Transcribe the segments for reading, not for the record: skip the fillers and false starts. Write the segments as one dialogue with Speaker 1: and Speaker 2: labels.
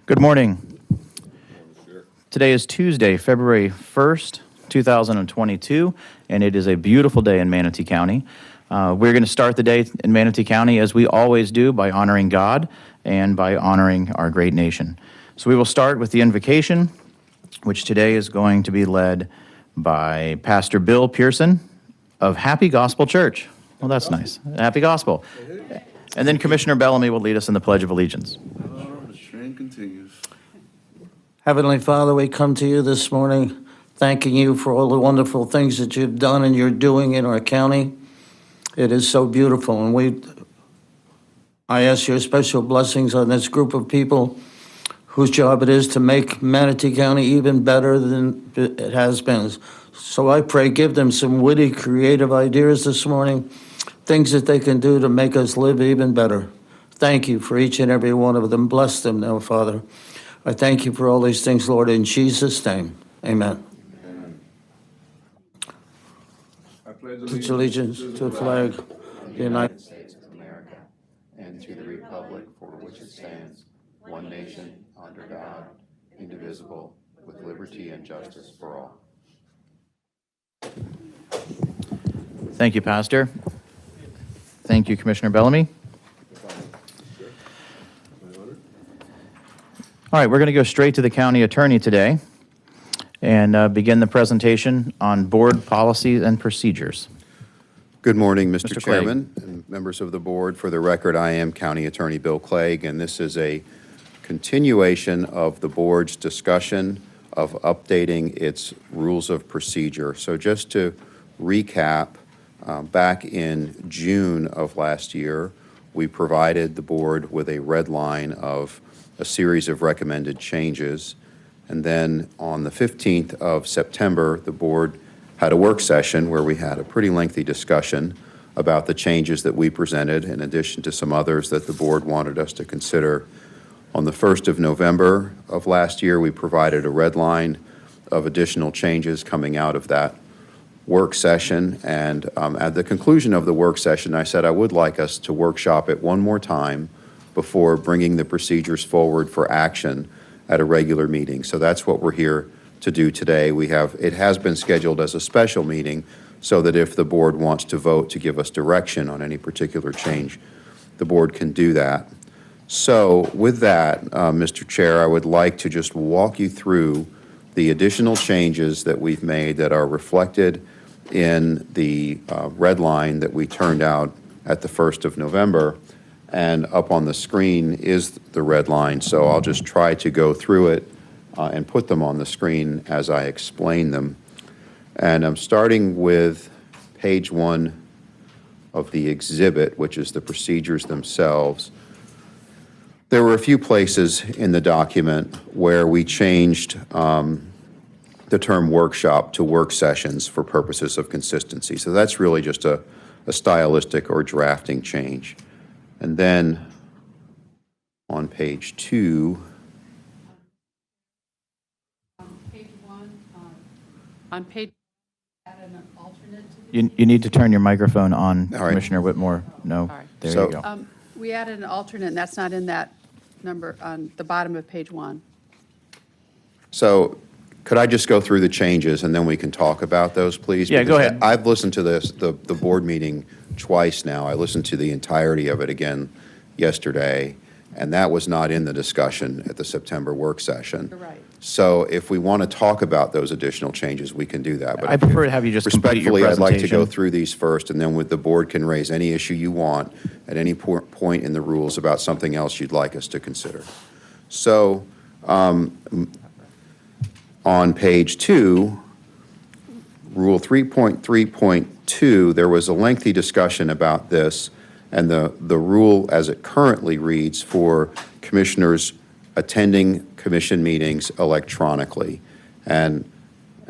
Speaker 1: Good morning. Today is Tuesday, February 1st, 2022, and it is a beautiful day in Manatee County. We're going to start the day in Manatee County, as we always do, by honoring God and by honoring our great nation. So we will start with the invocation, which today is going to be led by Pastor Bill Pearson of Happy Gospel Church. Well, that's nice. Happy Gospel. And then Commissioner Bellamy will lead us in the Pledge of Allegiance.
Speaker 2: The strain continues.
Speaker 3: Heavenly Father, we come to you this morning thanking you for all the wonderful things that you've done and you're doing in our county. It is so beautiful, and I ask your special blessings on this group of people whose job it is to make Manatee County even better than it has been. So I pray, give them some witty, creative ideas this morning, things that they can do to make us live even better. Thank you for each and every one of them. Bless them now, Father. I thank you for all these things, Lord, in Jesus' name. Amen.
Speaker 2: I pledge
Speaker 3: Pledge allegiance to the flag of the United
Speaker 4: States of America and to the republic for which it stands, one nation, under God, indivisible, with liberty and justice for all.
Speaker 1: Thank you, Pastor. Thank you, Commissioner Bellamy. All right, we're going to go straight to the county attorney today and begin the presentation on board policies and procedures.
Speaker 4: Good morning, Mr.
Speaker 1: Mr.
Speaker 4: Chairman and members of the board. For the record, I am County Attorney Bill Clegg, and this is a continuation of the board's discussion of updating its rules of procedure. So just to recap, back in June of last year, we provided the board with a red line of a series of recommended changes. And then on the 15th of September, the board had a work session where we had a pretty lengthy discussion about the changes that we presented, in addition to some others that the board wanted us to consider. On the 1st of November of last year, we provided a red line of additional changes coming out of that work session. And at the conclusion of the work session, I said I would like us to workshop it one more time before bringing the procedures forward for action at a regular meeting. So that's what we're here to do today. It has been scheduled as a special meeting so that if the board wants to vote to give us direction on any particular change, the board can do that. So with that, Mr. Chair, I would like to just walk you through the additional changes that we've made that are reflected in the red line that we turned out at the 1st of November. And up on the screen is the red line. So I'll just try to go through it and put them on the screen as I explain them. And I'm starting with page 1 of the exhibit, which is the procedures themselves. There were a few places in the document where we changed the term workshop to work sessions for purposes of consistency. So that's really just a stylistic or drafting change. And then on page 2,
Speaker 5: page 1, on page, added an alternate to
Speaker 1: You need to turn your microphone on,
Speaker 4: All right.
Speaker 1: Commissioner Whitmore. No,
Speaker 5: All right.
Speaker 1: there
Speaker 4: So-
Speaker 1: you go.
Speaker 5: we added an alternate, and that's not in that number on the bottom of page 1.
Speaker 4: so could I just go through the changes and then we can talk about those, please?
Speaker 1: Yeah, go
Speaker 4: Because
Speaker 1: ahead.
Speaker 4: I've listened to the board meeting twice now. I listened to the entirety of it again yesterday, and that was not in the discussion at the September work session.
Speaker 5: You're right.
Speaker 4: So if we want to talk about those additional changes, we can do that. But
Speaker 1: I prefer to have you just complete your
Speaker 4: respectfully, I'd like to go
Speaker 1: presentation.
Speaker 4: through these first, and then with the board can raise any issue you want at any point in the rules about something else you'd like us to consider. So on page 2, Rule 3.3.2, there was a lengthy discussion about this, and the rule as it currently reads for commissioners attending commission meetings electronically. And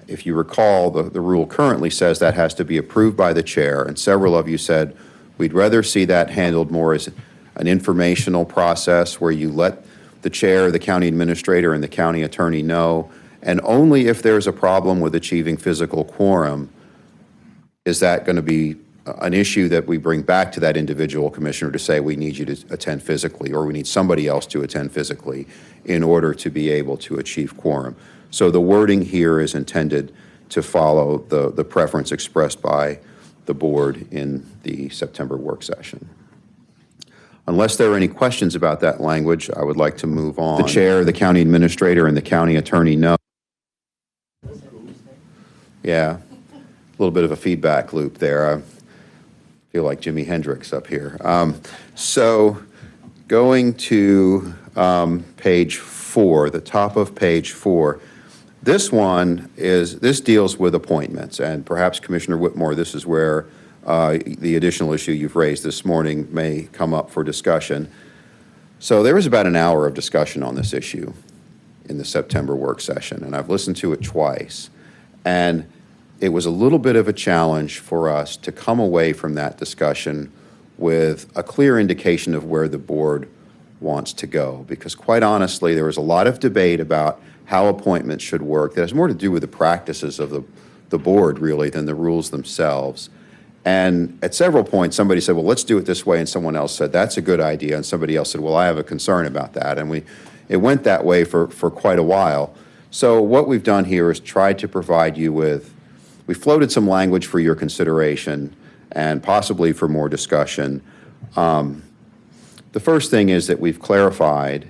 Speaker 4: if you recall, the rule currently says that has to be approved by the chair, and several of you said we'd rather see that handled more as an informational process where you let the chair, the county administrator, and the county attorney know, and only if there's a problem with achieving physical quorum is that going to be an issue that we bring back to that individual commissioner to say, we need you to attend physically, or we need somebody else to attend physically in order to be able to achieve quorum. So the wording here is intended to follow the preference expressed by the board in the September work session. Unless there are any questions about that language, I would like to move on. The chair, the county administrator, and the county attorney know. Yeah, a little bit of a feedback loop there. I feel like Jimi Hendrix up here. So going to page 4, the top of page 4, this deals with appointments, and perhaps Commissioner Whitmore, this is where the additional issue you've raised this morning may come up for discussion. So there was about an hour of discussion on this issue in the September work session, and I've listened to it twice. And it was a little bit of a challenge for us to come away from that discussion with a clear indication of where the board wants to go. Because quite honestly, there was a lot of debate about how appointments should work that has more to do with the practices of the board, really, than the rules themselves. And at several points, somebody said, well, let's do it this way, and someone else said, that's a good idea, and somebody else said, well, I have a concern about that. And it went that way for quite a while. So what we've done here is tried to provide you with, we floated some language for your consideration and possibly for more discussion. The first thing is that we've clarified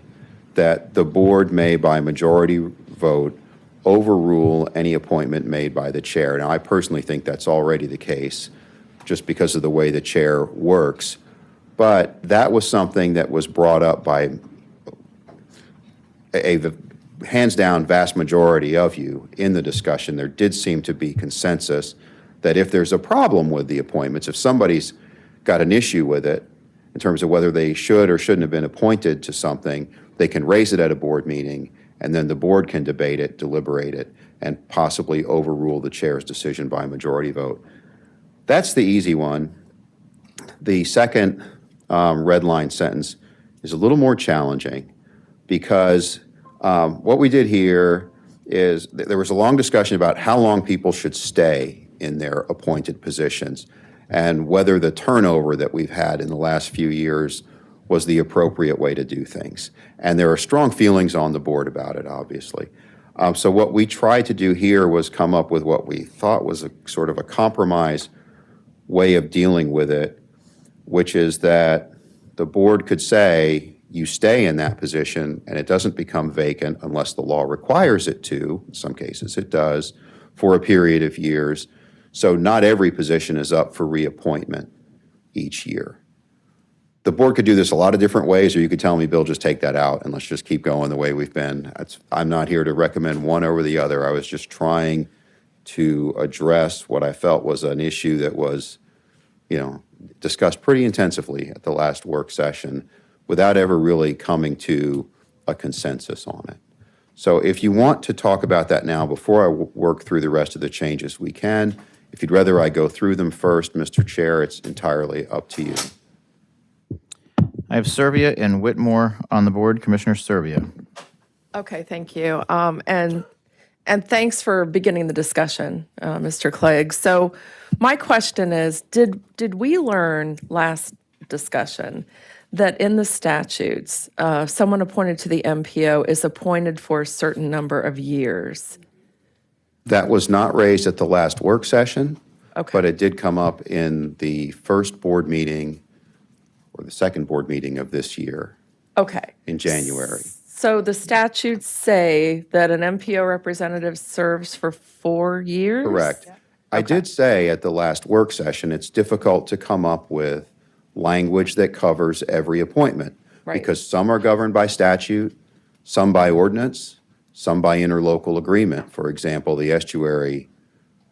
Speaker 4: that the board may, by majority vote, overrule any appointment made by the chair. Now, I personally think that's already the case, just because of the way the chair works. But that was something that was brought up by a hands-down vast majority of you in the discussion. There did seem to be consensus that if there's a problem with the appointments, if somebody's got an issue with it in terms of whether they should or shouldn't have been appointed to something, they can raise it at a board meeting, and then the board can debate it, deliberate it, and possibly overrule the chair's decision by majority vote. That's the easy one. The second red line sentence is a little more challenging, because what we did here is there was a long discussion about how long people should stay in their appointed positions and whether the turnover that we've had in the last few years was the appropriate way to do things. And there are strong feelings on the board about it, obviously. So what we tried to do here was come up with what we thought was a sort of a compromise way of dealing with it, which is that the board could say, you stay in that position and it doesn't become vacant unless the law requires it to. In some cases it does, for a period of years. So not every position is up for reappointment each year. The board could do this a lot of different ways, or you could tell me, Bill, just take that out and let's just keep going the way we've been. I'm not here to recommend one over the other. I was just trying to address what I felt was an issue that was, discussed pretty intensively at the last work session without ever really coming to a consensus on it. So if you want to talk about that now before I work through the rest of the changes, we can. If you'd rather I go through them first, Mr. Chair, it's entirely up to you.
Speaker 1: I have Servia and Whitmore on the board. Commissioner Servia.
Speaker 6: Okay, thank you. And thanks for beginning the discussion, Mr. Clegg. So my question is, did we learn last discussion that in the statutes, someone appointed to the MPO is appointed for a certain number of years?
Speaker 4: That was not raised at the last work session,
Speaker 6: Okay.
Speaker 4: but it did come up in the first board meeting or the second board meeting of this year
Speaker 6: Okay.
Speaker 4: in January.
Speaker 6: So the statutes say that an MPO representative serves for 4 years?
Speaker 4: Correct. I did say at the last work session, it's difficult to come up with language that covers every appointment.
Speaker 6: Right.
Speaker 4: Because some are governed by statute, some by ordinance, some by interlocal agreement. For example, the estuary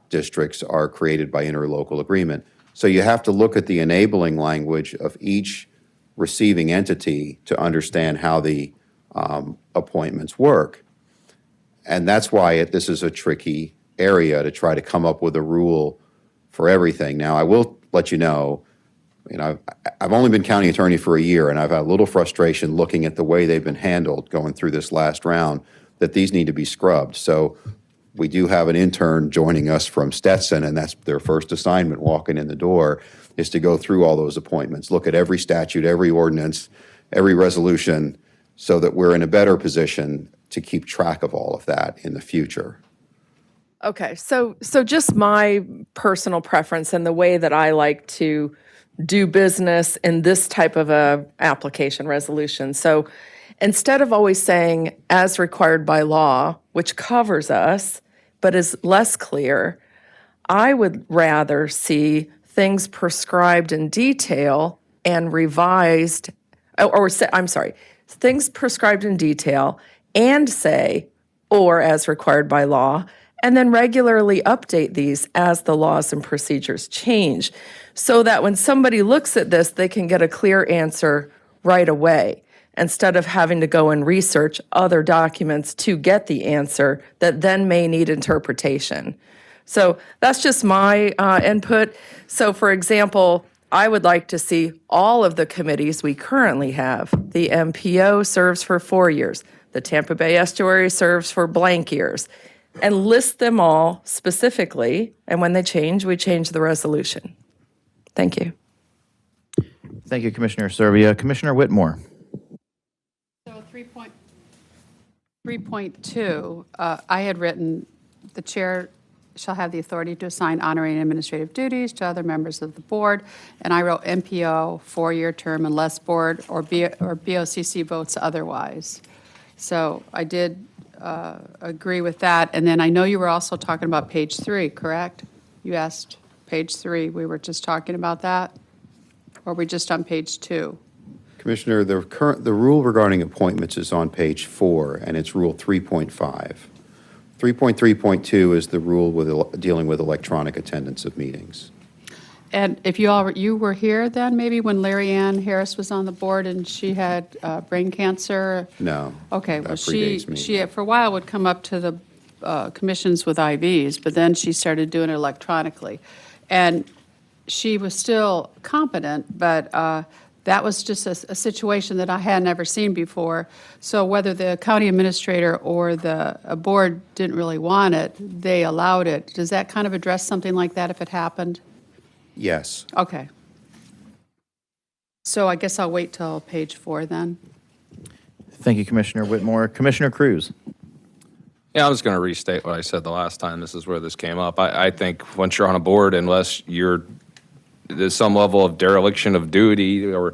Speaker 4: districts are created by interlocal agreement. So you have to look at the enabling language of each receiving entity to understand how the appointments work. And that's why this is a tricky area to try to come up with a rule for everything. Now, I will let you know, I've only been county attorney for a year, and I've had a little frustration looking at the way they've been handled going through this last round, that these need to be scrubbed. So we do have an intern joining us from Stetson, and that's their first assignment walking in the door, is to go through all those appointments, look at every statute, every ordinance, every resolution, so that we're in a better position to keep track of all of that in the future.
Speaker 6: Okay, so just my personal preference and the way that I like to do business in this type of a application resolution. So instead of always saying as required by law, which covers us but is less clear, I would rather see things prescribed in detail and revised, things prescribed in detail and say, or as required by law, and then regularly update these as the laws and procedures change, so that when somebody looks at this, they can get a clear answer right away, instead of having to go and research other documents to get the answer that then may need interpretation. So that's just my input. So for example, I would like to see all of the committees we currently have. The MPO serves for 4 years. The Tampa Bay Estuary serves for blank years. And list them all specifically, and when they change, we change the resolution. Thank you.
Speaker 1: Thank you, Commissioner Serbia. Commissioner Whitmore.
Speaker 5: So 3.2, I had written, the chair shall have the authority to assign honorary and administrative duties to other members of the board. And I wrote MPO, 4-year term, unless board or BOCC votes otherwise. So I did agree with that. And then I know you were also talking about page 3, correct? You asked page 3. We were just talking about that? Or are we just on page 2?
Speaker 4: Commissioner, the rule regarding appointments is on page 4, and it's Rule 3.5. 3.3.2 is the rule with dealing with electronic attendance of meetings.
Speaker 5: And if you were here then, maybe when Larry Ann Harris was on the board and she had brain cancer?
Speaker 4: No.
Speaker 5: Okay,
Speaker 4: that
Speaker 5: well,
Speaker 4: predates me.
Speaker 5: she for a while would come up to the commissions with IVs, but then she started doing it electronically. And she was still competent, but that was just a situation that I had never seen before. So whether the county administrator or the board didn't really want it, they allowed it. Does that kind of address something like that if it happened?
Speaker 4: Yes.
Speaker 5: Okay. So I guess I'll wait till page 4 then.
Speaker 1: Thank you, Commissioner Whitmore. Commissioner Cruz.
Speaker 7: Yeah, I was going to restate what I said the last time. This is where this came up. I think once you're on a board, unless there's some level of dereliction of duty or,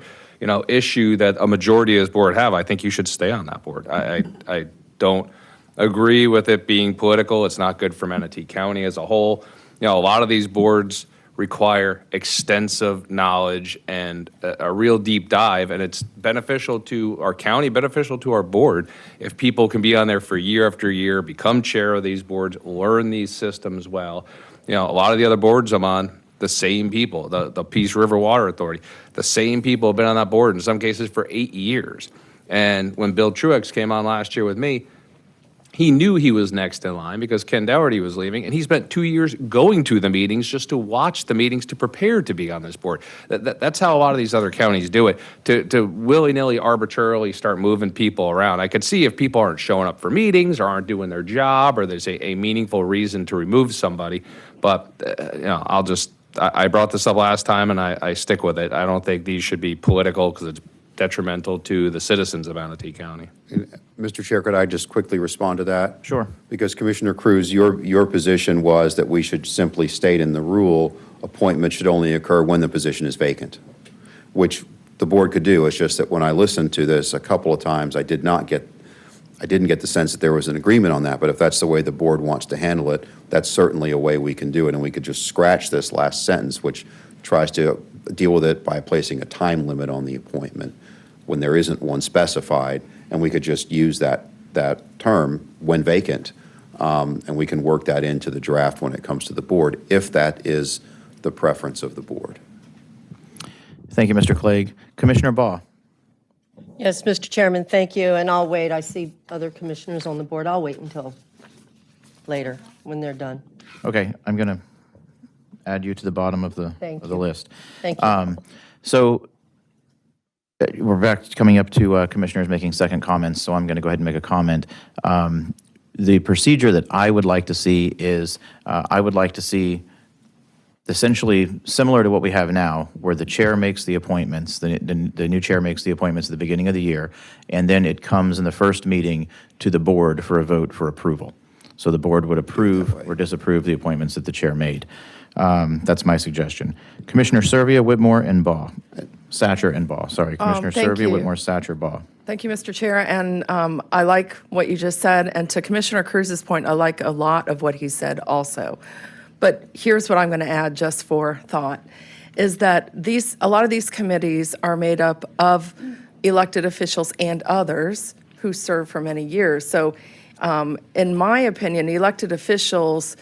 Speaker 7: issue that a majority of this board have, I think you should stay on that board. I don't agree with it being political. It's not good for Manatee County as a whole. A lot of these boards require extensive knowledge and a real deep dive, and it's beneficial to our county, beneficial to our board if people can be on there for year after year, become chair of these boards, learn these systems well. A lot of the other boards I'm on, the same people, the Peace River Water Authority, the same people have been on that board in some cases for 8 years. And when Bill Truex came on last year with me, he knew he was next in line because Ken Dougherty was leaving, and he spent 2 years going to the meetings just to watch the meetings to prepare to be on this board. That's how a lot of these other counties do it, to willy-nilly, arbitrarily start moving people around. I could see if people aren't showing up for meetings or aren't doing their job or there's a meaningful reason to remove somebody, but I brought this up last time and I stick with it. I don't think these should be political because it's detrimental to the citizens of Manatee County.
Speaker 4: Mr. Chair, could I just quickly respond to that?
Speaker 1: Sure.
Speaker 4: Because Commissioner Cruz, your position was that we should simply state in the rule, appointment should only occur when the position is vacant, which the board could do. It's just that when I listened to this a couple of times, I didn't get the sense that there was an agreement on that, but if that's the way the board wants to handle it, that's certainly a way we can do it, and we could just scratch this last sentence, which tries to deal with it by placing a time limit on the appointment when there isn't one specified, and we could just use that term when vacant, and we can work that into the draft when it comes to the board, if that is the preference of the board.
Speaker 1: Thank you, Mr. Clegg. Commissioner Baugh.
Speaker 8: Yes, Mr. Chairman, thank you, and I'll wait. I see other commissioners on the board. I'll wait until later when they're done.
Speaker 1: Okay, I'm going to add you to the bottom of the
Speaker 8: Thank
Speaker 1: the
Speaker 8: you.
Speaker 1: list.
Speaker 8: Thank you.
Speaker 1: So we're back coming up to commissioners making second comments, so I'm going to go ahead and make a comment. The procedure that I would like to see is, I would like to see essentially similar to what we have now, where the chair makes the appointments, the new chair makes the appointments at the beginning of the year, and then it comes in the first meeting to the board for a vote for approval. So the board would approve or disapprove the appointments that the chair made. That's my suggestion. Commissioner Servia, Whitmore, and Baugh. Satcher and Baugh, sorry. Commissioner
Speaker 6: thank
Speaker 1: Servia,
Speaker 6: you.
Speaker 1: Whitmore, Satcher, Baugh.
Speaker 6: Thank you, Mr. Chair, and I like what you just said, and to Commissioner Cruz's point, I like a lot of what he said also. But here's what I'm going to add just for thought, is that a lot of these committees are made up of elected officials and others who serve for many years. So in my opinion, elected officials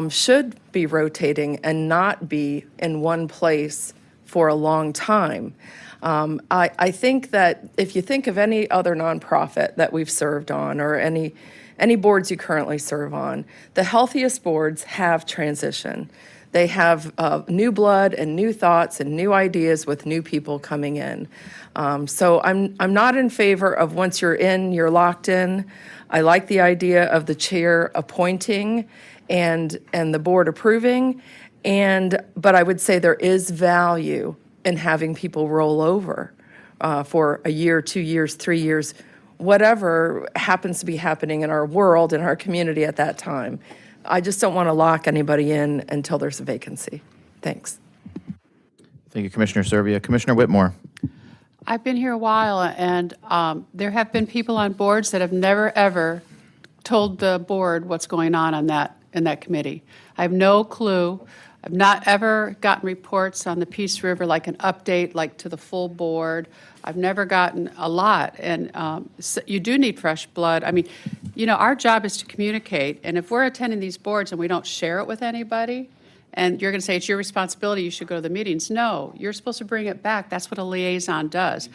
Speaker 6: should be rotating and not be in one place for a long time. I think that if you think of any other nonprofit that we've served on or any boards you currently serve on, the healthiest boards have transition. They have new blood and new thoughts and new ideas with new people coming in. So I'm not in favor of once you're in, you're locked in. I like the idea of the chair appointing and the board approving, but I would say there is value in having people roll over for a year, 2 years, 3 years, whatever happens to be happening in our world, in our community at that time. I just don't want to lock anybody in until there's a vacancy. Thanks.
Speaker 1: Thank you, Commissioner Servia. Commissioner Whitmore.
Speaker 5: I've been here a while, and there have been people on boards that have never, ever told the board what's going on in that committee. I have no clue. I've not ever gotten reports on the Peace River, like an update, like to the full board. I've never gotten a lot, and so you do need fresh blood. I mean, our job is to communicate, and if we're attending these boards and we don't share it with anybody, and you're going to say it's your responsibility, you should go to the meetings. No, you're supposed to bring it back. That's what a liaison does.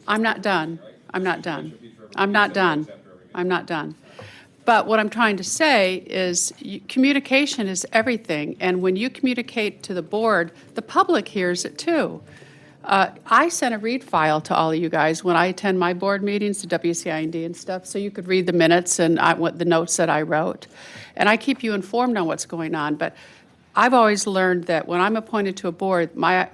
Speaker 5: I'm not done. I'm not done. I'm not done. I'm not done. But what I'm trying to say is communication is everything. And when you communicate to the board, the public hears it too. I sent a read file to all of you guys when I attend my board meetings, the WCIND and stuff, so you could read the minutes and the notes that I wrote. And I keep you informed on what's going on. But I've always learned that when I'm appointed to a board, my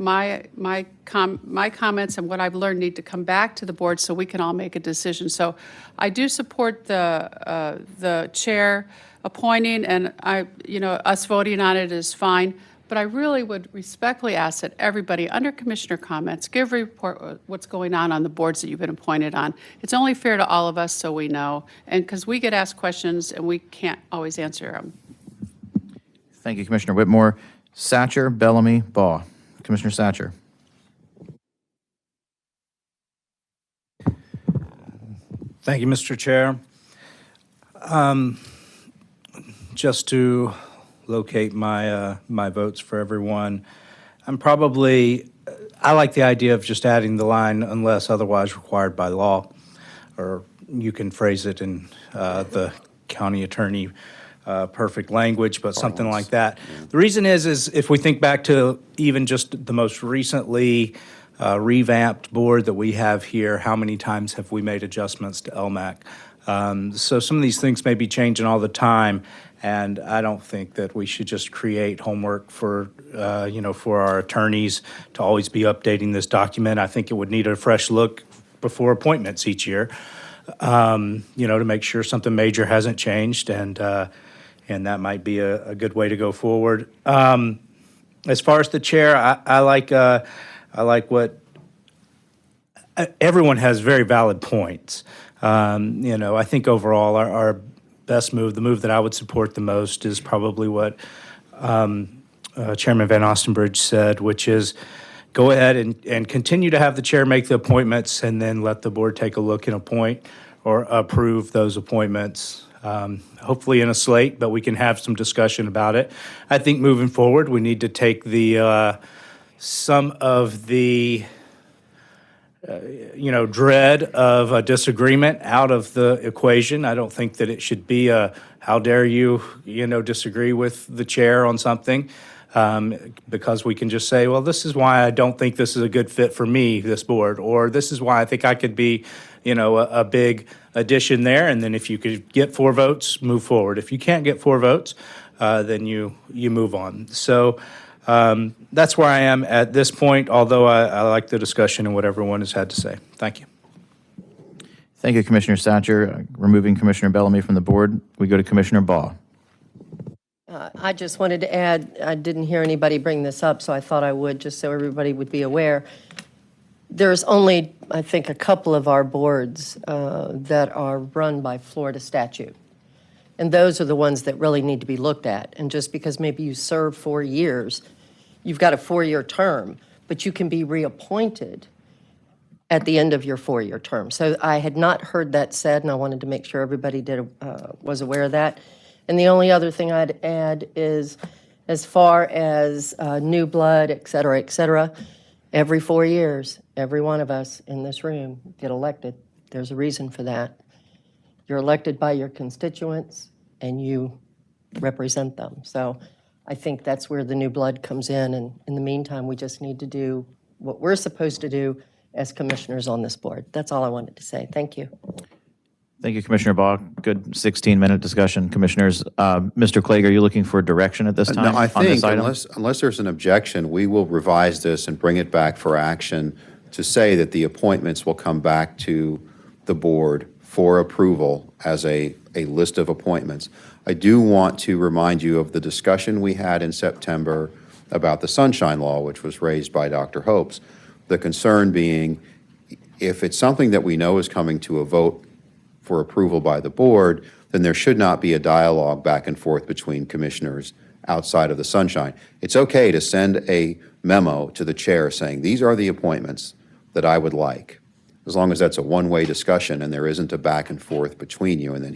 Speaker 5: comments and what I've learned need to come back to the board so we can all make a decision. So I do support the chair appointing, and us voting on it is fine. But I really would respectfully ask that everybody, under commissioner comments, give a report what's going on the boards that you've been appointed on. It's only fair to all of us so we know, and because we get asked questions and we can't always answer them.
Speaker 1: Thank you, Commissioner Whitmore. Satcher, Bellamy, Baugh. Commissioner Satcher.
Speaker 9: Thank you, Mr. Chair. Just to locate my votes for everyone, I like the idea of just adding the line unless otherwise required by law, or you can phrase it in the county attorney perfect language, but something like that. The reason is if we think back to even just the most recently revamped board that we have here, how many times have we made adjustments to LMAC? So some of these things may be changing all the time, and I don't think that we should just create homework for our attorneys to always be updating this document. I think it would need a fresh look before appointments each year, to make sure something major hasn't changed, and that might be a good way to go forward. As far as the chair, I like what everyone has very valid points. I think overall our best move, the move that I would support the most, is probably what Chairman Van Ostenbridge said, which is go ahead and continue to have the chair make the appointments and then let the board take a look and appoint or approve those appointments. Hopefully in a slate, but we can have some discussion about it. I think moving forward, we need to take some of the dread of a disagreement out of the equation. I don't think that it should be how dare you, disagree with the chair on something, because we can just say, well, this is why I don't think this is a good fit for me, this board, or this is why I think I could be, a big addition there. And then if you could get 4 votes, move forward. If you can't get 4 votes, then you move on. So that's where I am at this point, although I like the discussion and what everyone has had to say. Thank you.
Speaker 1: Thank you, Commissioner Satcher. Removing Commissioner Bellamy from the board, we go to Commissioner Baugh.
Speaker 8: I just wanted to add, I didn't hear anybody bring this up, so I thought I would, just so everybody would be aware. There's only, I think, a couple of our boards that are run by Florida statute. And those are the ones that really need to be looked at. And just because maybe you serve 4 years, you've got a 4-year term, but you can be reappointed at the end of your 4-year term. So I had not heard that said, and I wanted to make sure everybody was aware of that. And the only other thing I'd add is, as far as new blood, et cetera, every 4 years, every one of us in this room get elected. There's a reason for that. You're elected by your constituents, and you represent them. So I think that's where the new blood comes in. And in the meantime, we just need to do what we're supposed to do as commissioners on this board. That's all I wanted to say. Thank you.
Speaker 1: Thank you, Commissioner Baugh. Good 16-minute discussion. Commissioners, Mr. Clegg, are you looking for direction at this time
Speaker 4: No, I
Speaker 1: on this
Speaker 4: think
Speaker 1: item?
Speaker 4: unless there's an objection, we will revise this and bring it back for action to say that the appointments will come back to the board for approval as a list of appointments. I do want to remind you of the discussion we had in September about the Sunshine Law, which was raised by Dr. Hopes. The concern being, if it's something that we know is coming to a vote for approval by the board, then there should not be a dialogue back and forth between commissioners outside of the sunshine. It's okay to send a memo to the chair saying, these are the appointments that I would like, as long as that's a one-way discussion and there isn't a back and forth between you, and then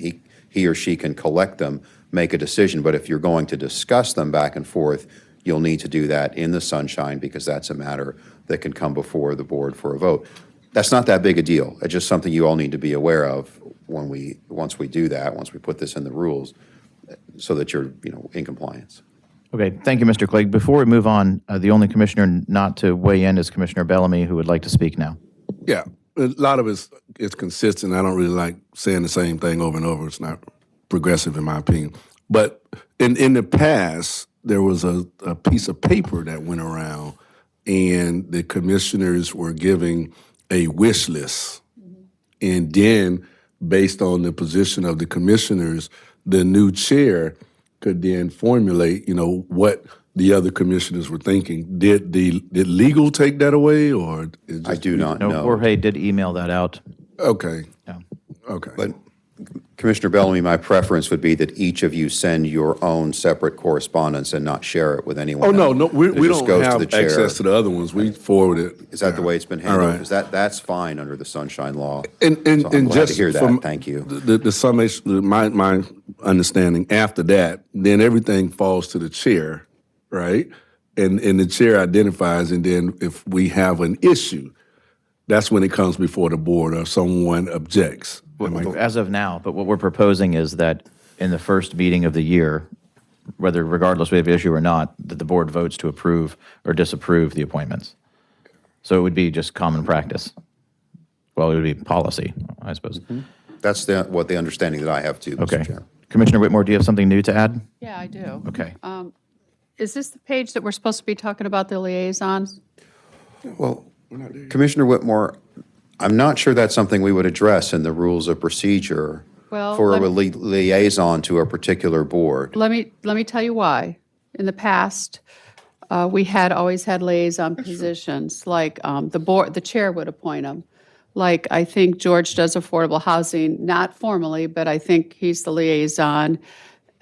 Speaker 4: he or she can collect them, make a decision. But if you're going to discuss them back and forth, you'll need to do that in the sunshine, because that's a matter that can come before the board for a vote. That's not that big a deal. It's just something you all need to be aware of once we do that, once we put this in the rules, so that you're in compliance.
Speaker 1: Okay, thank you, Mr. Clegg. Before we move on, the only commissioner not to weigh in is Commissioner Bellamy, who would like to speak now.
Speaker 2: Yeah, a lot of it's consistent. I don't really like saying the same thing over and over. It's not progressive in my opinion. But in the past, there was a piece of paper that went around, and the commissioners were giving a wish list. And then, based on the position of the commissioners, the new chair could then formulate, what the other commissioners were thinking. Did legal take that away, or
Speaker 4: I do not
Speaker 1: No,
Speaker 4: know.
Speaker 1: Jorge did email that out.
Speaker 2: Okay.
Speaker 1: Yeah.
Speaker 2: Okay.
Speaker 4: But Commissioner Bellamy, my preference would be that each of you send your own separate correspondence and not share it with anyone.
Speaker 2: Oh, no,
Speaker 4: else.
Speaker 2: we
Speaker 4: It just
Speaker 2: don't
Speaker 4: goes to
Speaker 2: have
Speaker 4: the chair.
Speaker 2: access to the other ones. We forward it.
Speaker 4: Is that the way it's been
Speaker 2: All
Speaker 4: handled?
Speaker 2: right.
Speaker 4: Because that's fine under the Sunshine Law.
Speaker 2: And
Speaker 4: So I'm glad
Speaker 2: just
Speaker 4: to hear
Speaker 2: from
Speaker 4: that. Thank you.
Speaker 2: The summation, my understanding after that, then everything falls to the chair, right? And the chair identifies, and then if we have an issue, that's when it comes before the board or someone objects.
Speaker 1: As of now, but what we're proposing is that in the first meeting of the year, regardless we have an issue or not, that the board votes to approve or disapprove the appointments. So it would be just common practice. Well, it would be policy, I suppose.
Speaker 4: That's what the understanding that I have too, Mr.
Speaker 1: Okay.
Speaker 4: Chair.
Speaker 1: Commissioner Whitmore, do you have something new to add?
Speaker 5: Yeah, I do.
Speaker 1: Okay.
Speaker 5: Is this the page that we're supposed to be talking about the liaisons?
Speaker 4: Well, Commissioner Whitmore, I'm not sure that's something we would address in the rules of procedure
Speaker 5: Well,
Speaker 4: for a
Speaker 5: let me-
Speaker 4: liaison to a particular board.
Speaker 5: Let me tell you why. In the past, we had always had liaison positions, like the chair would appoint them. Like, I think George does affordable housing, not formally, but I think he's the liaison,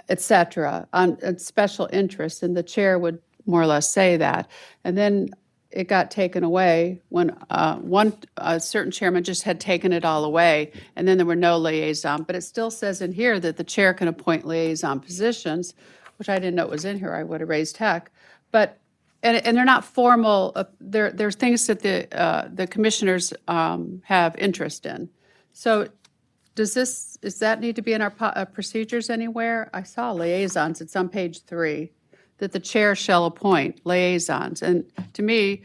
Speaker 5: et cetera, on special interests, and the chair would more or less say that. And then it got taken away when a certain chairman just had taken it all away, and then there were no liaison. But it still says in here that the chair can appoint liaison positions, which I didn't know it was in here. I would have raised heck. But and they're not formal. There's things that the commissioners have interest in. So does that need to be in our procedures anywhere? I saw liaisons. It's on page 3. That the chair shall appoint liaisons. And to me,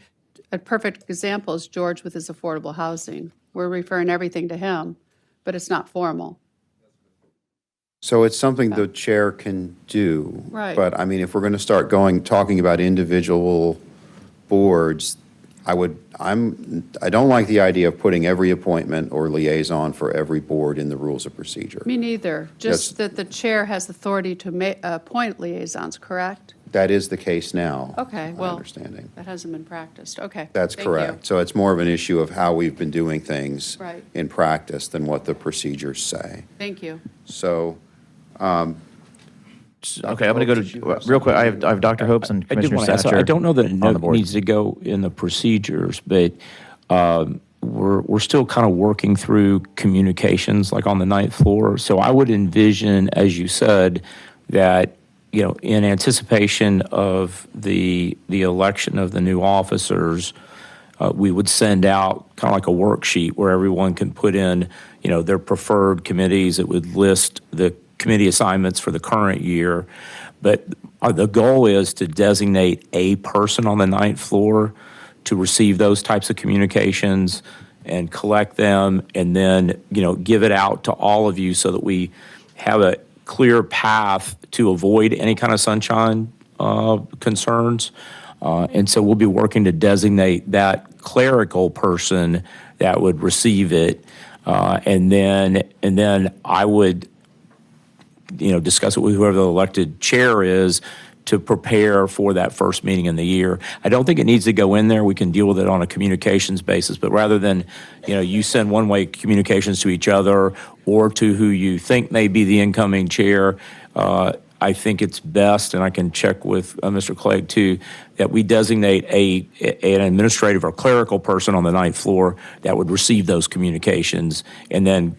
Speaker 5: a perfect example is George with his affordable housing. We're referring everything to him, but it's not formal.
Speaker 4: So it's something the chair can do.
Speaker 5: Right.
Speaker 4: But I mean, if we're going to start talking about individual boards, I don't like the idea of putting every appointment or liaison for every board in the rules of procedure.
Speaker 5: Me neither, just that the chair has authority to appoint liaisons, correct?
Speaker 4: That is the case now.
Speaker 5: Okay,
Speaker 4: my
Speaker 5: well,
Speaker 4: understanding.
Speaker 5: that hasn't been practiced, okay.
Speaker 4: That's
Speaker 5: thank you.
Speaker 4: correct. So it's more of an issue of how we've been doing things
Speaker 5: Right.
Speaker 4: in practice than what the procedures say.
Speaker 5: Thank you.
Speaker 4: So,
Speaker 1: Okay, I'm going to go to, real quick, I have Dr. Hopes and
Speaker 10: I do
Speaker 1: Commissioner
Speaker 10: want to ask,
Speaker 1: Satcher
Speaker 10: I don't know that it
Speaker 1: on the board.
Speaker 10: needs to go in the procedures, but we're still kind of working through communications like on the ninth floor. So I would envision, as you said, that, you know, in anticipation of the election of the new officers, we would send out kind of like a worksheet where everyone can put in, you know, their preferred committees. It would list the committee assignments for the current year. But the goal is to designate a person on the ninth floor to receive those types of communications and collect them, and then, you know, give it out to all of you so that we have a clear path to avoid any kind of sunshine concerns. And so we'll be working to designate that clerical person that would receive it. And then I would, you know, discuss it with whoever the elected chair is to prepare for that first meeting in the year. I don't think it needs to go in there. We can deal with it on a communications basis, but rather than, you know, you send one-way communications to each other or to who you think may be the incoming chair, I think it's best, and I can check with Mr. Clegg too, that we designate an administrative or clerical person on the ninth floor that would receive those communications and then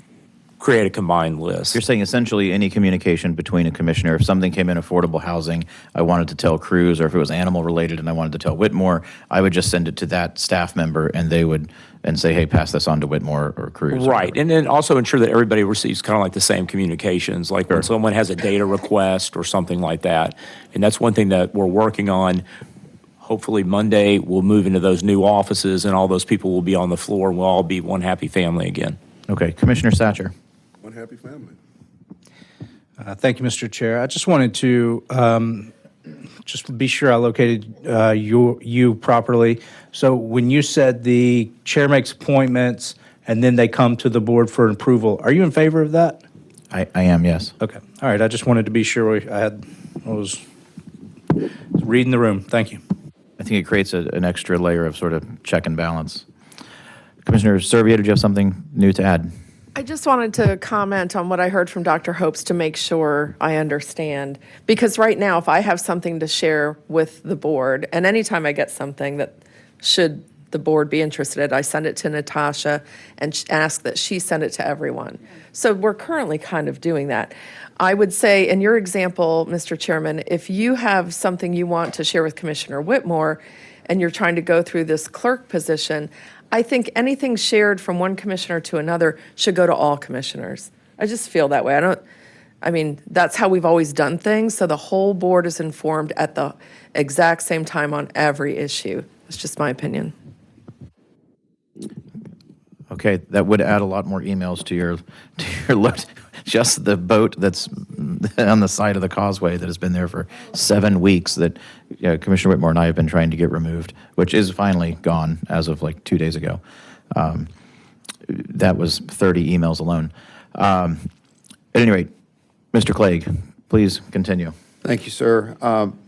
Speaker 10: create a combined list.
Speaker 1: You're saying essentially any communication between a commissioner, if something came in affordable housing, I wanted to tell Cruz, or if it was animal related and I wanted to tell Whitmore, I would just send it to that staff member and they would, and say, hey, pass this on to Whitmore or Cruz.
Speaker 10: Right, and then also ensure that everybody receives kind of like the same communications, like when someone has a data request or something like that. And that's one thing that we're working on. Hopefully Monday, we'll move into those new offices and all those people will be on the floor and we'll all be one happy family again.
Speaker 1: Okay, Commissioner Satcher.
Speaker 2: One happy family.
Speaker 9: Thank you, Mr. Chair. I just wanted to just be sure I located you properly. So when you said the chair makes appointments and then they come to the board for approval, are you in favor of that?
Speaker 1: I am, yes.
Speaker 9: Okay. All right. I just wanted to be sure I was reading the room. Thank you.
Speaker 1: I think it creates an extra layer of sort of check and balance. Commissioner Servia, did you have something new to add?
Speaker 6: I just wanted to comment on what I heard from Dr. Hopes to make sure I understand. Because right now, if I have something to share with the board, and anytime I get something that should the board be interested in, I send it to Natasha and ask that she send it to everyone. So we're currently kind of doing that. I would say, in your example, Mr. Chairman, if you have something you want to share with Commissioner Whitmore and you're trying to go through this clerk position, I think anything shared from one commissioner to another should go to all commissioners. I just feel that way. I mean, that's how we've always done things, so the whole board is informed at the exact same time on every issue. It's just my opinion.
Speaker 1: Okay, that would add a lot more emails to your list. Just the boat that's on the side of the causeway that has been there for 7 weeks that Commissioner Whitmore and I have been trying to get removed, which is finally gone as of like 2 days ago. That was 30 emails alone. At any rate, Mr. Clegg, please continue.
Speaker 4: Thank you, sir.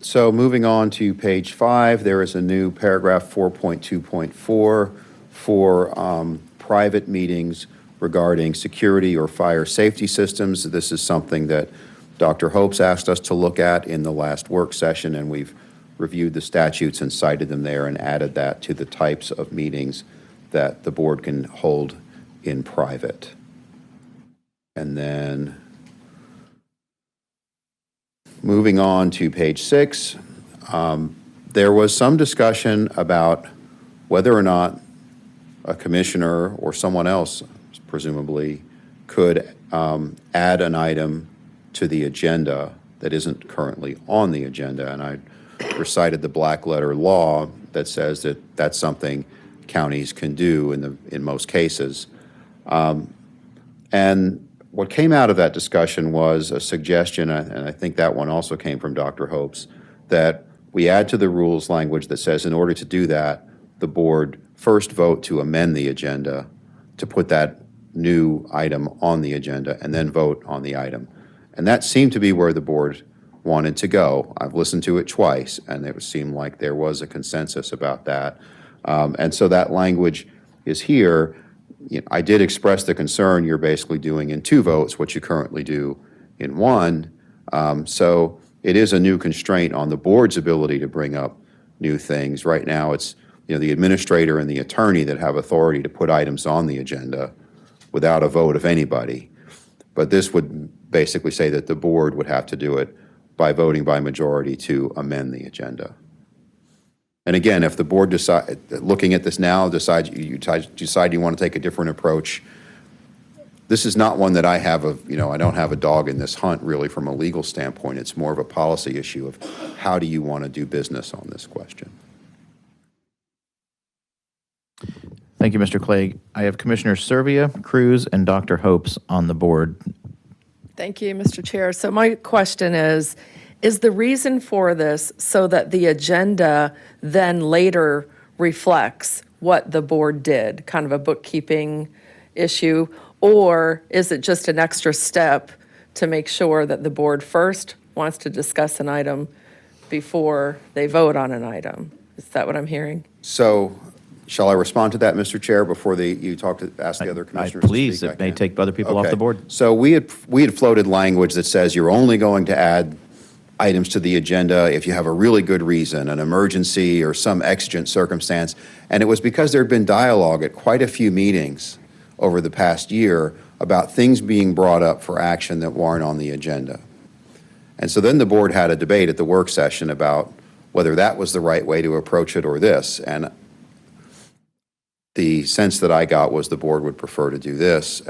Speaker 4: So moving on to page 5, there is a new paragraph 4.2.4 for private meetings regarding security or fire safety systems. This is something that Dr. Hopes asked us to look at in the last work session, and we've reviewed the statutes and cited them there and added that to the types of meetings that the board can hold in private. And then moving on to page 6, there was some discussion about whether or not a commissioner or someone else presumably could add an item to the agenda that isn't currently on the agenda. And I recited the black letter law that says that that's something counties can do in most cases. And what came out of that discussion was a suggestion, and I think that one also came from Dr. Hopes, that we add to the rules language that says in order to do that, the board first vote to amend the agenda to put that new item on the agenda and then vote on the item. And that seemed to be where the board wanted to go. I've listened to it twice, and it seemed like there was a consensus about that. And so that language is here. You know, I did express the concern you're basically doing in 2 votes, what you currently do in 1. So it is a new constraint on the board's ability to bring up new things. Right now, it's the administrator and the attorney that have authority to put items on the agenda without a vote of anybody. But this would basically say that the board would have to do it by voting by majority to amend the agenda. And again, if the board looking at this now, decide you want to take a different approach, this is not one that I have I don't have a dog in this hunt really from a legal standpoint. It's more of a policy issue of how do you want to do business on this question.
Speaker 1: Thank you, Mr. Clegg. I have Commissioner Servia, Cruz, and Dr. Hopes on the board.
Speaker 6: Thank you, Mr. Chair. So my question is the reason for this so that the agenda then later reflects what the board did, kind of a bookkeeping issue, or is it just an extra step to make sure that the board first wants to discuss an item before they vote on an item? Is that what I'm hearing?
Speaker 4: So shall I respond to that, Mr. Chair, before ask the other commissioners to
Speaker 1: Please,
Speaker 4: speak?
Speaker 1: it may take other people off the board.
Speaker 4: So we had floated language that says you're only going to add items to the agenda if you have a really good reason, an emergency or some exigent circumstance. And it was because there had been dialogue at quite a few meetings over the past year about things being brought up for action that weren't on the agenda. And so then the board had a debate at the work session about whether that was the right way to approach it or this. And the sense that I got was the board would prefer to do this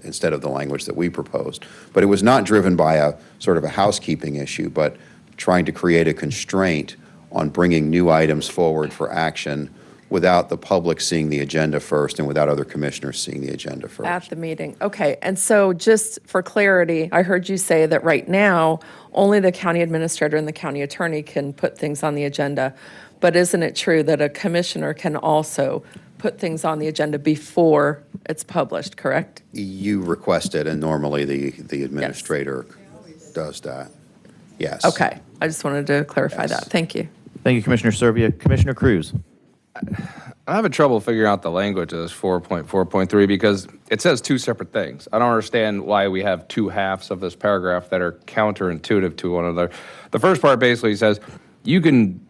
Speaker 4: instead of the language that we proposed. But it was not driven by a sort of a housekeeping issue, but trying to create a constraint on bringing new items forward for action without the public seeing the agenda first and without other commissioners seeing the agenda first.
Speaker 6: At the meeting. Okay. And so just for clarity, I heard you say that right now, only the county administrator and the county attorney can put things on the agenda. But isn't it true that a commissioner can also put things on the agenda before it's published, correct?
Speaker 4: You request it, and normally the administrator does that. Yes.
Speaker 6: Okay. I just wanted to clarify
Speaker 4: Yes.
Speaker 6: that. Thank you.
Speaker 1: Thank you, Commissioner Servia. Commissioner Cruz.
Speaker 7: I'm having trouble figuring out the language of this 4.4.3 because it says 2 separate things. I don't understand why we have 2 halves of this paragraph that are counterintuitive to one another. The first part basically says you can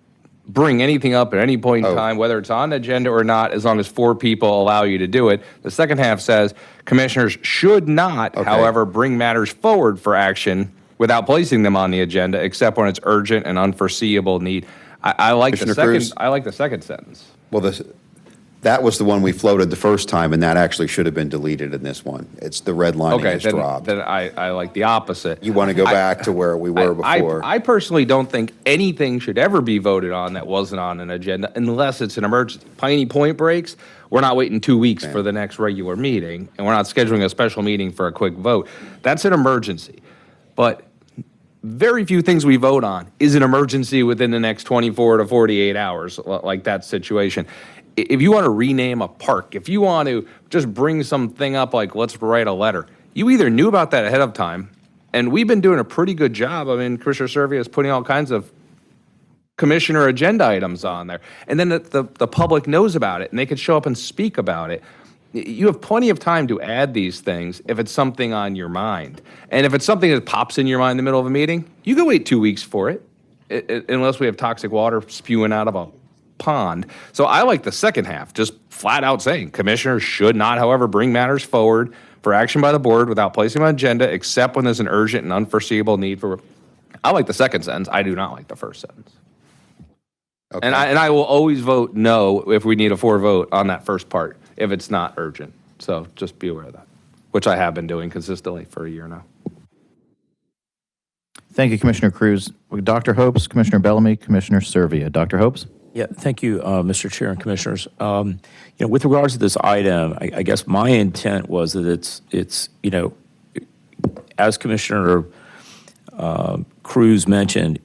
Speaker 7: bring anything up at any point in time, whether it's on the agenda or not, as long as 4 people allow you to do it. The second half says commissioners should not, however, bring matters forward for action without placing them on the agenda, except when it's urgent and unforeseeable need. I like the
Speaker 4: Commissioner
Speaker 7: second.
Speaker 4: Cruz?
Speaker 7: I like the second sentence.
Speaker 4: Well, that was the one we floated the first time, and that actually should have been deleted in this one. It's the red line is dropped.
Speaker 7: Then I like the opposite.
Speaker 4: You want to go back to where we were before?
Speaker 7: I personally don't think anything should ever be voted on that wasn't on an agenda unless it's an emergency. Piney Point breaks, we're not waiting 2 weeks for the next regular meeting, and we're not scheduling a special meeting for a quick vote. That's an emergency. But very few things we vote on is an emergency within the next 24 to 48 hours, like that situation. If you want to rename a park, if you want to just bring something up like let's write a letter, you either knew about that ahead of time, and we've been doing a pretty good job. I mean, Commissioner Servia is putting all kinds of commissioner agenda items on there, and then the public knows about it, and they can show up and speak about it. You have plenty of time to add these things if it's something on your mind. And if it's something that pops in your mind in the middle of a meeting, you can wait 2 weeks for it, unless we have toxic water spewing out of a pond. So I like the second half, just flat out saying commissioners should not, however, bring matters forward for action by the board without placing them on agenda, except when there's an urgent and unforeseeable need for. I like the second sentence. I do not like the first sentence.
Speaker 4: Okay.
Speaker 7: And I will always vote no if we need a 4 vote on that first part if it's not urgent. So just be aware of that, which I have been doing consistently for a year now.
Speaker 1: Thank you, Commissioner Cruz. Dr. Hopes, Commissioner Bellamy, Commissioner Servia. Dr. Hopes?
Speaker 10: Yeah, thank you, Mr. Chair and Commissioners. With regards to this item, I guess my intent was that it's as Commissioner Cruz mentioned,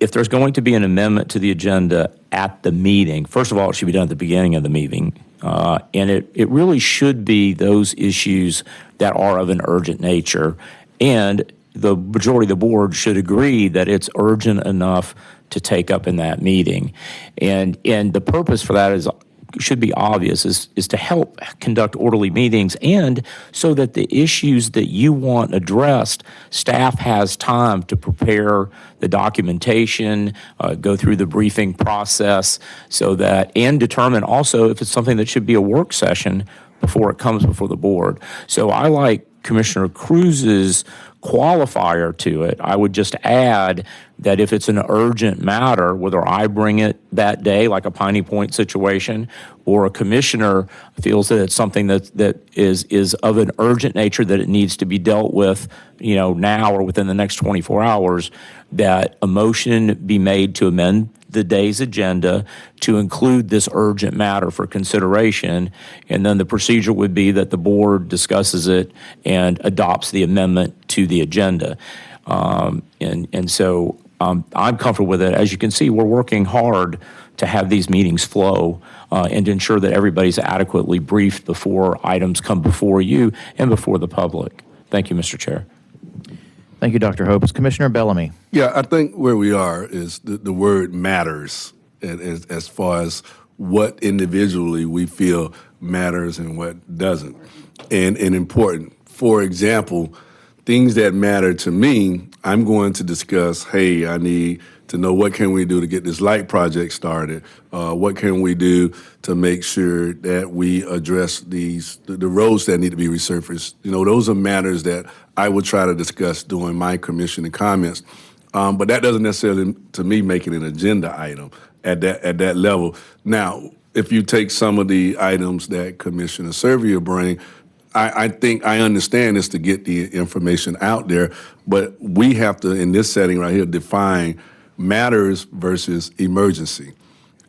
Speaker 10: if there's going to be an amendment to the agenda at the meeting, first of all, it should be done at the beginning of the meeting. And it really should be those issues that are of an urgent nature. And the majority of the board should agree that it's urgent enough to take up in that meeting. And the purpose for that should be obvious, is to help conduct orderly meetings, and so that the issues that you want addressed, staff has time to prepare the documentation, go through the briefing process, and determine also if it's something that should be a work session before it comes before the board. So I like Commissioner Cruz's qualifier to it. I would just add that if it's an urgent matter, whether I bring it that day, like a Piney Point situation, or a commissioner feels that it's something that is of an urgent nature, that it needs to be dealt with, now or within the next 24 hours, that a motion be made to amend the day's agenda to include this urgent matter for consideration, and then the procedure would be that the board discusses it and adopts the amendment to the agenda. So I'm comfortable with it. As you can see, we're working hard to have these meetings flow and to ensure that everybody's adequately briefed before items come before you and before the public. Thank you, Mr. Chair.
Speaker 1: Thank you, Dr. Hopes. Commissioner Bellamy.
Speaker 2: Yeah, I think where we are is the word matters as far as what individually we feel matters and what doesn't, and important. For example, things that matter to me, I'm going to discuss, hey, I need to know what can we do to get this light project started? What can we do to make sure that we address the roads that need to be resurfaced? Those are matters that I would try to discuss during my commission and comments. But that doesn't necessarily, to me, make it an agenda item at that level. Now, if you take some of the items that Commissioner Servia bring, I think I understand this to get the information out there, but we have to, in this setting right here, define matters versus emergency.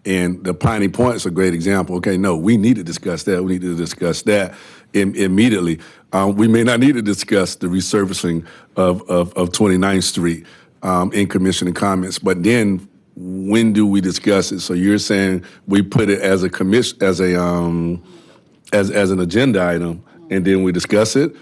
Speaker 2: And the Piney Point is a great example. Okay, no, we need to discuss that. We need to discuss that immediately. We may not need to discuss the resurfacing of 29th Street in commission and comments, but then when do we discuss it? So you're saying we put it as a commission, as an agenda item, and then we discuss it?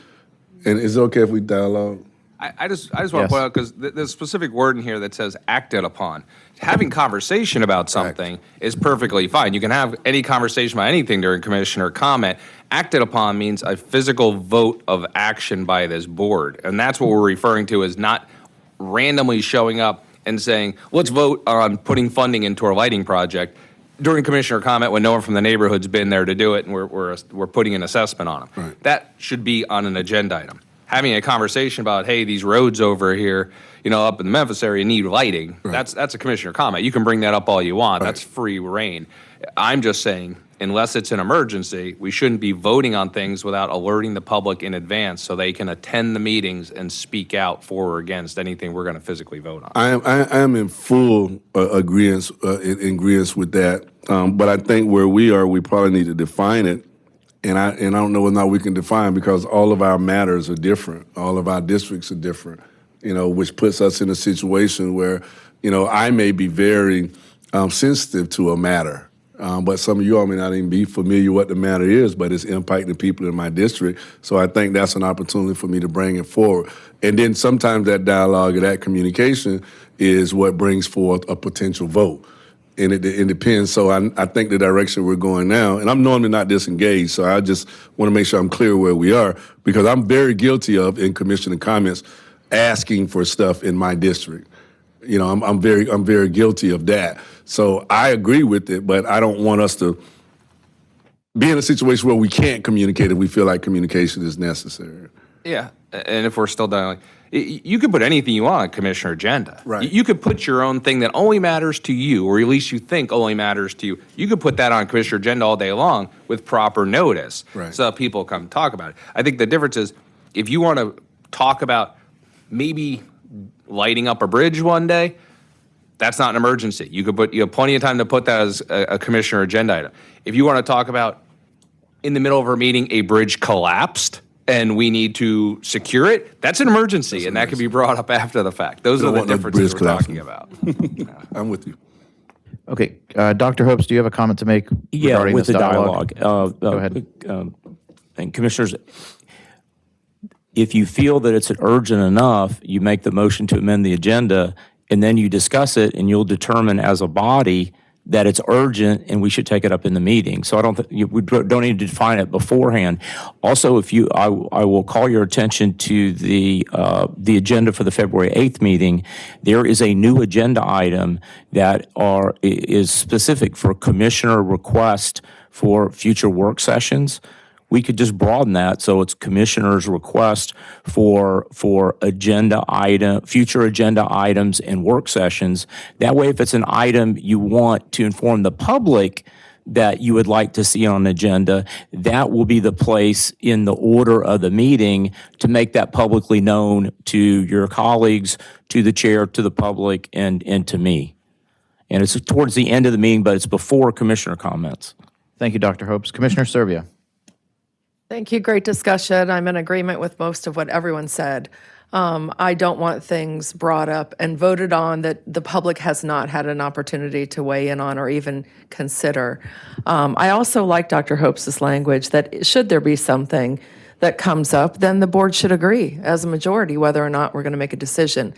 Speaker 2: And is it okay if we dialogue?
Speaker 7: I just want to point out, because there's a specific word in here that says acted upon. Having conversation about something is perfectly fine. You can have any conversation about anything during commissioner comment. Acted upon means a physical vote of action by this board. And that's what we're referring to as not randomly showing up and saying, let's vote on putting funding into our lighting project during commissioner comment when no one from the neighborhood's been there to do it, and we're putting an assessment on them.
Speaker 2: Right.
Speaker 7: That should be on an agenda item. Having a conversation about, hey, these roads over here, up in the Memphis area need lighting.
Speaker 2: Right.
Speaker 7: That's a commissioner comment. You can bring that up all you want.
Speaker 2: Right.
Speaker 7: That's free reign. I'm just saying, unless it's an emergency, we shouldn't be voting on things without alerting the public in advance so they can attend the meetings and speak out for or against anything we're going to physically vote on.
Speaker 2: I am in full agreement with that. But I think where we are, we probably need to define it. And I don't know whether or not we can define, because all of our matters are different. All of our districts are different, which puts us in a situation where, I may be very sensitive to a matter. But some of you all may not even be familiar what the matter is, but it's impacting people in my district. So I think that's an opportunity for me to bring it forward. And then sometimes that dialogue or that communication is what brings forth a potential vote. And it depends. So I think the direction we're going now, and I'm normally not disengaged, so I just want to make sure I'm clear where we are, because I'm very guilty of, in commission and comments, asking for stuff in my district. I'm very guilty of that. So I agree with it, but I don't want us to be in a situation where we can't communicate if we feel like communication is necessary.
Speaker 7: Yeah, and if we're still done, you could put anything you want on commissioner agenda.
Speaker 2: Right.
Speaker 7: You could put your own thing that only matters to you, or at least you think only matters to you. You could put that on commissioner agenda all day long with proper notice,
Speaker 2: right,
Speaker 7: so that people come talk about it. I think the difference is, if you want to talk about maybe lighting up a bridge one day, That's not an emergency. You have plenty of time to put that as a commissioner agenda item. If you want to talk about, in the middle of our meeting, a bridge collapsed and we need to secure it, that's an emergency, and that can be brought up after the fact. Those are
Speaker 2: don't
Speaker 7: the
Speaker 2: want no
Speaker 7: differences
Speaker 2: bridge
Speaker 7: we're talking about.
Speaker 2: I'm with you.
Speaker 1: Okay, Dr. Hopes, do you have a comment to make
Speaker 10: Yeah,
Speaker 1: regarding
Speaker 10: with
Speaker 1: this
Speaker 10: the
Speaker 1: dialogue?
Speaker 10: dialogue.
Speaker 1: Go ahead.
Speaker 10: And Commissioners, if you feel that it's urgent enough, you make the motion to amend the agenda, and then you discuss it, and you'll determine as a body that it's urgent and we should take it up in the meeting. So I don't think we don't need to define it beforehand. Also, I will call your attention to the agenda for the February 8th meeting. There is a new agenda item that is specific for commissioner request for future work sessions. We could just broaden that so it's commissioner's request for future agenda items and work sessions. That way, if it's an item you want to inform the public that you would like to see on an agenda, that will be the place in the order of the meeting to make that publicly known to your colleagues, to the chair, to the public, and to me. And it's towards the end of the meeting, but it's before commissioner comments.
Speaker 1: Thank you, Dr. Hopes. Commissioner Serbia.
Speaker 6: Thank you. Great discussion. I'm in agreement with most of what everyone said. I don't want things brought up and voted on that the public has not had an opportunity to weigh in on or even consider. I also like Dr. Hopes' language that should there be something that comes up, then the board should agree as a majority whether or not we're going to make a decision.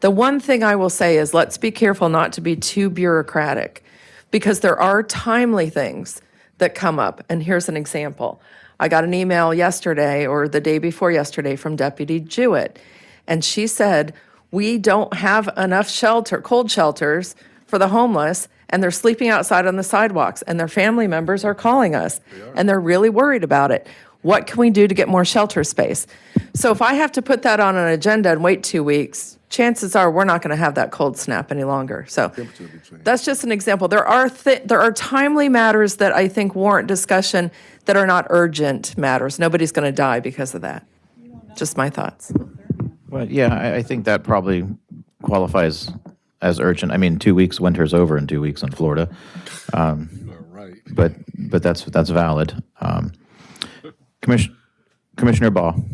Speaker 6: The one thing I will say is let's be careful not to be too bureaucratic, because there are timely things that come up. And here's an example. I got an email yesterday or the day before yesterday from Deputy Jewett, and she said, we don't have enough cold shelters for the homeless, and they're sleeping outside on the sidewalks, and their family members are calling us, and they're really worried about it. What can we do to get more shelter space? So if I have to put that on an agenda and wait 2 weeks, chances are we're not going to have that cold snap any longer. So that's just an example. There are timely matters that I think warrant discussion that are not urgent matters. Nobody's going to die because of that. Just my thoughts.
Speaker 1: Well, yeah, I think that probably qualifies as urgent. I mean, 2 weeks, winter's over in 2 weeks in Florida.
Speaker 2: Right.
Speaker 1: But that's valid. Commissioner Ball.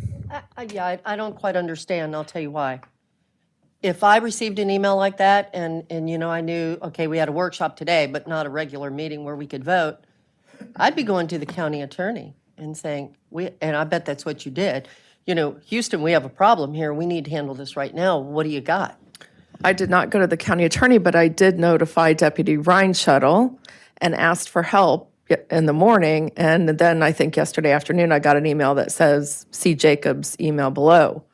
Speaker 8: Yeah, I don't quite understand, and I'll tell you why. If I received an email like that and I knew, okay, we had a workshop today, but not a regular meeting where we could vote, I'd be going to the county attorney and saying, and I bet that's what you did. Houston, we have a problem here. We need to handle this right now. What do you got?
Speaker 6: I did not go to the county attorney, but I did notify Deputy Reinschuttle and asked for help in the morning. And then I think yesterday afternoon, I got an email that says, see Jacob's email below.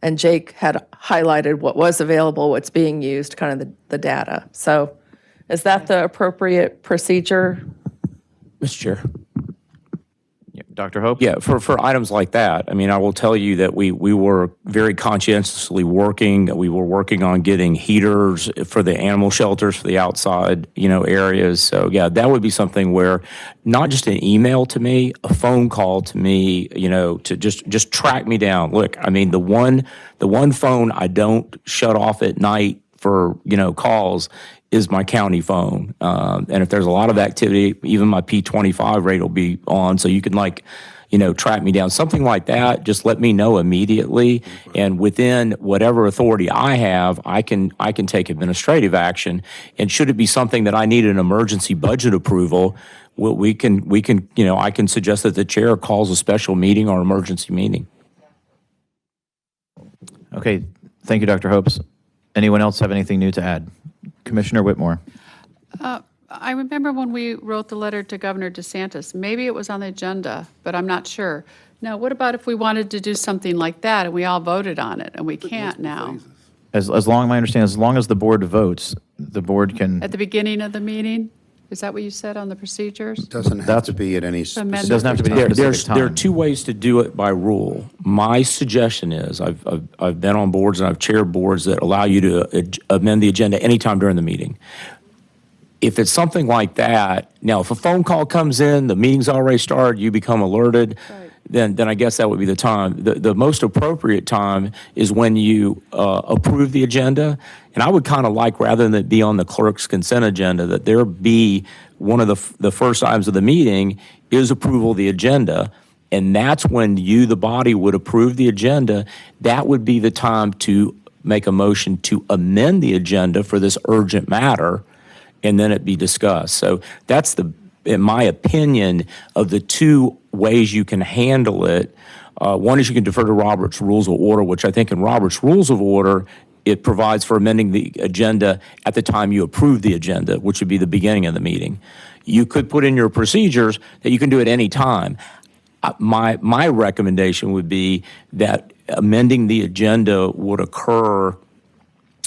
Speaker 6: And Jake had highlighted what was available, what's being used, kind of the data. So is that the appropriate procedure?
Speaker 10: Mr. Chair.
Speaker 1: Dr. Hope?
Speaker 10: Yeah, for items like that, I mean, I will tell you that we were very conscientiously working. We were working on getting heaters for the animal shelters for the outside, areas. So yeah, that would be something where not just an email to me, a phone call to me, to just track me down. Look, I mean, the one phone I don't shut off at night for, calls is my county phone. And if there's a lot of activity, even my P25 rate will be on. So you can track me down. Something like that, just let me know immediately. And within whatever authority I have, I can take administrative action. And should it be something that I need an emergency budget approval, I can suggest that the chair calls a special meeting or emergency meeting.
Speaker 1: Okay, thank you, Dr. Hopes. Anyone else have anything new to add? Commissioner Whitmore.
Speaker 5: I remember when we wrote the letter to Governor DeSantis, maybe it was on the agenda, but I'm not sure. Now, what about if we wanted to do something like that and we all voted on it and we can't now?
Speaker 1: As long as the board votes, the board can.
Speaker 5: At the beginning of the meeting? Is that what you said on the procedures?
Speaker 4: Doesn't have to be at any specific
Speaker 1: Doesn't have to be
Speaker 4: time.
Speaker 1: at a specific time.
Speaker 10: There are two ways to do it by rule. My suggestion is, I've been on boards and I've chaired boards that allow you to amend the agenda anytime during the meeting. If it's something like that, now if a phone call comes in, the meeting's already started, you become alerted,
Speaker 5: Right.
Speaker 10: then I guess that would be the time. The most appropriate time is when you approve the agenda. And I would kind of like, rather than it be on the clerk's consent agenda, that there be one of the first items of the meeting is approval of the agenda. And that's when you, the body, would approve the agenda. That would be the time to make a motion to amend the agenda for this urgent matter, and then it be discussed. So that's in my opinion, of the two ways you can handle it. One is you can defer to Robert's Rules of Order, which I think in Robert's Rules of Order, it provides for amending the agenda at the time you approve the agenda, which would be the beginning of the meeting. You could put in your procedures that you can do it any time. My recommendation would be that amending the agenda would occur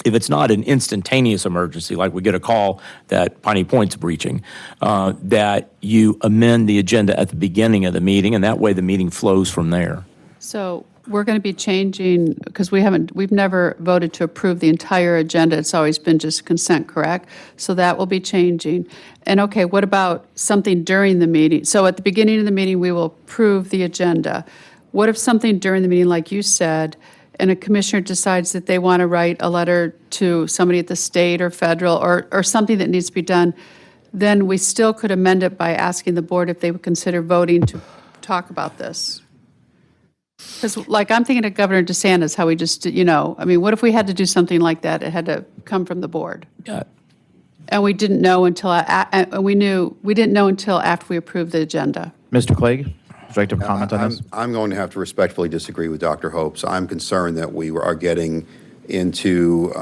Speaker 10: if it's not an instantaneous emergency, like we get a call that Piney Point's breaching, that you amend the agenda at the beginning of the meeting, and that way the meeting flows from there.
Speaker 5: So we're going to be changing, because we've never voted to approve the entire agenda. It's always been just consent, correct? So that will be changing. And okay, what about something during the meeting? So at the beginning of the meeting, we will approve the agenda. What if something during the meeting, like you said, and a commissioner decides that they want to write a letter to somebody at the state or federal or something that needs to be done, then we still could amend it by asking the board if they would consider voting to talk about this. Because, like, I'm thinking of Governor DeSantis, how he just, I mean, what if we had to do something like that? It had to come from the board.
Speaker 10: Yeah.
Speaker 5: And we didn't know until, we didn't know until after we approved the agenda.
Speaker 1: Mr. Clegg, would you like to comment on this?
Speaker 4: I'm going to have to respectfully disagree with Dr. Hopes. I'm concerned that we are getting into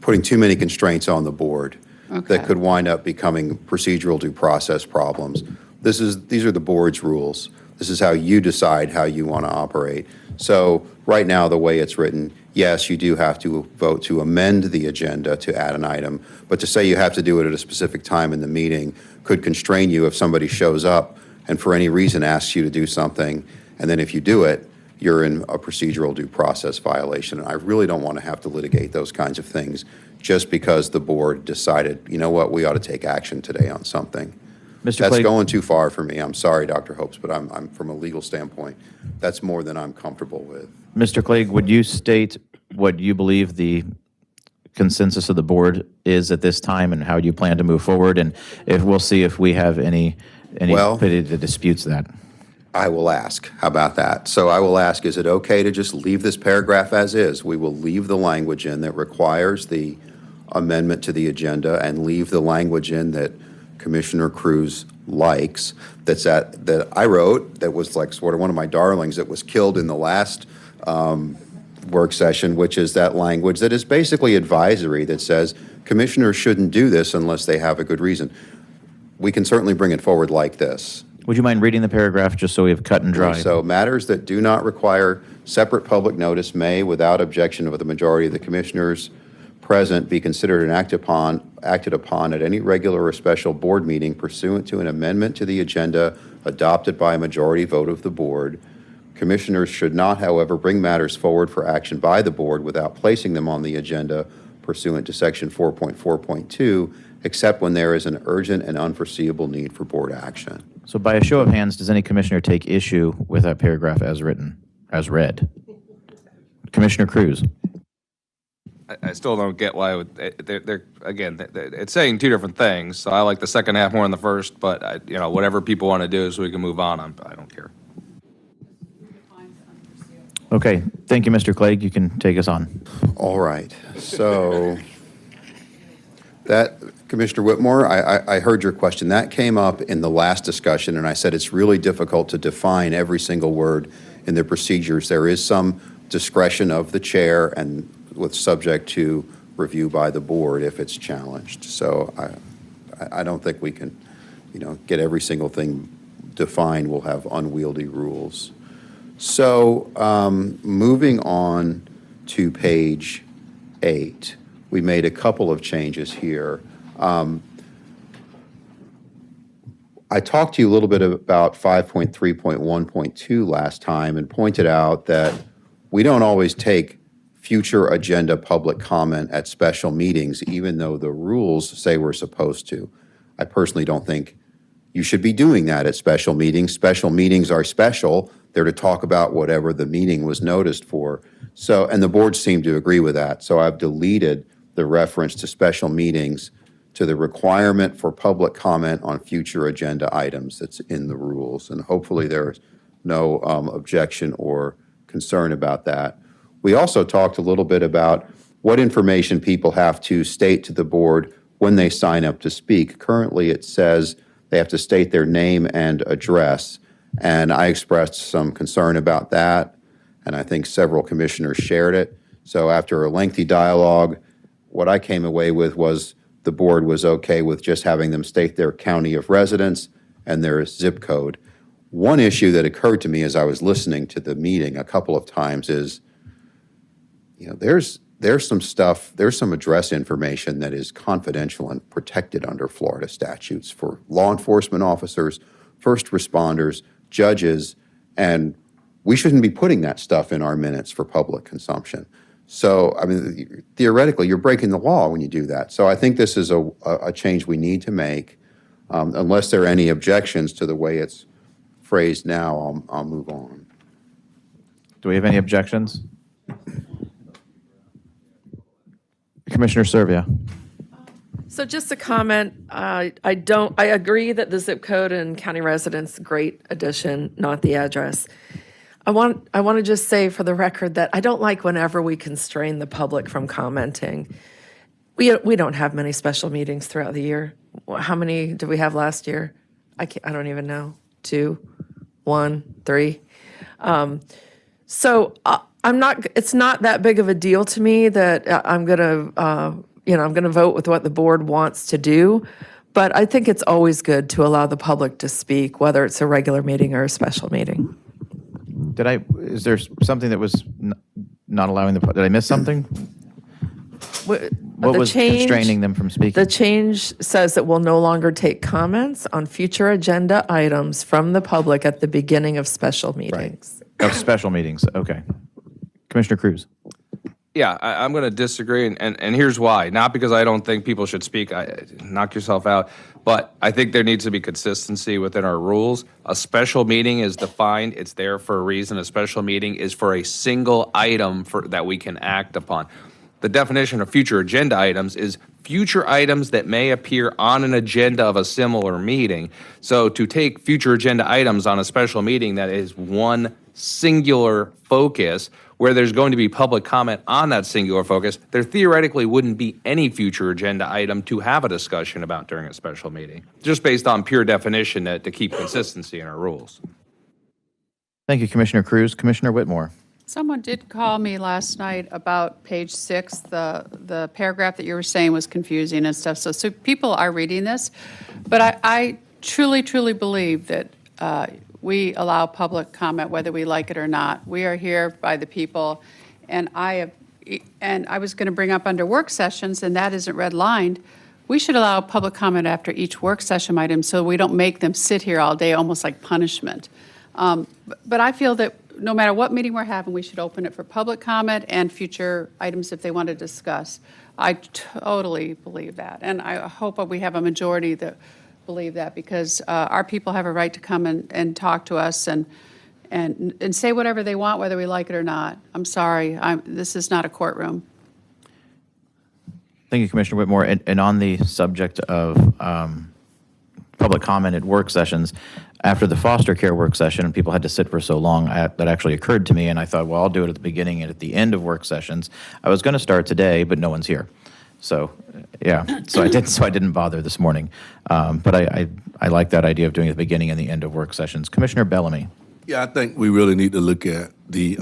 Speaker 4: putting too many constraints on the board that could wind up becoming procedural due process problems. These are the board's rules. This is how you decide how you want to operate. So right now, the way it's written, yes, you do have to vote to amend the agenda to add an item, but to say you have to do it at a specific time in the meeting could constrain you if somebody shows up and for any reason asks you to do something, and then if you do it, you're in a procedural due process violation. And I really don't want to have to litigate those kinds of things just because the board decided, you know what, we ought to take action today on something.
Speaker 1: Mr.
Speaker 4: That's
Speaker 1: Clegg,
Speaker 4: going too far for me. I'm sorry, Dr. Hopes, but I'm from a legal standpoint, that's more than I'm comfortable with.
Speaker 1: Mr. Clegg, would you state what you believe the consensus of the board is at this time and how you plan to move forward? And if we'll see if we have any that disputes that.
Speaker 4: I will ask. How about that? So I will ask, is it okay to just leave this paragraph as is? We will leave the language in that requires the amendment to the agenda and leave the language in that Commissioner Cruz likes, that I wrote, that was like sort of one of my darlings that was killed in the last work session, which is that language that is basically advisory that says commissioners shouldn't do this unless they have a good reason. We can certainly bring it forward like this.
Speaker 1: Would you mind reading the paragraph just so we have cut and dry?
Speaker 4: So matters that do not require separate public notice may, without objection of the majority of the commissioners present, be considered and acted upon at any regular or special board meeting pursuant to an amendment to the agenda adopted by a majority vote of the board. Commissioners should not, however, bring matters forward for action by the board without placing them on the agenda pursuant to section 4.4.2, except when there is an urgent and unforeseeable need for board action.
Speaker 1: So by a show of hands, does any commissioner take issue with that paragraph as written, as read? Commissioner Cruz.
Speaker 7: I still don't get why it's saying two different things. So I like the second half more than the first, but whatever people want to do so we can move on, I don't care.
Speaker 1: Okay, thank you, Mr. Clegg. You can take us on.
Speaker 4: All right. So that, Commissioner Whitmore, I heard your question. That came up in the last discussion, and I said it's really difficult to define every single word in the procedures. There is some discretion of the chair and with subject to review by the board if it's challenged. So I don't think we can, get every single thing defined. We'll have unwieldy rules. So moving on to page 8, we made a couple of changes here. I talked to you a little bit about 5.3.1.2 last time and pointed out that we don't always take future agenda public comment at special meetings, even though the rules say we're supposed to. I personally don't think you should be doing that at special meetings. Special meetings are special. They're to talk about whatever the meeting was noticed for. So, and the board seemed to agree with that. So I've deleted the reference to special meetings to the requirement for public comment on future agenda items that's in the rules. And hopefully there's no objection or concern about that. We also talked a little bit about what information people have to state to the board when they sign up to speak. Currently, it says they have to state their name and address. And I expressed some concern about that, and I think several commissioners shared it. So after a lengthy dialogue, what I came away with was the board was okay with just having them state their county of residence and their zip code. One issue that occurred to me as I was listening to the meeting a couple of times is, there's some stuff, there's some address information that is confidential and protected under Florida statutes for law enforcement officers, first responders, judges, and we shouldn't be putting that stuff in our minutes for public consumption. So, I mean, theoretically, you're breaking the law when you do that. So I think this is a change we need to make. Unless there are any objections to the way it's phrased now, I'll move on.
Speaker 1: Do we have any objections? Commissioner Servia.
Speaker 6: So just a comment, I agree that the zip code and county residence, great addition, not the address. I want to just say for the record that I don't like whenever we constrain the public from commenting. We don't have many special meetings throughout the year. How many did we have last year? I don't even know. 2, 1, 3. So it's not that big of a deal to me that I'm going to vote with what the board wants to do. But I think it's always good to allow the public to speak, whether it's a regular meeting or a special meeting.
Speaker 1: Is there something that was not allowing did I miss something? What was constraining them from speaking?
Speaker 6: The change says that we'll no longer take comments on future agenda items from the public at the beginning of special meetings.
Speaker 1: Of special meetings, okay. Commissioner Cruz.
Speaker 7: Yeah, I'm going to disagree, and here's why. Not because I don't think people should speak, knock yourself out, but I think there needs to be consistency within our rules. A special meeting is defined, it's there for a reason. A special meeting is for a single item that we can act upon. The definition of future agenda items is future items that may appear on an agenda of a similar meeting. So to take future agenda items on a special meeting that is one singular focus, where there's going to be public comment on that singular focus, there theoretically wouldn't be any future agenda item to have a discussion about during a special meeting, just based on pure definition to keep consistency in our rules.
Speaker 1: Thank you, Commissioner Cruz. Commissioner Whitmore.
Speaker 5: Someone did call me last night about page 6. The paragraph that you were saying was confusing and stuff. So people are reading this, but I truly, truly believe that we allow public comment whether we like it or not. We are here by the people, and I was going to bring up under work sessions, and that isn't redlined. We should allow public comment after each work session item so we don't make them sit here all day almost like punishment. But I feel that no matter what meeting we're having, we should open it for public comment and future items if they want to discuss. I totally believe that, and I hope we have a majority that believe that, because our people have a right to come and talk to us and say whatever they want, whether we like it or not. I'm sorry, this is not a courtroom.
Speaker 1: Thank you, Commissioner Whitmore. And on the subject of public comment at work sessions, after the foster care work session, and people had to sit for so long, that actually occurred to me, and I thought, well, I'll do it at the beginning and at the end of work sessions. I was going to start today, but no one's here. So, yeah, so I didn't bother this morning. But I like that idea of doing it at the beginning and the end of work sessions. Commissioner Bellamy.
Speaker 2: Yeah, I think we really need to look at the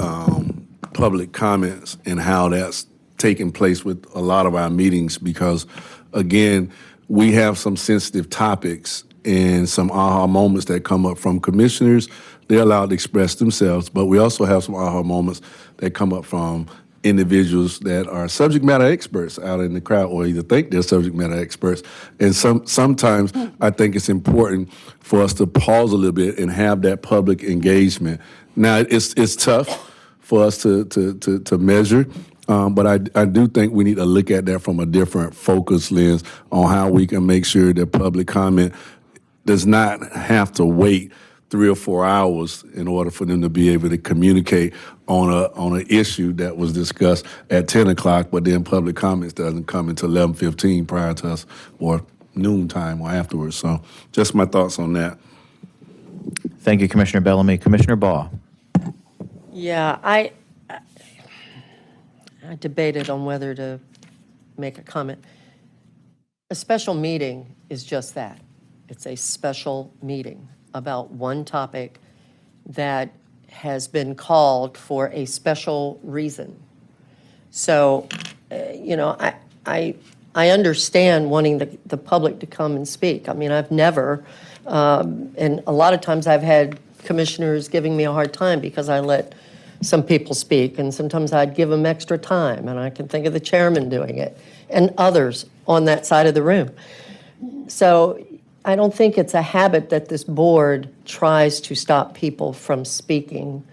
Speaker 2: public comments and how that's taking place with a lot of our meetings, because, again, we have some sensitive topics and some aha moments that come up from commissioners. They're allowed to express themselves, but we also have some aha moments that come up from individuals that are subject matter experts out in the crowd, or either think they're subject matter experts. And sometimes I think it's important for us to pause a little bit and have that public engagement. Now, it's tough for us to measure, but I do think we need to look at that from a different focus lens on how we can make sure that public comment does not have to wait 3 or 4 hours in order for them to be able to communicate on an issue that was discussed at 10 o'clock, but then public comments doesn't come until 11:15 prior to us, or noontime or afterwards. So just my thoughts on that.
Speaker 1: Thank you, Commissioner Bellamy. Commissioner Baugh.
Speaker 8: Yeah, I debated on whether to make a comment. A special meeting is just that. It's a special meeting about one topic that has been called for a special reason. So, I understand wanting the public to come and speak. I mean, I've never, and a lot of times I've had commissioners giving me a hard time because I let some people speak, and sometimes I'd give them extra time, and I can think of the chairman doing it, and others on that side of the room. So I don't think it's a habit that this board tries to stop people from speaking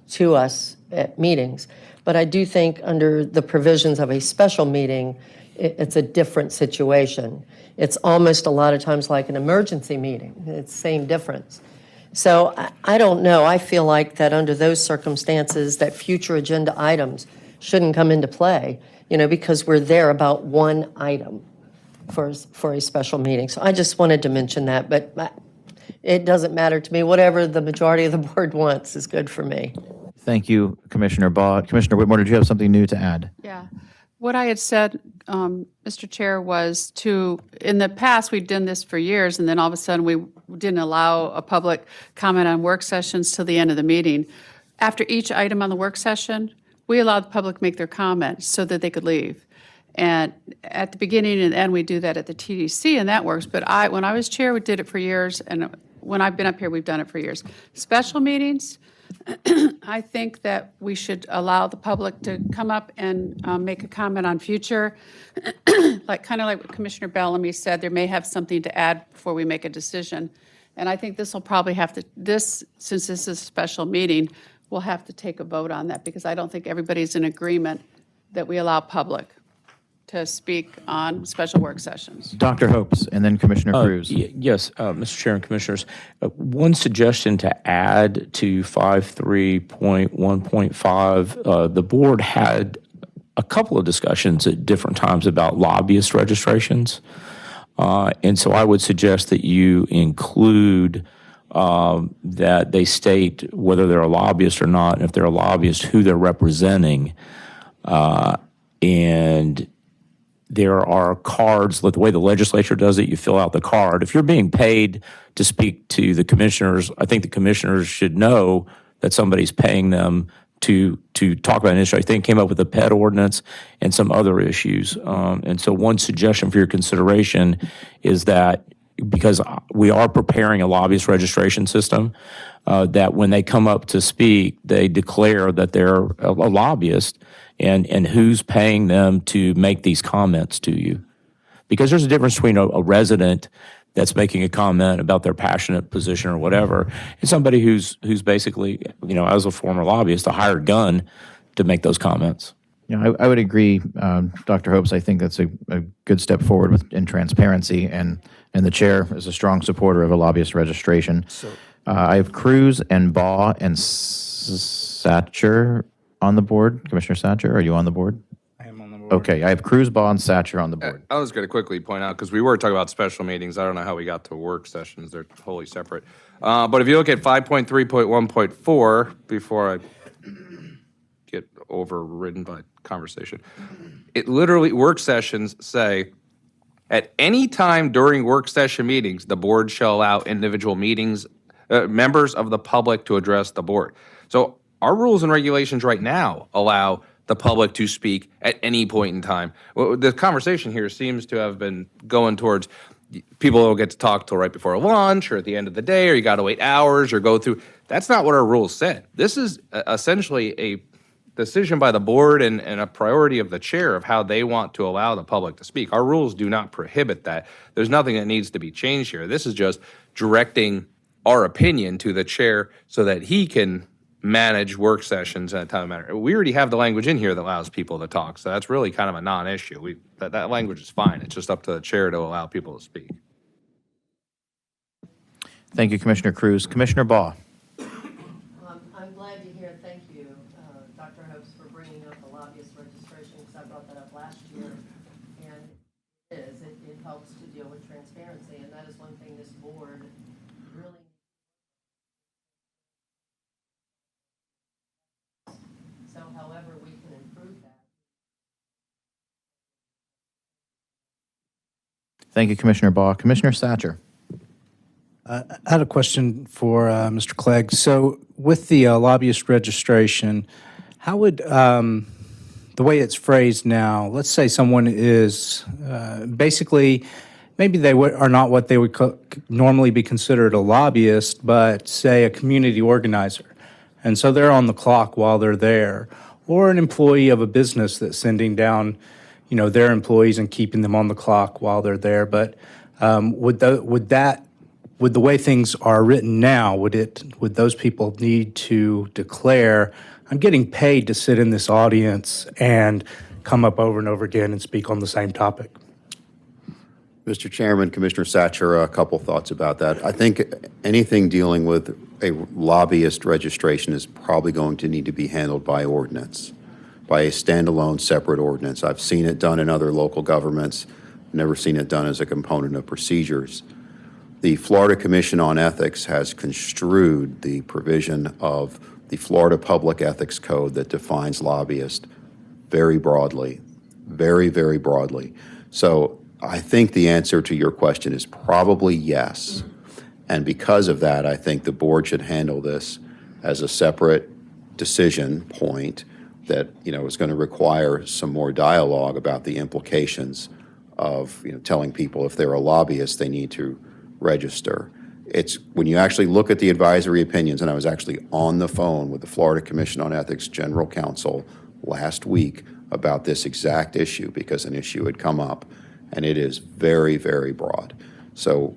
Speaker 8: to us at meetings. But I do think under the provisions of a special meeting, it's a different situation. It's almost a lot of times like an emergency meeting. It's the same difference. So I don't know. I feel like that under those circumstances, that future agenda items shouldn't come into play, because we're there about one item for a special meeting. So I just wanted to mention that, but it doesn't matter to me. Whatever the majority of the board wants is good for me.
Speaker 1: Thank you, Commissioner Baugh. Commissioner Whitmore, did you have something new to add?
Speaker 5: Yeah. What I had said, Mr. Chair, was in the past, we've done this for years, and then all of a sudden, we didn't allow a public comment on work sessions till the end of the meeting. After each item on the work session, we allowed the public to make their comments so that they could leave. And at the beginning and end, we do that at the TDC, and that works. But when I was chair, we did it for years, and when I've been up here, we've done it for years. Special meetings, I think that we should allow the public to come up and make a comment on future, kind of like what Commissioner Bellamy said, there may have something to add before we make a decision. And I think this will probably have to, since this is a special meeting, we'll have to take a vote on that, because I don't think everybody's in agreement that we allow public to speak on special work sessions.
Speaker 1: Dr. Hopes, and then Commissioner Cruz.
Speaker 10: Yes, Mr. Chair and Commissioners, one suggestion to add to 53.1.5, the board had a couple of discussions at different times about lobbyist registrations. And so I would suggest that you include that they state whether they're a lobbyist or not, and if they're a lobbyist, who they're representing. And there are cards, like the way the legislature does it, you fill out the card. If you're being paid to speak to the commissioners, I think the commissioners should know that somebody's paying them to talk about an issue. I think came up with the pet ordinance and some other issues. And so one suggestion for your consideration is that, because we are preparing a lobbyist registration system, that when they come up to speak, they declare that they're a lobbyist and who's paying them to make these comments to you. Because there's a difference between a resident that's making a comment about their passionate position or whatever, and somebody who's basically, as a former lobbyist, a hired gun to make those comments.
Speaker 1: I would agree, Dr. Hopes. I think that's a good step forward in transparency, and the chair is a strong supporter of a lobbyist registration. I have Cruz and Baugh and Satcher on the board. Commissioner Satcher, are you on the board?
Speaker 9: I am on the board.
Speaker 1: Okay, I have Cruz, Baugh, and Satcher on the board.
Speaker 7: I was going to quickly point out, because we were talking about special meetings. I don't know how we got to work sessions. They're wholly separate. But if you look at 5.3.1.4, before I get overridden by conversation, it literally, work sessions say, at any time during work session meetings, the board shall allow individual members of the public to address the board. So our rules and regulations right now allow the public to speak at any point in time. Well, the conversation here seems to have been going towards people don't get to talk till right before lunch or at the end of the day, or you got to wait hours or go through. That's not what our rules said. This is essentially a decision by the board and a priority of the chair of how they want to allow the public to speak. Our rules do not prohibit that. There's nothing that needs to be changed here. This is just directing our opinion to the chair so that he can manage work sessions at a time matter. We already have the language in here that allows people to talk, so that's really kind of a non-issue. That language is fine. It's just up to the chair to allow people to speak.
Speaker 1: Thank you, Commissioner Cruz. Commissioner Baugh.
Speaker 8: I'm glad to hear, thank you, Dr. Hopes, for bringing up the lobbyist registration, because I brought that up last year. And it helps to deal with transparency, and that is one thing this board really. So however we can improve that.
Speaker 1: Thank you, Commissioner Baugh. Commissioner Satcher.
Speaker 9: I had a question for Mr. Clegg. So with the lobbyist registration, how would, the way it's phrased now, let's say someone is basically, maybe they are not what they would normally be considered a lobbyist, but say a community organizer. And so they're on the clock while they're there, or an employee of a business that's sending down, their employees and keeping them on the clock while they're there. But would the way things are written now, would those people need to declare, I'm getting paid to sit in this audience and come up over and over again and speak on the same topic?
Speaker 4: Mr. Chairman, Commissioner Satcher, a couple thoughts about that. I think anything dealing with a lobbyist registration is probably going to need to be handled by ordinance, by a standalone separate ordinance. I've seen it done in other local governments, never seen it done as a component of procedures. The Florida Commission on Ethics has construed the provision of the Florida Public Ethics Code that defines lobbyist very broadly, very, very broadly. So I think the answer to your question is probably yes. And because of that, I think the board should handle this as a separate decision point that, is going to require some more dialogue about the implications of, telling people if they're a lobbyist, they need to register. It's when you actually look at the advisory opinions, and I was actually on the phone with the Florida Commission on Ethics General Counsel last week about this exact issue because an issue had come up, and it is very, very broad. So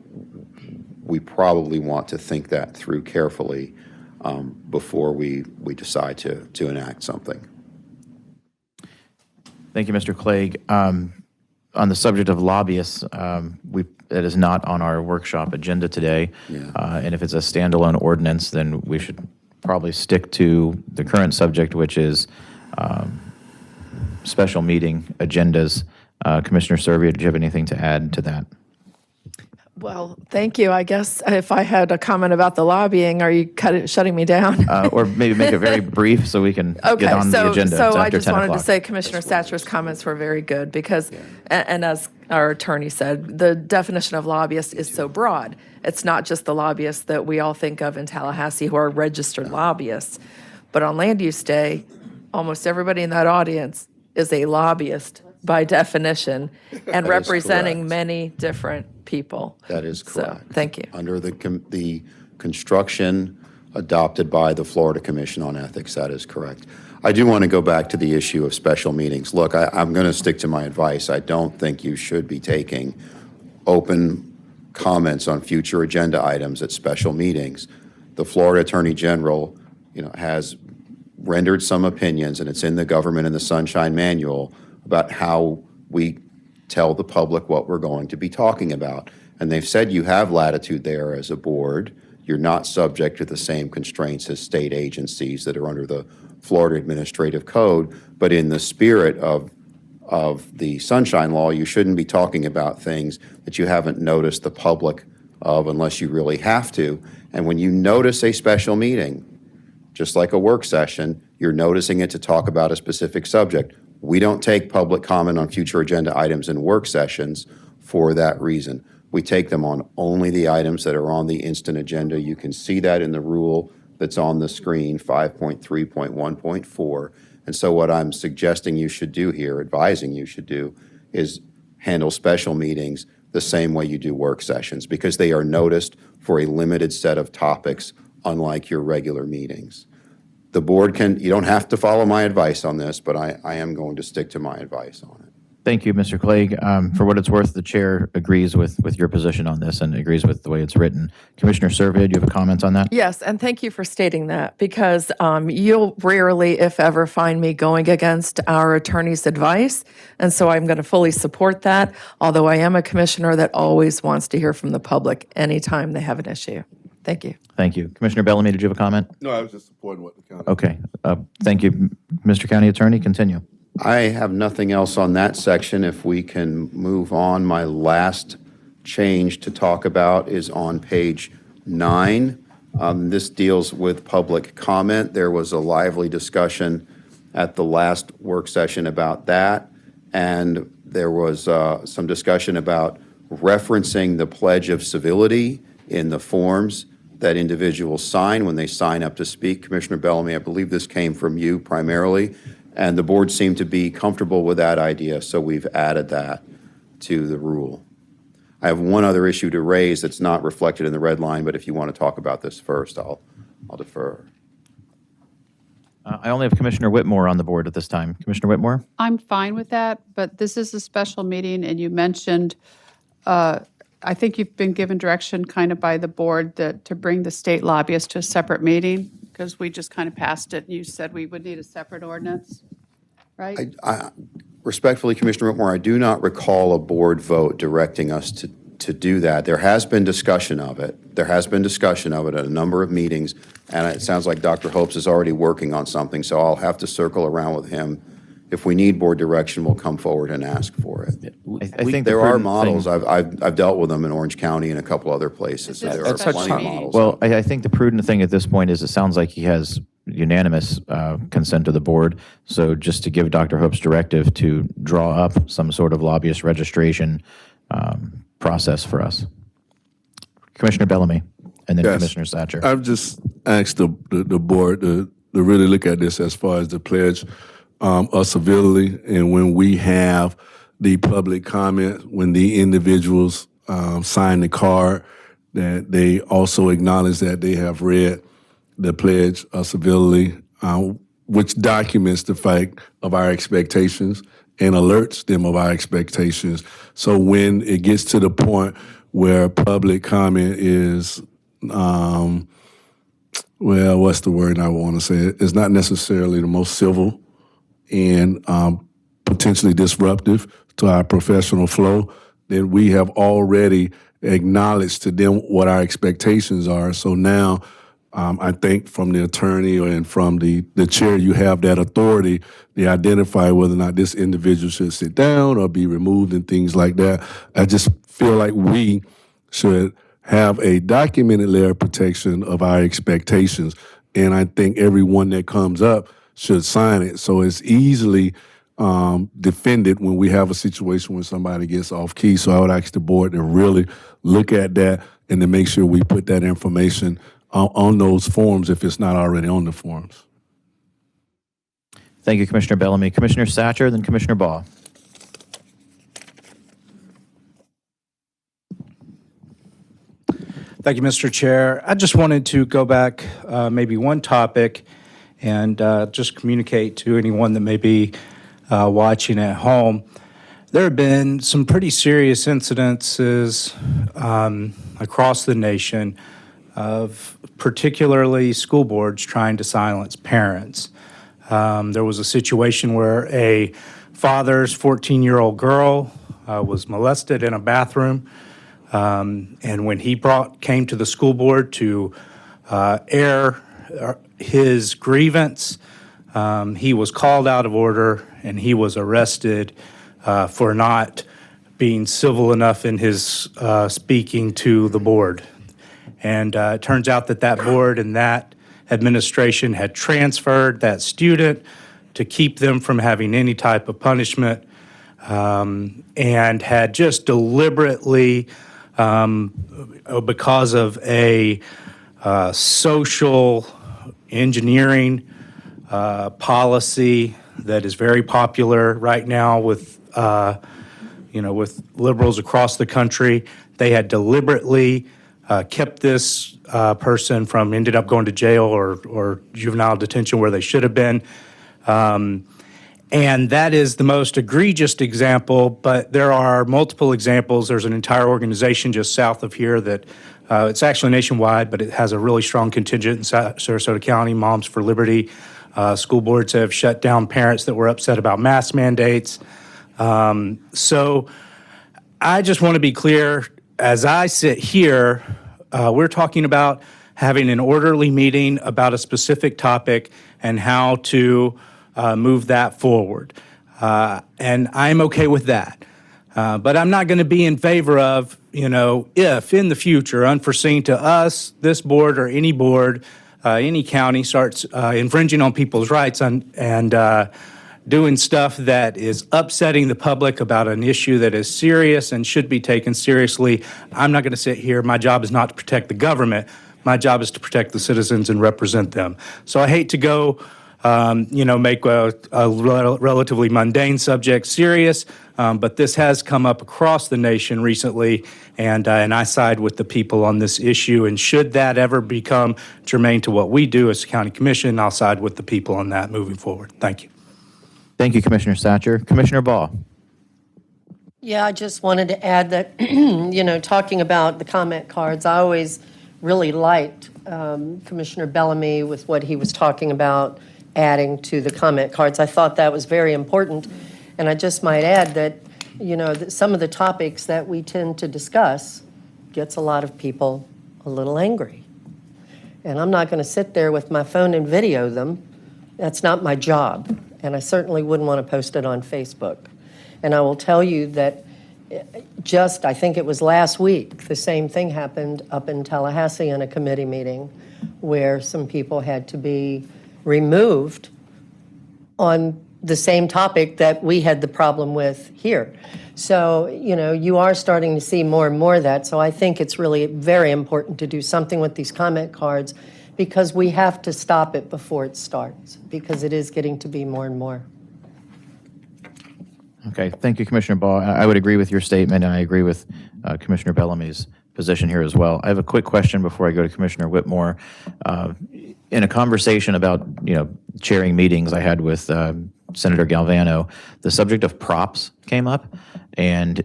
Speaker 4: we probably want to think that through carefully before we decide to enact something.
Speaker 1: Thank you, Mr. Clegg. On the subject of lobbyists, that is not on our workshop agenda today.
Speaker 4: Yeah.
Speaker 1: And if it's a standalone ordinance, then we should probably stick to the current subject, which is special meeting agendas. Commissioner Servia, did you have anything to add to that?
Speaker 6: Well, thank you. I guess if I had a comment about the lobbying, are you shutting me down?
Speaker 1: Or maybe make it very brief so we can get on the agenda.
Speaker 6: So
Speaker 1: It's
Speaker 6: I
Speaker 1: after
Speaker 6: just
Speaker 1: 10
Speaker 6: wanted to
Speaker 1: o'clock.
Speaker 6: say Commissioner Satcher's comments were very good because, and as our attorney said, the definition of lobbyist is so broad. It's not just the lobbyists that we all think of in Tallahassee who are registered lobbyists. But on land use day, almost everybody in that audience is a lobbyist by definition and representing
Speaker 4: correct.
Speaker 6: many different people.
Speaker 4: That is
Speaker 6: So,
Speaker 4: correct.
Speaker 6: thank you.
Speaker 4: Under the construction adopted by the Florida Commission on Ethics, that is correct. I do want to go back to the issue of special meetings. Look, I'm going to stick to my advice. I don't think you should be taking open comments on future agenda items at special meetings. The Florida Attorney General, has rendered some opinions, and it's in the Government in the Sunshine Manual about how we tell the public what we're going to be talking about. And they've said you have latitude there as a board. You're not subject to the same constraints as state agencies that are under the Florida Administrative Code. But in the spirit of the Sunshine Law, you shouldn't be talking about things that you haven't noticed the public of unless you really have to. And when you notice a special meeting, just like a work session, you're noticing it to talk about a specific subject. We don't take public comment on future agenda items in work sessions for that reason. We take them on only the items that are on the instant agenda. You can see that in the rule that's on the screen, 5.3.1.4. And so what I'm suggesting you should do here, advising you should do, is handle special meetings the same way you do work sessions because they are noticed for a limited set of topics, unlike your regular meetings. The board you don't have to follow my advice on this, but I am going to stick to my advice on it.
Speaker 1: Thank you, Mr. Clegg. For what it's worth, the chair agrees with your position on this and agrees with the way it's written. Commissioner Servia, do you have a comment on that?
Speaker 6: Yes, and thank you for stating that because you'll rarely, if ever, find me going against our attorney's advice. And so I'm going to fully support that, although I am a commissioner that always wants to hear from the public anytime they have an issue. Thank you.
Speaker 1: Thank you. Commissioner Bellamy, did you have a comment?
Speaker 2: No, I was just supporting what the county.
Speaker 1: Okay. Thank you. Mr. County Attorney, continue.
Speaker 4: I have nothing else on that section. If we can move on, my last change to talk about is on page 9. This deals with public comment. There was a lively discussion at the last work session about that, and there was some discussion about referencing the Pledge of Civility in the forms that individuals sign when they sign up to speak. Commissioner Bellamy, I believe this came from you primarily, and the board seemed to be comfortable with that idea, so we've added that to the rule. I have one other issue to raise that's not reflected in the red line, but if you want to talk about this first, I'll defer.
Speaker 1: I only have Commissioner Whitmore on the board at this time. Commissioner Whitmore?
Speaker 5: I'm fine with that, but this is a special meeting, and you mentioned, I think you've been given direction kind of by the board that to bring the state lobbyist to a separate meeting, because we just kind of passed it, and you said we would need a separate ordinance, right?
Speaker 4: Respectfully, Commissioner Whitmore, I do not recall a board vote directing us to do that. There has been discussion of it. There has been discussion of it at a number of meetings, and it sounds like Dr. Hopes is already working on something, so I'll have to circle around with him. If we need board direction, we'll come forward and ask for it.
Speaker 1: I think the
Speaker 4: There are
Speaker 1: prudent
Speaker 4: models.
Speaker 1: thing-
Speaker 4: I've dealt with them in Orange County and a couple other places. So
Speaker 5: It's
Speaker 4: there are
Speaker 5: a special
Speaker 4: plenty of
Speaker 5: meeting.
Speaker 4: models.
Speaker 1: Well, I think the prudent thing at this point is it sounds like he has unanimous consent of the board. So just to give Dr. Hope's directive to draw up some sort of lobbyist registration process for us. Commissioner Bellamy, and then
Speaker 2: Yes.
Speaker 1: Commissioner Satcher.
Speaker 2: I've just asked the board to really look at this as far as the pledge of civility, and when we have the public comment, when the individuals sign the card, that they also acknowledge that they have read the pledge of civility, which documents the fact of our expectations and alerts them of our expectations. So when it gets to the point where public comment is, well, what's the word I want to say? It's not necessarily the most civil and potentially disruptive to our professional flow, then we have already acknowledged to them what our expectations are. So now I think from the attorney and from the chair, you have that authority to identify whether or not this individual should sit down or be removed and things like that. I just feel like we should have a documented layer of protection of our expectations. And I think everyone that comes up should sign it. So it's easily defended when we have a situation when somebody gets off key. So I would ask the board to really look at that and to make sure we put that information on those forms if it's not already on the forms.
Speaker 1: Thank you, Commissioner Bellamy. Commissioner Satcher, then Commissioner Baugh.
Speaker 9: Thank you, Mr. Chair. I just wanted to go back maybe one topic and just communicate to anyone that may be watching at home. There have been some pretty serious incidences across the nation of particularly school boards trying to silence parents. There was a situation where a father's 14-year-old girl was molested in a bathroom. And when he came to the school board to air his grievance, he was called out of order and he was arrested for not being civil enough in his speaking to the board. And it turns out that board and that administration had transferred that student to keep them from having any type of punishment, and had just deliberately, because of a social engineering policy that is very popular right now with with liberals across the country, they had deliberately kept this person from ended up going to jail or juvenile detention where they should have been. And that is the most egregious example, but there are multiple examples. There's an entire organization just south of here that it's actually nationwide, but it has a really strong contingent in Sarasota County, Moms for Liberty. School boards have shut down parents that were upset about mask mandates. So I just want to be clear, as I sit here, we're talking about having an orderly meeting about a specific topic and how to move that forward. And I'm okay with that. But I'm not going to be in favor of, if in the future, unforeseen to us, this board or any board, any county starts infringing on people's rights and doing stuff that is upsetting the public about an issue that is serious and should be taken seriously. I'm not going to sit here. My job is not to protect the government. My job is to protect the citizens and represent them. So I hate to go, make a relatively mundane subject serious, but this has come up across the nation recently, and I side with the people on this issue. And should that ever become germane to what we do as a county commission, I'll side with the people on that moving forward. Thank you.
Speaker 1: Thank you, Commissioner Satcher. Commissioner Ball.
Speaker 8: Yeah, I just wanted to add that, talking about the comment cards, I always really liked Commissioner Bellamy with what he was talking about adding to the comment cards. I thought that was very important. And I just might add that, that some of the topics that we tend to discuss gets a lot of people a little angry. And I'm not going to sit there with my phone and video them. That's not my job. And I certainly wouldn't want to post it on Facebook. And I will tell you that I think it was last week, the same thing happened up in Tallahassee in a committee meeting where some people had to be removed on the same topic that we had the problem with here. So, you are starting to see more and more of that. So I think it's really very important to do something with these comment cards because we have to stop it before it starts because it is getting to be more and more.
Speaker 1: Okay, thank you, Commissioner Ball. I would agree with your statement, and I agree with Commissioner Bellamy's position here as well. I have a quick question before I go to Commissioner Whitmore. In a conversation about, chairing meetings I had with Senator Galvano, the subject of props came up, and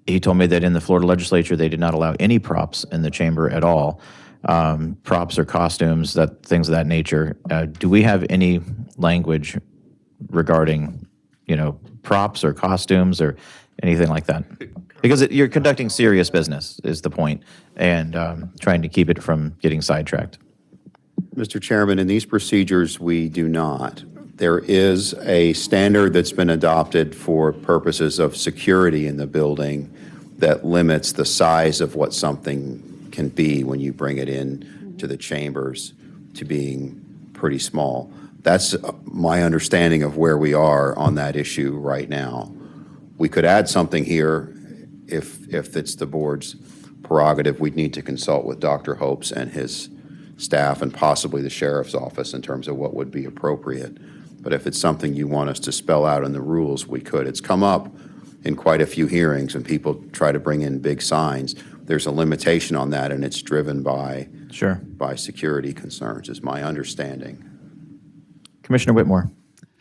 Speaker 1: he told me that in the Florida legislature, they did not allow any props in the chamber at all. Props or costumes, things of that nature. Do we have any language regarding, props or costumes or anything like that? Because you're conducting serious business is the point, and trying to keep it from getting sidetracked.
Speaker 4: Mr. Chairman, in these procedures, we do not. There is a standard that's been adopted for purposes of security in the building that limits the size of what something can be when you bring it in to the chambers to being pretty small. That's my understanding of where we are on that issue right now. We could add something here if it's the board's prerogative. We'd need to consult with Dr. Hopes and his staff and possibly the sheriff's office in terms of what would be appropriate. But if it's something you want us to spell out in the rules, we could. It's come up in quite a few hearings when people try to bring in big signs. There's a limitation on that, and it's driven by security concerns, is my understanding.
Speaker 1: Commissioner Whitmore,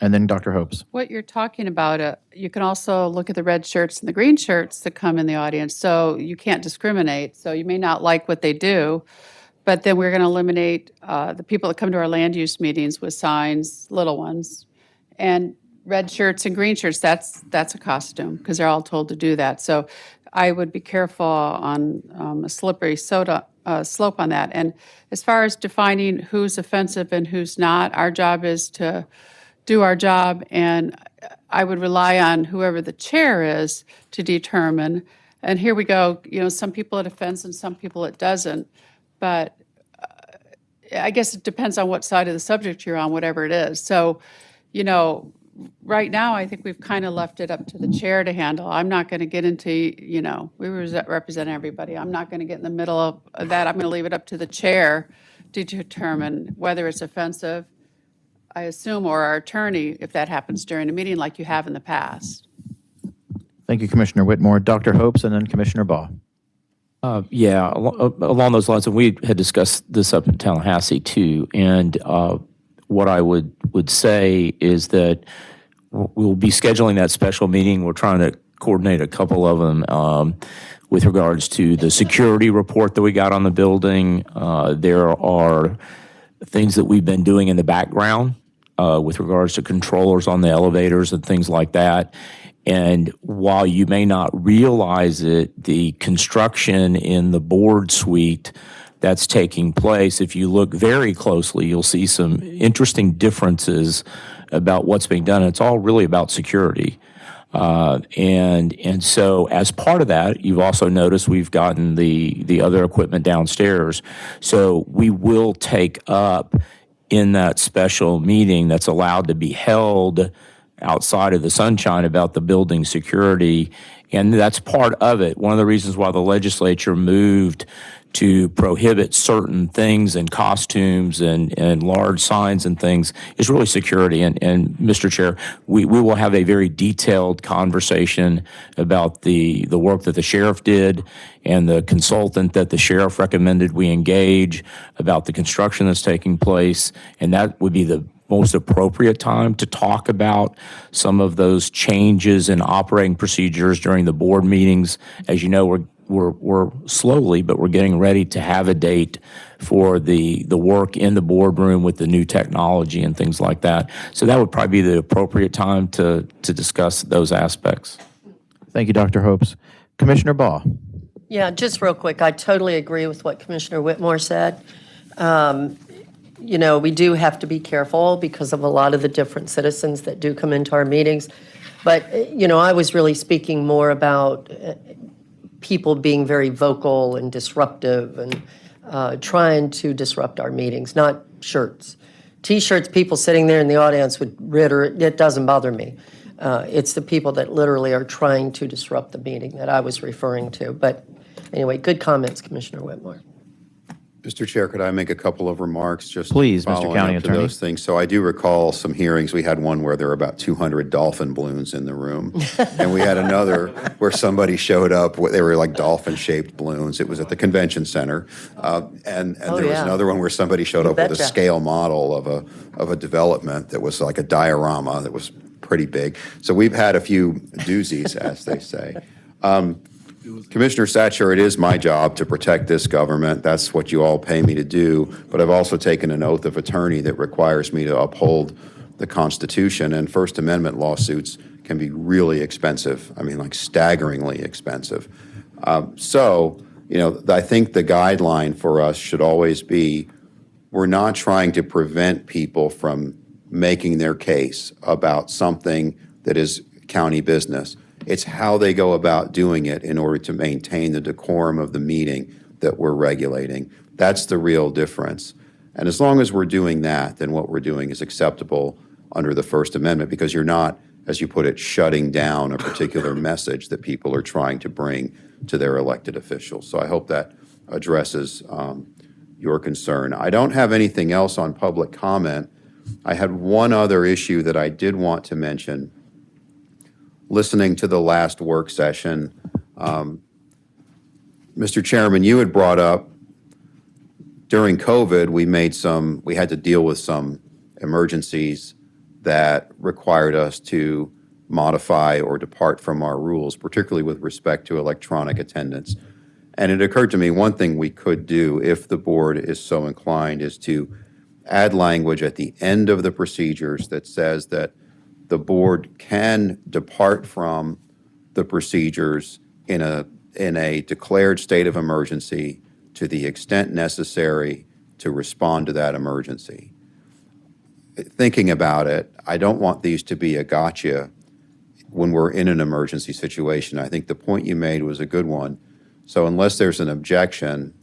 Speaker 1: and then Dr. Hopes.
Speaker 5: What you're talking about, you can also look at the red shirts and the green shirts that come in the audience. So you can't discriminate. So you may not like what they do, but then we're going to eliminate the people that come to our land use meetings with signs, little ones, and red shirts and green shirts. That's a costume because they're all told to do that. So I would be careful on a slippery slope on that. And as far as defining who's offensive and who's not, our job is to do our job, and I would rely on whoever the chair is to determine. And here we go, some people it offends and some people it doesn't. But I guess it depends on what side of the subject you're on, whatever it is. So, right now, I think we've kind of left it up to the chair to handle. I'm not going to get into, we represent everybody. I'm not going to get in the middle of that. I'm going to leave it up to the chair to determine whether it's offensive, I assume, or our attorney, if that happens during a meeting like you have in the past.
Speaker 1: Thank you, Commissioner Whitmore. Dr. Hopes, and then Commissioner Ball.
Speaker 10: Along those lines, and we had discussed this up in Tallahassee too, and what I would say is that we'll be scheduling that special meeting. We're trying to coordinate a couple of them with regards to the security report that we got on the building. There are things that we've been doing in the background with regards to controllers on the elevators and things like that. And while you may not realize it, the construction in the board suite that's taking place. If you look very closely, you'll see some interesting differences about what's being done. It's all really about security. And so as part of that, you've also noticed we've gotten the other equipment downstairs. So we will take up in that special meeting that's allowed to be held outside of the sunshine about the building security. And that's part of it. One of the reasons why the legislature moved to prohibit certain things and costumes and large signs and things is really security. And Mr. Chair, we will have a very detailed conversation about the work that the sheriff did and the consultant that the sheriff recommended we engage about the construction that's taking place. And that would be the most appropriate time to talk about some of those changes in operating procedures during the board meetings. As you know, we're slowly, but we're getting ready to have a date for the work in the boardroom with the new technology and things like that. So that would probably be the appropriate time to discuss those aspects.
Speaker 1: Thank you, Dr. Hopes. Commissioner Baugh.
Speaker 8: Yeah, just real quick, I totally agree with what Commissioner Whitmore said. You know, we do have to be careful because of a lot of the different citizens that do come into our meetings. But, you know, I was really speaking more about people being very vocal and disruptive and trying to disrupt our meetings, not shirts. T-shirts, people sitting there in the audience with Ritter, it doesn't bother me. It's the people that literally are trying to disrupt the meeting that I was referring to. But anyway, good comments, Commissioner Whitmore.
Speaker 4: Mr. Chair, could I make a couple of remarks just
Speaker 1: Please, Mr.
Speaker 4: following
Speaker 1: County
Speaker 4: up to
Speaker 1: Attorney.
Speaker 4: those things? So I do recall some hearings. We had one where there were about 200 dolphin balloons in the room. And we had another where somebody showed up, they were like dolphin-shaped balloons. It was at the convention center. And there was
Speaker 8: yeah.
Speaker 4: another one where somebody showed up with a
Speaker 8: betcha.
Speaker 4: scale model of a development that was like a diorama that was pretty big. So we've had a few doozies, as they say. Commissioner Satcher, it is my job to protect this government. That's what you all pay me to do. But I've also taken an oath of attorney that requires me to uphold the Constitution. And First Amendment lawsuits can be really expensive. I mean, like staggeringly expensive. So, you know, I think the guideline for us should always be we're not trying to prevent people from making their case about something that is county business. It's how they go about doing it in order to maintain the decorum of the meeting that we're regulating. That's the real difference. And as long as we're doing that, then what we're doing is acceptable under the First Amendment because you're not, as you put it, shutting down a particular message that people are trying to bring to their elected officials. So I hope that addresses your concern. I don't have anything else on public comment. I had one other issue that I did want to mention. Listening to the last work session, Mr. Chairman, you had brought up during COVID, we had to deal with some emergencies that required us to modify or depart from our rules, particularly with respect to electronic attendance. And it occurred to me, one thing we could do, if the board is so inclined, is to add language at the end of the procedures that says that the board can depart from the procedures in a declared state of emergency to the extent necessary to respond to that emergency. Thinking about it, I don't want these to be a gotcha when we're in an emergency situation. I think the point you made was a good one. So unless there's an objection,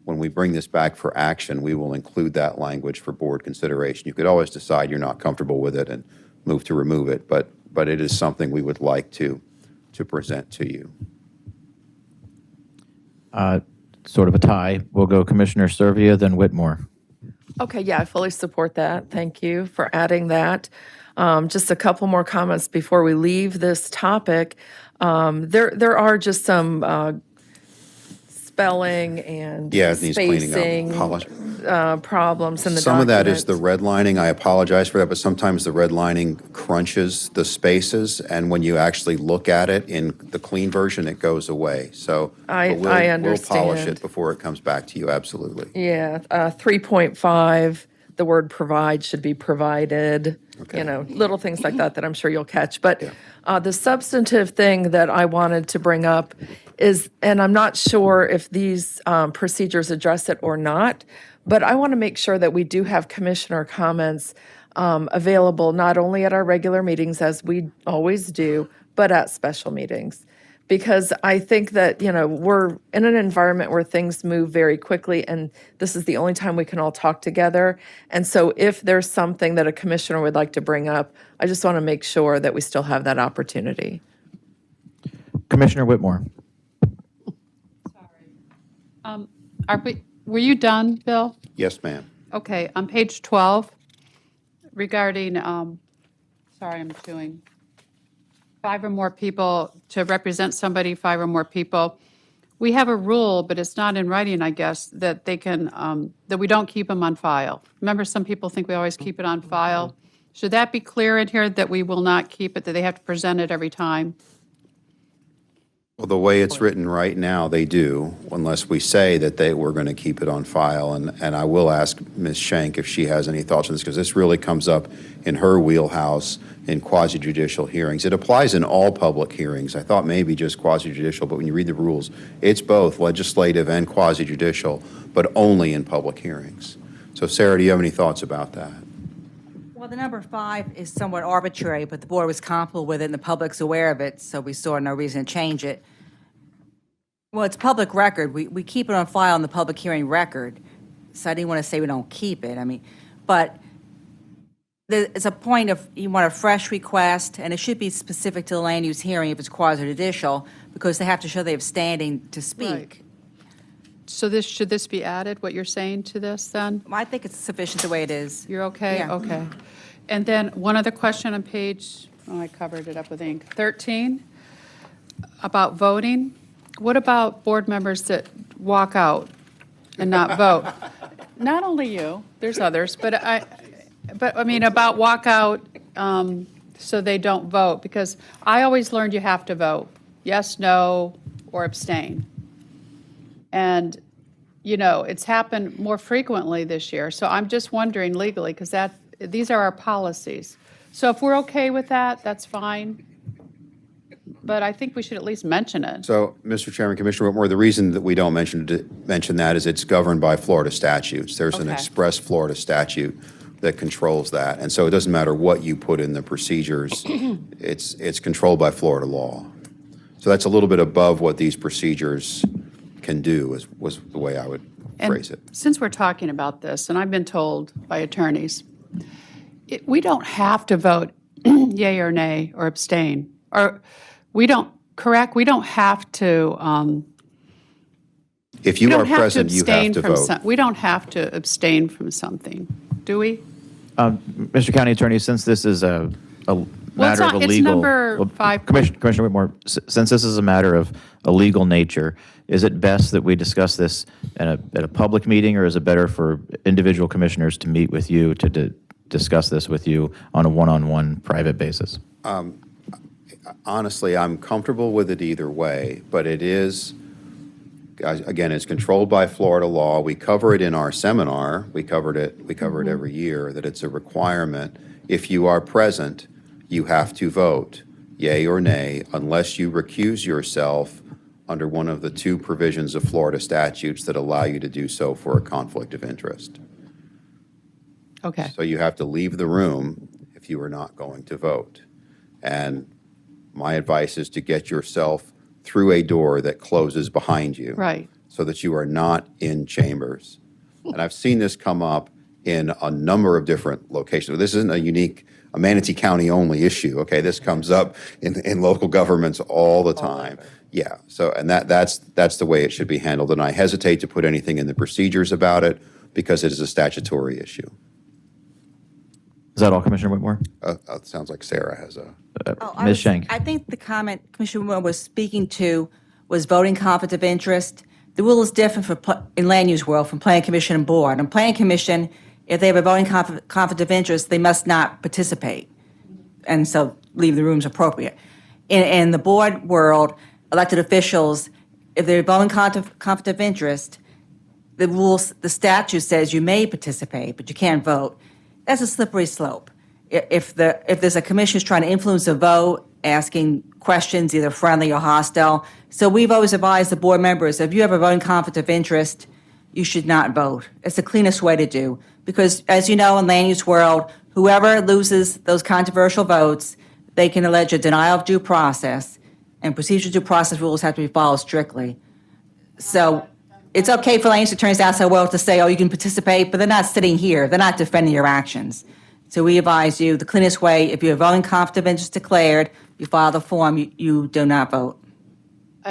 Speaker 4: when we bring this back for action, we will include that language for board consideration. You could always decide you're not comfortable with it and move to remove it, but it is something we would like to present to you.
Speaker 1: Sort of a tie. We'll go Commissioner Servia, then Whitmore.
Speaker 6: Okay, yeah, I fully support that. Thank you for adding that. Just a couple more comments before we leave this topic. There are just some spelling and
Speaker 4: Yeah, it needs cleaning
Speaker 6: spacing problems in the
Speaker 4: Some of that is the
Speaker 6: documents.
Speaker 4: redlining. I apologize for that, but sometimes the redlining crunches the spaces, and when you actually look at it in the clean version, it goes away. So
Speaker 6: I
Speaker 4: but we'll polish
Speaker 6: understand.
Speaker 4: it before it comes back to you, absolutely.
Speaker 6: Yeah, 3.5, the word provide should be provided, little things like that I'm sure you'll catch. But the substantive thing that I wanted to bring up is, and I'm not sure if these procedures address it or not, but I want to make sure that we do have commissioner comments available not only at our regular meetings, as we always do, but at special meetings. Because I think that, we're in an environment where things move very quickly, and this is the only time we can all talk together. And so if there's something that a commissioner would like to bring up, I just want to make sure that we still have that opportunity.
Speaker 1: Commissioner Whitmore.
Speaker 5: Were you done, Bill?
Speaker 4: Yes, ma'am.
Speaker 5: Okay, on page 12, regarding, sorry, I'm doing 5 or more people, to represent somebody, 5 or more people. We have a rule, but it's not in writing, I guess, that they can, that we don't keep them on file. Remember, some people think we always keep it on file. Should that be clear in here, that we will not keep it, that they have to present it every time?
Speaker 4: Well, the way it's written right now, they do, unless we say that we're going to keep it on file. And I will ask Ms. Schenk if she has any thoughts on this, because this really comes up in her wheelhouse in quasi-judicial hearings. It applies in all public hearings. I thought maybe just quasi-judicial, but when you read the rules, it's both legislative and quasi-judicial, but only in public hearings. So Sarah, do you have any thoughts about that?
Speaker 11: Well, the number 5 is somewhat arbitrary, but the board was comfortable with it and the public's aware of it, so we saw no reason to change it. Well, it's public record. We keep it on file in the public hearing record, so I didn't want to say we don't keep it. But there's a point of, you want a fresh request, and it should be specific to the land use hearing if it's quasi-judicial, because they have to show they have standing to speak.
Speaker 5: Right. So should this be added, what you're saying to this, then?
Speaker 11: I think it's sufficient the way it is.
Speaker 5: You're okay?
Speaker 11: Yeah.
Speaker 5: Okay. And then one other question on page, I covered it up with ink, 13, about voting. What about board members that walk out and not vote? Not only you, there's others, but I mean, about walk out so they don't vote, because I always learned you have to vote, yes, no, or abstain. And, it's happened more frequently this year. So I'm just wondering legally, because these are our policies. So if we're okay with that, that's fine. But I think we should at least mention it.
Speaker 4: So, Mr. Chairman, Commissioner Whitmore, the reason that we don't mention that is it's governed by Florida statutes. There's an
Speaker 11: Okay.
Speaker 4: express Florida statute that controls that. And so it doesn't matter what you put in the procedures, it's controlled by Florida law. So that's a little bit above what these procedures can do, was the way I would phrase it.
Speaker 5: Since we're talking about this, and I've been told by attorneys, we don't have to vote yea or nay or abstain. Or we don't have to.
Speaker 4: If you are present, you have to vote.
Speaker 5: We don't have to abstain from something, do we?
Speaker 1: Mr. County Attorney, since this is a matter of a legal...
Speaker 5: It's number 5.
Speaker 1: Commissioner Whitmore, since this is a matter of a legal nature, is it best that we discuss this at a public meeting, or is it better for individual commissioners to meet with you to discuss this with you on a one-on-one private basis?
Speaker 4: Honestly, I'm comfortable with it either way, but it is, again, it's controlled by Florida law. We cover it in our seminar. We cover it every year, that it's a requirement. If you are present, you have to vote, yea or nay, unless you recuse yourself under one of the 2 provisions of Florida statutes that allow you to do so for a conflict of interest.
Speaker 5: Okay.
Speaker 4: So you have to leave the room if you are not going to vote. And my advice is to get yourself through a door that closes behind you.
Speaker 5: Right.
Speaker 4: So that you are not in chambers. And I've seen this come up in a number of different locations. This isn't a Manatee County only issue, okay? This comes up in local governments all the time. Yeah, so, and that's the way it should be handled. And I hesitate to put anything in the procedures about it because it is a statutory issue.
Speaker 1: Is that all, Commissioner Whitmore?
Speaker 4: It sounds like Sarah has a...
Speaker 1: Ms. Schenk.
Speaker 11: I think the comment Commissioner Whitmore was speaking to was voting conflict of interest. The rule is different in land use world from planning commission and board. And planning commission, if they have a voting conflict of interest, they must not participate. And so leave the rooms appropriate. In the board world, elected officials, if they're voting conflict of interest, the rules, the statute says you may participate, but you can't vote. That's a slippery slope. If there's a commission who's trying to influence a vote, asking questions, either friendly or hostile. So we've always advised the board members, if you have a voting conflict of interest, you should not vote. It's the cleanest way to do. Because as you know, in land use world, whoever loses those controversial votes, they can allege a denial of due process, and procedural due process rules have to be followed strictly. So it's okay for land use attorneys outside the world to say, oh, you can participate, but they're not sitting here. They're not defending your actions. So we advise you, the cleanest way, if you have voting conflict of interest declared, you file the form, you do not vote.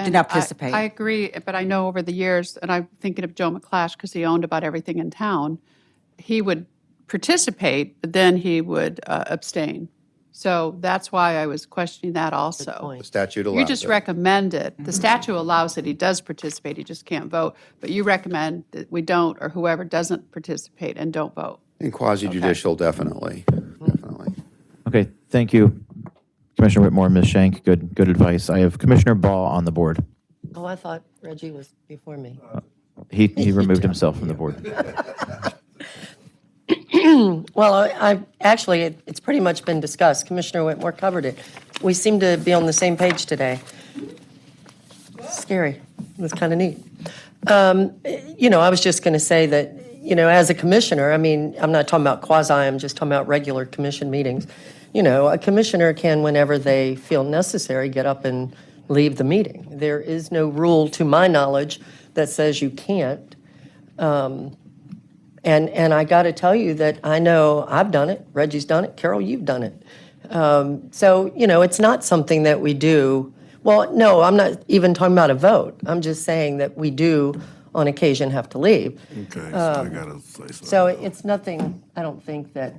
Speaker 11: Do not participate.
Speaker 5: I agree, but I know over the years, and I'm thinking of Joe McClash because he owned about everything in town, he would participate, but then he would abstain. So that's why I was questioning that also.
Speaker 8: point.
Speaker 4: The statute allows
Speaker 5: You just
Speaker 4: it.
Speaker 5: recommend it. The statute allows it. He does participate. He just can't vote. But you recommend that we don't, or whoever doesn't participate and don't vote.
Speaker 4: In quasi-judicial, definitely, definitely.
Speaker 1: Okay, thank you, Commissioner Whitmore, Ms. Shank. Good advice. I have Commissioner Ball on the board.
Speaker 8: Oh, I thought Reggie was before me.
Speaker 1: He removed himself from the board.
Speaker 8: Well, I actually, it's pretty much been discussed. Commissioner Whitmore covered it. We seem to be on the same page today. Scary. It's kind of neat. I was just going to say that, as a commissioner, I mean, I'm not talking about quasi, I'm just talking about regular commission meetings. A commissioner can, whenever they feel necessary, get up and leave the meeting. There is no rule, to my knowledge, that says you can't. And I got to tell you that I know I've done it, Reggie's done it, Carol, you've done it. So, it's not something that we do. Well, no, I'm not even talking about a vote. I'm just saying that we do, on occasion, have to leave.
Speaker 2: Okay, so I gotta say something.
Speaker 8: So it's nothing, I don't think that,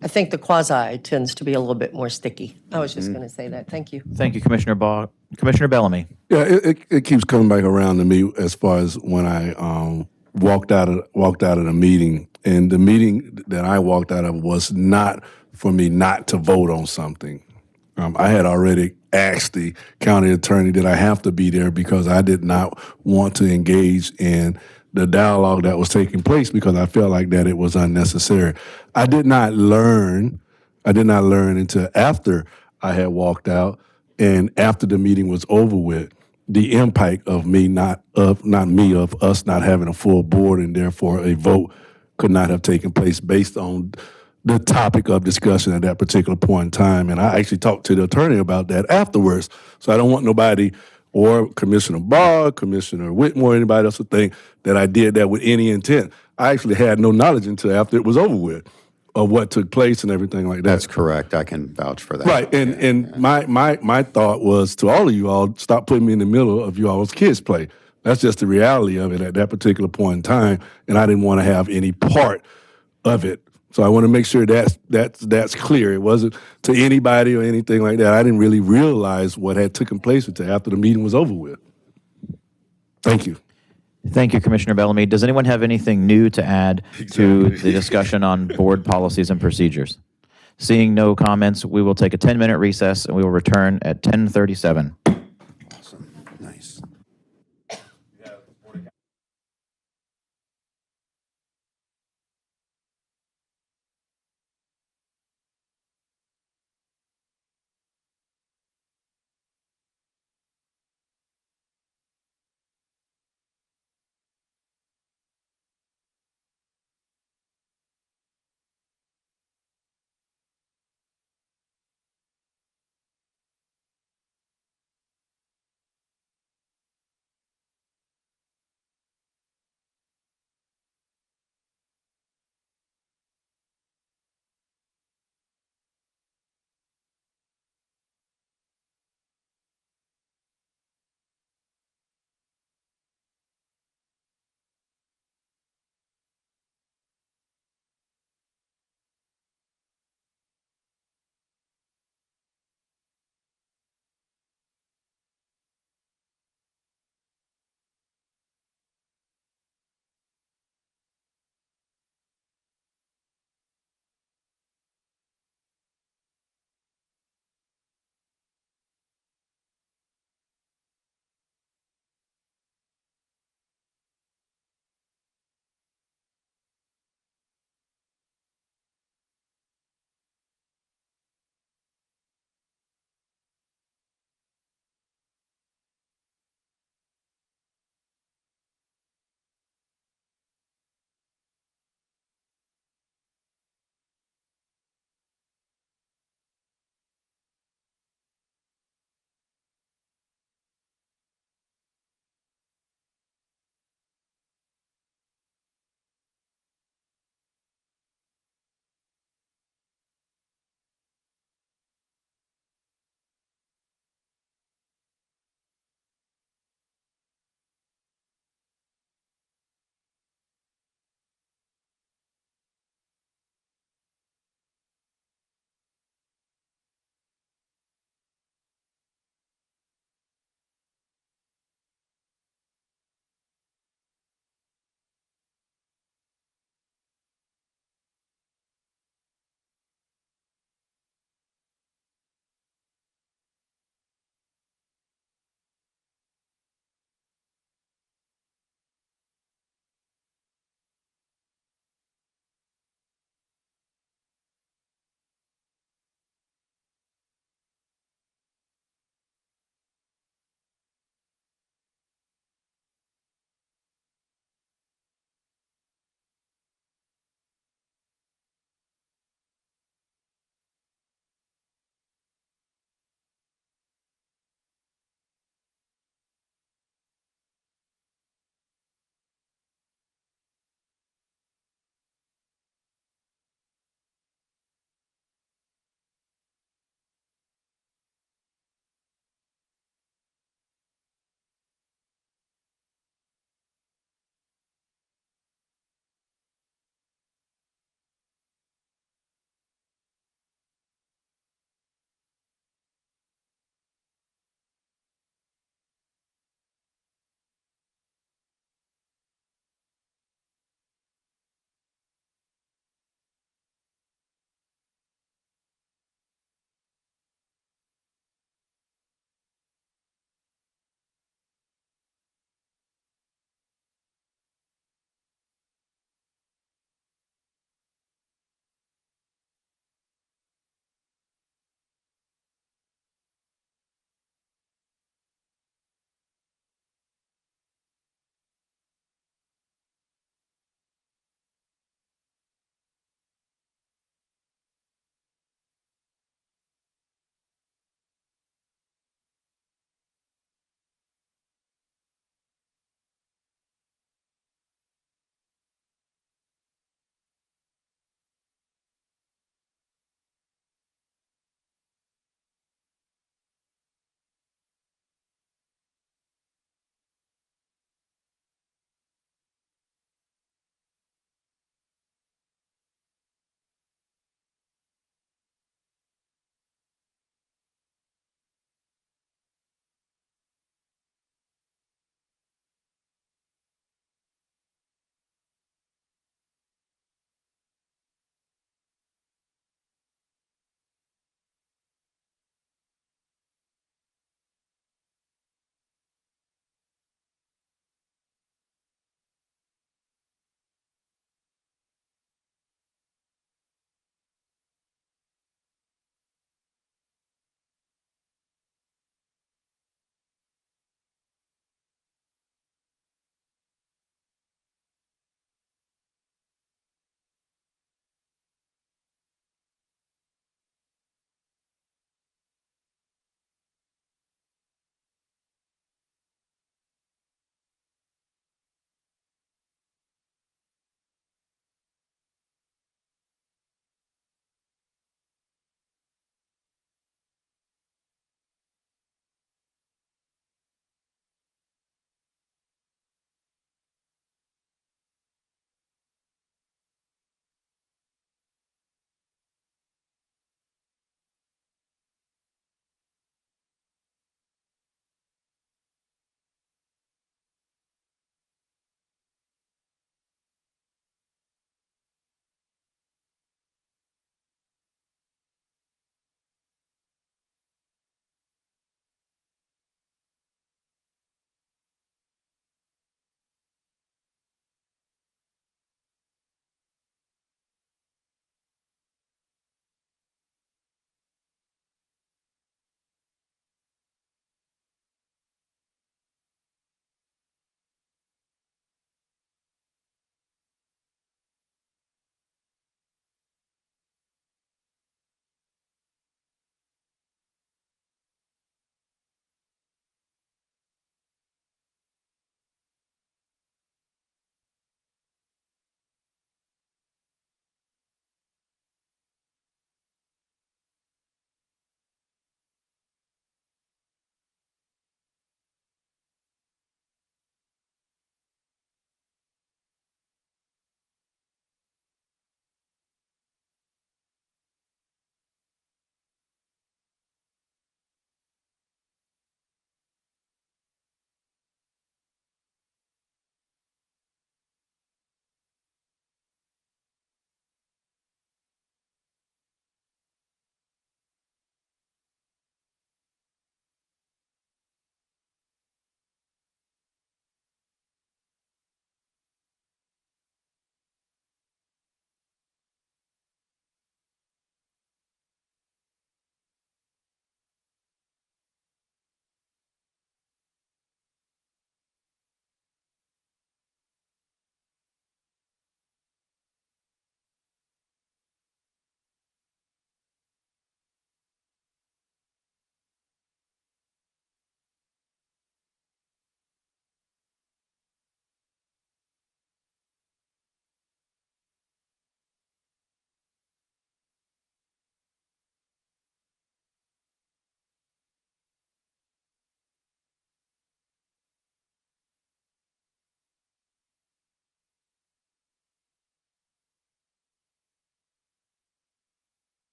Speaker 8: I think the quasi tends to be a little bit more sticky. I was just going to say that. Thank you.
Speaker 1: Thank you, Commissioner Ball. Commissioner Bellamy.
Speaker 2: Yeah, it keeps coming back around to me as far as when I walked out of the meeting, and the meeting that I walked out of was not for me not to vote on something. I had already asked the county attorney did I have to be there because I did not want to engage in the dialogue that was taking place because I felt like that it was unnecessary. I did not learn until after I had walked out and after the meeting was over with, the impact of us not having a full board and therefore a vote could not have taken place based on the topic of discussion at that particular point in time. And I actually talked to the attorney about that afterwards. So I don't want nobody or Commissioner Barr, Commissioner Whitmore, anybody else to think that I did that with any intent. I actually had no knowledge until after it was over with of what took place and everything like that.
Speaker 4: That's correct. I can vouch for that.
Speaker 2: Right, and my thought was to all of you all, stop putting me in the middle of you all's kids' play. That's just the reality of it at that particular point in time, and I didn't want to have any part of it. So I want to make sure that's clear. It wasn't to anybody or anything like that. I didn't really realize what had taken place until after the meeting was over with. Thank you.
Speaker 1: Thank you, Commissioner Bellamy. Does anyone have anything new to add to the discussion on board policies and procedures? Seeing no comments, we will take a 10-minute recess and we will return at 10:37.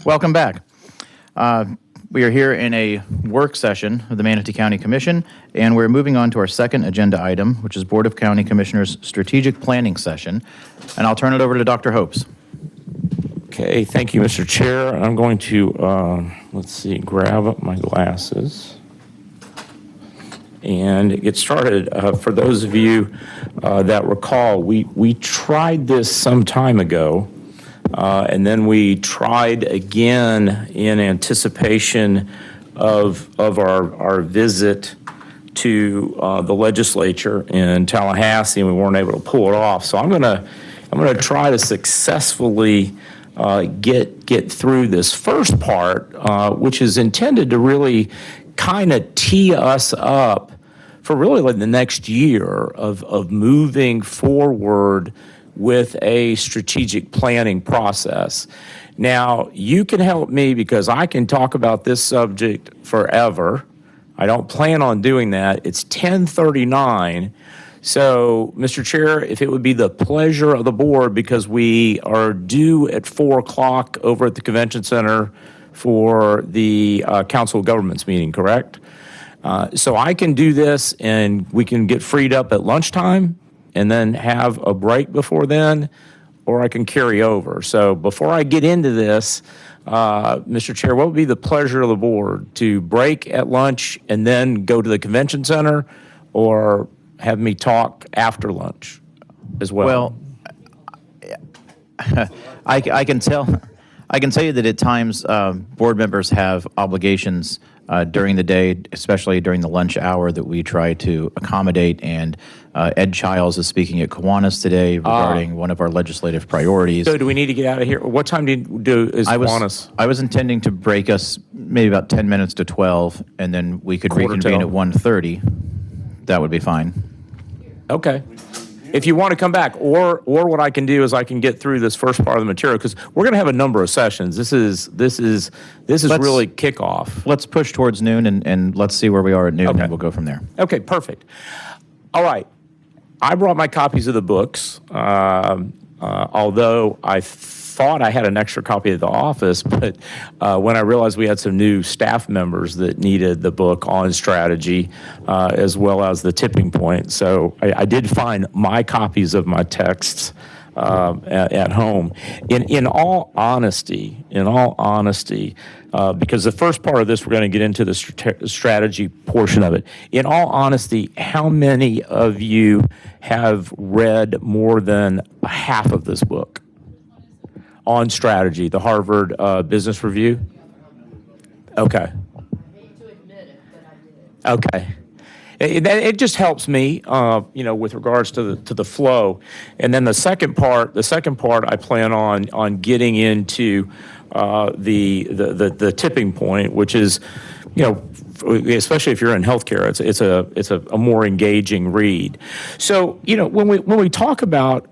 Speaker 1: Welcome back. We are here in a work session of the Manatee County Commission, and we're moving on to our second agenda item, which is Board of County Commissioners Strategic Planning Session. And I'll turn it over to Dr. Hopes.
Speaker 10: Okay, thank you, Mr. Chair. I'm going to, let's see, grab up my glasses and get started. For those of you that recall, we tried this some time ago, and then we tried again in anticipation of our visit to the legislature in Tallahassee, and we weren't able to pull it off. So I'm gonna try to successfully get through this first part, which is intended to really kind of tee us up for really like the next year of moving forward with a strategic planning process. Now, you can help me because I can talk about this subject forever. I don't plan on doing that. It's 10:39. So, Mr. Chair, if it would be the pleasure of the board, because we are due at 4 o'clock over at the Convention Center for the Council of Governments meeting, correct? So I can do this and we can get freed up at lunchtime and then have a break before then, or I can carry over. So before I get into this, Mr. Chair, what would be the pleasure of the board? To break at lunch and then go to the Convention Center, or have me talk after lunch as well?
Speaker 1: Well, I can tell you that at times board members have obligations during the day, especially during the lunch hour, that we try to accommodate. And Ed Childs is speaking at Kiwanis today regarding one of our legislative priorities.
Speaker 10: So do we need to get out of here? What time is Kiwanis?
Speaker 1: I was intending to break us maybe about 10 minutes to 12, and then we could reconvene at 1:30. That would be fine.
Speaker 10: Okay. If you want to come back, or what I can do is I can get through this first part of the material, because we're going to have a number of sessions. This is really kickoff.
Speaker 1: Let's push towards noon, and let's see where we are at noon,
Speaker 10: Okay.
Speaker 1: and we'll go from there.
Speaker 10: Okay, perfect. All right. I brought my copies of the books, although I thought I had an extra copy at the office, but when I realized we had some new staff members that needed the book on strategy, as well as the tipping point. So I did find my copies of my texts at home. In all honesty, because the first part of this, we're going to get into the strategy portion of it. In all honesty, how many of you have read more than half of this book on strategy, the Harvard Business Review? Okay. Okay. It just helps me, with regards to the flow. And then the second part, I plan on getting into the tipping point, which is, especially if you're in healthcare, it's a more engaging read. So, when we talk about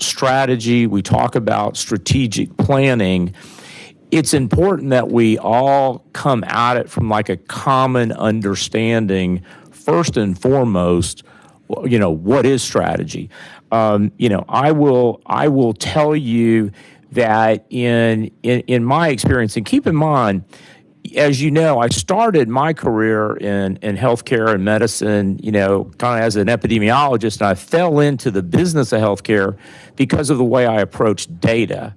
Speaker 10: strategy, we talk about strategic planning, it's important that we all come at it from like a common understanding. First and foremost, what is strategy? I will tell you that in my experience, and keep in mind, as you know, I started my career in healthcare and medicine, kind of as an epidemiologist, and I fell into the business of healthcare because of the way I approached data.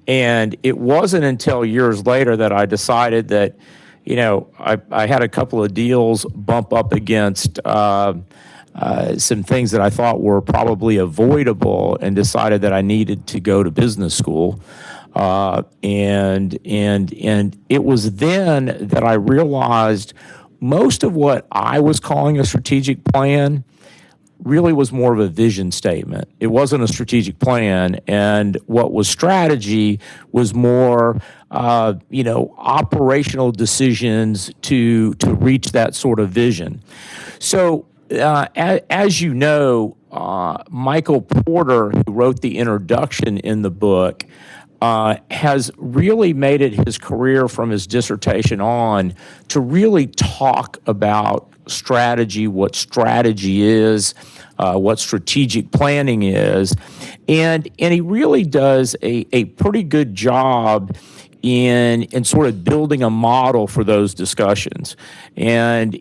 Speaker 10: And it wasn't until years later that I decided that, I had a couple of deals bump up against some things that I thought were probably avoidable, and decided that I needed to go to business school. And it was then that I realized most of what I was calling a strategic plan really was more of a vision statement. It wasn't a strategic plan, and what was strategy was more, operational decisions to reach that sort of vision. So, as you know, Michael Porter, who wrote the introduction in the book, has really made it his career from his dissertation on to really talk about strategy, what strategy is, what strategic planning is. And he really does a pretty good job in sort of building a model for those discussions. And,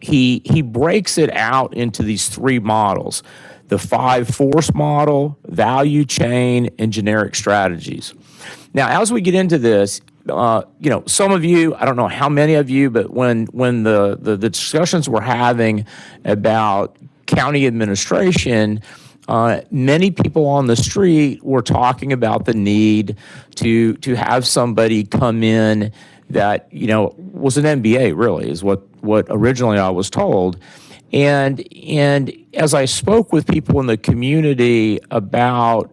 Speaker 10: he breaks it out into these three models: the 5 force model, value chain, and generic strategies. Now, as we get into this, some of you, I don't know how many of you, but when the discussions we're having about county administration, many people on the street were talking about the need to have somebody come in that, was an MBA, really, is what originally I was told. And as I spoke with people in the community about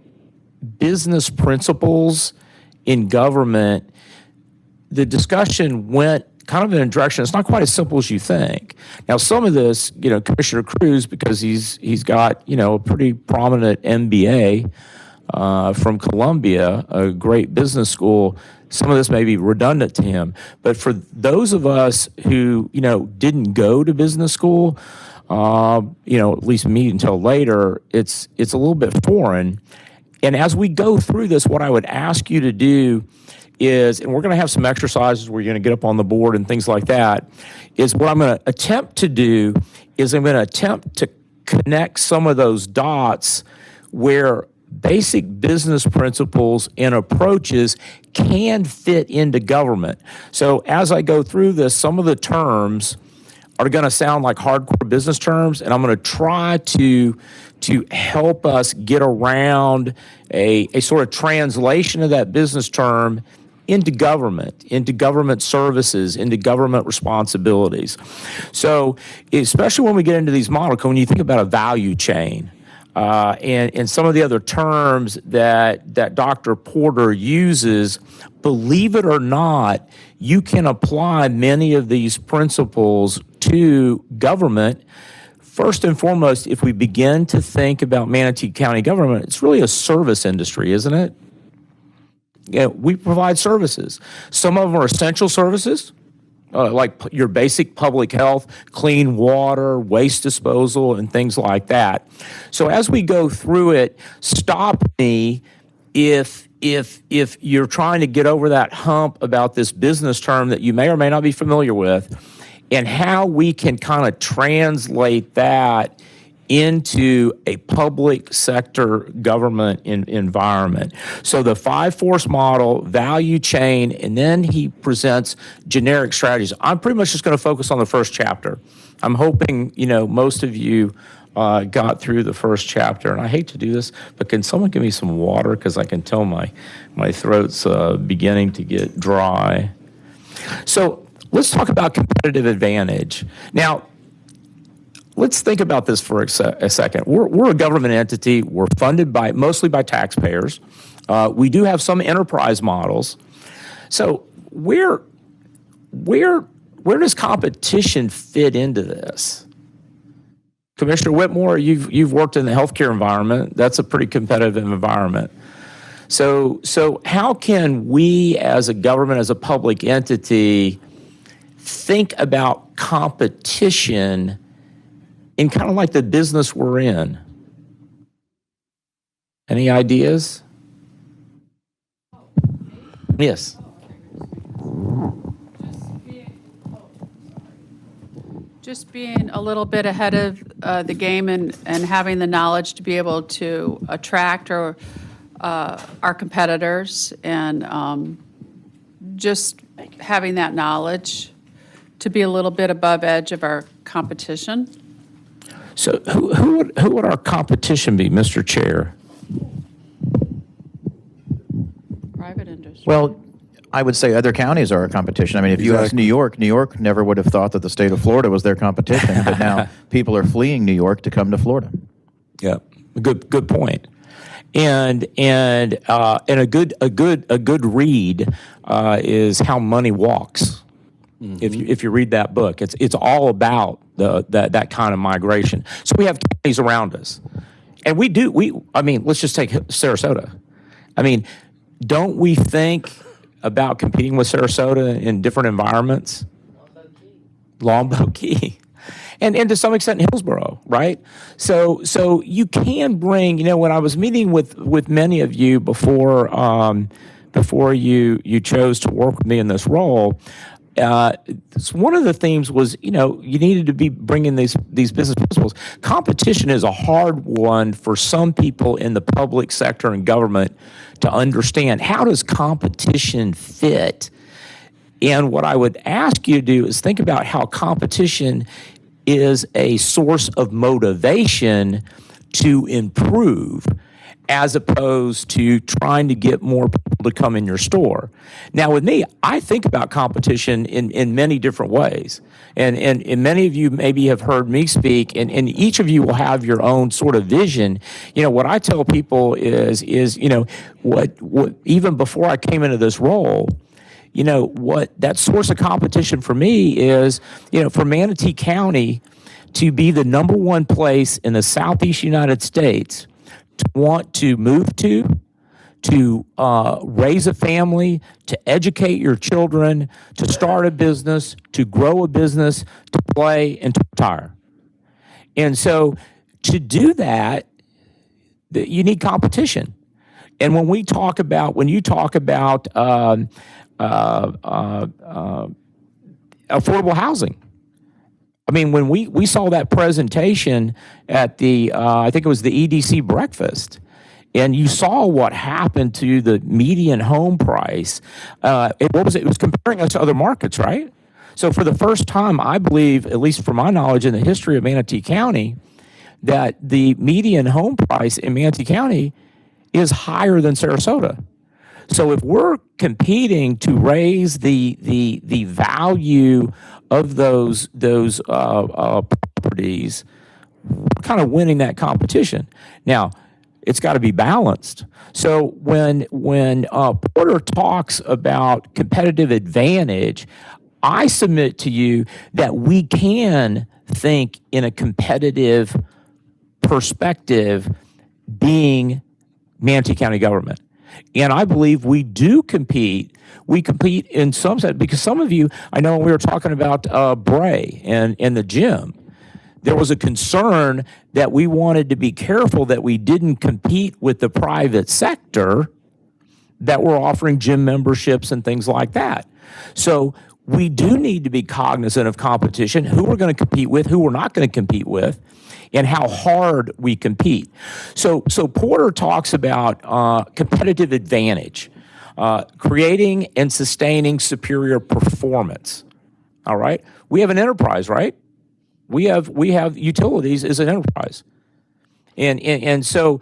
Speaker 10: business principles in government, the discussion went kind of in a direction. It's not quite as simple as you think. Now, some of this, Commissioner Cruz, because he's got, a pretty prominent MBA from Columbia, a great business school, some of this may be redundant to him. But for those of us who, didn't go to business school, at least me until later, it's a little bit foreign. And as we go through this, what I would ask you to do is, and we're going to have some exercises where you're going to get up on the board and things like that, is what I'm going to attempt to do is I'm going to attempt to connect some of those dots where basic business principles and approaches can fit into government. So as I go through this, some of the terms are going to sound like hardcore business terms, and I'm going to try to help us get around a sort of translation of that business term into government services, into government responsibilities. So especially when we get into these models, when you think about a value chain, and some of the other terms that Dr. Porter uses, believe it or not, you can apply many of these principles to government. First and foremost, if we begin to think about Manatee County government, it's really a service industry, isn't it? Yeah, we provide services. Some of them are essential services, like your basic public health, clean water, waste disposal, and things like that. So as we go through it, stop me if you're trying to get over that hump about this business term that you may or may not be familiar with, and how we can kind of translate that into a public sector government environment. So the 5 force model, value chain, and then he presents generic strategies. I'm pretty much just going to focus on the first chapter. I'm hoping, most of you got through the first chapter, and I hate to do this, but can someone give me some water? Because I can tell my throat's beginning to get dry. So let's talk about competitive advantage. Now, let's think about this for a second. We're a government entity. We're funded mostly by taxpayers. We do have some enterprise models. So where does competition fit into this? Commissioner Whitmore, you've worked in the healthcare environment. That's a pretty competitive environment. So how can we as a government, as a public entity, think about competition in kind of like the business we're in? Any ideas? Yes.
Speaker 5: Just being a little bit ahead of the game and having the knowledge to be able to attract our competitors, and just having that knowledge to be a little bit above edge of our competition.
Speaker 10: So who would our competition be, Mr. Chair?
Speaker 5: Private industry.
Speaker 1: Well, I would say other counties are our competition. I mean, if you ask New York never would have thought that the state of Florida was their competition, but now people are fleeing New York to come to Florida.
Speaker 10: Yeah, good point. And a good read is How Money Walks. Mm-hmm. If you read that book, it's all about that kind of migration. So we have counties around us, and let's just take Sarasota. I mean, don't we think about competing with Sarasota in different environments? Longboat Key. And to some extent Hillsborough, right? So you can bring, when I was meeting with many of you before you chose to work with me in this role, one of the themes was, you needed to be bringing these business principles. Competition is a hard one for some people in the public sector and government to understand. How does competition fit? And what I would ask you to do is think about how competition is a source of motivation to improve, as opposed to trying to get more people to come in your store. Now, with me, I think about competition in many different ways. And many of you maybe have heard me speak, and each of you will have your own sort of vision. What I tell people is what even before I came into this role, what that source of competition for me is, for Manatee County to be the number one place in the Southeast United States to want to move to raise a family, to educate your children, to start a business, to grow a business, to play, and to retire. And so to do that, you need competition. And when you talk about affordable housing. I mean, when we saw that presentation at the, I think it was the EDC breakfast, and you saw what happened to the median home price, it was comparing us to other markets, right? So for the first time, I believe, at least from my knowledge in the history of Manatee County, that the median home price in Manatee County is higher than Sarasota. So if we're competing to raise the value of those properties, we're kind of winning that competition. Now, it's got to be balanced. So when Porter talks about competitive advantage, I submit to you that we can think in a competitive perspective, being Manatee County government. And I believe we do compete. We compete in some sense, because some of you, I know when we were talking about Bray and the gym, there was a concern that we wanted to be careful that we didn't compete with the private sector that were offering gym memberships and things like that. So we do need to be cognizant of competition, who we're going to compete with, who we're not going to compete with, and how hard we compete. So Porter talks about competitive advantage, creating and sustaining superior performance. All right, we have an enterprise, right? We have utilities as an enterprise, and so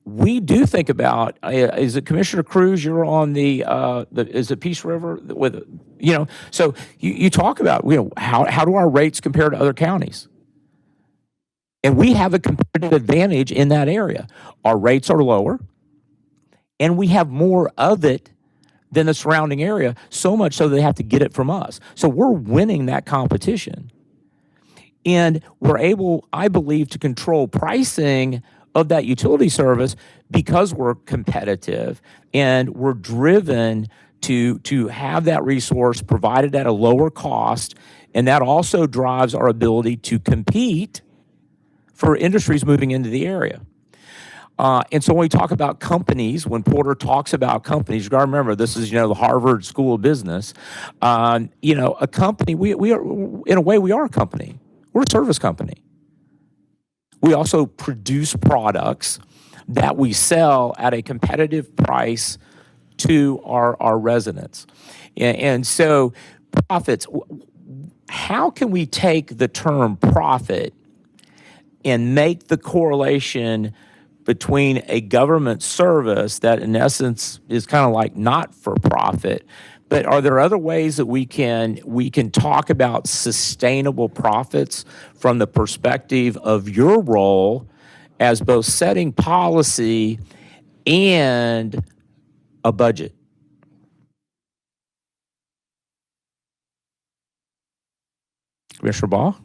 Speaker 10: we do think about. Is it Commissioner Cruz? You're on the is it Peace River with So you talk about how do our rates compare to other counties? And we have a competitive advantage in that area. Our rates are lower, and we have more of it than the surrounding area, so much so they have to get it from us. So we're winning that competition. And we're able, I believe, to control pricing of that utility service because we're competitive and we're driven to have that resource provided at a lower cost, and that also drives our ability to compete for industries moving into the area. And so when we talk about companies, when Porter talks about companies, you got to remember, this is, the Harvard School of Business. A company, we are, in a way, we are a company. We're a service company. We also produce products that we sell at a competitive price to our residents. And so profits, how can we take the term profit and make the correlation between a government service that in essence is kind of like not for profit, but are there other ways that we can talk about sustainable profits from the perspective of your role as both setting policy and a budget? Commissioner Ball?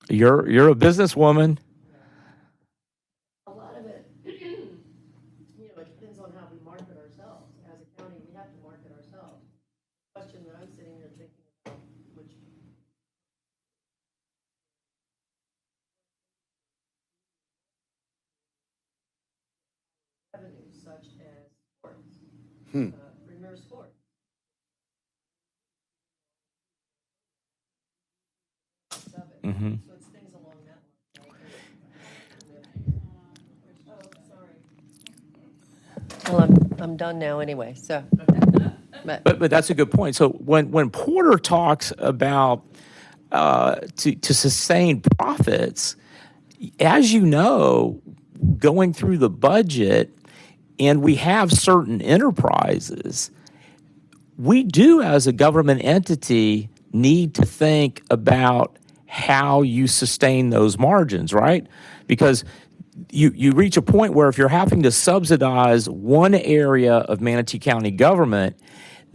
Speaker 10: You're a businesswoman.
Speaker 8: A lot of it, depends on how we market ourselves. As a county, we have to market ourselves. The question that I'm sitting here thinking about, which revenues such as sports, premier sports. So it's things along that line. Oh, sorry. Well, I'm done now anyway, so.
Speaker 10: But that's a good point. So when Porter talks about to sustain profits, as you know, going through the budget, and we have certain enterprises, we do as a government entity need to think about how you sustain those margins, right? Because you reach a point where if you're having to subsidize one area of Manatee County government,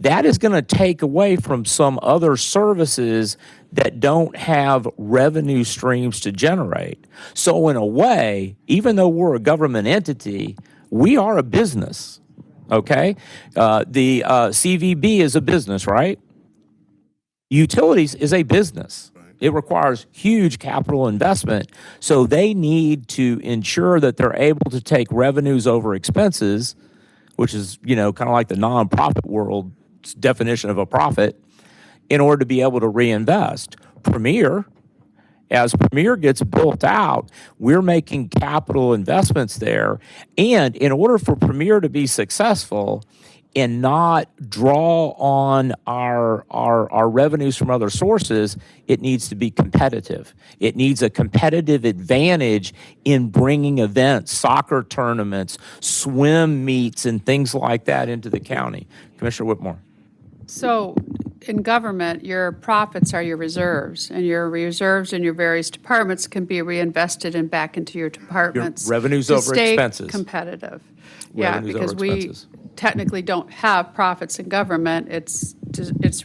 Speaker 10: that is going to take away from some other services that don't have revenue streams to generate. So in a way, even though we're a government entity, we are a business, okay? The CVB is a business, right? Utilities is a business. It requires huge capital investment, so they need to ensure that they're able to take revenues over expenses, which is, kind of like the nonprofit world's definition of a profit, in order to be able to reinvest. As Premier gets built out, we're making capital investments there, and in order for Premier to be successful and not draw on our revenues from other sources, it needs to be competitive. It needs a competitive advantage in bringing events, soccer tournaments, swim meets, and things like that into the county. Commissioner Whitmore.
Speaker 5: So in government, your profits are your reserves, and your reserves in your various departments can be reinvested and back into your departments.
Speaker 10: revenues
Speaker 5: to
Speaker 10: over
Speaker 5: stay
Speaker 10: expenses.
Speaker 5: competitive.
Speaker 10: Revenues
Speaker 5: Because
Speaker 10: over
Speaker 5: we
Speaker 10: expenses.
Speaker 5: technically don't have profits in government. It's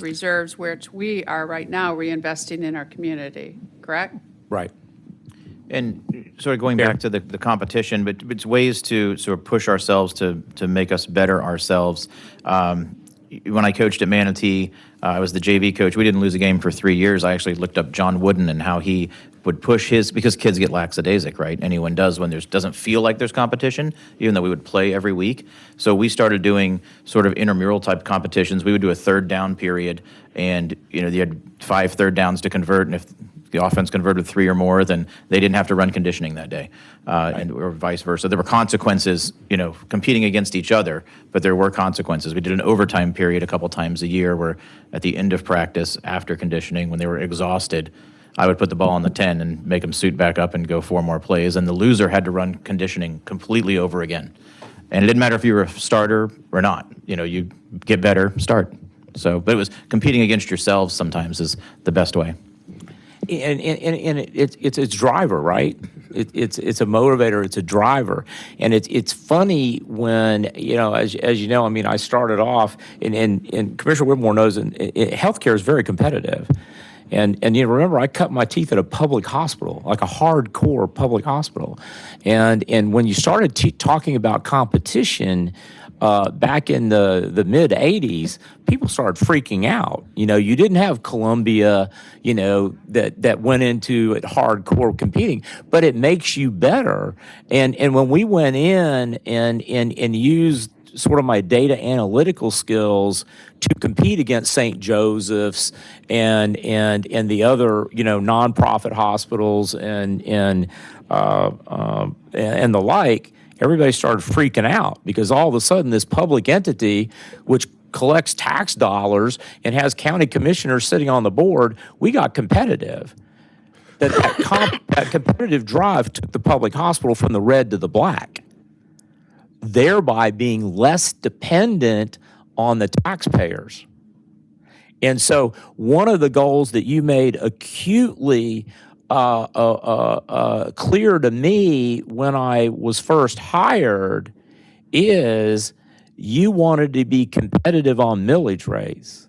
Speaker 5: reserves, which we are right now reinvesting in our community, correct?
Speaker 10: Right.
Speaker 1: And sort of going back to the competition, but it's ways to sort of push ourselves to make us better ourselves. When I coached at Manatee, I was the JV coach. We didn't lose a game for 3 years. I actually looked up John Wooden and how he would push because kids get lackadaisic, right? Anyone does when doesn't feel like there's competition, even though we would play every week. So we started doing sort of intramural type competitions. We would do a third down period, and you had 5 third downs to convert, and if the offense converted 3 or more, then they didn't have to run conditioning that day, or vice versa. There were consequences, competing against each other, but there were consequences. We did an overtime period a couple times a year where at the end of practice, after conditioning, when they were exhausted, I would put the ball on the 10 and make them suit back up and go 4 more plays, and the loser had to run conditioning completely over again. And it didn't matter if you were a starter or not. You get better, start. So, but it was competing against yourselves sometimes is the best way.
Speaker 10: And it's driver, right? It's a motivator. It's a driver, and it's funny when as you know. I mean, I started off, and Commissioner Whitmore knows, and healthcare is very competitive. And remember, I cut my teeth at a public hospital, like a hardcore public hospital, and when you started talking about competition. Back in the mid 80s, people started freaking out. You didn't have Columbia, that went into it hardcore competing, but it makes you better. And when we went in and used sort of my data analytical skills to compete against St. Joseph's and the other nonprofit hospitals and the like. Everybody started freaking out because all of a sudden this public entity, which collects tax dollars and has county commissioners sitting on the board, we got competitive. That competitive drive took the public hospital from the red to the black, thereby being less dependent on the taxpayers. And so one of the goals that you made acutely clear to me when I was first hired is you wanted to be competitive on millage rates.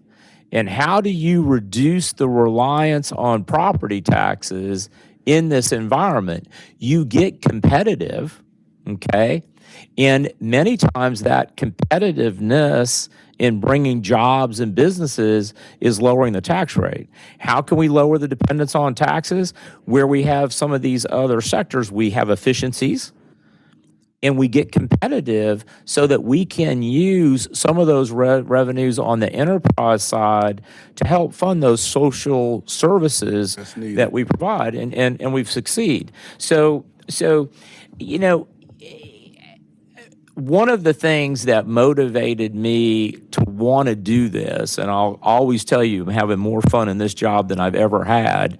Speaker 10: And how do you reduce the reliance on property taxes in this environment? You get competitive, okay? And many times that competitiveness in bringing jobs and businesses is lowering the tax rate. How can we lower the dependence on taxes? Where we have some of these other sectors, we have efficiencies and we get competitive so that we can use some of those revenues on the enterprise side to help fund those social services
Speaker 2: needed.
Speaker 10: that we provide, and we've succeed. So you know, one of the things that motivated me to want to do this, and I'll always tell you, I'm having more fun in this job than I've ever had,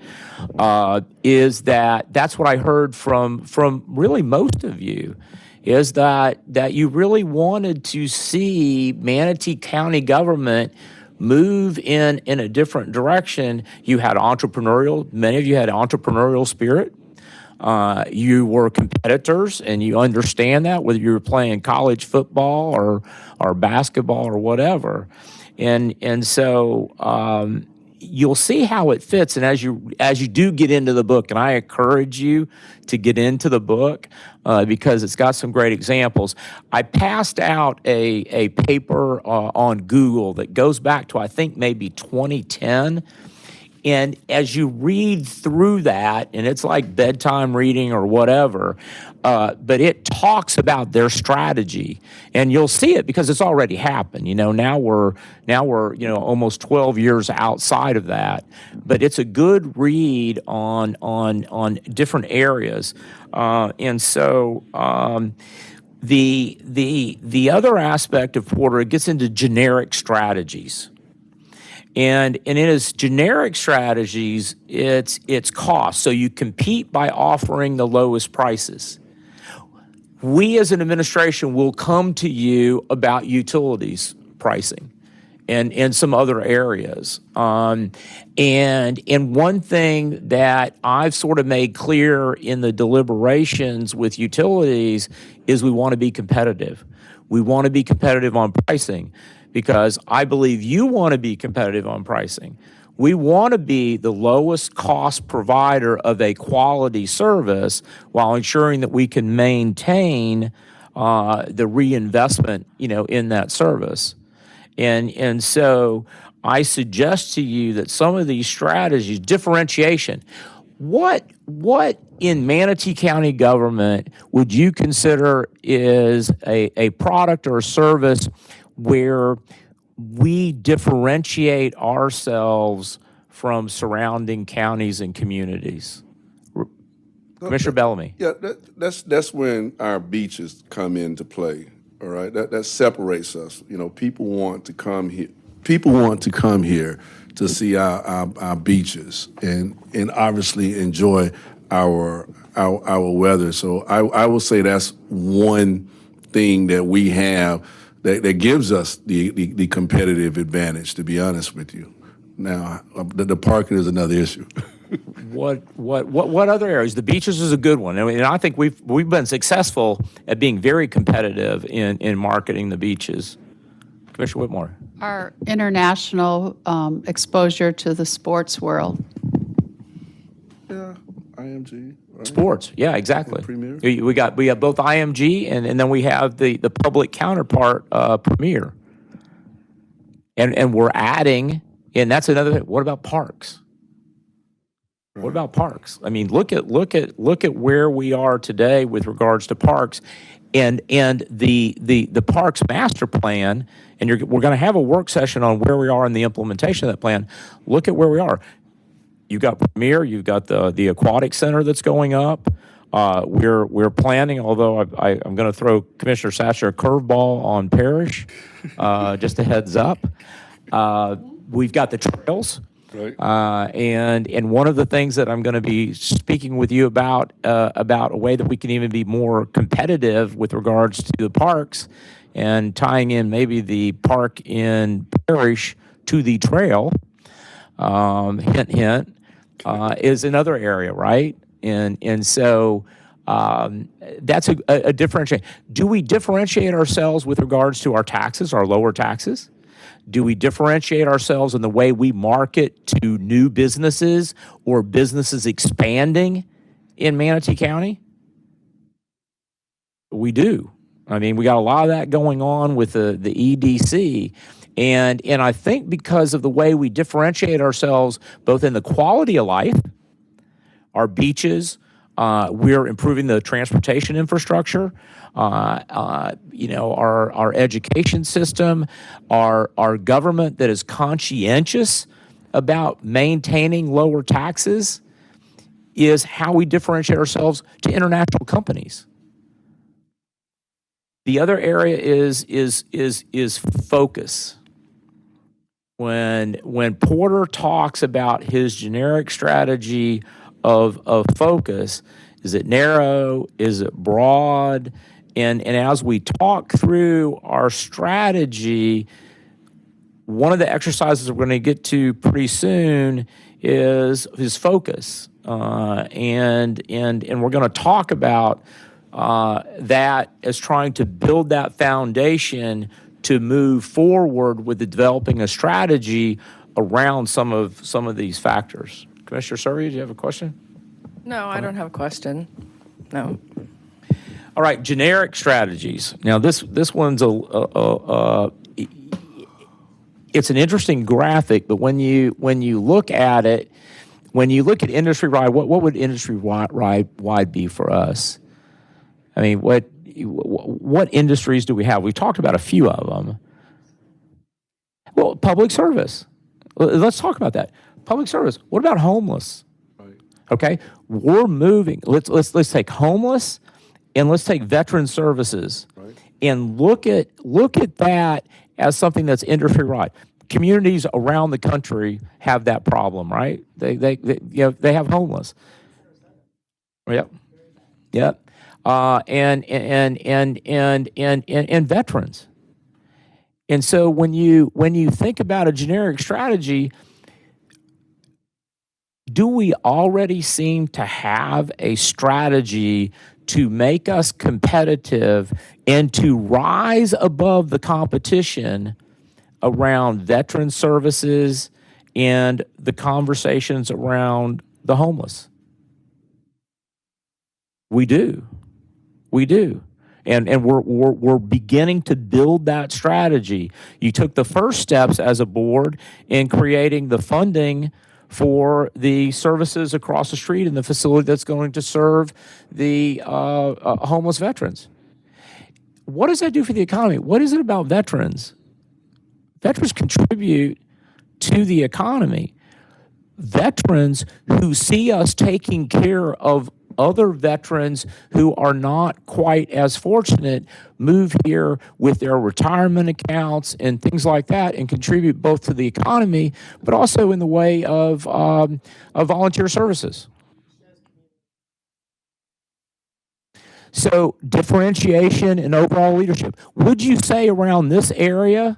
Speaker 10: is that's what I heard from really most of you, is that you really wanted to see Manatee County government move in a different direction. You had many of you had entrepreneurial spirit. You were competitors, and you understand that, whether you were playing college football or basketball or whatever. And so you'll see how it fits. And as you do get into the book, and I encourage you to get into the book because it's got some great examples. I passed out a paper on Google that goes back to, I think, maybe 2010. And as you read through that, and it's like bedtime reading or whatever, but it talks about their strategy, and you'll see it because it's already happened. Now we're almost 12 years outside of that, but it's a good read on different areas, and so. The other aspect of Porter, it gets into generic strategies. And in its generic strategies, it's cost. So you compete by offering the lowest prices. We as an administration will come to you about utilities pricing and some other areas. And one thing that I've sort of made clear in the deliberations with utilities is we want to be competitive. We want to be competitive on pricing, because I believe you want to be competitive on pricing. We want to be the lowest cost provider of a quality service while ensuring that we can maintain the reinvestment, in that service. And so I suggest to you that some of these strategies, differentiation, what in Manatee County government would you consider is a product or a service where we differentiate ourselves from surrounding counties and communities? Commissioner Bellamy.
Speaker 2: Yeah, that's when our beaches come into play. All right, that separates us. People want to come here. People want to come here to see our beaches and obviously enjoy our weather. So I will say that's one thing that we have that gives us the competitive advantage, to be honest with you. Now, the parking is another issue.
Speaker 10: What other areas? The beaches is a good one, and I think we've been successful at being very competitive in marketing the beaches. Commissioner Whitmore.
Speaker 5: Our international exposure to the sports world.
Speaker 2: Yeah, IMG. Right?
Speaker 10: Sports, yeah, exactly.
Speaker 2: Premier.
Speaker 10: We have both IMG and then we have the public counterpart, Premier. And we're adding, and that's another thing. What about parks? What about parks? I mean, look at where we are today with regards to parks, and the parks master plan. And we're going to have a work session on where we are in the implementation of that plan. Look at where we are. You've got Premier. You've got the aquatic center that's going up. We're planning. Although I'm going to throw Commissioner Satcher a curveball on Parrish. Just a heads up. We've got the trails.
Speaker 2: Right.
Speaker 10: And one of the things that I'm going to be speaking with you about a way that we can even be more competitive with regards to the parks, and tying in maybe the park in Parrish to the trail, hint, hint, is another area, right? And so that's a differentiate. Do we differentiate ourselves with regards to our taxes, our lower taxes? Do we differentiate ourselves in the way we market to new businesses or businesses expanding in Manatee County? We do. I mean, we got a lot of that going on with the EDC. And I think because of the way we differentiate ourselves, both in the quality of life, our beaches, we're improving the transportation infrastructure, our education system, our government that is conscientious about maintaining lower taxes is how we differentiate ourselves to international companies. The other area is focus. When Porter talks about his generic strategy of focus, is it narrow? Is it broad? And as we talk through our strategy, one of the exercises we're going to get to pretty soon is focus, and we're going to talk about that as trying to build that foundation to move forward with the developing a strategy around some of these factors. Commissioner Surrey, do you have a question?
Speaker 6: No, I don't have a question. No.
Speaker 10: All right, generic strategies. Now this one's it's an interesting graphic, but when you look at it, when you look at industry-wide, what would industry-wide be for us? I mean, what industries do we have? We've talked about a few of them. Well, public service. Let's talk about that. Public service. What about homeless? Right. Okay, we're moving. Let's take homeless, and let's take veteran services, right, and look at that as something that's industry-wide. Communities around the country have that problem, right? They have homeless. Yep. And veterans. And so when you think about a generic strategy, do we already seem to have a strategy to make us competitive and to rise above the competition around veteran services and the conversations around the homeless? We do. And we're beginning to build that strategy. You took the first steps as a board in creating the funding for the services across the street in the facility that's going to serve the homeless veterans. What does that do for the economy? What is it about veterans? Veterans contribute to the economy. Veterans who see us taking care of other veterans who are not quite as fortunate move here with their retirement accounts and things like that and contribute both to the economy, but also in the way of volunteer services. So differentiation and overall leadership. Would you say around this area,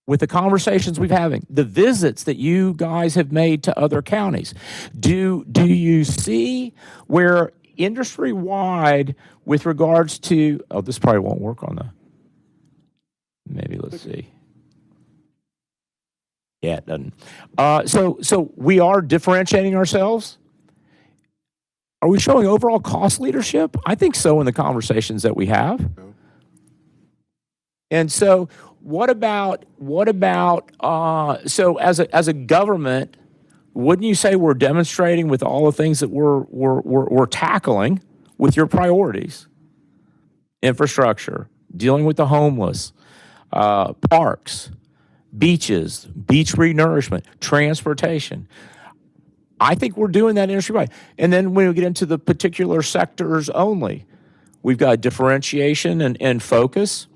Speaker 10: with the conversations we've having, the visits that you guys have made to other counties, do you see where industry-wide with regards to, this probably won't work on maybe let's see. Yeah, it doesn't. So we are differentiating ourselves. Are we showing overall cost leadership? I think so in the conversations that we have. And so what about so as a government, wouldn't you say we're demonstrating with all the things that we're tackling with your priorities? Infrastructure, dealing with the homeless, parks, beaches, beach renourishment, transportation. I think we're doing that industry-wide. And then when we get into the particular sectors only, we've got differentiation and focus.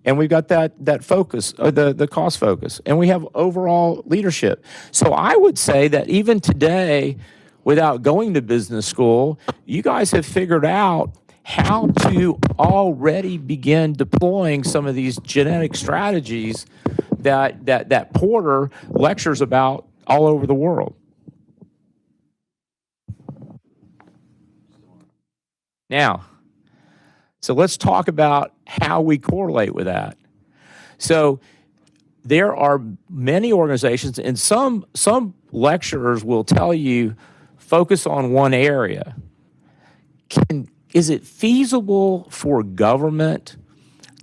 Speaker 10: And we've got that focus, the cost focus, and we have overall leadership. So I would say that even today, without going to business school, you guys have figured out how to already begin deploying some of these genetic strategies that Porter lectures about all over the world. Now, so let's talk about how we correlate with that. So there are many organizations, and some lecturers will tell you, focus on one area. is it feasible for government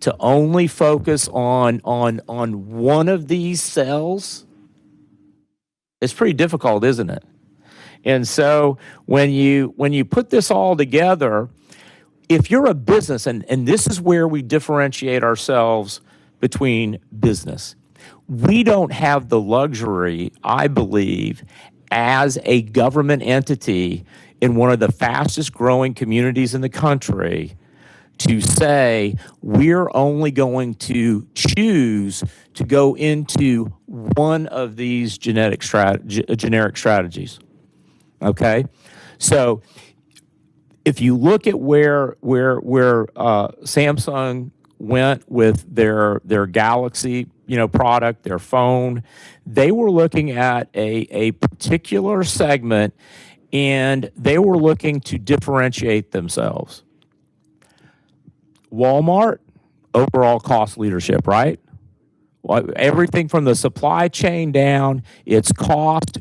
Speaker 10: to only focus on one of these cells? It's pretty difficult, isn't it? And so when you put this all together, if you're a business, and this is where we differentiate ourselves between business, we don't have the luxury, I believe, as a government entity in one of the fastest growing communities in the country to say we're only going to choose to go into one of these generic strategies. Okay? So if you look at where Samsung went with their Galaxy, product, their phone, they were looking at a particular segment, and they were looking to differentiate themselves. Walmart, overall cost leadership, right? Everything from the supply chain down, it's cost.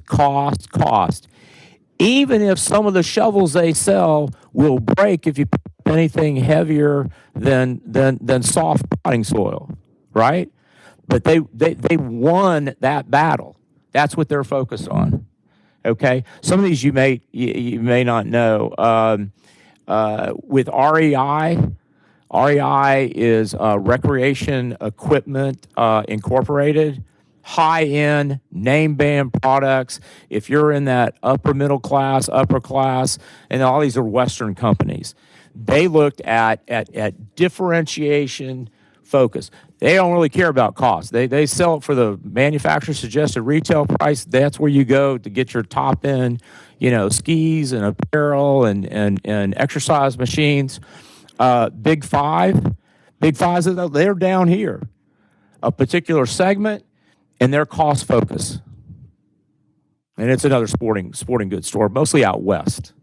Speaker 10: Even if some of the shovels they sell will break if you put anything heavier than soft potting soil, right? But they won that battle. That's what they're focused on. Okay, some of these you may not know. With REI is Recreation Equipment Incorporated. High-end name brand products. If you're in that upper middle class, upper class, and all these are Western companies, they looked at differentiation focus. They don't really care about cost. They sell it for the manufacturer suggested retail price. That's where you go to get your top end, skis and apparel and exercise machines. Big Five, they're down here. A particular segment, and their cost focus. And it's another sporting goods store, mostly out west.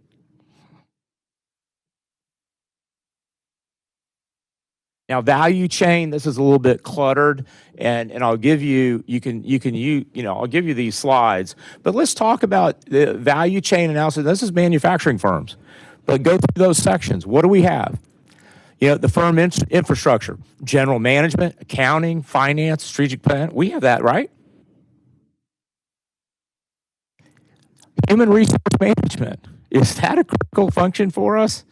Speaker 10: Now, value chain, this is a little bit cluttered, and I'll give you, I'll give you these slides, but let's talk about the value chain analysis. This is manufacturing firms, but go through those sections. What do we have? The firm infrastructure, general management, accounting, finance, strategic plan. We have that, right? Human resource management. Is that a critical function for us?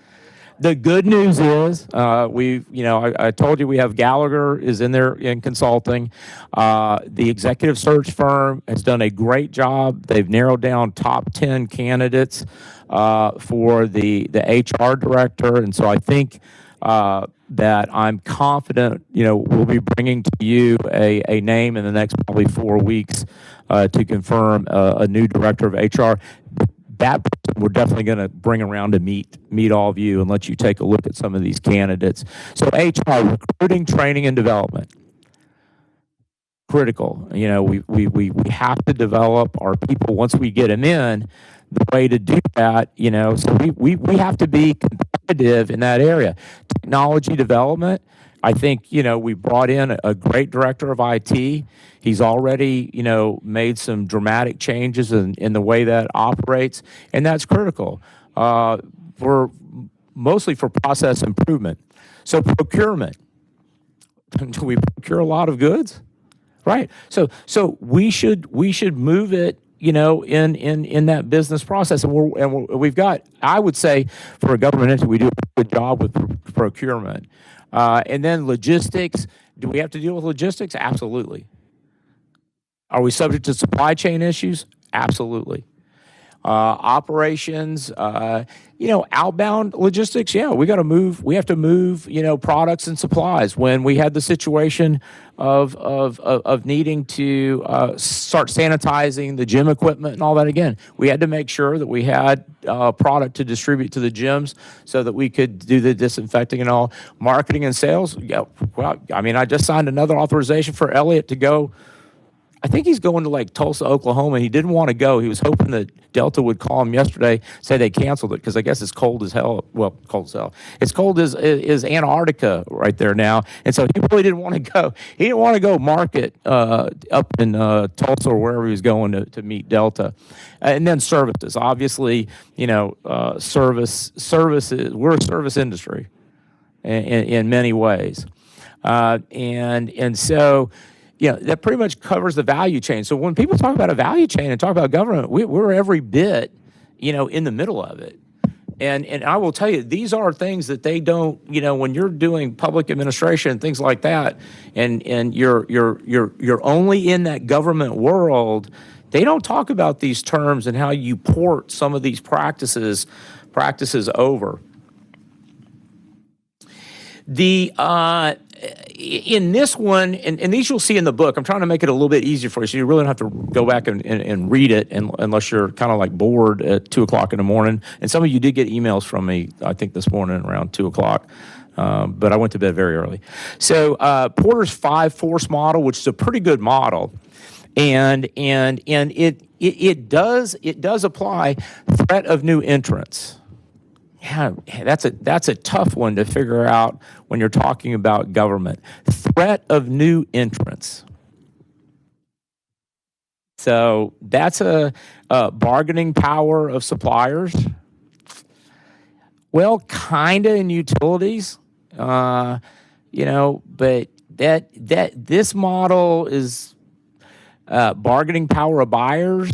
Speaker 10: The good news is I told you we have Gallagher is in there in consulting. The executive search firm has done a great job. They've narrowed down top 10 candidates for the HR director. And so I think that I'm confident, we'll be bringing to you a name in the next probably 4 weeks to confirm a new director of HR. That person we're definitely going to bring around to meet all of you and let you take a look at some of these candidates. So HR, recruiting, training, and development. Critical. We have to develop our people once we get them in. The way to do that, so we have to be competitive in that area. Technology development, I think, we brought in a great director of IT. He's already, made some dramatic changes in the way that operates, and that's critical mostly for process improvement. So procurement, do we procure a lot of goods? Right. So we should move it, in that business process, and we've got, I would say, for a government entity, we do a good job with procurement, and then logistics. Do we have to deal with logistics? Absolutely. Are we subject to supply chain issues? Absolutely. Operations, outbound logistics. Yeah, we have to move, products and supplies. When we had the situation of needing to start sanitizing the gym equipment and all that again, we had to make sure that we had product to distribute to the gyms so that we could do the disinfecting and all. Marketing and sales. Yeah, well, I just signed another authorization for Elliot to go I think he's going to like Tulsa, Oklahoma. He didn't want to go. He was hoping that Delta would call him yesterday, say they canceled it because I guess it's cold as hell. Well, cold as hell. It's cold as Antarctica right there now, and so he really didn't want to go. He didn't want to go market up in Tulsa or wherever he was going to meet Delta, and then services. Obviously, services. We're a service industry in many ways, and so. Yeah, that pretty much covers the value chain. So when people talk about a value chain and talk about government, we're every bit, in the middle of it. And I will tell you, these are things that they don't, when you're doing public administration and things like that, and you're only in that government world, they don't talk about these terms and how you port some of these practices over. In this one, and these you'll see in the book, I'm trying to make it a little bit easier for you, so you really don't have to go back and read it unless you're kind of like bored at 2 o'clock in the morning. And some of you did get emails from me, I think this morning around 2 o'clock, but I went to bed very early. So Porter's 5-force model, which is a pretty good model, and it does apply threat of new entrants. Yeah, that's a tough one to figure out when you're talking about government. Threat of new entrants. So that's a bargaining power of suppliers. Well, kind of in utilities, but that this model is bargaining power of buyers.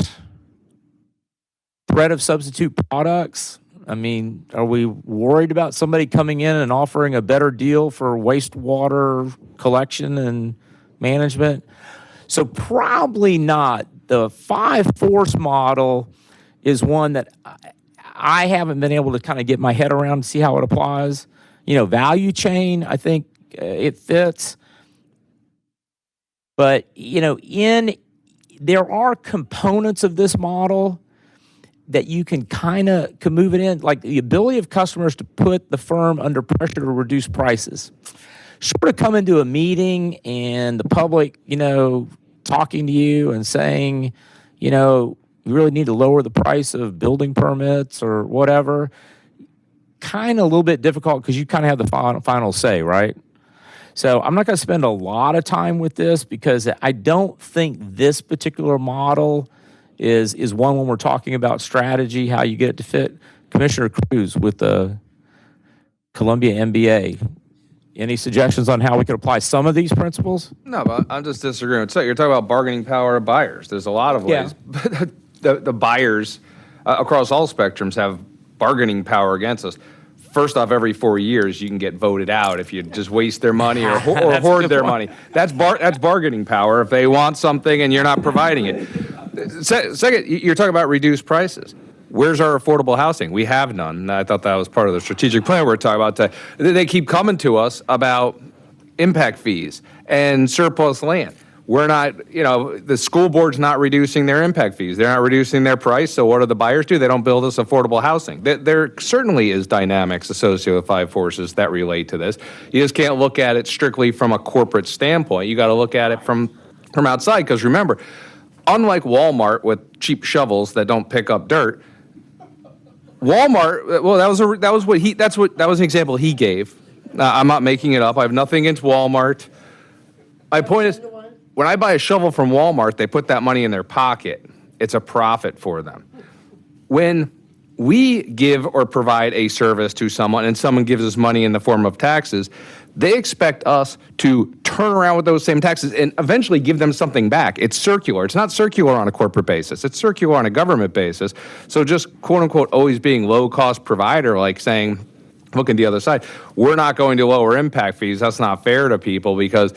Speaker 10: Threat of substitute products. I mean, are we worried about somebody coming in and offering a better deal for wastewater collection and management? So probably not. The 5-force model is one that I haven't been able to kind of get my head around to see how it applies. Value chain, I think it fits. But, there are components of this model that you can move it in, like the ability of customers to put the firm under pressure to reduce prices. Short of coming to a meeting and the public, talking to you and saying, you really need to lower the price of building permits or whatever, kind of a little bit difficult because you kind of have the final say, right? So I'm not going to spend a lot of time with this because I don't think this particular model is one when we're talking about strategy, how you get it to fit. Commissioner Cruz with the Columbia MBA, any suggestions on how we could apply some of these principles?
Speaker 7: No, but I'm just disagreeing. So you're talking about bargaining power of buyers. There's a lot of ways.
Speaker 10: Yeah.
Speaker 7: But the buyers across all spectrums have bargaining power against us. First off, every 4 years, you can get voted out if you just waste their money or hoard their money. That's bargaining power if they want something and you're not providing it. Second, you're talking about reduced prices. Where's our affordable housing? We have none. And I thought that was part of the strategic plan we're talking about today. They keep coming to us about impact fees and surplus land. We're not, the school board's not reducing their impact fees. They're not reducing their price. So what do the buyers do? They don't build us affordable housing. There certainly is dynamics associated with 5 forces that relate to this. You just can't look at it strictly from a corporate standpoint. You got to look at it from outside. Because remember, unlike Walmart with cheap shovels that don't pick up dirt, Walmart. Well, that was an example he gave. I'm not making it up. I have nothing against Walmart. My point is, when I buy a shovel from Walmart, they put that money in their pocket. It's a profit for them. When we give or provide a service to someone and someone gives us money in the form of taxes, they expect us to turn around with those same taxes and eventually give them something back. It's circular. It's not circular on a corporate basis. It's circular on a government basis. So just quote unquote always being low cost provider, like saying, look at the other side, we're not going to lower impact fees. That's not fair to people because,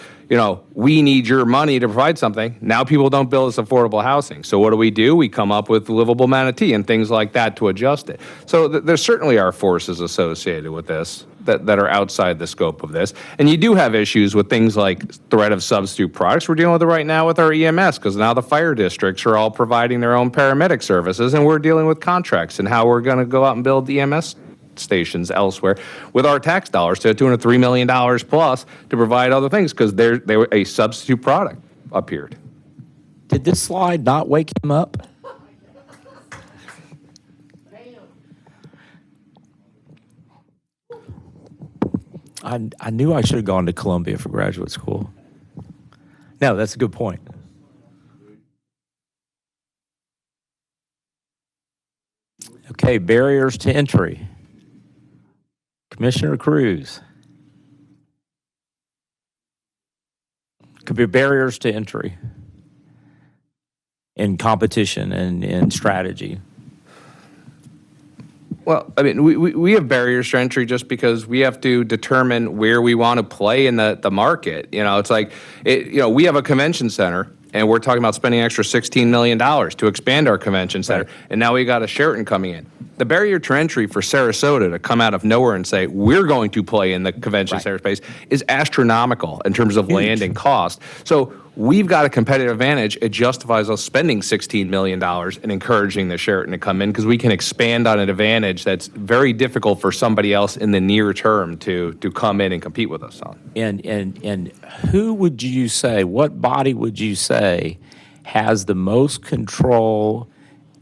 Speaker 7: we need your money to provide something. Now people don't build us affordable housing. So what do? We come up with livable manatee and things like that to adjust it. So there certainly are forces associated with this that are outside the scope of this. And you do have issues with things like threat of substitute products. We're dealing with it right now with our EMS because now the fire districts are all providing their own paramedic services and we're dealing with contracts and how we're going to go out and build EMS stations elsewhere with our tax dollars to $203 million plus to provide other things because they were a substitute product appeared.
Speaker 10: Did this slide not wake him up? I knew I should have gone to Columbia for graduate school. No, that's a good point. Okay, barriers to entry. Commissioner Cruz. Could be barriers to entry in competition and in strategy.
Speaker 7: Well, I mean, we have barriers to entry just because we have to determine where we want to play in the market. You know, it's like, we have a convention center, and we're talking about spending an extra $16 million to expand our convention center,
Speaker 10: Right.
Speaker 7: and now we got a Sheraton coming in. The barrier to entry for Sarasota to come out of nowhere and say, we're going to play in the convention center space is astronomical in terms of land and cost. So we've got a competitive advantage. It justifies us spending $16 million and encouraging the Sheraton to come in because we can expand on an advantage that's very difficult for somebody else in the near term to come in and compete with us on.
Speaker 10: And who would you say, what body would you say has the most control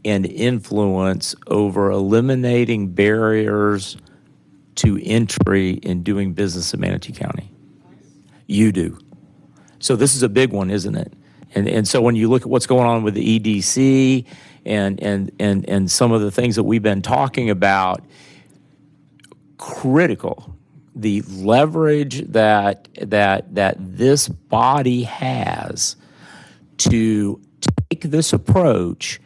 Speaker 10: and influence over eliminating barriers to entry in doing business in Manatee County? You do. So this is a big one, isn't it? And so when you look at what's going on with the EDC and some of the things that we've been talking about, critical. The leverage that this body has to take this approach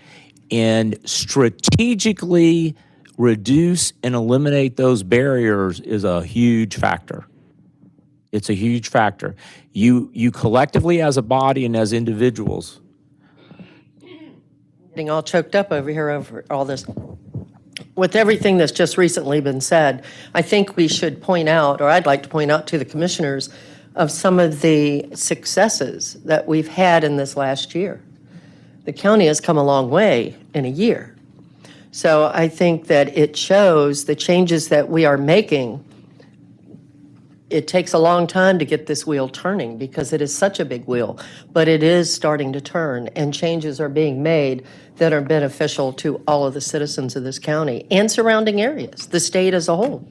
Speaker 10: and strategically reduce and eliminate those barriers is a huge factor. It's a huge factor. You collectively as a body and as individuals.
Speaker 8: Getting all choked up over here over all this. With everything that's just recently been said, I think we should point out, or I'd like to point out to the commissioners, of some of the successes that we've had in this last year. The county has come a long way in a year. So I think that it shows the changes that we are making. It takes a long time to get this wheel turning because it is such a big wheel, but it is starting to turn and changes are being made that are beneficial to all of the citizens of this county and surrounding areas, the state as a whole.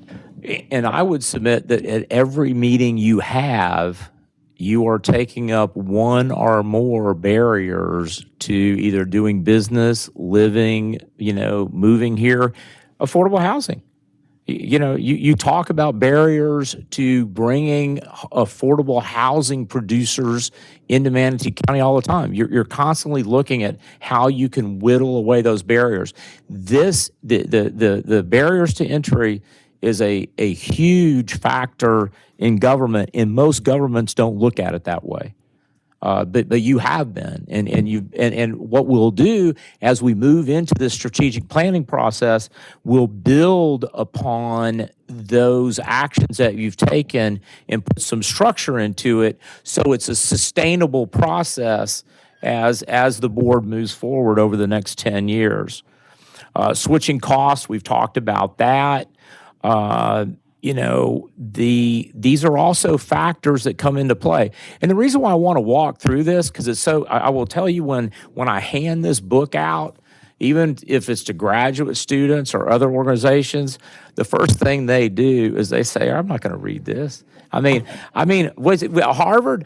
Speaker 10: And I would submit that at every meeting you have, you are taking up one or more barriers to either doing business, living, moving here, affordable housing. You talk about barriers to bringing affordable housing producers into Manatee County all the time. You're constantly looking at how you can whittle away those barriers. The barriers to entry is a huge factor in government, and most governments don't look at it that way. But you have been, and what we'll do as we move into this strategic planning process, we'll build upon those actions that you've taken and put some structure into it, so it's a sustainable process as the board moves forward over the next 10 years. Switching costs, we've talked about that. These are also factors that come into play. And the reason why I want to walk through this, because it's so, I will tell you when I hand this book out, even if it's to graduate students or other organizations, the first thing they do is they say, I'm not going to read this. I mean, was it Harvard,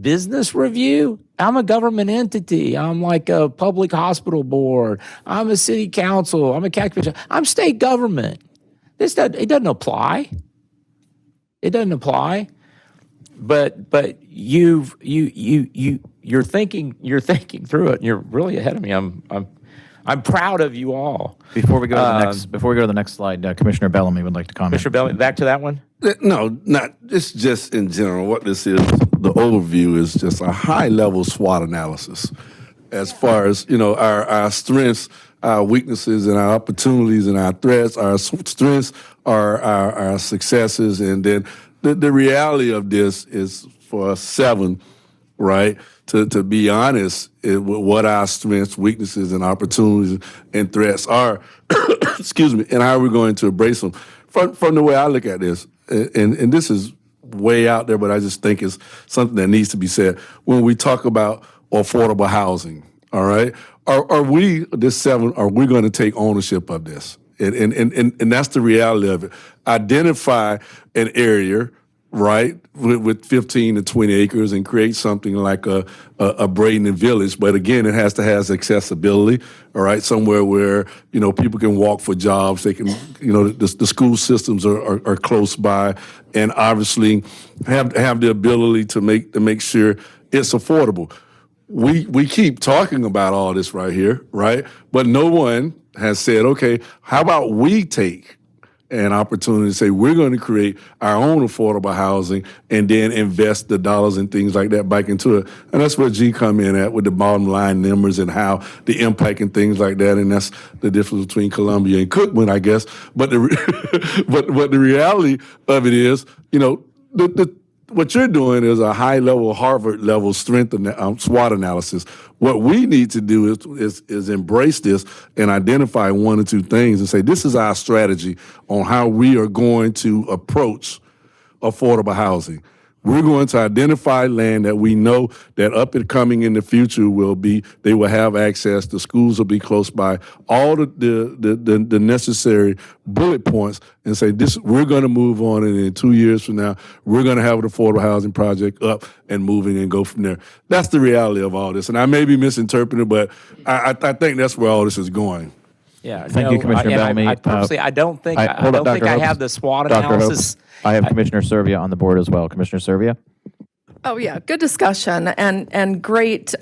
Speaker 10: business review? I'm a government entity. I'm like a public hospital board. I'm a city council. I'm a county commissioner. I'm state government. It doesn't apply. It doesn't apply. But you're thinking through it, and you're really ahead of me. I'm proud of you all.
Speaker 1: Before we go to the next slide, Commissioner Bellamy would like to comment.
Speaker 10: Commissioner Bellamy, back to that one.
Speaker 2: No, it's just in general. What this is, the overview is just a high-level SWOT analysis as far as, our strengths, our weaknesses, and our opportunities, and our threats. Our strengths are our successes, and then the reality of this is for us 7, right, to be honest with what our strengths, weaknesses, and opportunities and threats are, excuse me, and how we're going to embrace them. From the way I look at this, and this is way out there, but I just think it's something that needs to be said. When we talk about affordable housing, all right, are we, this seven, are we going to take ownership of this? And that's the reality of it. Identify an area, right, with 15 to 20 acres and create something like a Braden Village. But again, it has to have accessibility, all right, somewhere where, you know, people can walk for jobs. They can, you know, the school systems are close by, and obviously have the ability to make sure it's affordable. We keep talking about all this right here, right? But no one has said, okay, how about we take an opportunity to say we're going to create our own affordable housing and then invest the dollars and things like that back into it. And that's where G come in at with the bottom line numbers and how the impact and things like that. And that's the difference between Columbia and Cookman, I guess. But but the reality of it is, you know, what you're doing is a high-level, Harvard-level strength SWOT analysis. What we need to do is embrace this and identify one or two things and say, this is our strategy on how we are going to approach affordable housing. We're going to identify land that we know that up and coming in the future they will have access, the schools will be close by, all the necessary bullet points, and say we're going to move on, and in 2 years from now, we're going to have an affordable housing project up and moving and go from there. That's the reality of all this. And I may be misinterpreting, but I think that's where all this is going.
Speaker 10: Yeah,
Speaker 1: Thank you, Commissioner Bellamy.
Speaker 10: I personally, I don't think
Speaker 1: hold up, Dr.
Speaker 10: I
Speaker 1: Hopes.
Speaker 10: have the SWOT
Speaker 1: Dr.
Speaker 10: analysis.
Speaker 1: Hopes, I have Commissioner Servia on the board as well. Commissioner Servia?
Speaker 6: Oh, yeah, good discussion and great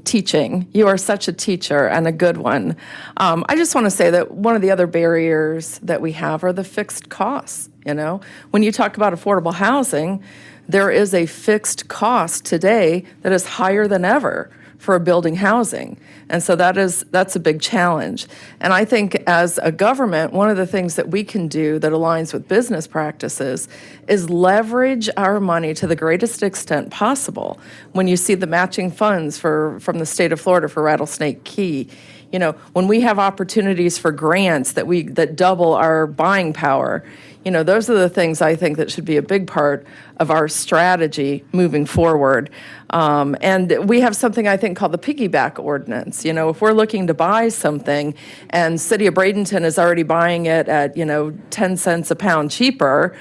Speaker 6: teaching. You are such a teacher and a good one. I just want to say that one of the other barriers that we have are the fixed costs, you know? When you talk about affordable housing, there is a fixed cost today that is higher than ever for building housing. And so that's a big challenge. And I think as a government, one of the things that we can do that aligns with business practices is leverage our money to the greatest extent possible. When you see the matching funds from the state of Florida for Rattlesnake Key, you know, when we have opportunities for grants that double our buying power, you know, those are the things I think that should be a big part of our strategy moving forward. And we have something I think called the piggyback ordinance. You know, if we're looking to buy something and City of Bradenton is already buying it at, 10 cents a pound cheaper,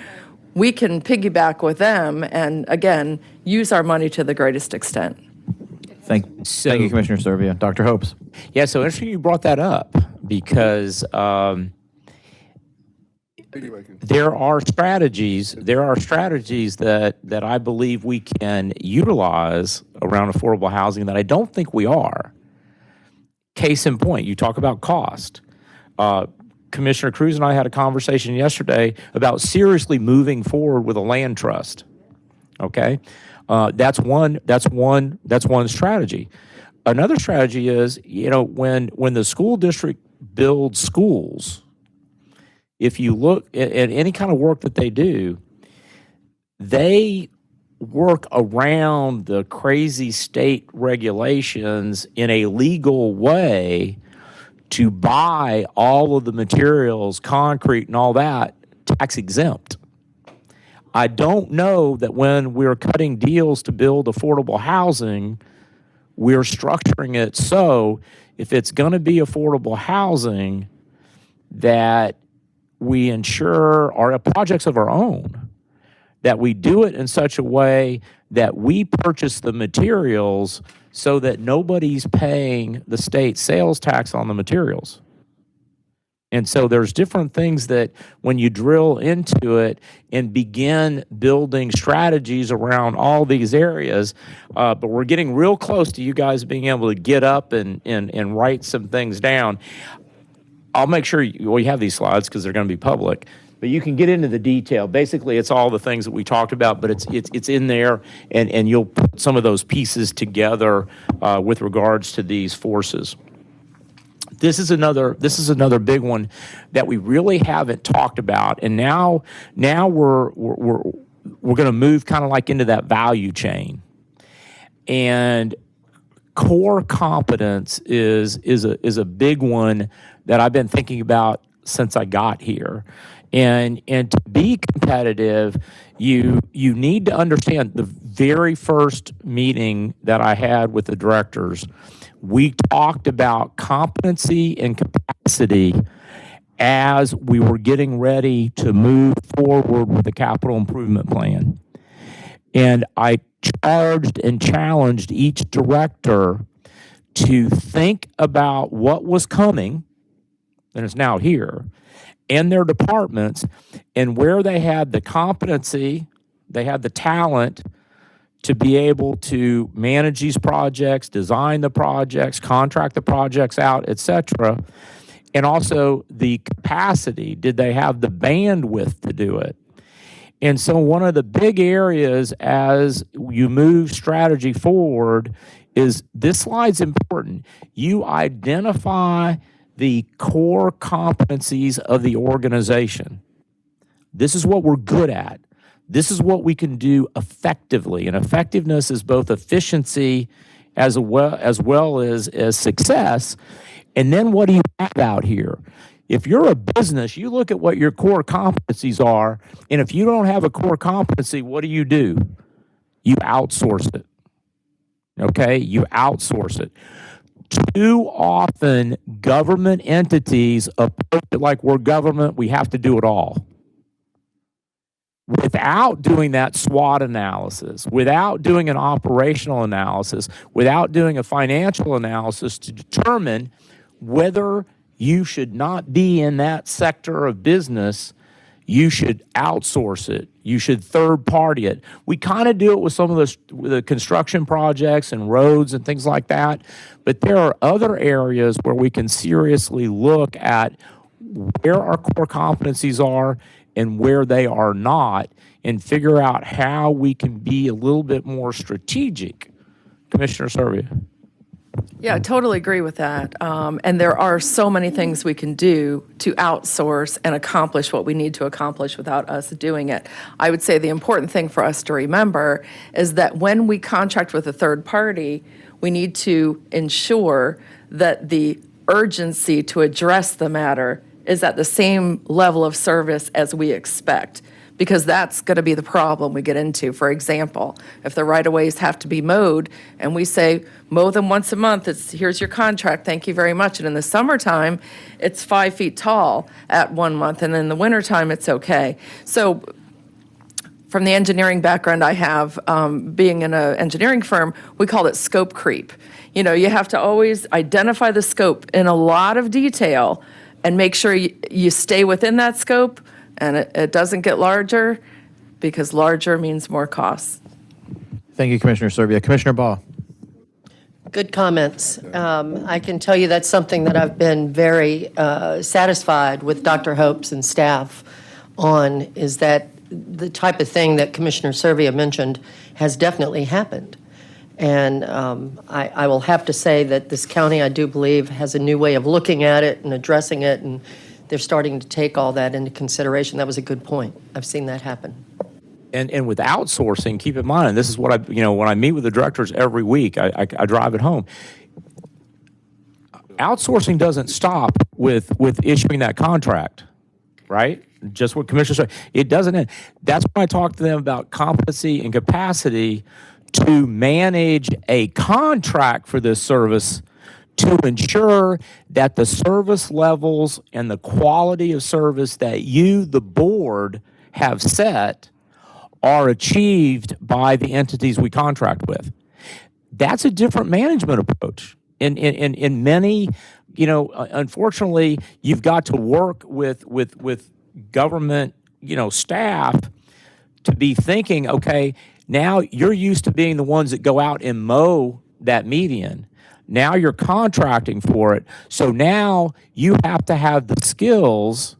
Speaker 6: we can piggyback with them and, again, use our money to the greatest extent.
Speaker 1: Thank you, Commissioner Servia. Dr. Hopes?
Speaker 10: Yeah, so interesting you brought that up because there are strategies that I believe we can utilize around affordable housing that I don't think we are. Case in point, you talk about cost. Commissioner Cruz and I had a conversation yesterday about seriously moving forward with a land trust. Okay, that's one strategy. Another strategy is, when the school district builds schools, if you look at any kind of work that they do, they work around the crazy state regulations in a legal way to buy all of the materials, concrete and all that, tax exempt. I don't know that when we're cutting deals to build affordable housing, we're structuring it so if it's going to be affordable housing, that we ensure our projects of our own, that we do it in such a way that we purchase the materials so that nobody's paying the state sales tax on the materials. And so there's different things that when you drill into it and begin building strategies around all these areas, but we're getting real close to you guys being able to get up and write some things down. I'll make sure you have these slides because they're going to be public, but you can get into the detail. Basically, it's all the things that we talked about, but it's in there, and you'll put some of those pieces together with regards to these forces. This is another big one that we really haven't talked about, and now we're going to move kind of like into that value chain, and core competence is a big one that I've been thinking about since I got here. And to be competitive You need to understand the very first meeting that I had with the directors, we talked about competency and capacity as we were getting ready to move forward with the capital improvement plan. And I charged and challenged each director to think about what was coming, and it's now here, in their departments, and where they had the competency, they had the talent to be able to manage these projects, design the projects, contract the projects out, et cetera, and also the capacity. Did they have the bandwidth to do it? And so one of the big areas as you move strategy forward is this slide's important. You identify the core competencies of the organization. This is what we're good at. This is what we can do effectively. And effectiveness is both efficiency as well as success. And then what do you have out here? If you're a business, you look at what your core competencies are, and if you don't have a core competency, what do? You outsource it. Okay? You outsource it. Too often, government entities approach it like we're government, we have to do it all. Without doing that SWOT analysis, without doing an operational analysis, without doing a financial analysis to determine whether you should not be in that sector of business, you should outsource it. You should third party it. We kind of do it with some of the construction projects and roads and things like that, but there are other areas where we can seriously look at where our core competencies are and where they are not, and figure out how we can be a little bit more strategic. Commissioner Serbia.
Speaker 6: Yeah, I totally agree with that. And there are so many things we can do to outsource and accomplish what we need to accomplish without us doing it. I would say the important thing for us to remember is that when we contract with a third party, we need to ensure that the urgency to address the matter is at the same level of service as we expect, because that's going to be the problem we get into. For example, if the right-of-ways have to be mowed and we say, mow them once a month, here's your contract, thank you very much. And in the summertime, it's 5 feet tall at 1 month, and in the wintertime, it's okay. So from the engineering background I have, being in an engineering firm, we call it scope creep. You know, you have to always identify the scope in a lot of detail and make sure you stay within that scope, and it doesn't get larger, because larger means more costs.
Speaker 1: Thank you, Commissioner Serbia. Commissioner Baugh.
Speaker 8: Good comments. I can tell you that's something that I've been very satisfied with Dr. Hopes and staff on, is that the type of thing that Commissioner Serbia mentioned has definitely happened. And I will have to say that this county, I do believe, has a new way of looking at it and addressing it, and they're starting to take all that into consideration. That was a good point. I've seen that happen.
Speaker 10: And with outsourcing, keep in mind, and this is what when I meet with the directors every week, I drive it home. Outsourcing doesn't stop with issuing that contract, right? Just what Commissioner said. It doesn't end. That's when I talk to them about competency and capacity to manage a contract for this service, to ensure that the service levels and the quality of service that you, the board, have set are achieved by the entities we contract with. That's a different management approach. In many, unfortunately, you've got to work with government, staff to be thinking, okay, now you're used to being the ones that go out and mow that median. Now you're contracting for it. So now you have to have the skills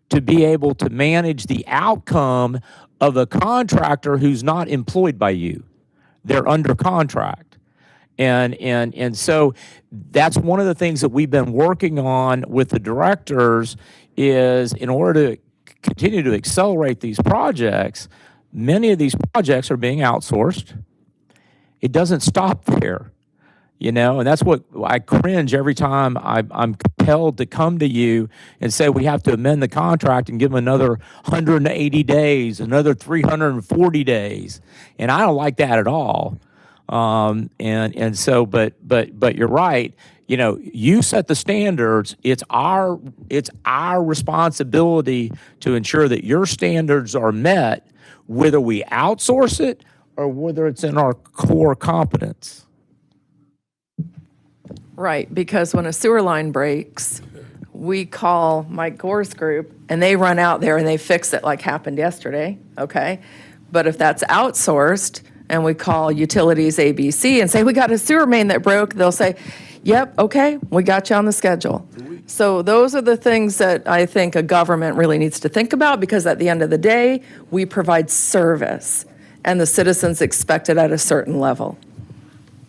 Speaker 10: to be able to manage the outcome of a contractor who's not employed by you. They're under contract. And so that's one of the things that we've been working on with the directors, is in order to continue to accelerate these projects, many of these projects are being outsourced. It doesn't stop there. You know, and that's what I cringe every time I'm compelled to come to you and say we have to amend the contract and give them another 180 days, another 340 days, and I don't like that at all. And so, but you're right. You know, you set the standards. It's our responsibility to ensure that your standards are met, whether we outsource it or whether it's in our core competence.
Speaker 6: Right, because when a sewer line breaks, we call Mike Gore's group, and they run out there and they fix it like happened yesterday, okay? But if that's outsourced, and we call utilities ABC and say, we got a sewer main that broke, they'll say, yep, okay, we got you on the schedule. So those are the things that I think a government really needs to think about, because at the end of the day, we provide service, and the citizens expect it at a certain level.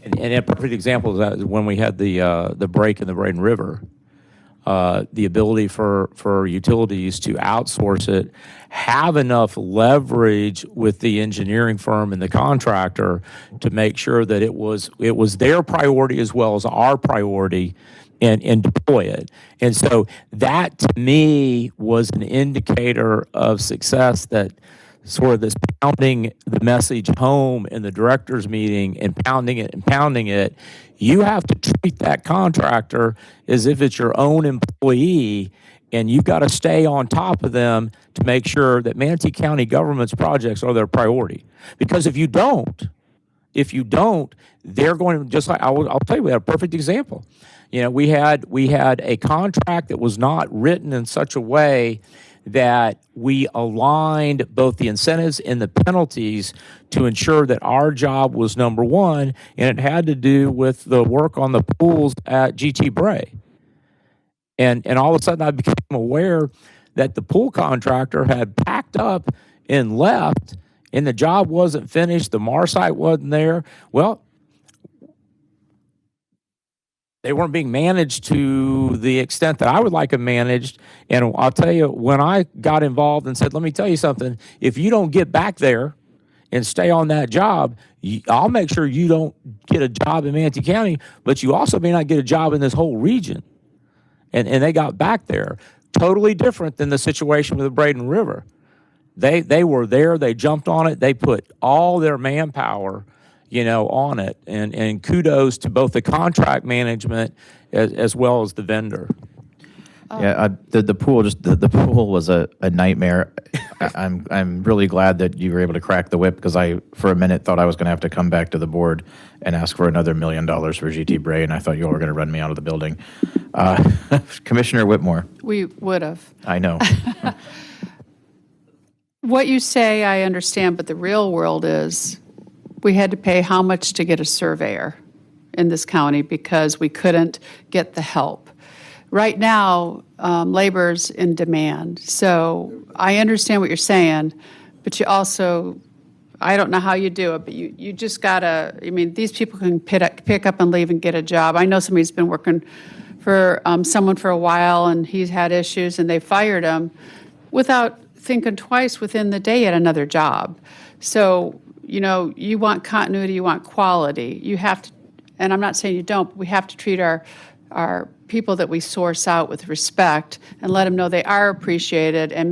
Speaker 10: And a perfect example of that is when we had the break in the Braden River. The ability for utilities to outsource it, have enough leverage with the engineering firm and the contractor to make sure that it was their priority as well as our priority, and deploy it. And so that to me was an indicator of success, that sort of this pounding the message home in the directors meeting and pounding it, you have to treat that contractor as if it's your own employee, and you've got to stay on top of them to make sure that Manatee County government's projects are their priority. Because if you don't, they're going to, just like, I'll tell you, we had a perfect example. You know, we had a contract that was not written in such a way that we aligned both the incentives and the penalties to ensure that our job was number one, and it had to do with the work on the pools at GT Bray. And all of a sudden I became aware that the pool contractor had packed up and left, and the job wasn't finished, the MAR site wasn't there. Well, they weren't being managed to the extent that I would like them managed. And I'll tell you, when I got involved and said, let me tell you something, if you don't get back there and stay on that job, I'll make sure you don't get a job in Manatee County, but you also may not get a job in this whole region. And they got back there. Totally different than the situation with the Braden River. They were there, they jumped on it, they put all their manpower, you know, on it, and kudos to both the contract management as well as the vendor.
Speaker 1: Yeah, the pool the pool was a nightmare. I'm really glad that you were able to crack the whip, because I for a minute thought I was going to have to come back to the board and ask for another $1 million for GT Bray, and I thought you all were going to run me out of the building. Commissioner Whitmore.
Speaker 5: We would have.
Speaker 1: I know.
Speaker 5: What you say, I understand, but the real world is we had to pay how much to get a surveyor in this county because we couldn't get the help. Right now, labor's in demand. So I understand what you're saying, but you also, I don't know how you do it, but you just gotta, I mean, these people can pick up and leave and get a job. I know somebody's been working for someone for a while, and he's had issues, and they fired him without thinking twice within the day at another job. So, you know, you want continuity, you want quality. You have to, and I'm not saying you don't, but we have to treat our people that we source out with respect and let them know they are appreciated, and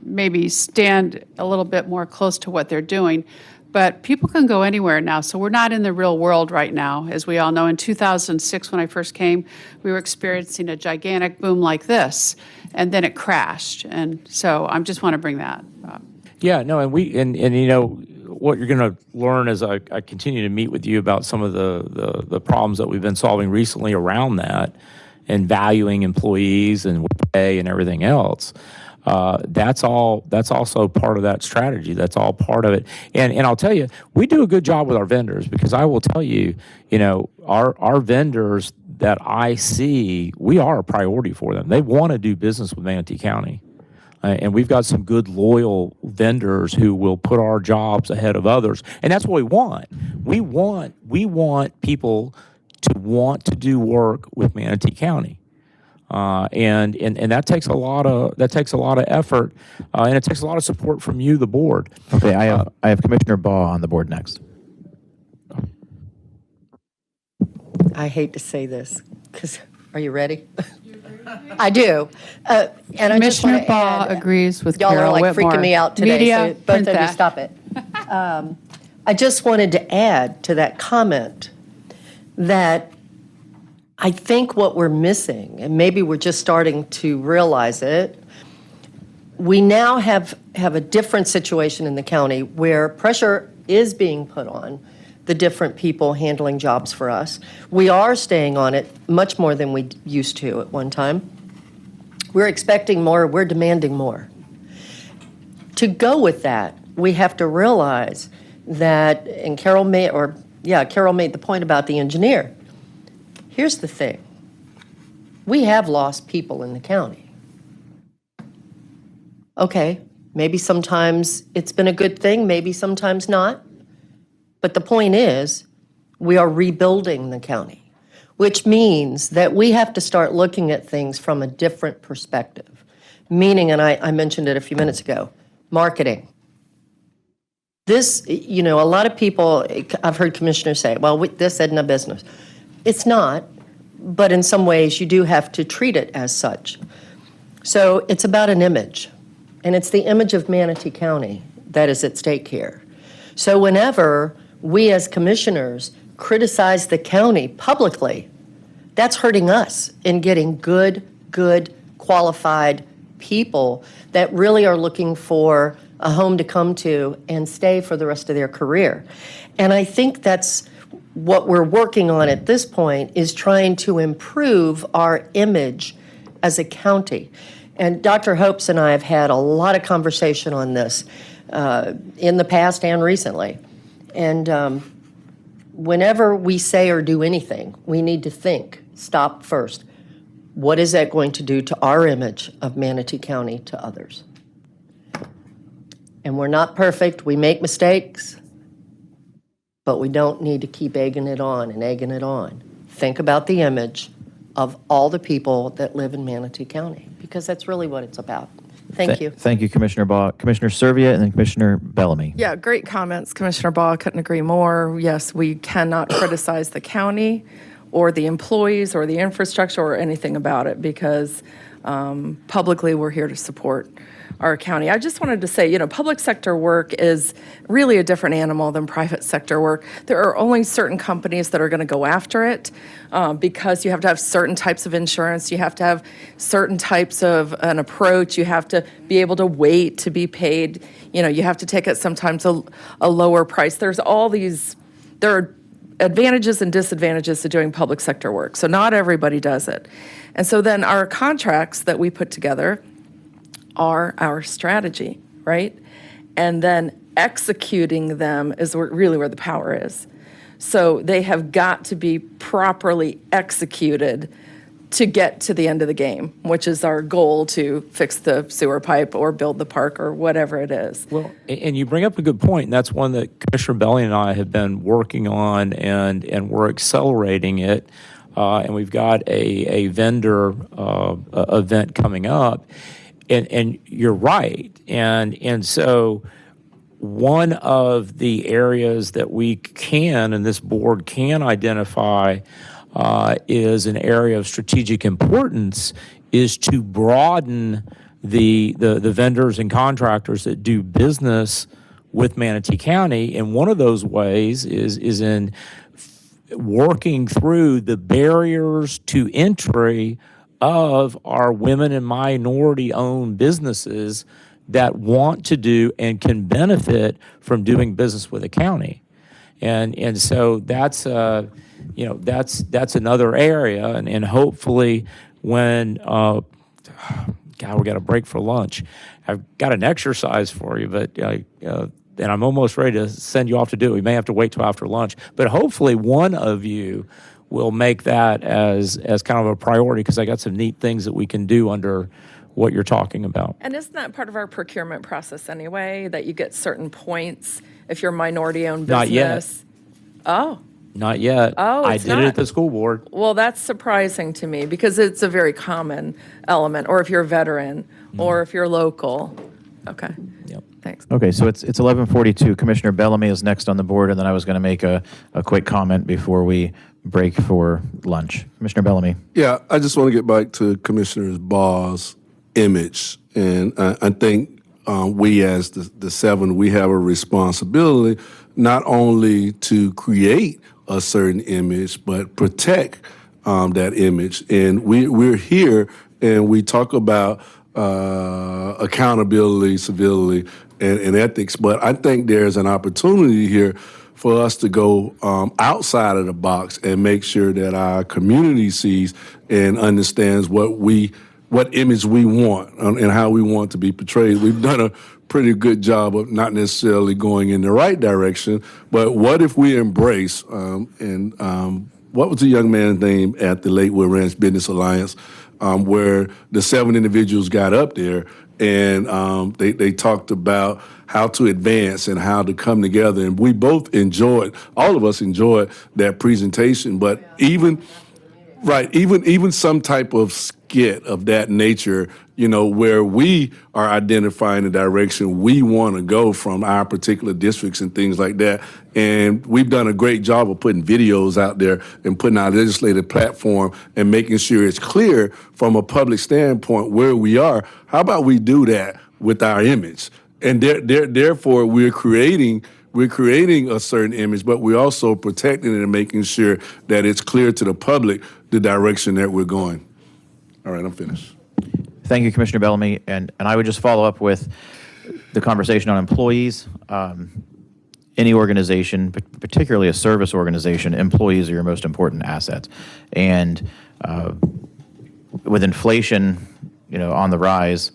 Speaker 5: maybe stand a little bit more close to what they're doing. But people can go anywhere now, so we're not in the real world right now. As we all know, in 2006, when I first came, we were experiencing a gigantic boom like this, and then it crashed. And so I just want to bring that up.
Speaker 10: Yeah, no, and you know, what you're going to learn as I continue to meet with you about some of the problems that we've been solving recently around that, and valuing employees and pay and everything else. That's also part of that strategy. That's all part of it. And I'll tell you, we do a good job with our vendors, because I will tell you, you know, our vendors that I see, we are a priority for them. They want to do business with Manatee County. And we've got some good, loyal vendors who will put our jobs ahead of others. And that's what we want. We want people to want to do work with Manatee County. And that takes a lot of effort, and it takes a lot of support from you, the board.
Speaker 1: Okay, I have Commissioner Baugh on the board next.
Speaker 8: I hate to say this, because, are you ready? I do. And I just
Speaker 5: Commissioner
Speaker 8: want to
Speaker 5: Baugh
Speaker 8: add,
Speaker 5: agrees with
Speaker 8: y'all
Speaker 5: Carol
Speaker 8: are like
Speaker 5: Whitmore.
Speaker 8: freaking me out today,
Speaker 5: Media,
Speaker 8: so both
Speaker 5: print
Speaker 8: of you
Speaker 5: that.
Speaker 8: stop it. I just wanted to add to that comment that I think what we're missing, and maybe we're just starting to realize it, we now have a different situation in the county where pressure is being put on the different people handling jobs for us. We are staying on it much more than we used to at one time. We're expecting more, we're demanding more. To go with that, we have to realize that, and Carol made the point about the engineer. Here's the thing. We have lost people in the county. Okay, maybe sometimes it's been a good thing, maybe sometimes not. But the point is, we are rebuilding the county, which means that we have to start looking at things from a different perspective. Meaning, and I mentioned it a few minutes ago, marketing. This, a lot of people, I've heard commissioners say, well, this isn't a business. It's not, but in some ways you do have to treat it as such. So it's about an image, and it's the image of Manatee County that is at stake here. So whenever we as commissioners criticize the county publicly, that's hurting us in getting good, qualified people that really are looking for a home to come to and stay for the rest of their career. And I think that's what we're working on at this point, is trying to improve our image as a county. And Dr. Hopes and I have had a lot of conversation on this in the past and recently. And whenever we say or do anything, we need to stop first. What is that going to do to our image of Manatee County to others? And we're not perfect, we make mistakes, but we don't need to keep egging it on and egging it on. Think about the image of all the people that live in Manatee County, because that's really what it's about. Thank you.
Speaker 1: Thank you, Commissioner Baugh. Commissioner Servia and then Commissioner Bellamy.
Speaker 6: Yeah, great comments, Commissioner Baugh. Couldn't agree more. Yes, we cannot criticize the county or the employees or the infrastructure or anything about it, because publicly we're here to support our county. I just wanted to say, public sector work is really a different animal than private sector work. There are only certain companies that are going to go after it because you have to have certain types of insurance. You have to have certain types of an approach. You have to be able to wait to be paid. You have to take it sometimes a lower price. There are advantages and disadvantages to doing public sector work. So not everybody does it. And so then our contracts that we put together are our strategy, right? And then executing them is really where the power is. So they have got to be properly executed to get to the end of the game, which is our goal, to fix the sewer pipe or build the park or whatever it is.
Speaker 10: Well, and you bring up a good point, and that's one that Commissioner Belly and I have been working on, and we're accelerating it. And we've got a vendor event coming up. And you're right. And so one of the areas that we can, and this board can identify, is an area of strategic importance, is to broaden the vendors and contractors that do business with Manatee County. And one of those ways is in working through the barriers to entry of our women and minority-owned businesses that want to do and can benefit from doing business with a county, and so that's that's another area, and hopefully when God, we got a break for lunch. I've got an exercise for you, but and I'm almost ready to send you off to do it. We may have to wait till after lunch, but hopefully one of you will make that as kind of a priority, because I got some neat things that we can do under what you're talking about.
Speaker 6: And isn't that part of our procurement process anyway, that you get certain points if you're minority-owned business?
Speaker 10: Not yet.
Speaker 6: Oh.
Speaker 10: Not yet.
Speaker 6: Oh,
Speaker 10: I
Speaker 6: it's
Speaker 10: did it
Speaker 6: not.
Speaker 10: at the school board.
Speaker 6: Well, that's surprising to me, because it's a very common element, or if you're a veteran, or if you're local. Okay.
Speaker 10: Yep.
Speaker 6: Thanks.
Speaker 1: Okay, so it's 11:42. Commissioner Bellamy is next on the board, and then I was going to make a quick comment before we break for lunch. Commissioner Bellamy.
Speaker 2: Yeah, I just want to get back to Commissioner Ball's image, and I think we, as the seven, we have a responsibility not only to create a certain image, but protect that image. And we're here, and we talk about accountability, civility, and ethics. But I think there's an opportunity here for us to go outside of the box and make sure that our community sees and understands what image we want and how we want to be portrayed. We've done a pretty good job of not necessarily going in the right direction, but what if we embrace what was the young man's name at the Lakewood Ranch Business Alliance, where the seven individuals got up there and they talked about how to advance and how to come together. And we both enjoyed, all of us enjoyed that presentation, but even some type of skit of that nature, where we are identifying the direction we want to go from our particular districts and things like that. And we've done a great job of putting videos out there and putting our legislative platform and making sure it's clear from a public standpoint where we are. How about we do that with our image? And therefore, we're creating a certain image, but we're also protecting it and making sure that it's clear to the public the direction that we're going. All right, I'm finished.
Speaker 1: Thank you, Commissioner Bellamy. And I would just follow up with the conversation on employees. Any organization, particularly a service organization, employees are your most important assets. And with inflation, on the rise,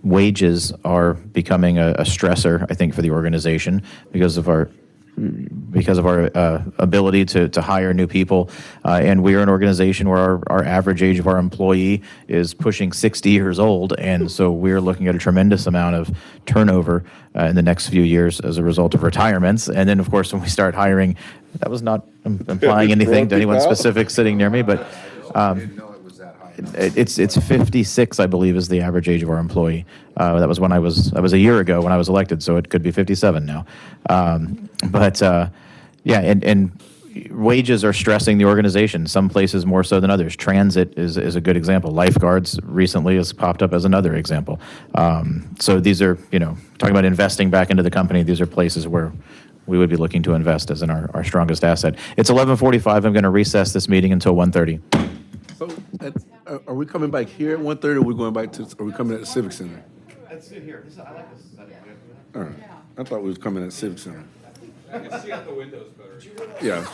Speaker 1: wages are becoming a stressor, I think, for the organization because of our ability to hire new people. And we are an organization where our average age of our employee is pushing 60 years old. And so we're looking at a tremendous amount of turnover in the next few years as a result of retirements. And then, of course, when we start hiring, that was not implying anything to anyone specific sitting near me, but it's 56, I believe, is the average age of our employee. That was a year ago when I was elected, so it could be 57 now. And wages are stressing the organization, some places more so than others. Transit is a good example. Lifeguards recently has popped up as another example. So these are, talking about investing back into the company, these are places where we would be looking to invest as in our strongest asset. It's 11:45. I'm going to recess this meeting until 1:30.
Speaker 2: So, are we coming back here at 1:30, or are we going back to? Are we coming at the Civic Center?
Speaker 1: Let's sit here. I like this.
Speaker 2: All right. I thought we was coming at Civic Center.
Speaker 7: I can see out the windows better.
Speaker 2: Yeah.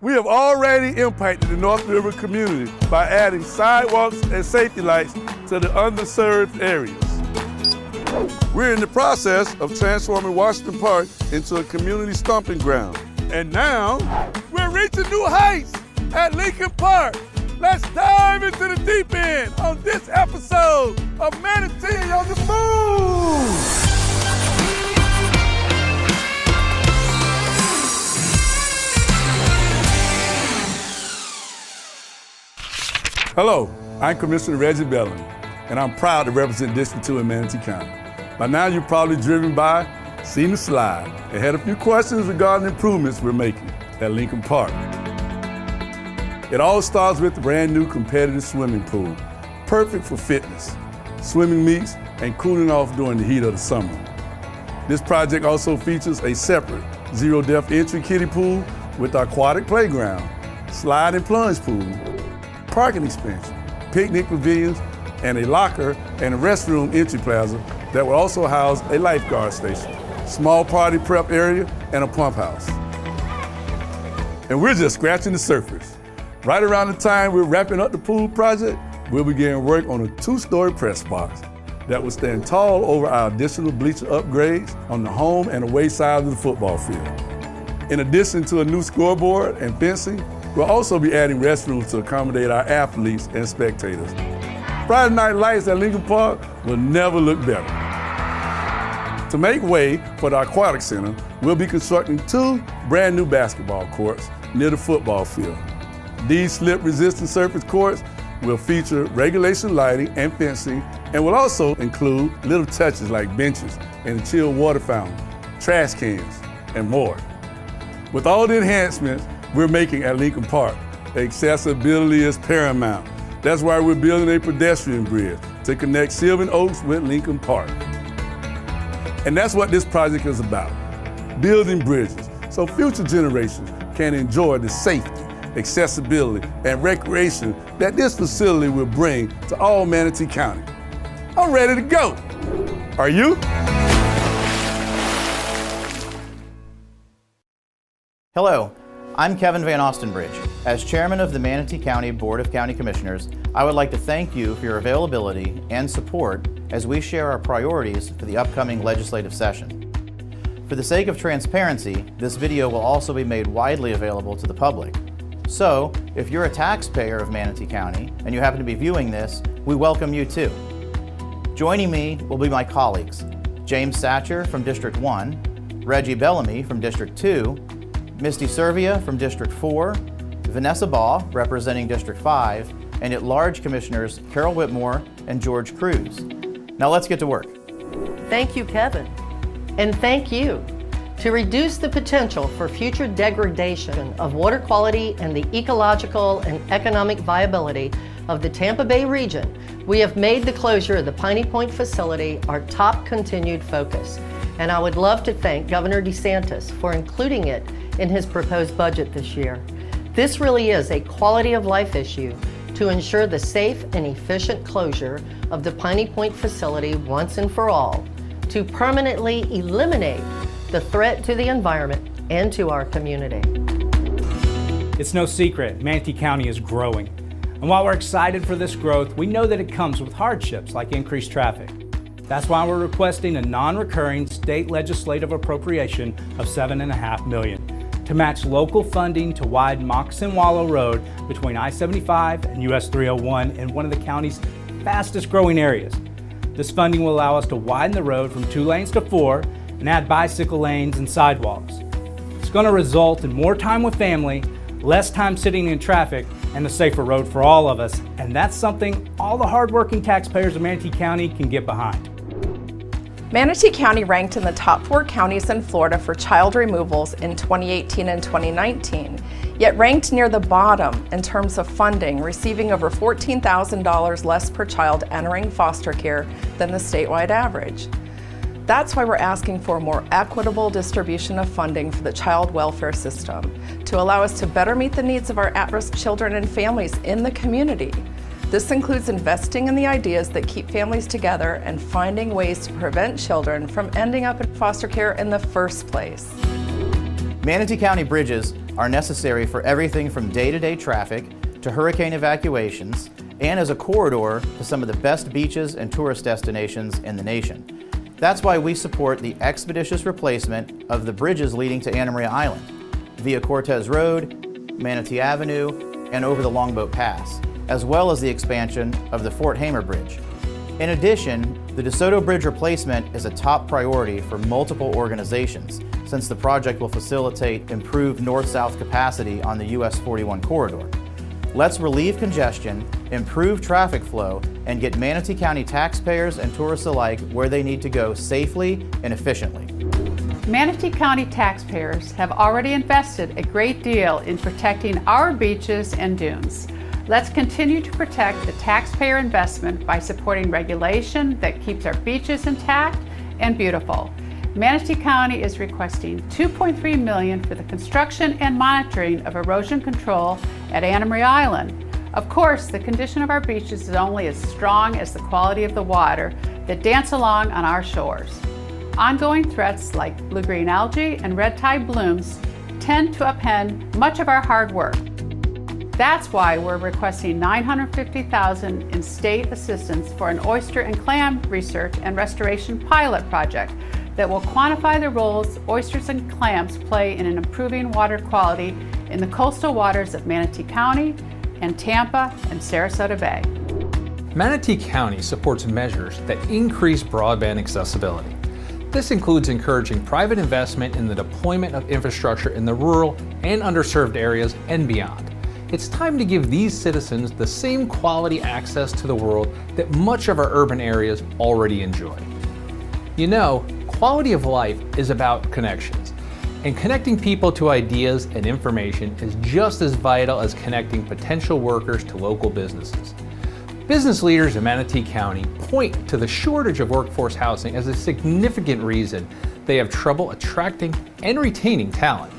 Speaker 2: We have already impacted the North River community by adding sidewalks and safety lights to the underserved areas. We're in the process of transforming Washington Park into a community stomping ground. And now, we're reaching new heights at Lincoln Park. Let's dive into the deep end on this episode of Manatee on the Move! Hello, I'm Commissioner Reggie Bellamy, and I'm proud to represent District 2 in Manatee County. By now, you've probably driven by, seen the slide, and had a few questions regarding improvements we're making at Lincoln Park. It all starts with the brand new competitive swimming pool, perfect for fitness, swimming meets, and cooling off during the heat of the summer. This project also features a separate zero-depth entry kiddie pool with aquatic playground, slide and plunge pool, parking expansion, picnic pavilions, and a locker and a restroom entry plaza that will also house a lifeguard station, small party prep area, and a pump house. And we're just scratching the surface. Right around the time we're wrapping up the pool project, we'll begin work on a 2-story press box that will stand tall over our additional bleacher upgrades on the home and away side of the football field. In addition to a new scoreboard and fencing, we'll also be adding restrooms to accommodate our athletes and spectators. Friday night lights at Lincoln Park will never look better. To make way for the aquatic center, we'll be constructing 2 brand new basketball courts near the football field. These slip-resistant surface courts will feature regulation lighting and fencing, and will also include little touches like benches and a chilled water fountain, trash cans, and more. With all the enhancements we're making at Lincoln Park, accessibility is paramount. That's why we're building a pedestrian bridge to connect Sylvan Oaks with Lincoln Park. And that's what this project is about, building bridges so future generations can enjoy the safety, accessibility, and recreation that this facility will bring to all Manatee County. I'm ready to go. Are you?
Speaker 1: Hello, I'm Kevin Van Ostenbridge. As chairman of the Manatee County Board of County Commissioners, I would like to thank you for your availability and support as we share our priorities for the upcoming legislative session. For the sake of transparency, this video will also be made widely available to the public. So, if you're a taxpayer of Manatee County and you happen to be viewing this, we welcome you too. Joining me will be my colleagues, James Satcher from District 1, Reggie Bellamy from District 2, Misty Servia from District 4, Vanessa Baugh representing District 5, and at-large commissioners Carol Whitmore and George Cruz. Now let's get to work.
Speaker 8: Thank you, Kevin. And thank you. To reduce the potential for future degradation of water quality and the ecological and economic viability of the Tampa Bay region, we have made the closure of the Piney Point facility our top continued focus. And I would love to thank Governor DeSantis for including it in his proposed budget this year. This really is a quality of life issue to ensure the safe and efficient closure of the Piney Point facility once and for all, to permanently eliminate the threat to the environment and to our community.
Speaker 9: It's no secret, Manatee County is growing. And while we're excited for this growth, we know that it comes with hardships like increased traffic. That's why we're requesting a non-recurring state legislative appropriation of $7.5 million to match local funding to widen Moccasin Wallow Road between I-75 and US 301 in one of the county's fastest growing areas. This funding will allow us to widen the road from 2 lanes to 4 and add bicycle lanes and sidewalks. It's going to result in more time with family, less time sitting in traffic, and a safer road for all of us. And that's something all the hardworking taxpayers of Manatee County can get behind.
Speaker 6: Manatee County ranked in the top 4 counties in Florida for child removals in 2018 and 2019, yet ranked near the bottom in terms of funding, receiving over $14,000 less per child entering foster care than the statewide average. That's why we're asking for a more equitable distribution of funding for the child welfare system to allow us to better meet the needs of our at-risk children and families in the community. This includes investing in the ideas that keep families together and finding ways to prevent children from ending up in foster care in the first place.
Speaker 1: Manatee County bridges are necessary for everything from day-to-day traffic to hurricane evacuations, and as a corridor to some of the best beaches and tourist destinations in the nation. That's why we support the expeditious replacement of the bridges leading to Anna Maria Island, via Cortez Road, Manatee Avenue, and over the Longboat Pass, as well as the expansion of the Fort Hamer Bridge. In addition, the DeSoto Bridge replacement is a top priority for multiple organizations, since the project will facilitate improved north-south capacity on the US 41 corridor. Let's relieve congestion, improve traffic flow, and get Manatee County taxpayers and tourists alike where they need to go safely and efficiently.
Speaker 5: Manatee County taxpayers have already invested a great deal in protecting our beaches and dunes. Let's continue to protect the taxpayer investment by supporting regulation that keeps our beaches intact and beautiful. Manatee County is requesting $2.3 million for the construction and monitoring of erosion control at Anna Maria Island. Of course, the condition of our beaches is only as strong as the quality of the water that dance along on our shores. Ongoing threats like blue-green algae and red tide blooms tend to upend much of our hard work. That's why we're requesting $950,000 in state assistance for an oyster and clam research and restoration pilot project that will quantify the roles oysters and clams play in improving water quality in the coastal waters of Manatee County and Tampa and Sarasota Bay.
Speaker 12: Manatee County supports measures that increase broadband accessibility. This includes encouraging private investment in the deployment of infrastructure in the rural and underserved areas and beyond. It's time to give these citizens the same quality access to the world that much of our urban areas already enjoy. You know, quality of life is about connections, and connecting people to ideas and information is just as vital as connecting potential workers to local businesses. Business leaders in Manatee County point to the shortage of workforce housing as a significant reason they have trouble attracting and retaining talent.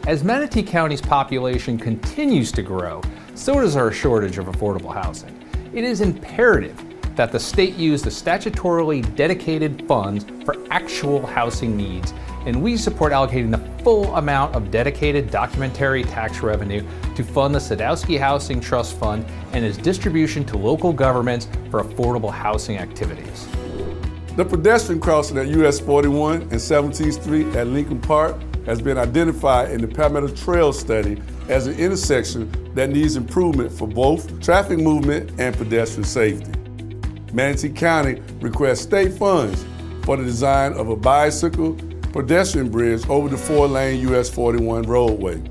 Speaker 12: As Manatee County's population continues to grow, so does our shortage of affordable housing. It is imperative that the state use the statutorily dedicated funds for actual housing needs, and we support allocating the full amount of dedicated documentary tax revenue to fund the Sadowski Housing Trust Fund and its distribution to local governments for affordable housing activities.
Speaker 2: The pedestrian crossing at US 41 and 17th Street at Lincoln Park has been identified in the Palmetto Trail study as an intersection that needs improvement for both traffic movement and pedestrian safety. Manatee County requests state funds for the design of a bicycle pedestrian bridge over the 4-lane US 41 roadway.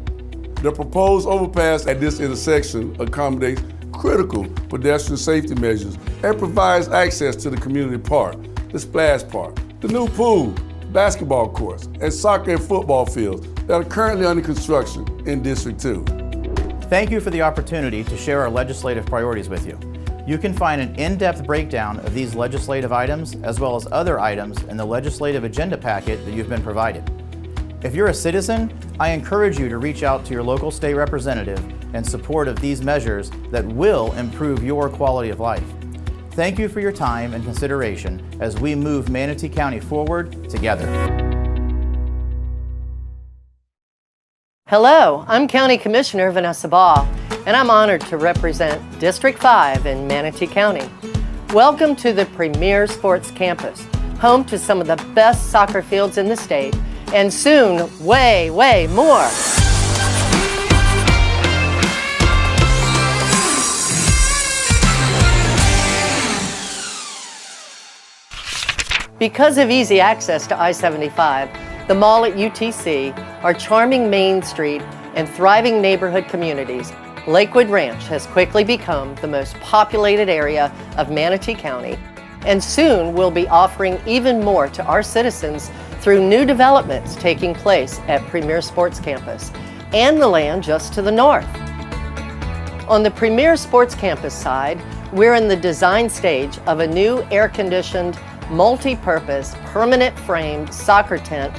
Speaker 2: The proposed overpass at this intersection accommodates critical pedestrian safety measures and provides access to the community park, the splash park, the new pool, basketball courts, and soccer and football fields that are currently under construction in District 2.
Speaker 1: Thank you for the opportunity to share our legislative priorities with you. You can find an in-depth breakdown of these legislative items as well as other items in the legislative agenda packet that you've been provided. If you're a citizen, I encourage you to reach out to your local state representative in support of these measures that will improve your quality of life. Thank you for your time and consideration as we move Manatee County forward together.
Speaker 8: Hello, I'm County Commissioner Vanessa Baugh, and I'm honored to represent District 5 in Manatee County. Welcome to the Premier Sports Campus, home to some of the best soccer fields in the state, and soon, way more. Because of easy access to I-75, the mall at UTC, our charming Main Street, and thriving neighborhood communities, Lakewood Ranch has quickly become the most populated area of Manatee County, and soon we'll be offering even more to our citizens through new developments taking place at Premier Sports Campus and the land just to the north. On the Premier Sports Campus side, we're in the design stage of a new air-conditioned, multi-purpose, permanent framed soccer tent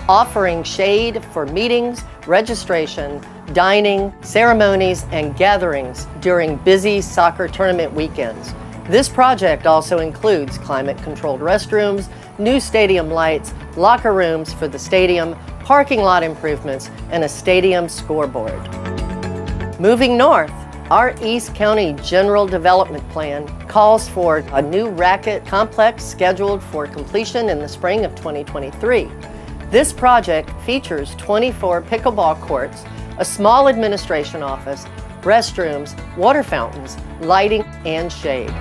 Speaker 8: offering shade for meetings, registration, dining, ceremonies, and gatherings during busy soccer tournament weekends. This project also includes climate-controlled restrooms, new stadium lights, locker rooms for the stadium, parking lot improvements, and a stadium scoreboard. Moving north, our East County General Development Plan calls for a new racket complex scheduled for completion in the spring of 2023. This project features 24 pickleball courts, a small administration office, restrooms, water fountains, lighting, and shade.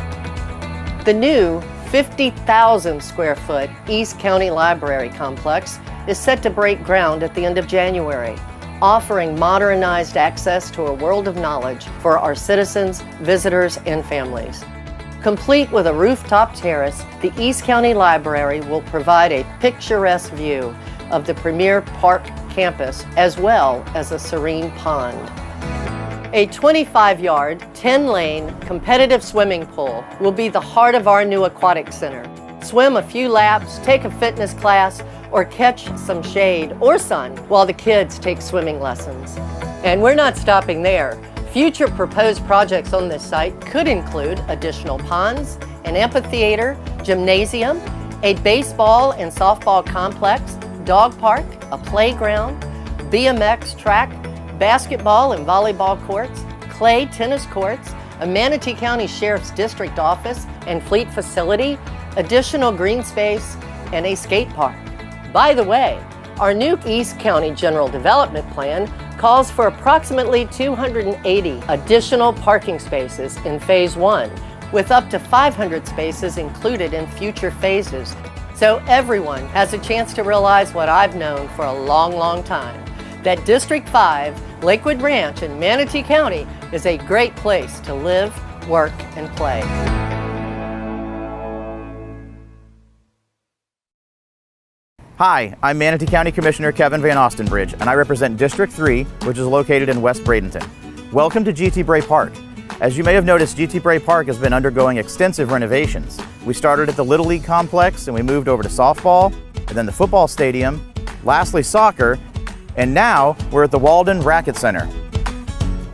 Speaker 8: The new 50,000 square foot East County Library complex is set to break ground at the end of January, offering modernized access to a world of knowledge for our citizens, visitors, and families. Complete with a rooftop terrace, the East County Library will provide a picturesque view of the premier park campus as well as a serene pond. A 25-yard, 10-lane competitive swimming pool will be the heart of our new aquatic center. Swim a few laps, take a fitness class, or catch some shade or sun while the kids take swimming lessons. And we're not stopping there. Future proposed projects on this site could include additional ponds, an amphitheater, gymnasium, a baseball and softball complex, dog park, a playground, BMX track, basketball and volleyball courts, clay tennis courts, a Manatee County Sheriff's District office and fleet facility, additional green space, and a skate park. By the way, our new East County General Development Plan calls for approximately 280 additional parking spaces in Phase 1, with up to 500 spaces included in future phases. So everyone has a chance to realize what I've known for a long, long time, that District 5, Lakewood Ranch in Manatee County is a great place to live, work, and play.
Speaker 1: Hi, I'm Manatee County Commissioner Kevin Van Ostenbridge, and I represent District 3, which is located in West Bradenton. Welcome to GT Bray Park. As you may have noticed, GT Bray Park has been undergoing extensive renovations. We started at the Little League complex, and we moved over to softball, and then the football stadium, lastly soccer, and now we're at the Walden Racket Center.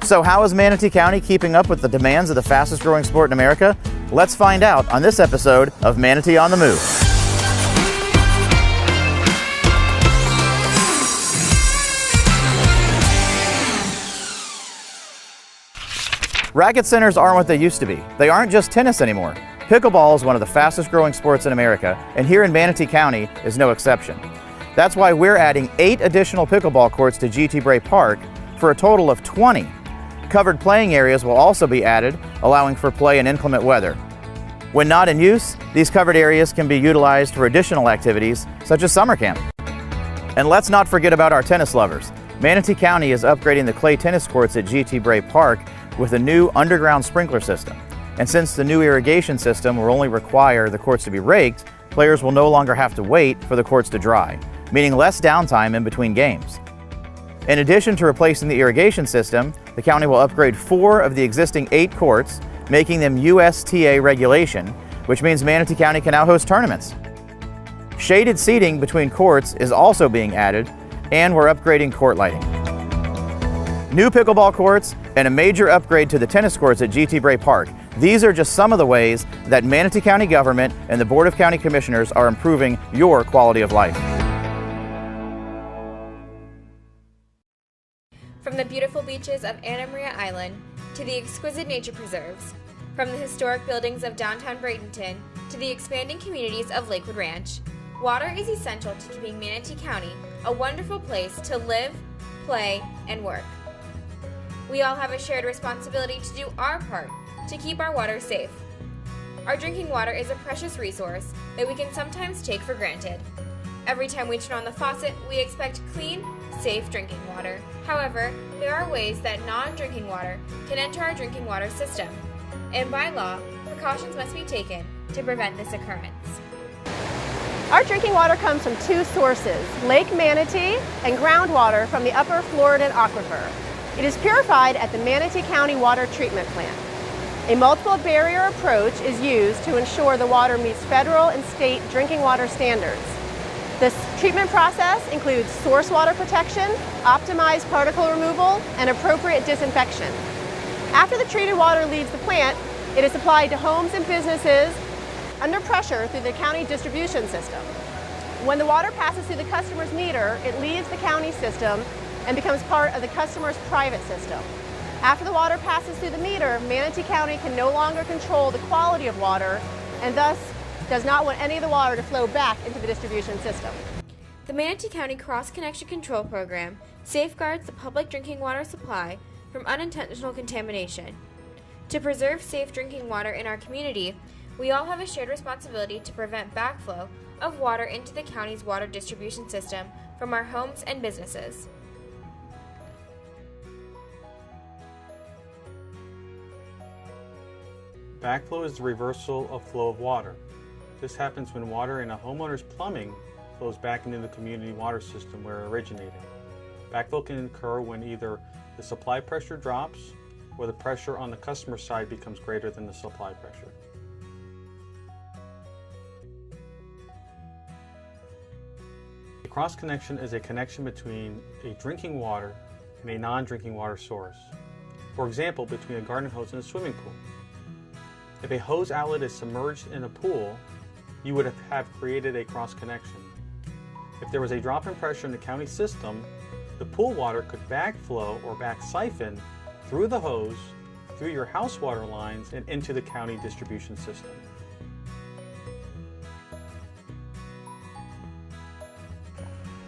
Speaker 1: So how is Manatee County keeping up with the demands of the fastest growing sport in America? Let's find out on this episode of Manatee on the Move. Racket centers aren't what they used to be. They aren't just tennis anymore. Pickleball is one of the fastest growing sports in America, and here in Manatee County is no exception. That's why we're adding 8 additional pickleball courts to GT Bray Park for a total of 20. Covered playing areas will also be added, allowing for play in inclement weather. When not in use, these covered areas can be utilized for additional activities, such as summer camp. And let's not forget about our tennis lovers. Manatee County is upgrading the clay tennis courts at GT Bray Park with a new underground sprinkler system. And since the new irrigation system will only require the courts to be raked, players will no longer have to wait for the courts to dry, meaning less downtime in between games. In addition to replacing the irrigation system, the county will upgrade 4 of the existing 8 courts, making them USTA regulation, which means Manatee County can now host tournaments. Shaded seating between courts is also being added, and we're upgrading court lighting. New pickleball courts and a major upgrade to the tennis courts at GT Bray Park. These are just some of the ways that Manatee County government and the Board of County Commissioners are improving your quality of life.
Speaker 13: From the beautiful beaches of Anna Maria Island to the exquisite nature preserves, from the historic buildings of downtown Bradenton to the expanding communities of Lakewood Ranch, water is essential to keeping Manatee County a wonderful place to live, play, and work. We all have a shared responsibility to do our part to keep our water safe. Our drinking water is a precious resource that we can sometimes take for granted. Every time we turn on the faucet, we expect clean, safe drinking water. However, there are ways that non-drinking water can enter our drinking water system, and by law, precautions must be taken to prevent this occurrence.
Speaker 14: Our drinking water comes from 2 sources, Lake Manatee and groundwater from the Upper Floridan Aquifer. It is purified at the Manatee County Water Treatment Plant. A multiple barrier approach is used to ensure the water meets federal and state drinking water standards. This treatment process includes source water protection, optimized particle removal, and appropriate disinfection. After the treated water leaves the plant, it is supplied to homes and businesses under pressure through the county distribution system. When the water passes through the customer's meter, it leaves the county system and becomes part of the customer's private system. After the water passes through the meter, Manatee County can no longer control the quality of water and thus does not want any of the water to flow back into the distribution system.
Speaker 13: The Manatee County Cross-Connection Control Program safeguards the public drinking water supply from unintentional contamination. To preserve safe drinking water in our community, we all have a shared responsibility to prevent backflow of water into the county's water distribution system from our homes and businesses.
Speaker 15: Backflow is the reversal of flow of water. This happens when water in a homeowner's plumbing flows back into the community water system where it originated. Backflow can occur when either the supply pressure drops or the pressure on the customer side becomes greater than the supply pressure. A cross connection is a connection between a drinking water and a non-drinking water source. For example, between a garden hose and a swimming pool. If a hose outlet is submerged in a pool, you would have created a cross connection. If there was a drop in pressure in the county system, the pool water could backflow or back siphon through the hose, through your house water lines, and into the county distribution system.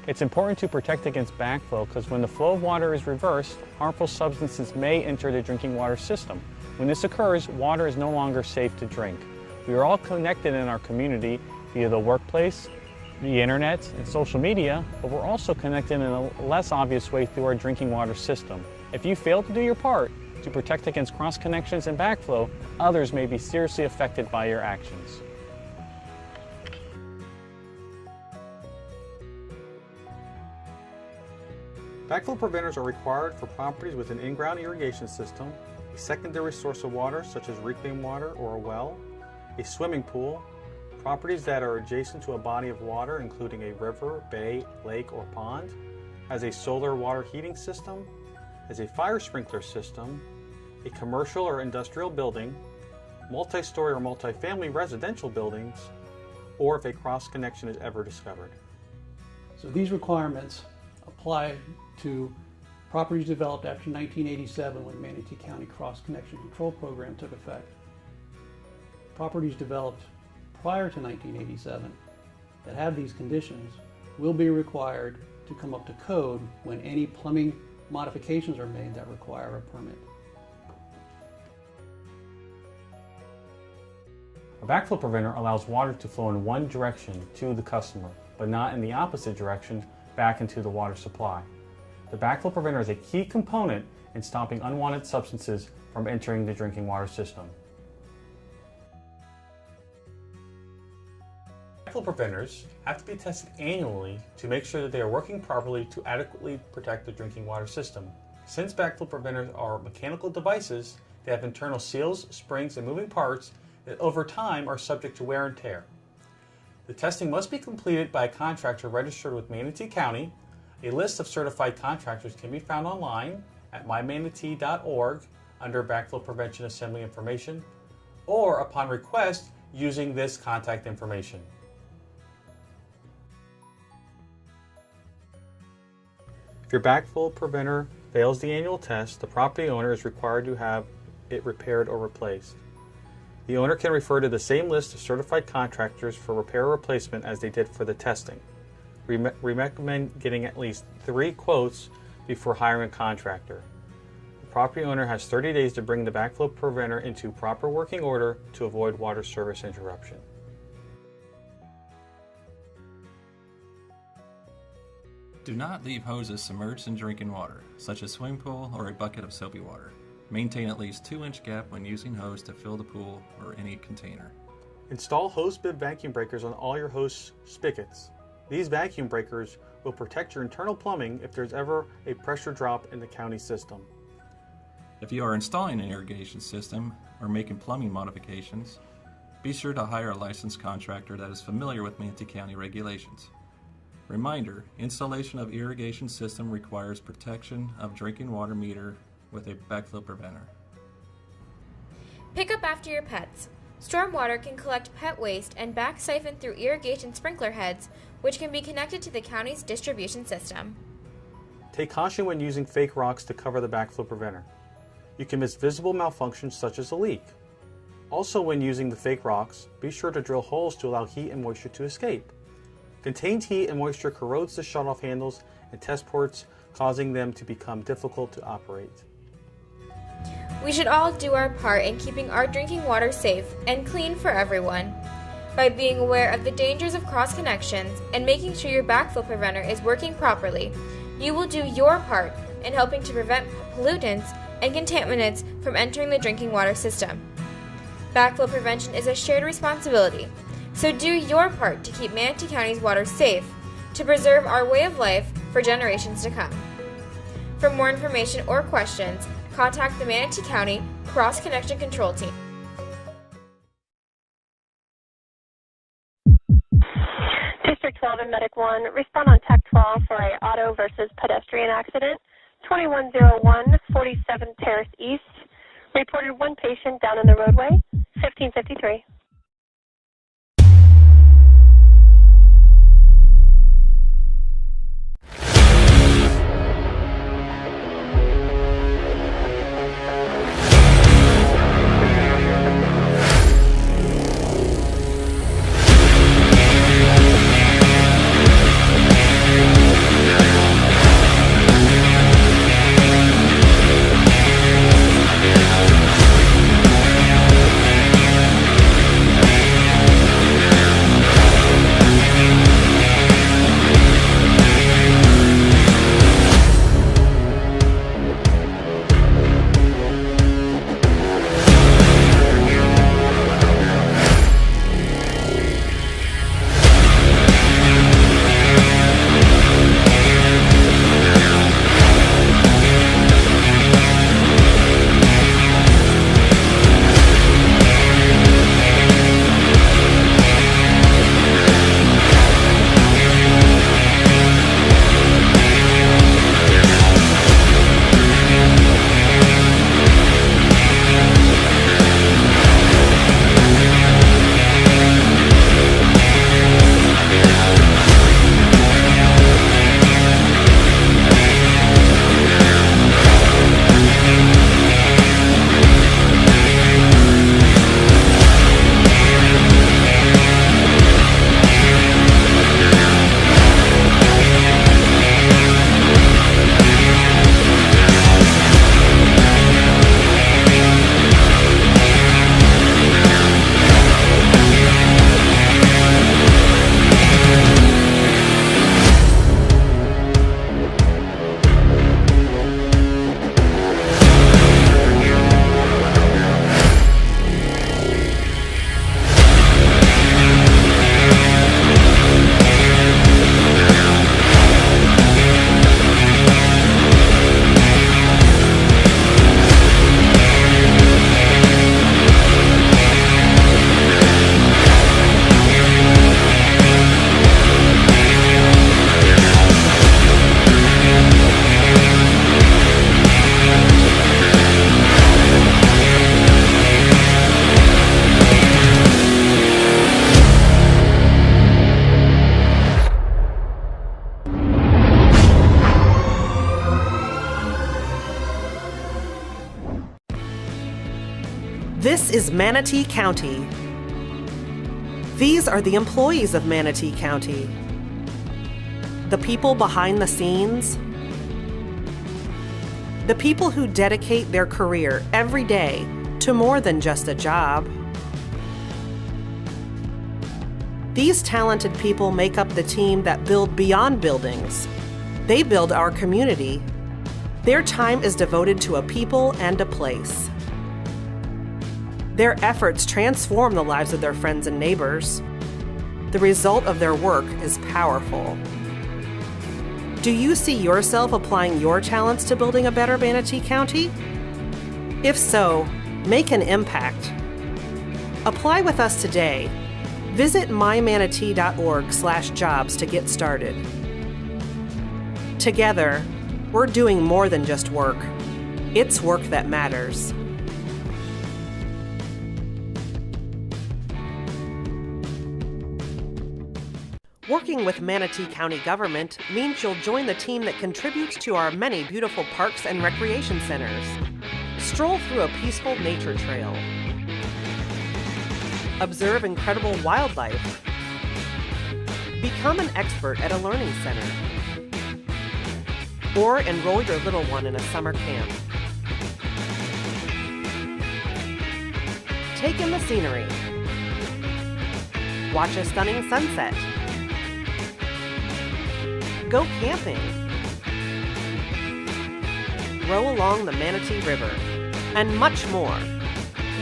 Speaker 15: It's important to protect against backflow because when the flow of water is reversed, harmful substances may enter the drinking water system. When this occurs, water is no longer safe to drink. We are all connected in our community via the workplace, the internet, and social media, but we're also connected in a less obvious way through our drinking water system. If you fail to do your part to protect against cross connections and backflow, others may be seriously affected by your actions. Backflow preventers are required for properties with an in-ground irrigation system, a secondary source of water such as reclaimed water or a well, a swimming pool, properties that are adjacent to a body of water including a river, bay, lake, or pond, has a solar water heating system, has a fire sprinkler system, a commercial or industrial building, multi-story or multi-family residential buildings, or if a cross connection is ever discovered.
Speaker 16: So these requirements apply to properties developed after 1987 when the Manatee County Cross Connection Control Program took effect. Properties developed prior to 1987 that have these conditions will be required to come up to code when any plumbing modifications are made that require a permit. A backflow preventer allows water to flow in one direction to the customer, but not in the opposite direction back into the water supply. The backflow preventer is a key component in stopping unwanted substances from entering the drinking water system. Backflow preventers have to be tested annually to make sure that they are working properly to adequately protect the drinking water system. Since backflow preventers are mechanical devices, they have internal seals, springs, and moving parts that over time are subject to wear and tear. The testing must be completed by a contractor registered with Manatee County. A list of certified contractors can be found online at mymanatee.org under Backflow Prevention Assembly Information, or upon request using this contact information. If your backflow preventer fails the annual test, the property owner is required to have it repaired or replaced. The owner can refer to the same list of certified contractors for repair or replacement as they did for the testing. We recommend getting at least 3 quotes before hiring a contractor. The property owner has 30 days to bring the backflow preventer into proper working order to avoid water service interruption.
Speaker 17: Do not leave hoses submerged in drinking water, such as swimming pool or a bucket of soapy water. Maintain at least 2-inch gap when using hose to fill the pool or any container. Install hose bib vacuum breakers on all your hose spigots. These vacuum breakers will protect your internal plumbing if there's ever a pressure drop in the county system. If you are installing an irrigation system or making plumbing modifications, be sure to hire a licensed contractor that is familiar with Manatee County regulations. Reminder, installation of irrigation system requires protection of drinking water meter with a backflow preventer.
Speaker 13: Pick up after your pets. Stormwater can collect pet waste and back siphon through irrigation sprinkler heads, which can be connected to the county's distribution system.
Speaker 16: Take caution when using fake rocks to cover the backflow preventer. You can miss visible malfunctions such as a leak. Also, when using the fake rocks, be sure to drill holes to allow heat and moisture to escape. Contained heat and moisture corrodes the shutoff handles and test ports, causing them to become difficult to operate.
Speaker 13: We should all do our part in keeping our drinking water safe and clean for everyone. By being aware of the dangers of cross connections and making sure your backflow preventer is working properly, you will do your part in helping to prevent pollutants and contaminants from entering the drinking water system. Backflow prevention is a shared responsibility, so do your part to keep Manatee County's water safe, to preserve our way of life for generations to come. For more information or questions, contact the Manatee County Cross Connection Control Team.
Speaker 14: District 12 and Medic 1, respond on Tech 12 for a auto versus pedestrian accident, 2101 47th Terrace East. Reported one patient down in the roadway, 1553.
Speaker 18: This is Manatee County. These are the employees of Manatee County. The people behind the scenes. The people who dedicate their career every day to more than just a job. These talented people make up the team that build beyond buildings. They build our community. Their time is devoted to a people and a place. Their efforts transform the lives of their friends and neighbors. The result of their work is powerful. Do you see yourself applying your talents to building a better Manatee County? If so, make an impact. Apply with us today. Visit mymanatee.org/jobs to get started. Together, we're doing more than just work. It's work that matters. Working with Manatee County government means you'll join the team that contributes to our many beautiful parks and recreation centers. Stroll through a peaceful nature trail. Observe incredible wildlife. Become an expert at a learning center. Or enroll your little one in a summer camp. Take in the scenery. Watch a stunning sunset. Go camping. Row along the Manatee River, and much more.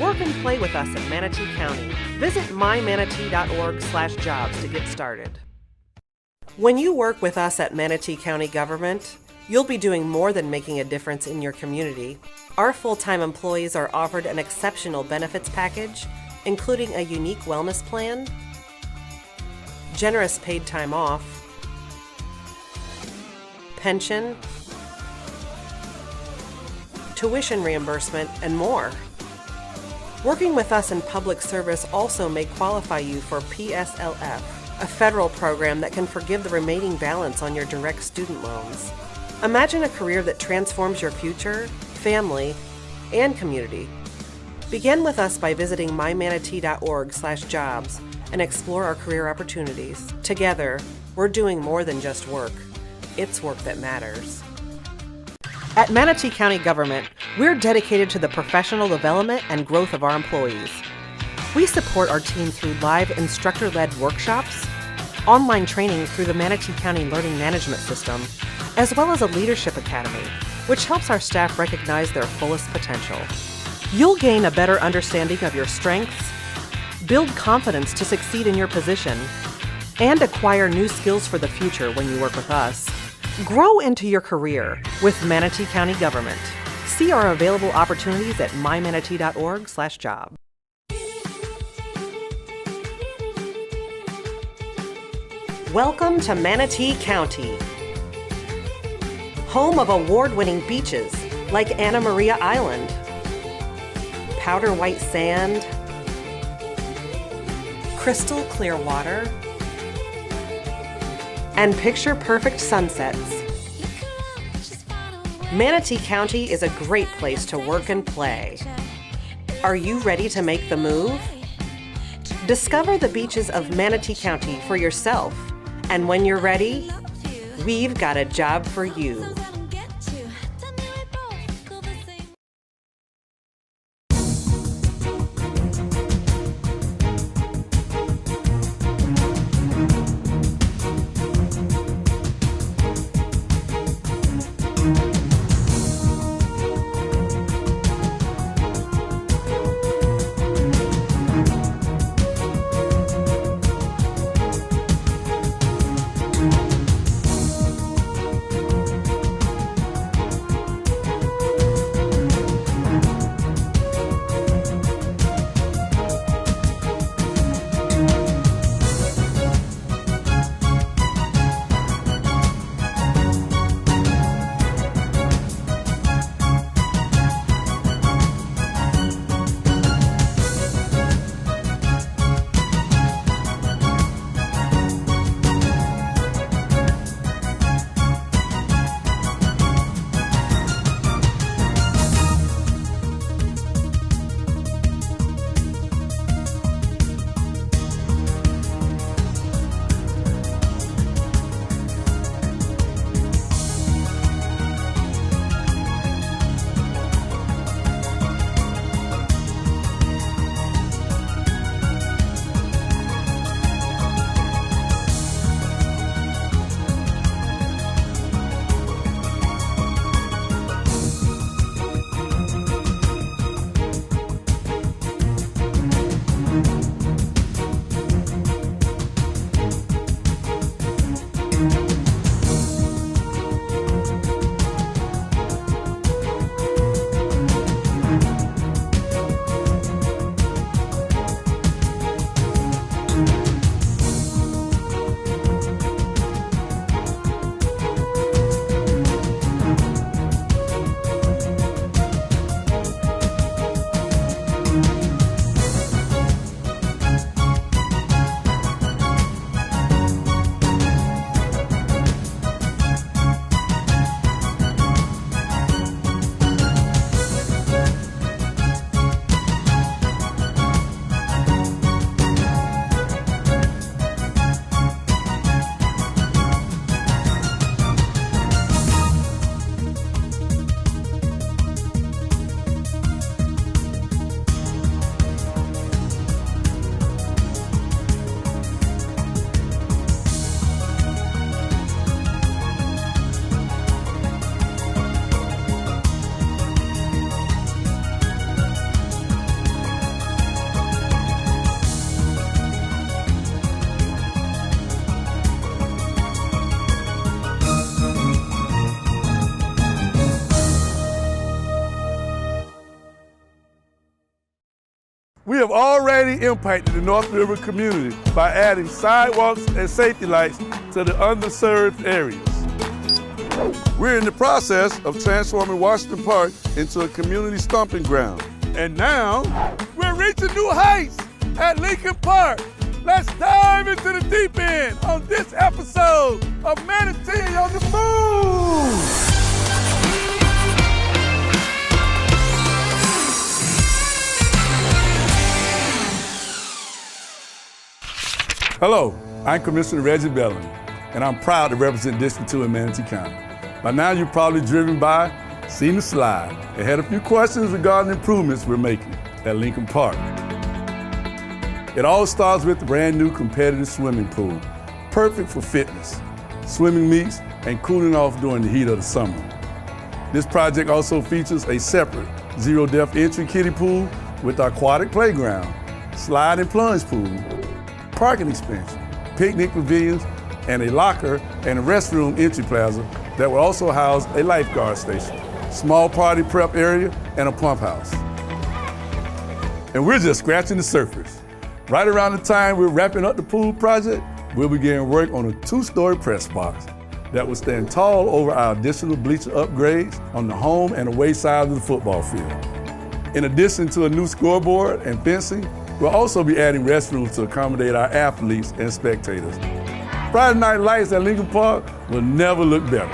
Speaker 18: Work and play with us at Manatee County. Visit mymanatee.org/jobs to get started. When you work with us at Manatee County government, you'll be doing more than making a difference in your community. Our full-time employees are offered an exceptional benefits package, including a unique wellness plan, generous paid time off, pension, tuition reimbursement, and more. Working with us in public service also may qualify you for PSLF, a federal program that can forgive the remaining balance on your direct student loans. Imagine a career that transforms your future, family, and community. Begin with us by visiting mymanatee.org/jobs and explore our career opportunities. Together, we're doing more than just work. It's work that matters. At Manatee County Government, we're dedicated to the professional development and growth of our employees. We support our team through live instructor-led workshops, online training through the Manatee County Learning Management System, as well as a leadership academy, which helps our staff recognize their fullest potential. You'll gain a better understanding of your strengths, build confidence to succeed in your position, and acquire new skills for the future when you work with us. Grow into your career with Manatee County Government. See our available opportunities at mymanatee.org/job. Welcome to Manatee County, home of award-winning beaches like Anna Maria Island, powder white sand, crystal clear water, and picture-perfect sunsets. Manatee County is a great place to work and play. Are you ready to make the move? Discover the beaches of Manatee County for yourself, and when you're ready, we've got a job for you.
Speaker 2: We have already impacted the North River community by adding sidewalks and safety lights to the underserved areas. We're in the process of transforming Washington Park into a community stomping ground. And now, we're reaching new heights at Lincoln Park. Let's dive into the deep end on this episode of Manatee on the Move! Hello, I'm Commissioner Reggie Bellamy, and I'm proud to represent District 2 in Manatee County. By now, you've probably driven by, seen the slide, and had a few questions regarding improvements we're making at Lincoln Park. It all starts with the brand new competitive swimming pool, perfect for fitness, swimming meets, and cooling off during the heat of the summer. This project also features a separate zero-depth entry kiddie pool with aquatic playground, slide and plunge pool, parking expansion, picnic pavilions, and a locker and a restroom entry plaza that will also house a lifeguard station, small party prep area, and a pump house. And we're just scratching the surface. Right around the time we're wrapping up the pool project, we'll begin work on a 2-story press box that will stand tall over our additional bleacher upgrades on the home and away side of the football field. In addition to a new scoreboard and fencing, we'll also be adding restrooms to accommodate our athletes and spectators. Friday night lights at Lincoln Park will never look better.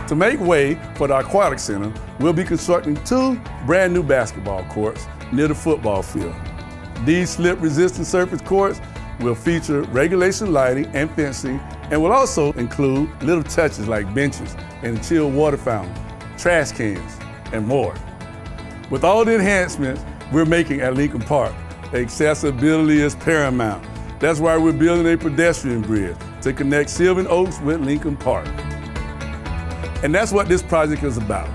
Speaker 2: To make way for the aquatic center, we'll be constructing 2 brand new basketball courts near the football field. These slip-resistant surface courts will feature regulation lighting and fencing, and will also include little touches like benches and a chilled water fountain, trash cans, and more. With all the enhancements we're making at Lincoln Park, accessibility is paramount. That's why we're building a pedestrian bridge to connect Sylvan Oaks with Lincoln Park. And that's what this project is about,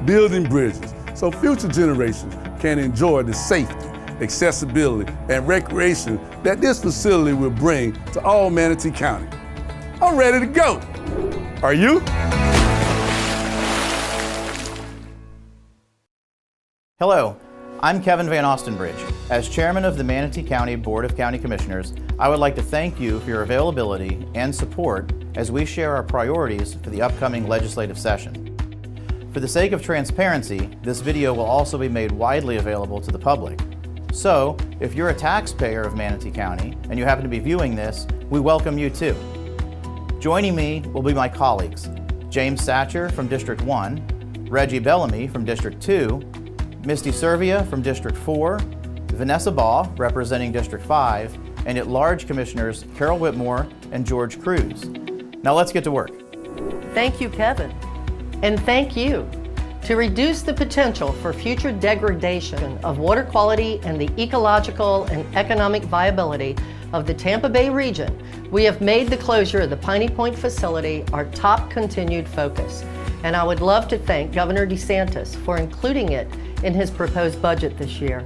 Speaker 2: building bridges so future generations can enjoy the safety, accessibility, and recreation that this facility will bring to all Manatee County. I'm ready to go. Are you?
Speaker 1: Hello, I'm Kevin Van Ostenbridge. As chairman of the Manatee County Board of County Commissioners, I would like to thank you for your availability and support as we share our priorities for the upcoming legislative session. For the sake of transparency, this video will also be made widely available to the public. So, if you're a taxpayer of Manatee County and you happen to be viewing this, we welcome you too. Joining me will be my colleagues, James Satcher from District 1, Reggie Bellamy from District 2, Misty Servia from District 4, Vanessa Baugh representing District 5, and at-large commissioners Carol Whitmore and George Cruz. Now let's get to work.
Speaker 8: Thank you, Kevin. And thank you. To reduce the potential for future degradation of water quality and the ecological and economic viability of the Tampa Bay region, we have made the closure of the Piney Point facility our top continued focus. And I would love to thank Governor DeSantis for including it in his proposed budget this year.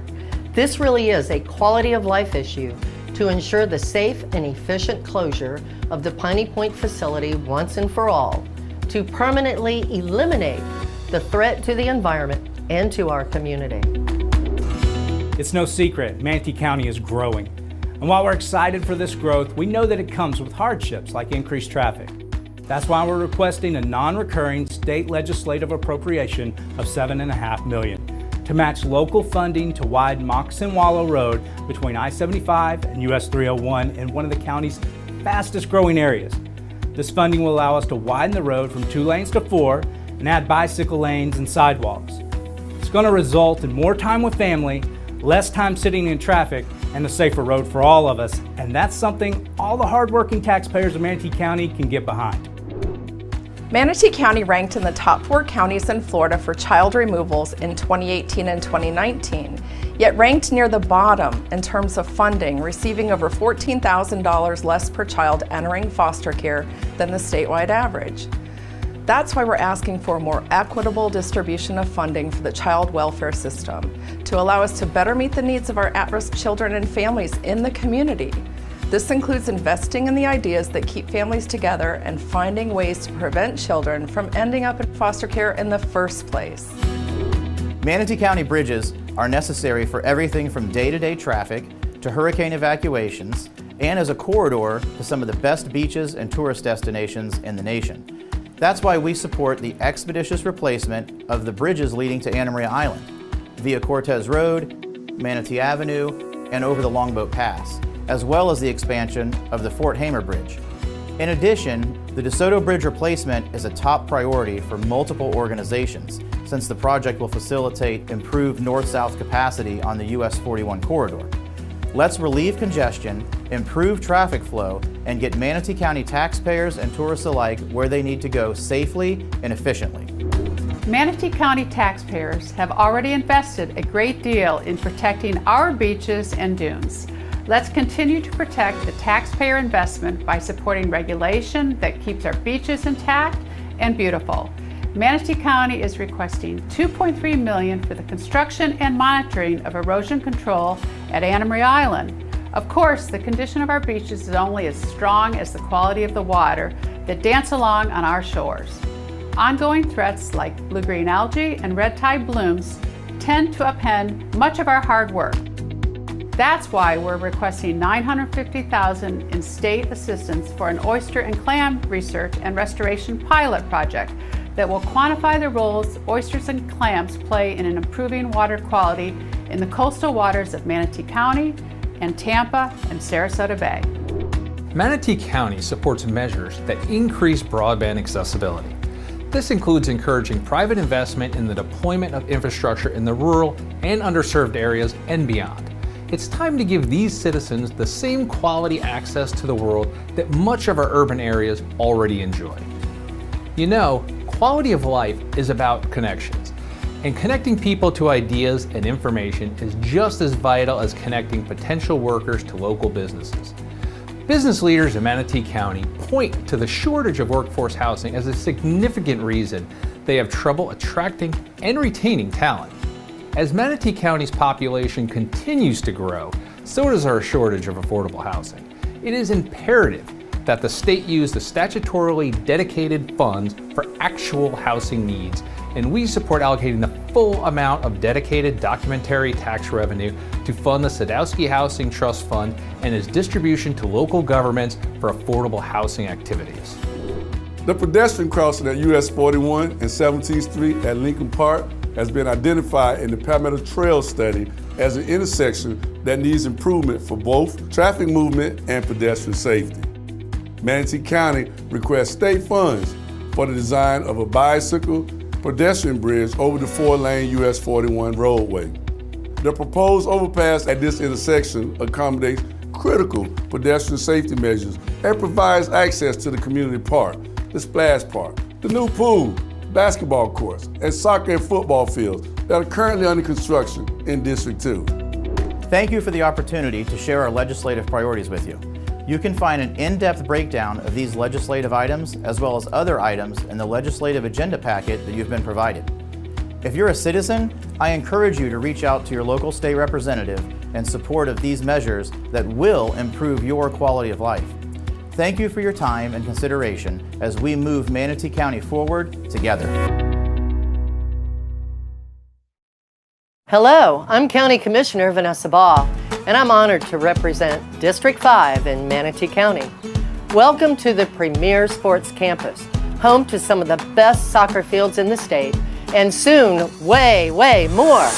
Speaker 8: This really is a quality of life issue to ensure the safe and efficient closure of the Piney Point facility once and for all, to permanently eliminate the threat to the environment and to our community.
Speaker 9: It's no secret, Manatee County is growing. And while we're excited for this growth, we know that it comes with hardships like increased traffic. That's why we're requesting a non-recurring state legislative appropriation of $7.5 million to match local funding to widen Moccasin Wallow Road between I-75 and US 301 in one of the county's fastest growing areas. This funding will allow us to widen the road from 2 lanes to 4 and add bicycle lanes and sidewalks. It's going to result in more time with family, less time sitting in traffic, and a safer road for all of us. And that's something all the hardworking taxpayers of Manatee County can get behind.
Speaker 6: Manatee County ranked in the top 4 counties in Florida for child removals in 2018 and 2019, yet ranked near the bottom in terms of funding, receiving over $14,000 less per child entering foster care than the statewide average. That's why we're asking for a more equitable distribution of funding for the child welfare system to allow us to better meet the needs of our at-risk children and families in the community. This includes investing in the ideas that keep families together and finding ways to prevent children from ending up in foster care in the first place.
Speaker 1: Manatee County Bridges are necessary for everything from day-to-day traffic to hurricane evacuations, and as a corridor to some of the best beaches and tourist destinations in the nation. That's why we support the expeditious replacement of the bridges leading to Anna Maria Island, via Cortez Road, Manatee Avenue, and over the Longboat Pass, as well as the expansion of the Fort Hamer Bridge. In addition, the DeSoto Bridge replacement is a top priority for multiple organizations, since the project will facilitate improved north-south capacity on the US 41 corridor. Let's relieve congestion, improve traffic flow, and get Manatee County taxpayers and tourists alike where they need to go safely and efficiently.
Speaker 5: Manatee County taxpayers have already invested a great deal in protecting our beaches and dunes. Let's continue to protect the taxpayer investment by supporting regulation that keeps our beaches intact and beautiful. Manatee County is requesting $2.3 million for the construction and monitoring of erosion control at Anna Maria Island. Of course, the condition of our beaches is only as strong as the quality of the water that dance along on our shores. Ongoing threats like blue-green algae and red tide blooms tend to upend much of our hard work. That's why we're requesting $950,000 in state assistance for an oyster and clam research and restoration pilot project that will quantify the roles oysters and clams play in improving water quality in the coastal waters of Manatee County and Tampa and Sarasota Bay.
Speaker 12: Manatee County supports measures that increase broadband accessibility. This includes encouraging private investment in the deployment of infrastructure in the rural and underserved areas and beyond. It's time to give these citizens the same quality access to the world that much of our urban areas already enjoy. You know, quality of life is about connections, and connecting people to ideas and information is just as vital as connecting potential workers to local businesses. Business leaders in Manatee County point to the shortage of workforce housing as a significant reason they have trouble attracting and retaining talent. As Manatee County's population continues to grow, so does our shortage of affordable housing. It is imperative that the state use the statutorily dedicated funds for actual housing needs, and we support allocating the full amount of dedicated documentary tax revenue to fund the Sadowski Housing Trust Fund and its distribution to local governments for affordable housing activities.
Speaker 2: The pedestrian crossing at US 41 and 17th Street at Lincoln Park has been identified in the Palmetto Trail study as an intersection that needs improvement for both traffic movement and pedestrian safety. Manatee County requests state funds for the design of a bicycle pedestrian bridge over the 4-lane US 41 roadway. The proposed overpass at this intersection accommodates critical pedestrian safety measures and provides access to the community park, the splash park, the new pool, basketball courts, and soccer and football fields that are currently under construction in District 2.
Speaker 1: Thank you for the opportunity to share our legislative priorities with you. You can find an in-depth breakdown of these legislative items as well as other items in the legislative agenda packet that you've been provided. If you're a citizen, I encourage you to reach out to your local state representative in support of these measures that will improve your quality of life. Thank you for your time and consideration as we move Manatee County forward together.
Speaker 8: Hello, I'm County Commissioner Vanessa Baugh, and I'm honored to represent District 5 in Manatee County. Welcome to the Premier Sports Campus, home to some of the best soccer fields in the state, and soon, way, way more.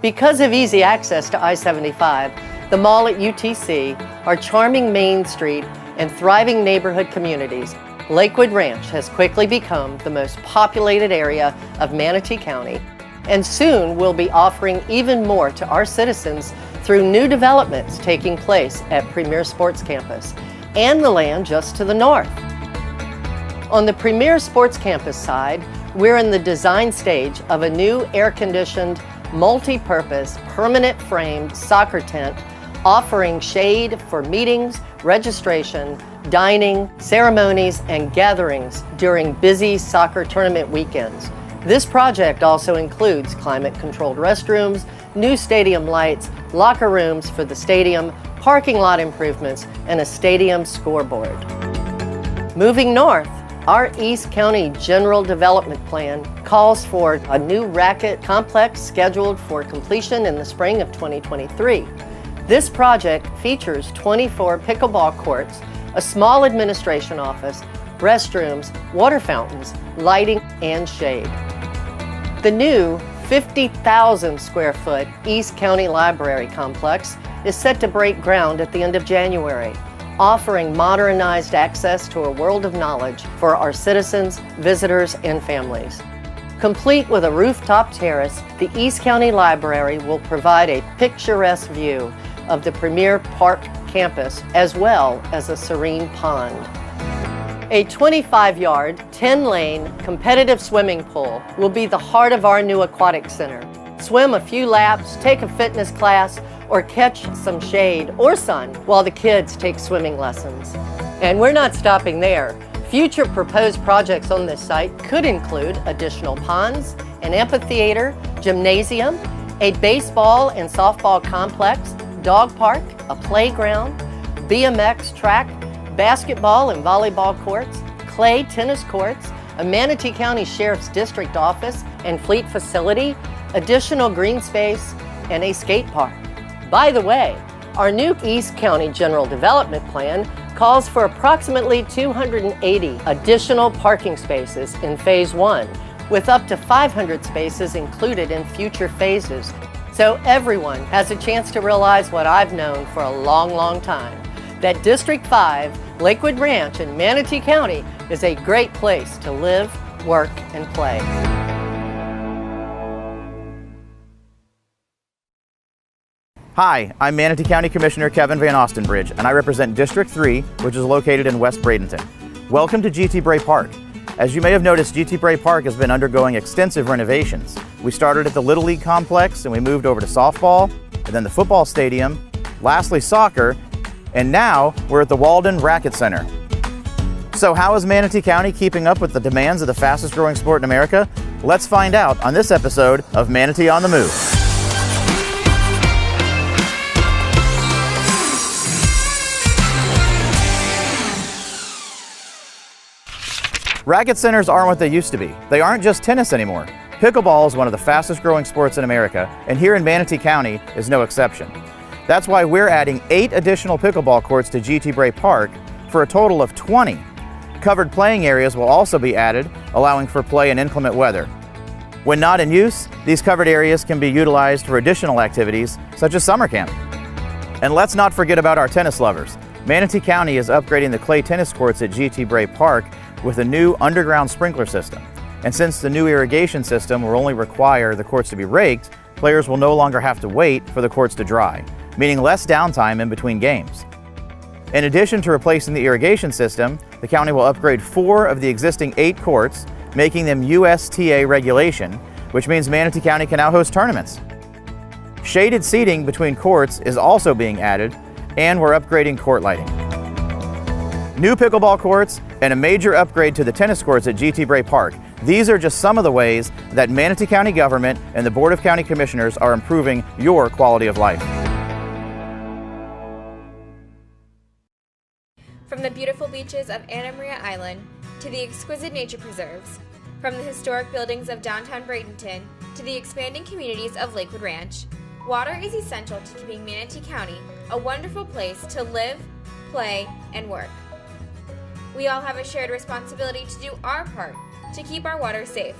Speaker 8: Because of easy access to I-75, the mall at UTC, our charming Main Street, and thriving neighborhood communities, Lakewood Ranch has quickly become the most populated area of Manatee County, and soon we'll be offering even more to our citizens through new developments taking place at Premier Sports Campus and the land just to the north. On the Premier Sports Campus side, we're in the design stage of a new air-conditioned, multi-purpose, permanent framed soccer tent offering shade for meetings, registration, dining, ceremonies, and gatherings during busy soccer tournament weekends. This project also includes climate-controlled restrooms, new stadium lights, locker rooms for the stadium, parking lot improvements, and a stadium scoreboard. Moving north, our East County General Development Plan calls for a new racket complex scheduled for completion in the spring of 2023. This project features 24 pickleball courts, a small administration office, restrooms, water fountains, lighting, and shade. The new 50,000 square foot East County Library complex is set to break ground at the end of January, offering modernized access to a world of knowledge for our citizens, visitors, and families. Complete with a rooftop terrace, the East County Library will provide a picturesque view of the premier park campus as well as a serene pond. A 25-yard, 10-lane competitive swimming pool will be the heart of our new aquatic center. Swim a few laps, take a fitness class, or catch some shade or sun while the kids take swimming lessons. And we're not stopping there. Future proposed projects on this site could include additional ponds, an amphitheater, gymnasium, a baseball and softball complex, dog park, a playground, BMX track, basketball and volleyball courts, clay tennis courts, a Manatee County Sheriff's District office and fleet facility, additional green space, and a skate park. By the way, our new East County General Development Plan calls for approximately 280 additional parking spaces in Phase 1, with up to 500 spaces included in future phases. So everyone has a chance to realize what I've known for a long, long time, that District 5, Lakewood Ranch in Manatee County is a great place to live, work, and play.
Speaker 1: Hi, I'm Manatee County Commissioner Kevin Van Ostenbridge, and I represent District 3, which is located in West Bradenton. Welcome to GT Bray Park. As you may have noticed, GT Bray Park has been undergoing extensive renovations. We started at the Little League complex, and we moved over to softball, and then the football stadium, lastly soccer, and now we're at the Walden Racket Center. So how is Manatee County keeping up with the demands of the fastest growing sport in America? Let's find out on this episode of Manatee on the Move. Racket centers aren't what they used to be. They aren't just tennis anymore. Pickleball is one of the fastest growing sports in America, and here in Manatee County is no exception. That's why we're adding 8 additional pickleball courts to GT Bray Park for a total of 20. Covered playing areas will also be added, allowing for play in inclement weather. When not in use, these covered areas can be utilized for additional activities, such as summer camp. And let's not forget about our tennis lovers. Manatee County is upgrading the clay tennis courts at GT Bray Park with a new underground sprinkler system. And since the new irrigation system will only require the courts to be raked, players will no longer have to wait for the courts to dry, meaning less downtime in between games. In addition to replacing the irrigation system, the county will upgrade 4 of the existing 8 courts, making them USTA regulation, which means Manatee County can now host tournaments. Shaded seating between courts is also being added, and we're upgrading court lighting. New pickleball courts and a major upgrade to the tennis courts at GT Bray Park. These are just some of the ways that Manatee County government and the Board of County Commissioners are improving your quality of life.
Speaker 13: From the beautiful beaches of Anna Maria Island to the exquisite nature preserves, from the historic buildings of downtown Bradenton to the expanding communities of Lakewood Ranch, water is essential to keeping Manatee County a wonderful place to live, play, and work. We all have a shared responsibility to do our part to keep our water safe.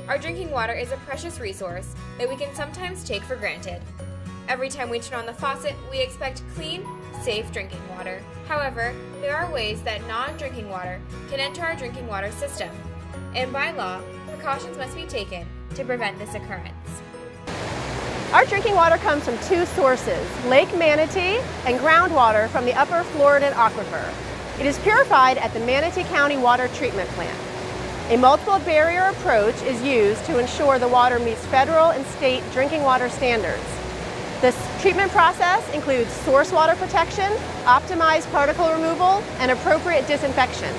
Speaker 13: Our drinking water is a precious resource that we can sometimes take for granted. Every time we turn on the faucet, we expect clean, safe drinking water. However, there are ways that non-drinking water can enter our drinking water system, and by law, precautions must be taken to prevent this occurrence.
Speaker 14: Our drinking water comes from 2 sources, Lake Manatee and groundwater from the Upper Floridan Aquifer. It is purified at the Manatee County Water Treatment Plant. A multiple barrier approach is used to ensure the water meets federal and state drinking water standards. This treatment process includes source water protection, optimized particle removal, and appropriate disinfection.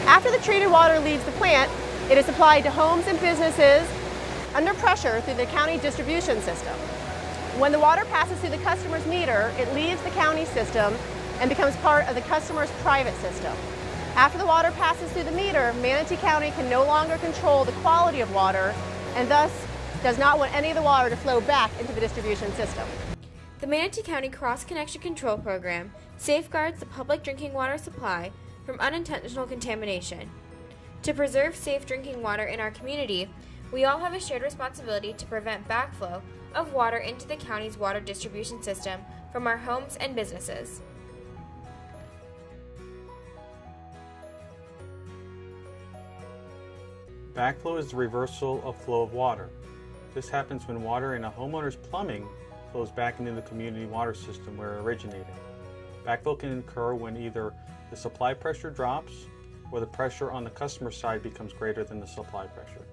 Speaker 14: After the treated water leaves the plant, it is supplied to homes and businesses under pressure through the county distribution system. When the water passes through the customer's meter, it leaves the county system and becomes part of the customer's private system. After the water passes through the meter, Manatee County can no longer control the quality of water and thus does not want any of the water to flow back into the distribution system.
Speaker 13: The Manatee County Cross-Connection Control Program safeguards the public drinking water supply from unintentional contamination. To preserve safe drinking water in our community, we all have a shared responsibility to prevent backflow of water into the county's water distribution system from our homes and businesses.
Speaker 16: Backflow is the reversal of flow of water. This happens when water in a homeowner's plumbing flows back into the community water system where it originated. Backflow can occur when either the supply pressure drops or the pressure on the customer side becomes greater than the supply pressure.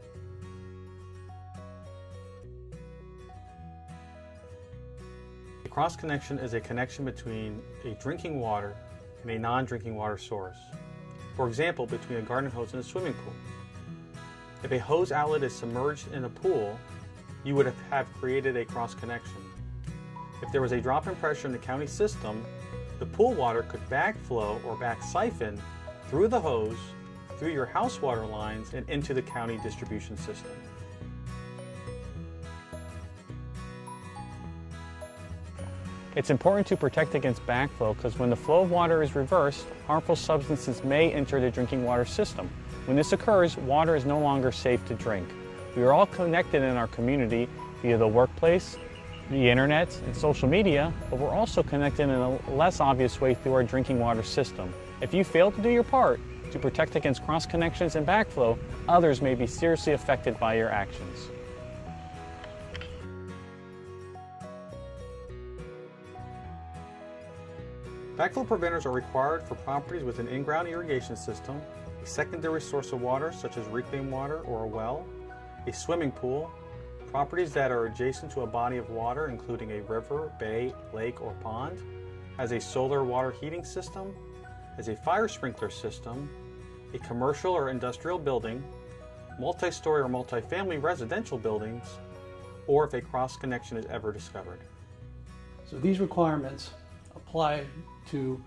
Speaker 16: A cross connection is a connection between a drinking water and a non-drinking water source. For example, between a garden hose and a swimming pool. If a hose outlet is submerged in a pool, you would have created a cross connection. If there was a drop in pressure in the county system, the pool water could backflow or back siphon through the hose, through your house water lines, and into the county distribution system. It's important to protect against backflow because when the flow of water is reversed, harmful substances may enter the drinking water system. When this occurs, water is no longer safe to drink. We are all connected in our community via the workplace, the internet, and social media, but we're also connected in a less obvious way through our drinking water system. If you fail to do your part to protect against cross connections and backflow, others may be seriously affected by your actions. Backflow preventers are required for properties with an in-ground irrigation system, a secondary source of water such as reclaimed water or a well, a swimming pool, properties that are adjacent to a body of water including a river, bay, lake, or pond, has a solar water heating system, has a fire sprinkler system, a commercial or industrial building, multi-story or multi-family residential buildings, or if a cross connection is ever discovered.
Speaker 19: So these requirements apply to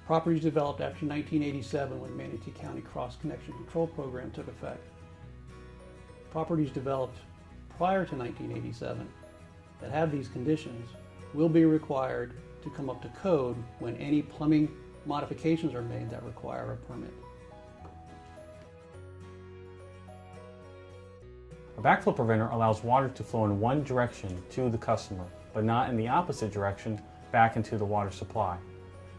Speaker 19: properties developed after 1987 when Manatee County Cross Connection Control Program took effect. Properties developed prior to 1987 that have these conditions will be required to come up to code when any plumbing modifications are made that require a permit.
Speaker 16: A backflow preventer allows water to flow in one direction to the customer, but not in the opposite direction back into the water supply.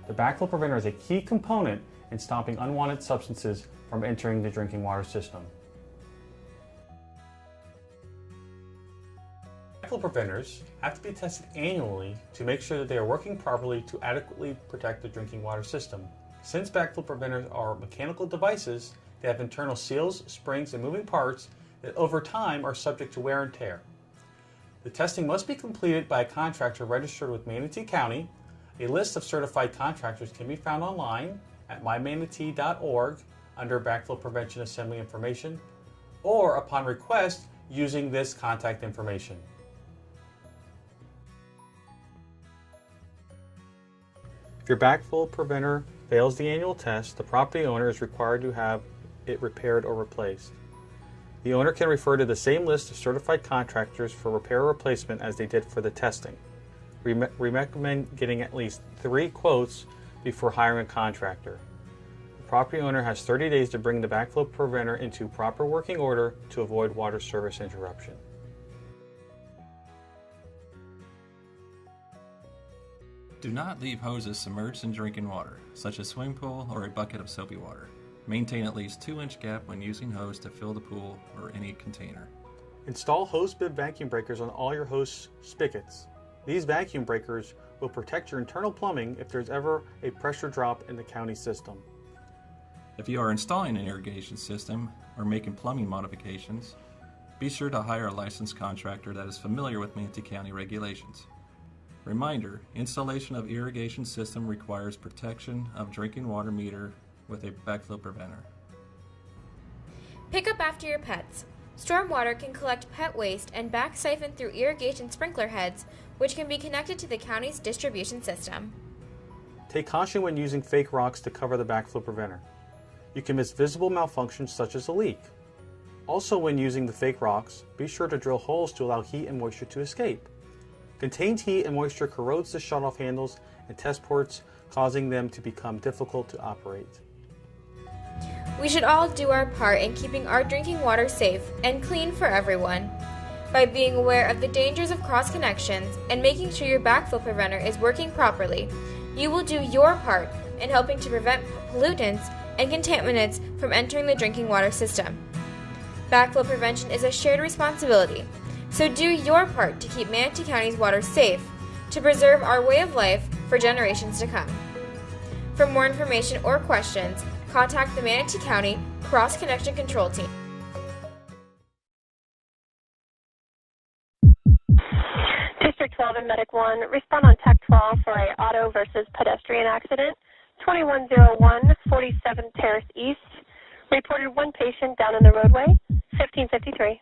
Speaker 16: The backflow preventer is a key component in stopping unwanted substances from entering the drinking water system. Backflow preventers have to be tested annually to make sure that they are working properly to adequately protect the drinking water system. Since backflow preventers are mechanical devices, they have internal seals, springs, and moving parts that over time are subject to wear and tear. The testing must be completed by a contractor registered with Manatee County. A list of certified contractors can be found online at mymanatee.org under Backflow Prevention Assembly Information, or upon request using this contact information. If your backflow preventer fails the annual test, the property owner is required to have it repaired or replaced. The owner can refer to the same list of certified contractors for repair or replacement as they did for the testing. We recommend getting at least 3 quotes before hiring a contractor. The property owner has 30 days to bring the backflow preventer into proper working order to avoid water service interruption.
Speaker 17: Do not leave hoses submerged in drinking water, such as swimming pool or a bucket of soapy water. Maintain at least 2-inch gap when using hose to fill the pool or any container.
Speaker 16: Install hose bib vacuum breakers on all your hose spigots. These vacuum breakers will protect your internal plumbing if there's ever a pressure drop in the county system.
Speaker 17: If you are installing an irrigation system or making plumbing modifications, be sure to hire a licensed contractor that is familiar with Manatee County regulations. Reminder, installation of irrigation system requires protection of drinking water meter with a backflow preventer.
Speaker 13: Pick up after your pets. Stormwater can collect pet waste and back siphon through irrigation sprinkler heads, which can be connected to the county's distribution system.
Speaker 16: Take caution when using fake rocks to cover the backflow preventer. You can miss visible malfunctions such as a leak. Also, when using the fake rocks, be sure to drill holes to allow heat and moisture to escape. Contained heat and moisture corrodes the shutoff handles and test ports, causing them to become difficult to operate.
Speaker 13: We should all do our part in keeping our drinking water safe and clean for everyone. By being aware of the dangers of cross connections and making sure your backflow preventer is working properly, you will do your part in helping to prevent pollutants and contaminants from entering the drinking water system. Backflow prevention is a shared responsibility, so do your part to keep Manatee County's water safe, to preserve our way of life for generations to come. For more information or questions, contact the Manatee County Cross Connection Control Team.
Speaker 14: District 12 and Medic 1, respond on Tech 12 for a auto versus pedestrian accident, 2101 47th Terrace East. Reported one patient down in the roadway, 1553.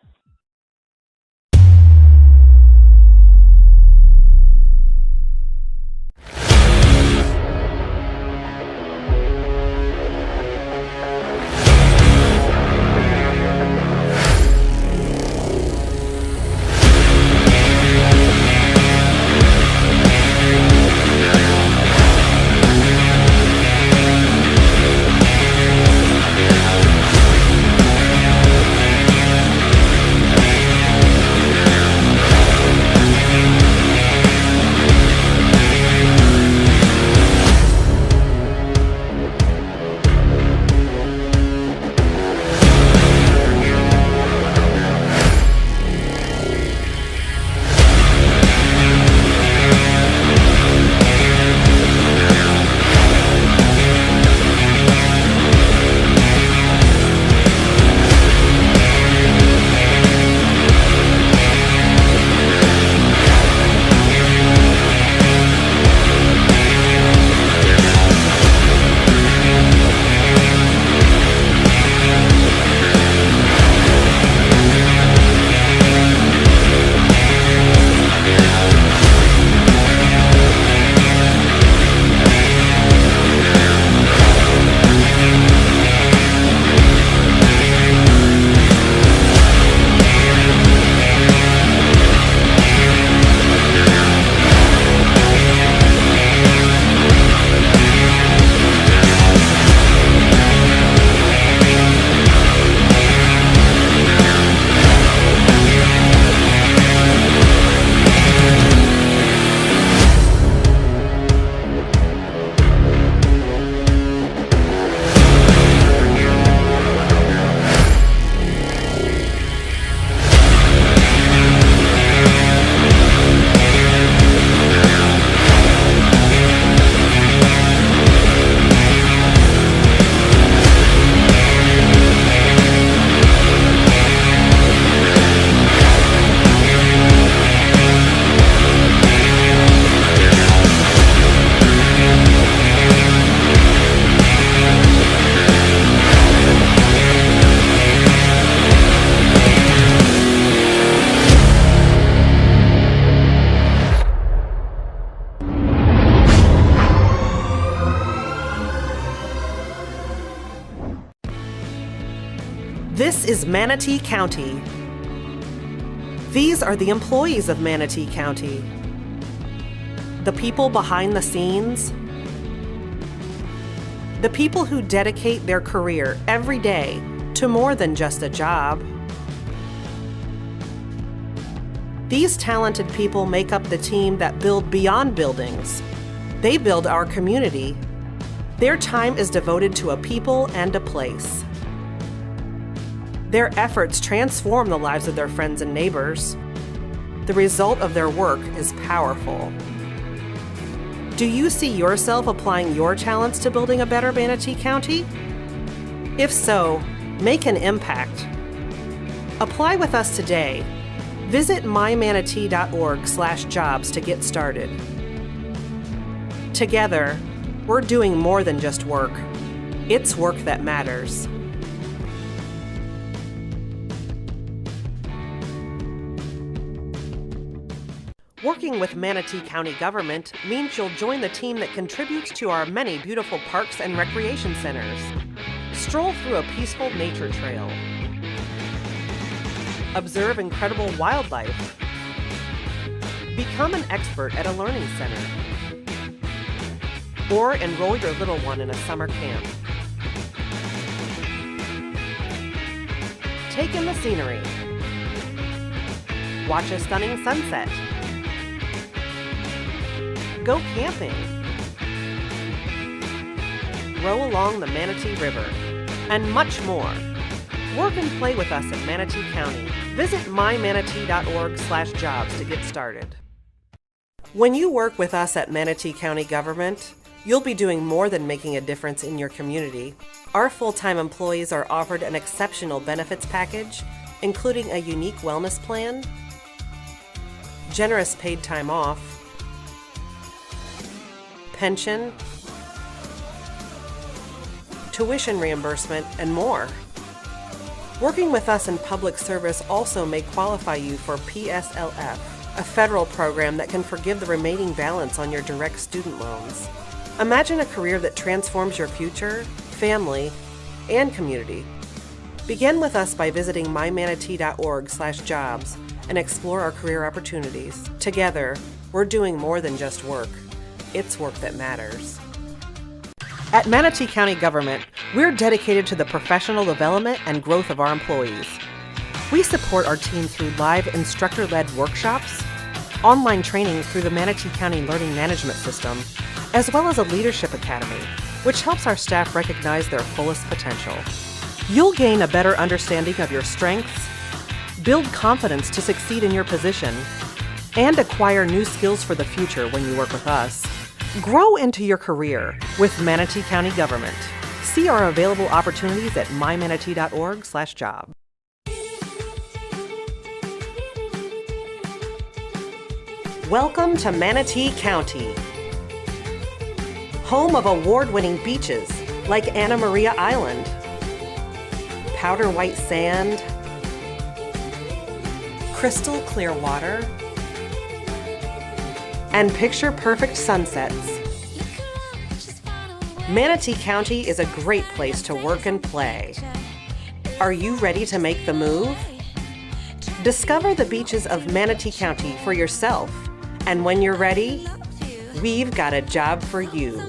Speaker 18: This is Manatee County. These are the employees of Manatee County. The people behind the scenes. The people who dedicate their career every day to more than just a job. These talented people make up the team that build beyond buildings. They build our community. Their time is devoted to a people and a place. Their efforts transform the lives of their friends and neighbors. The result of their work is powerful. Do you see yourself applying your talents to building a better Manatee County? If so, make an impact. Apply with us today. Visit mymanatee.org/jobs to get started. Together, we're doing more than just work. It's work that matters. Working with Manatee County government means you'll join the team that contributes to our many beautiful parks and recreation centers. Stroll through a peaceful nature trail. Observe incredible wildlife. Become an expert at a learning center. Or enroll your little one in a summer camp. Take in the scenery. Watch a stunning sunset. Go camping. Row along the Manatee River, and much more. Work and play with us at Manatee County. Visit mymanatee.org/jobs to get started. When you work with us at Manatee County government, you'll be doing more than making a difference in your community. Our full-time employees are offered an exceptional benefits package, including a unique wellness plan, generous paid time off, pension, tuition reimbursement, and more. Working with us in public service also may qualify you for PSLF, a federal program that can forgive the remaining balance on your direct student loans. Imagine a career that transforms your future, family, and community. Begin with us by visiting mymanatee.org/jobs and explore our career opportunities. Together, we're doing more than just work. It's work that matters. At Manatee County Government, we're dedicated to the professional development and growth of our employees. We support our team through live instructor-led workshops, online training through the Manatee County Learning Management System, as well as a leadership academy, which helps our staff recognize their fullest potential. You'll gain a better understanding of your strengths, build confidence to succeed in your position, and acquire new skills for the future when you work with us. Grow into your career with Manatee County Government. See our available opportunities at mymanatee.org/job. Welcome to Manatee County, home of award-winning beaches like Anna Maria Island, powder white sand, crystal clear water, and picture-perfect sunsets. Manatee County is a great place to work and play. Are you ready to make the move? Discover the beaches of Manatee County for yourself, and when you're ready, we've got a job for you.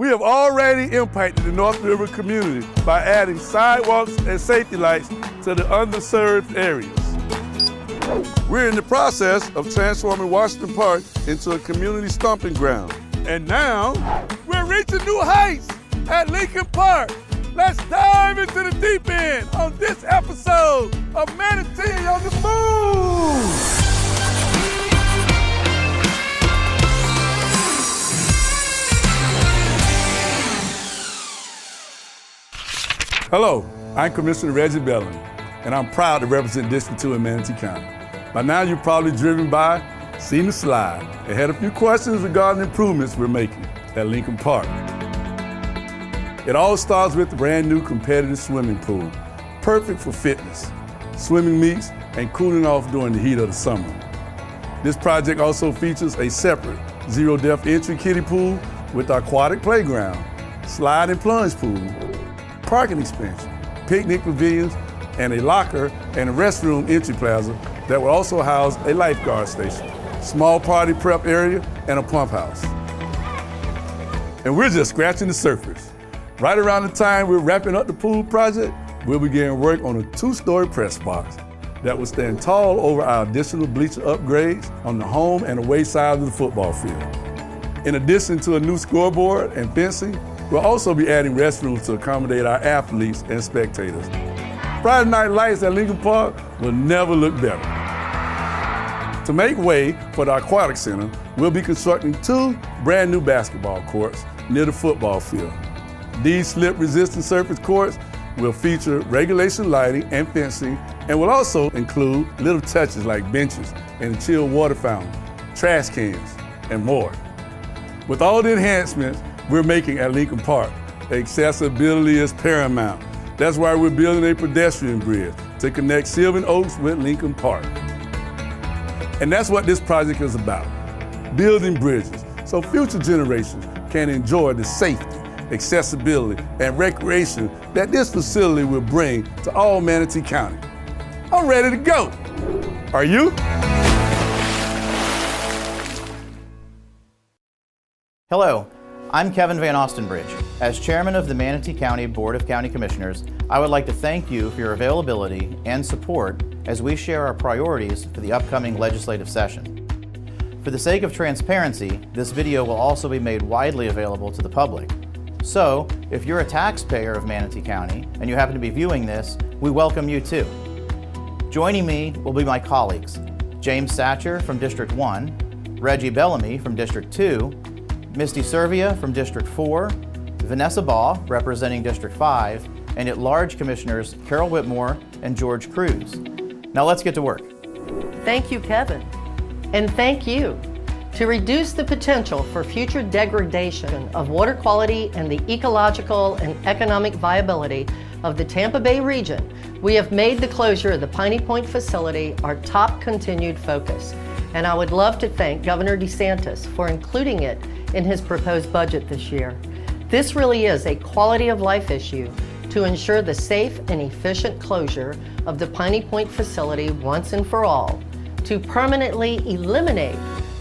Speaker 2: We have already impacted the North River community by adding sidewalks and safety lights to the underserved areas. We're in the process of transforming Washington Park into a community stomping ground. And now, we're reaching new heights at Lincoln Park. Let's dive into the deep end on this episode of Manatee on the Move! Hello, I'm Commissioner Reggie Bellamy, and I'm proud to represent District 2 in Manatee County. By now, you've probably driven by, seen the slide, and had a few questions regarding the improvements we're making at Lincoln Park. It all starts with the brand new competitive swimming pool, perfect for fitness, swimming meets, and cooling off during the heat of the summer. This project also features a separate zero-depth entry kiddie pool with aquatic playground, slide and plunge pool, parking expansion, picnic pavilions, and a locker and a restroom entry plaza that will also house a lifeguard station, small party prep area, and a pump house. And we're just scratching the surface. Right around the time we're wrapping up the pool project, we'll begin work on a 2-story press box that will stand tall over our additional bleacher upgrades on the home and away side of the football field. In addition to a new scoreboard and fencing, we'll also be adding restrooms to accommodate our athletes and spectators. Friday night lights at Lincoln Park will never look better. To make way for the Aquatic Center, we'll be constructing 2 brand new basketball courts near the football field. These slip-resistant surface courts will feature regulation lighting and fencing, and will also include little touches like benches and a chilled water fountain, trash cans, and more. With all the enhancements we're making at Lincoln Park, accessibility is paramount. That's why we're building a pedestrian bridge to connect Sylvan Oaks with Lincoln Park. And that's what this project is about, building bridges so future generations can enjoy the safety, accessibility, and recreation that this facility will bring to all Manatee County. I'm ready to go. Are you?
Speaker 1: Hello, I'm Kevin Van Ostenbridge. As chairman of the Manatee County Board of County Commissioners, I would like to thank you for your availability and support as we share our priorities for the upcoming legislative session. For the sake of transparency, this video will also be made widely available to the public. So, if you're a taxpayer of Manatee County and you happen to be viewing this, we welcome you too. Joining me will be my colleagues, James Satcher from District 1, Reggie Bellamy from District 2, Misty Servia from District 4, Vanessa Baugh representing District 5, and at-large commissioners Carol Whitmore and George Cruz. Now let's get to work.
Speaker 8: Thank you, Kevin. And thank you. To reduce the potential for future degradation of water quality and the ecological and economic viability of the Tampa Bay region, we have made the closure of the Piney Point facility our top continued focus. And I would love to thank Governor DeSantis for including it in his proposed budget this year. This really is a quality of life issue to ensure the safe and efficient closure of the Piney Point facility once and for all, to permanently eliminate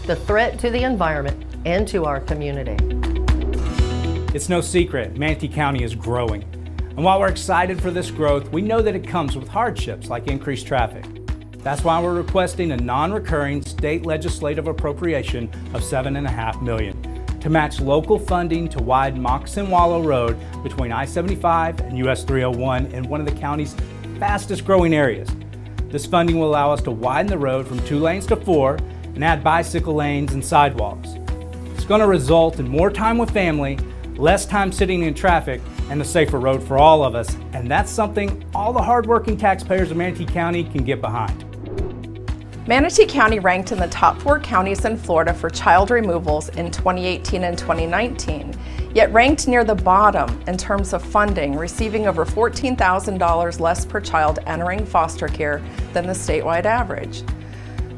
Speaker 8: the threat to the environment and to our community.
Speaker 9: It's no secret, Manatee County is growing. And while we're excited for this growth, we know that it comes with hardships like increased traffic. That's why we're requesting a non-recurring state legislative appropriation of $7.5 million to match local funding to widen Moccasin Wallow Road between I-75 and US 301 in one of the county's fastest growing areas. This funding will allow us to widen the road from 2 lanes to 4 and add bicycle lanes and sidewalks. It's going to result in more time with family, less time sitting in traffic, and a safer road for all of us. And that's something all the hardworking taxpayers of Manatee County can get behind.
Speaker 6: Manatee County ranked in the top 4 counties in Florida for child removals in 2018 and 2019, yet ranked near the bottom in terms of funding, receiving over $14,000 less per child entering foster care than the statewide average.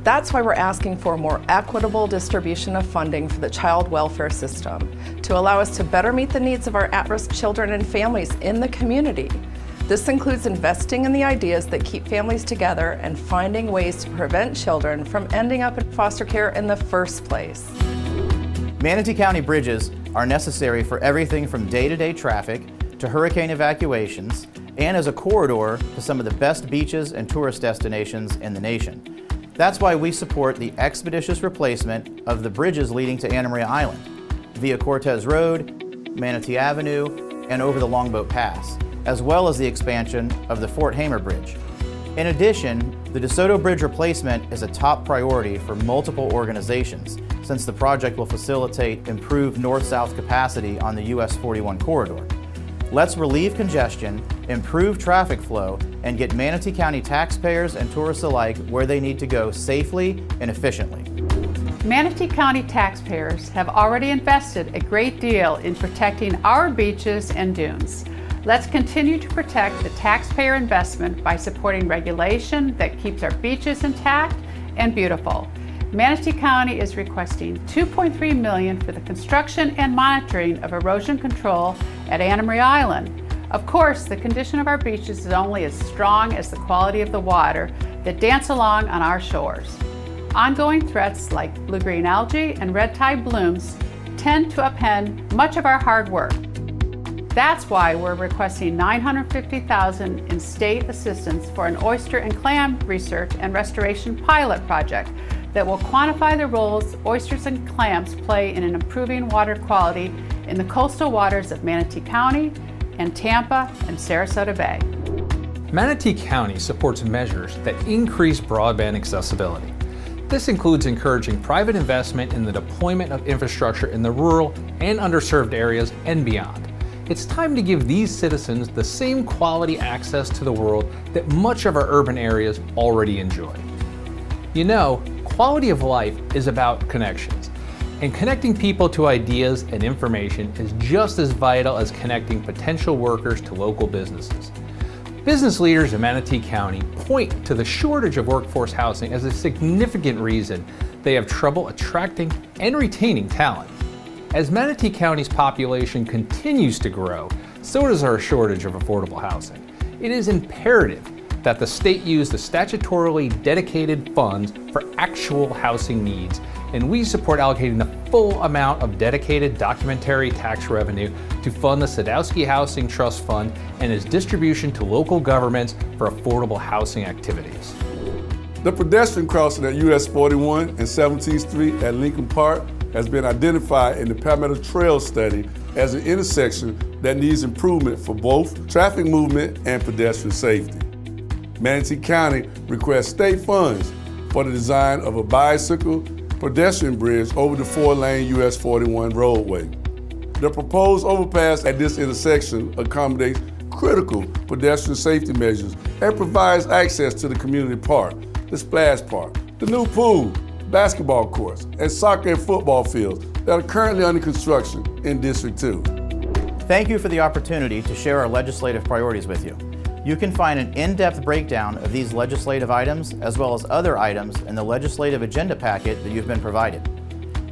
Speaker 6: That's why we're asking for a more equitable distribution of funding for the child welfare system to allow us to better meet the needs of our at-risk children and families in the community. This includes investing in the ideas that keep families together and finding ways to prevent children from ending up in foster care in the first place.
Speaker 1: Manatee County bridges are necessary for everything from day-to-day traffic to hurricane evacuations, and as a corridor to some of the best beaches and tourist destinations in the nation. That's why we support the expeditious replacement of the bridges leading to Anna Maria Island, via Cortez Road, Manatee Avenue, and over the Longboat Pass, as well as the expansion of the Fort Hamer Bridge. In addition, the DeSoto Bridge replacement is a top priority for multiple organizations, since the project will facilitate improved north-south capacity on the US 41 corridor. Let's relieve congestion, improve traffic flow, and get Manatee County taxpayers and tourists alike where they need to go safely and efficiently.
Speaker 5: Manatee County taxpayers have already invested a great deal in protecting our beaches and dunes. Let's continue to protect the taxpayer investment by supporting regulation that keeps our beaches intact and beautiful. Manatee County is requesting $2.3 million for the construction and monitoring of erosion control at Anna Maria Island. Of course, the condition of our beaches is only as strong as the quality of the water that dance along on our shores. Ongoing threats like blue-green algae and red tide blooms tend to upend much of our hard work. That's why we're requesting $950,000 in state assistance for an oyster and clam research and restoration pilot project that will quantify the roles oysters and clams play in improving water quality in the coastal waters of Manatee County and Tampa and Sarasota Bay.
Speaker 12: Manatee County supports measures that increase broadband accessibility. This includes encouraging private investment in the deployment of infrastructure in the rural and underserved areas and beyond. It's time to give these citizens the same quality access to the world that much of our urban areas already enjoy. You know, quality of life is about connections, and connecting people to ideas and information is just as vital as connecting potential workers to local businesses. Business leaders in Manatee County point to the shortage of workforce housing as a significant reason they have trouble attracting and retaining talent. As Manatee County's population continues to grow, so does our shortage of affordable housing. It is imperative that the state use the statutorily dedicated funds for actual housing needs, and we support allocating the full amount of dedicated documentary tax revenue to fund the Sadowski Housing Trust Fund and its distribution to local governments for affordable housing activities.
Speaker 2: The pedestrian crossing at US 41 and 17th Street at Lincoln Park has been identified in the Palmetto Trail study as an intersection that needs improvement for both traffic movement and pedestrian safety. Manatee County requests state funds for the design of a bicycle pedestrian bridge over the 4-lane US 41 roadway. The proposed overpass at this intersection accommodates critical pedestrian safety measures and provides access to the community park, the splash park, the new pool, basketball courts, and soccer and football fields that are currently under construction in District 2.
Speaker 1: Thank you for the opportunity to share our legislative priorities with you. You can find an in-depth breakdown of these legislative items as well as other items in the legislative agenda packet that you've been provided.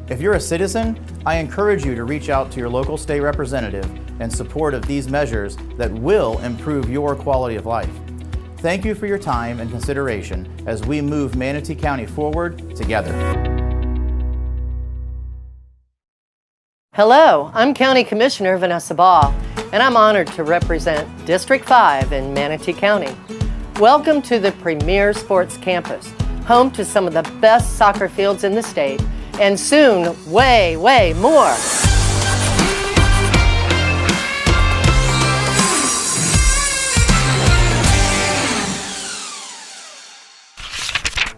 Speaker 1: If you're a citizen, I encourage you to reach out to your local state representative in support of these measures that will improve your quality of life. Thank you for your time and consideration as we move Manatee County forward together.
Speaker 8: Hello, I'm County Commissioner Vanessa Baugh, and I'm honored to represent District 5 in Manatee County. Welcome to the Premier Sports Campus, home to some of the best soccer fields in the state, and soon, way, way more.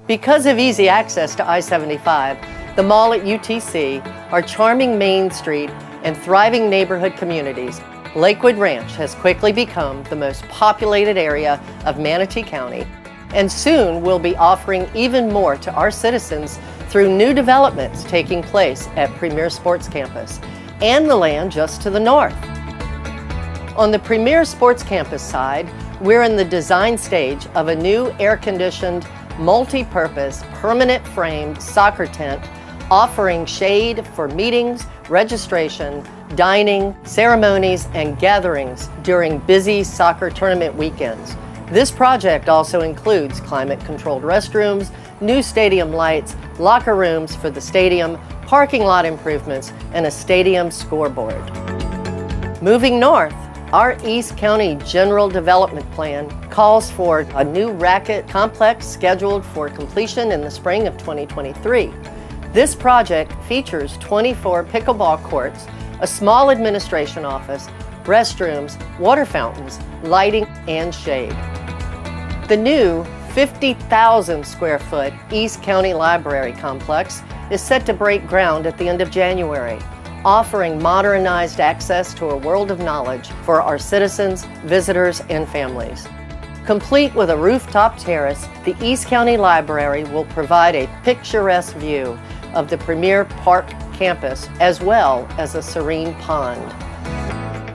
Speaker 8: Because of easy access to I-75, the mall at UTC, our charming Main Street, and thriving neighborhood communities, Lakewood Ranch has quickly become the most populated area of Manatee County, and soon we'll be offering even more to our citizens through new developments taking place at Premier Sports Campus and the land just to the north. On the Premier Sports Campus side, we're in the design stage of a new air-conditioned, multi-purpose, permanent framed soccer tent offering shade for meetings, registration, dining, ceremonies, and gatherings during busy soccer tournament weekends. This project also includes climate-controlled restrooms, new stadium lights, locker rooms for the stadium, parking lot improvements, and a stadium scoreboard. Moving north, our East County General Development Plan calls for a new racket complex scheduled for completion in the spring of 2023. This project features 24 pickleball courts, a small administration office, restrooms, water fountains, lighting, and shade. The new 50,000 square foot East County Library complex is set to break ground at the end of January, offering modernized access to a world of knowledge for our citizens, visitors, and families. Complete with a rooftop terrace, the East County Library will provide a picturesque view of the premier park campus as well as a serene pond.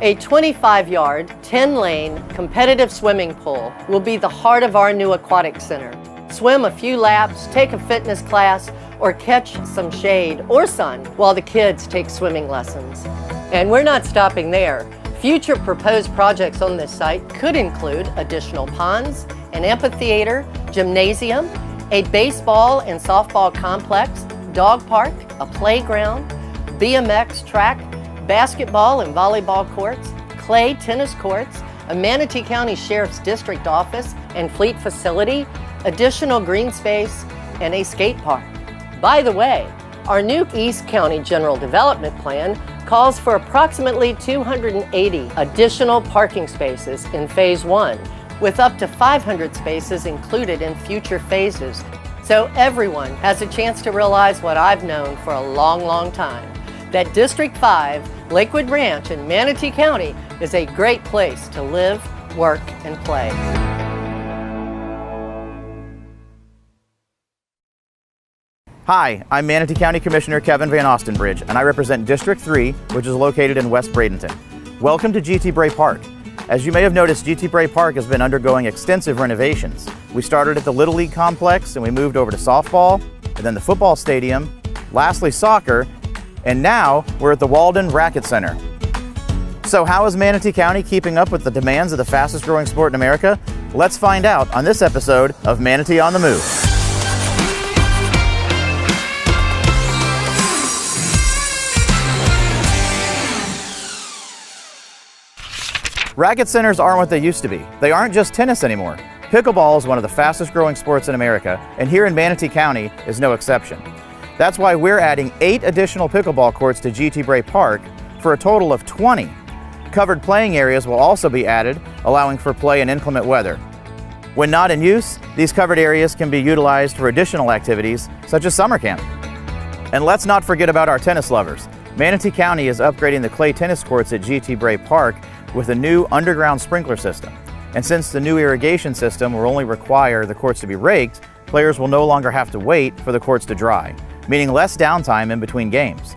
Speaker 8: A 25-yard, 10-lane competitive swimming pool will be the heart of our new aquatic center. Swim a few laps, take a fitness class, or catch some shade or sun while the kids take swimming lessons. And we're not stopping there. Future proposed projects on this site could include additional ponds, an amphitheater, gymnasium, a baseball and softball complex, dog park, a playground, BMX track, basketball and volleyball courts, clay tennis courts, a Manatee County Sheriff's District office and fleet facility, additional green space, and a skate park. By the way, our new East County General Development Plan calls for approximately 280 additional parking spaces in Phase 1, with up to 500 spaces included in future phases. So everyone has a chance to realize what I've known for a long, long time, that District 5, Lakewood Ranch in Manatee County is a great place to live, work, and play.
Speaker 1: Hi, I'm Manatee County Commissioner Kevin Van Ostenbridge, and I represent District 3, which is located in West Bradenton. Welcome to GT Bray Park. As you may have noticed, GT Bray Park has been undergoing extensive renovations. We started at the Little League complex, and we moved over to softball, and then the football stadium, lastly soccer, and now we're at the Walden Racket Center. So how is Manatee County keeping up with the demands of the fastest growing sport in America? Let's find out on this episode of Manatee on the Move. Racket centers aren't what they used to be. They aren't just tennis anymore. Pickleball is one of the fastest growing sports in America, and here in Manatee County is no exception. That's why we're adding 8 additional pickleball courts to GT Bray Park for a total of 20. Covered playing areas will also be added, allowing for play in inclement weather. When not in use, these covered areas can be utilized for additional activities, such as summer camp. And let's not forget about our tennis lovers. Manatee County is upgrading the clay tennis courts at GT Bray Park with a new underground sprinkler system. And since the new irrigation system will only require the courts to be raked, players will no longer have to wait for the courts to dry, meaning less downtime in between games.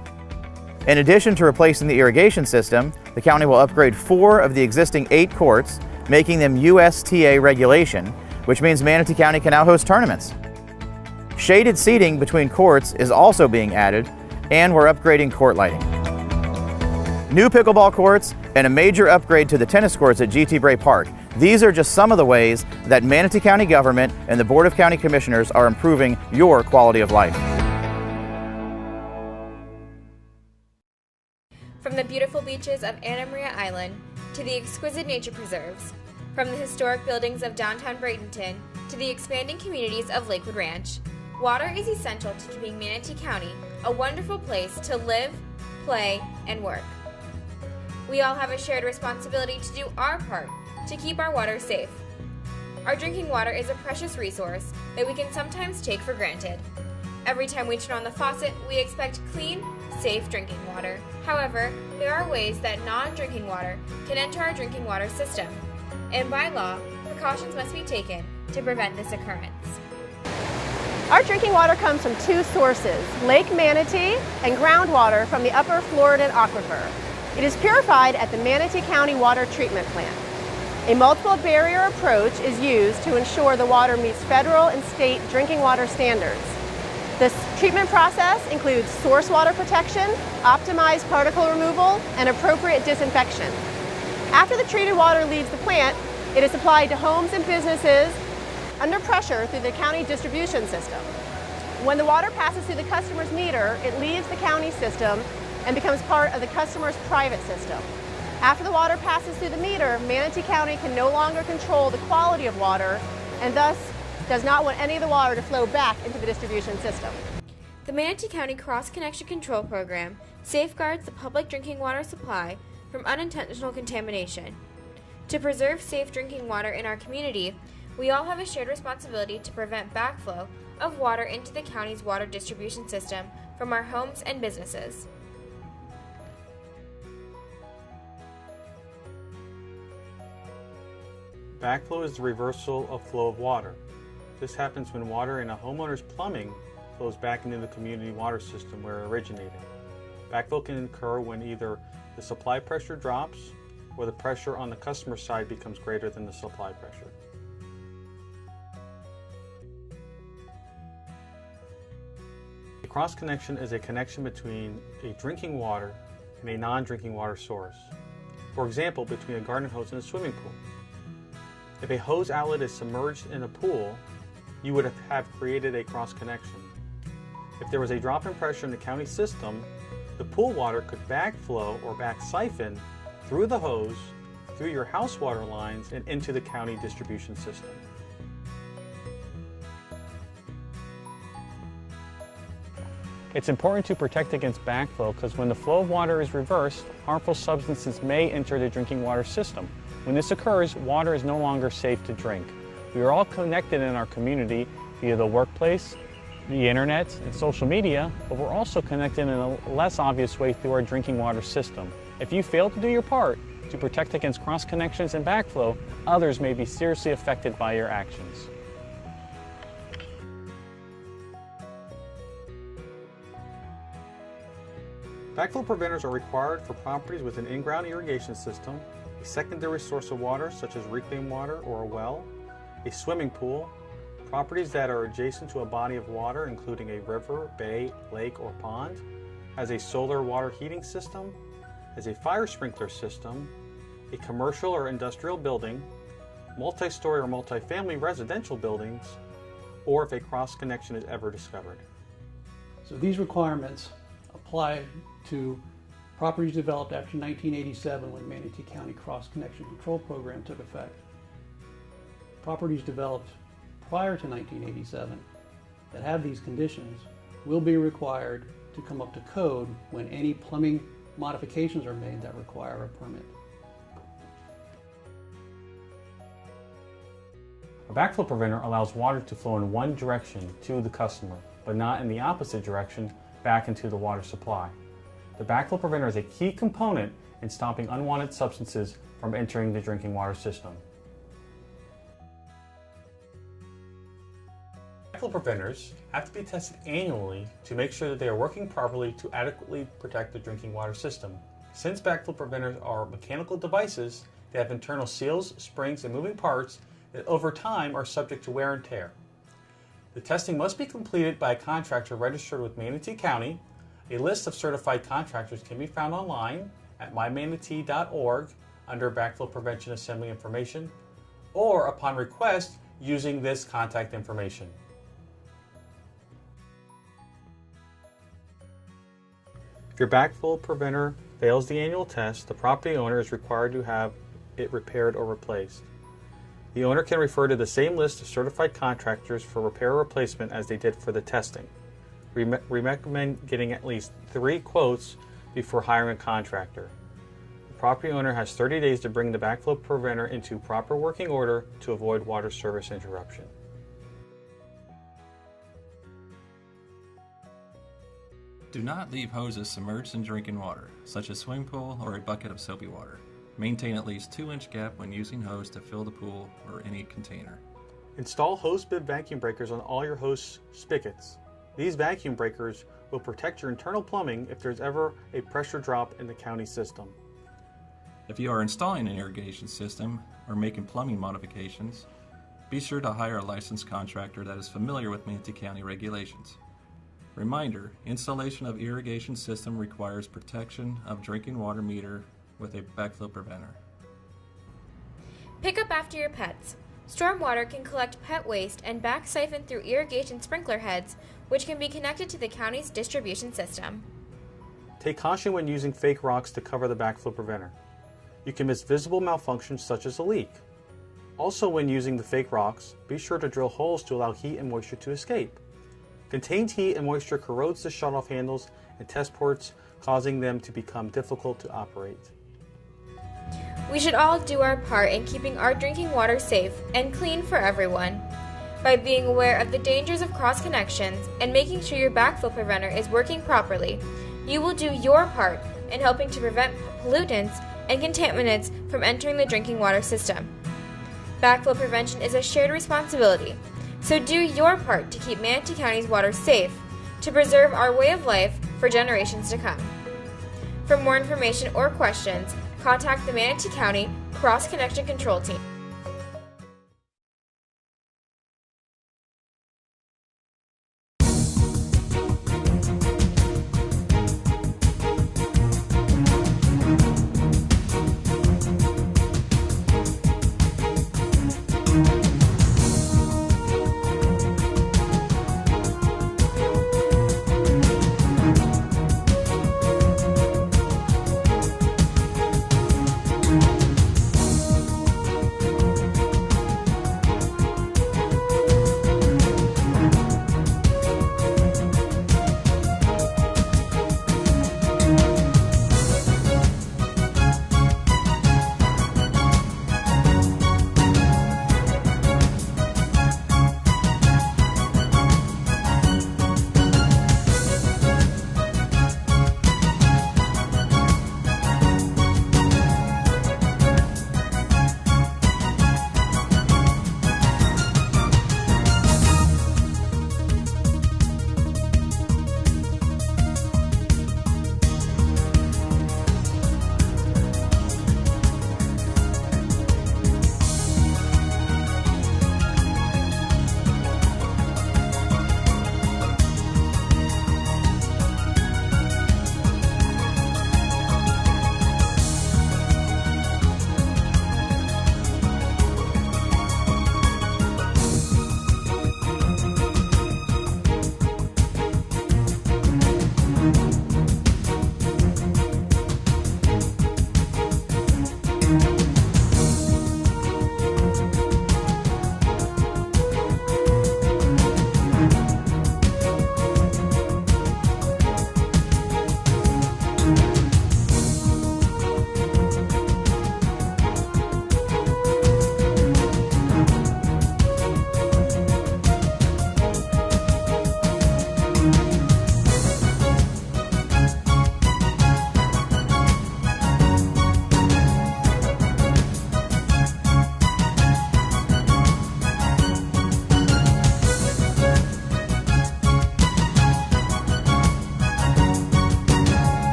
Speaker 1: In addition to replacing the irrigation system, the county will upgrade 4 of the existing 8 courts, making them USTA regulation, which means Manatee County can now host tournaments. Shaded seating between courts is also being added, and we're upgrading court lighting. New pickleball courts and a major upgrade to the tennis courts at GT Bray Park. These are just some of the ways that Manatee County government and the Board of County Commissioners are improving your quality of life.
Speaker 13: From the beautiful beaches of Anna Maria Island to the exquisite nature preserves, from the historic buildings of downtown Bradenton to the expanding communities of Lakewood Ranch, water is essential to keeping Manatee County a wonderful place to live, play, and work. We all have a shared responsibility to do our part to keep our water safe. Our drinking water is a precious resource that we can sometimes take for granted. Every time we turn on the faucet, we expect clean, safe drinking water. However, there are ways that non-drinking water can enter our drinking water system, and by law, precautions must be taken to prevent this occurrence.
Speaker 14: Our drinking water comes from 2 sources, Lake Manatee and groundwater from the Upper Floridan Aquifer. It is purified at the Manatee County Water Treatment Plant. A multiple barrier approach is used to ensure the water meets federal and state drinking water standards. This treatment process includes source water protection, optimized particle removal, and appropriate disinfection. After the treated water leaves the plant, it is supplied to homes and businesses under pressure through the county distribution system. When the water passes through the customer's meter, it leaves the county system and becomes part of the customer's private system. After the water passes through the meter, Manatee County can no longer control the quality of water and thus does not want any of the water to flow back into the distribution system.
Speaker 13: The Manatee County Cross-Connection Control Program safeguards the public drinking water supply from unintentional contamination. To preserve safe drinking water in our community, we all have a shared responsibility to prevent backflow of water into the county's water distribution system from our homes and businesses.
Speaker 16: Backflow is the reversal of flow of water. This happens when water in a homeowner's plumbing flows back into the community water system where it originated. Backflow can occur when either the supply pressure drops or the pressure on the customer side becomes greater than the supply pressure. A cross connection is a connection between a drinking water and a non-drinking water source. For example, between a garden hose and a swimming pool. If a hose outlet is submerged in a pool, you would have created a cross connection. If there was a drop in pressure in the county system, the pool water could backflow or back siphon through the hose, through your house water lines, and into the county distribution system. It's important to protect against backflow because when the flow of water is reversed, harmful substances may enter the drinking water system. When this occurs, water is no longer safe to drink. We are all connected in our community via the workplace, the internet, and social media, but we're also connected in a less obvious way through our drinking water system. If you fail to do your part to protect against cross connections and backflow, others may be seriously affected by your actions. Backflow preventers are required for properties with an in-ground irrigation system, a secondary source of water such as reclaimed water or a well, a swimming pool, properties that are adjacent to a body of water including a river, bay, lake, or pond, has a solar water heating system, has a fire sprinkler system, a commercial or industrial building, multi-story or multi-family residential buildings, or if a cross connection is ever discovered.
Speaker 19: So these requirements apply to properties developed after 1987 when Manatee County Cross Connection Control Program took effect. Properties developed prior to 1987 that have these conditions will be required to come up to code when any plumbing modifications are made that require a permit.
Speaker 16: A backflow preventer allows water to flow in one direction to the customer, but not in the opposite direction back into the water supply. The backflow preventer is a key component in stopping unwanted substances from entering the drinking water system. Backflow preventers have to be tested annually to make sure that they are working properly to adequately protect the drinking water system. Since backflow preventers are mechanical devices, they have internal seals, springs, and moving parts that over time are subject to wear and tear. The testing must be completed by a contractor registered with Manatee County. A list of certified contractors can be found online at mymanatee.org under Backflow Prevention Assembly Information, or upon request using this contact information. If your backflow preventer fails the annual test, the property owner is required to have it repaired or replaced. The owner can refer to the same list of certified contractors for repair or replacement as they did for the testing. We recommend getting at least 3 quotes before hiring a contractor. The property owner has 30 days to bring the backflow preventer into proper working order to avoid water service interruption.
Speaker 17: Do not leave hoses submerged in drinking water, such as swimming pool or a bucket of soapy water. Maintain at least 2-inch gap when using hose to fill the pool or any container.
Speaker 16: Install hose bib vacuum breakers on all your hose spigots. These vacuum breakers will protect your internal plumbing if there's ever a pressure drop in the county system.
Speaker 17: If you are installing an irrigation system or making plumbing modifications, be sure to hire a licensed contractor that is familiar with Manatee County regulations. Reminder, installation of irrigation system requires protection of drinking water meter with a backflow preventer.
Speaker 13: Pick up after your pets. Stormwater can collect pet waste and back siphon through irrigation sprinkler heads, which can be connected to the county's distribution system.
Speaker 16: Take caution when using fake rocks to cover the backflow preventer. You can miss visible malfunctions such as a leak. Also, when using the fake rocks, be sure to drill holes to allow heat and moisture to escape. Contained heat and moisture corrodes the shutoff handles and test ports, causing them to become difficult to operate.
Speaker 13: We should all do our part in keeping our drinking water safe and clean for everyone. By being aware of the dangers of cross connections and making sure your backflow preventer is working properly, you will do your part in helping to prevent pollutants and contaminants from entering the drinking water system. Backflow prevention is a shared responsibility, so do your part to keep Manatee County's water safe, to preserve our way of life for generations to come. For more information or questions, contact the Manatee County Cross Connection Control Team.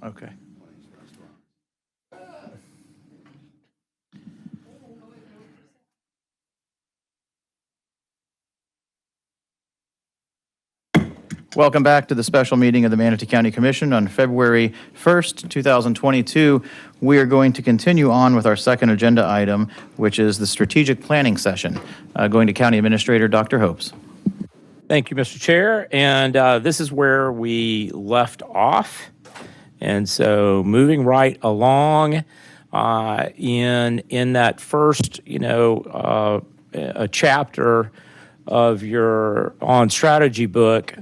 Speaker 1: Okay. Welcome back to the special meeting of the Manatee County Commission on February 1st, 2022. We are going to continue on with our second agenda item, which is the strategic planning session. Going to County Administrator Dr. Hopes.
Speaker 10: Thank you, Mr. Chair. And this is where we left off. And so moving right along in that first, a chapter of your on strategy book,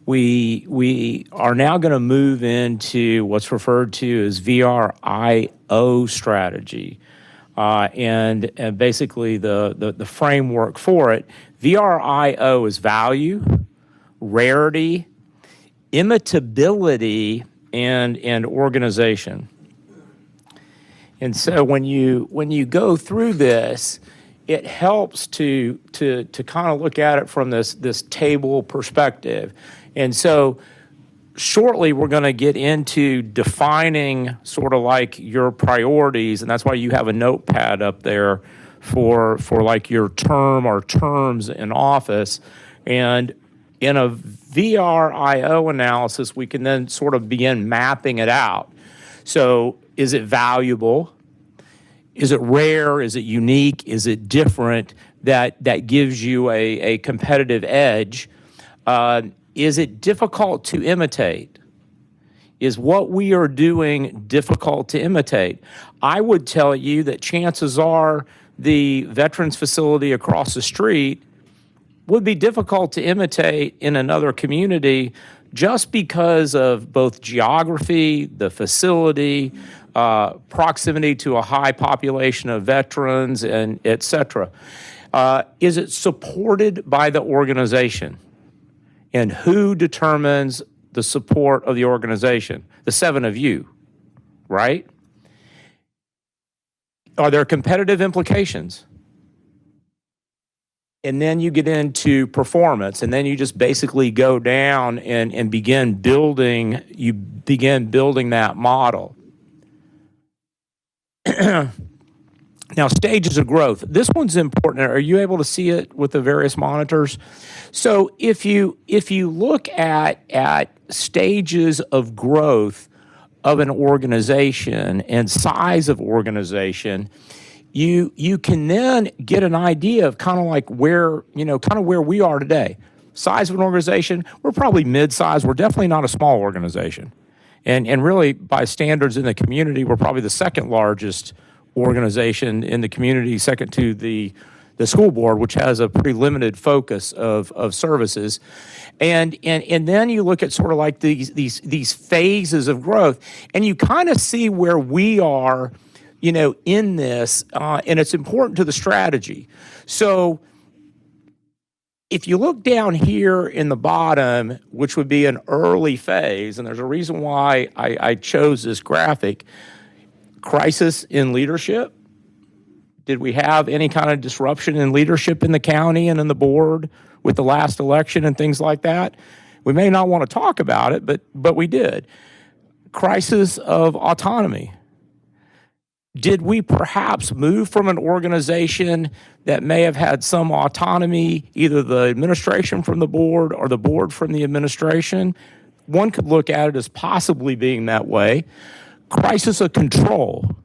Speaker 10: we are now going to move into what's referred to as VRIO strategy. And basically the framework for it. VRIO is value, rarity, imitability, and organization. And so when you go through this, it helps to kind of look at it from this table perspective. And so shortly we're going to get into defining sort of like your priorities, and that's why you have a notepad up there for like your term or terms in office. And in a VRIO analysis, we can then sort of begin mapping it out. So is it valuable? Is it rare? Is it unique? Is it different that gives you a competitive edge? Is it difficult to imitate? Is what we are doing difficult to imitate? I would tell you that chances are the veterans facility across the street would be difficult to imitate in another community just because of both geography, the facility, proximity to a high population of veterans, and et cetera. Is it supported by the organization? And who determines the support of the organization? The 7 of you, right? Are there competitive implications? And then you get into performance, and then you just basically go down and begin building that model. Now, stages of growth. This one's important. Are you able to see it with the various monitors? So if you look at stages of growth of an organization and size of organization, you can then get an idea of kind of like where we are today. Size of an organization, we're probably mid-size. We're definitely not a small organization. And really, by standards in the community, we're probably the second largest organization in the community, second to the school board, which has a pretty limited focus of services. And then you look at sort of like these phases of growth, and you kind of see where we are, in this, and it's important to the strategy. So if you look down here in the bottom, which would be an early phase, and there's a reason why I chose this graphic, crisis in leadership. Did we have any kind of disruption in leadership in the county and in the board with the last election and things like that? We may not want to talk about it, but we did. Crisis of autonomy. Did we perhaps move from an organization that may have had some autonomy, either the administration from the board or the board from the administration? One could look at it as possibly being that way. Crisis of control.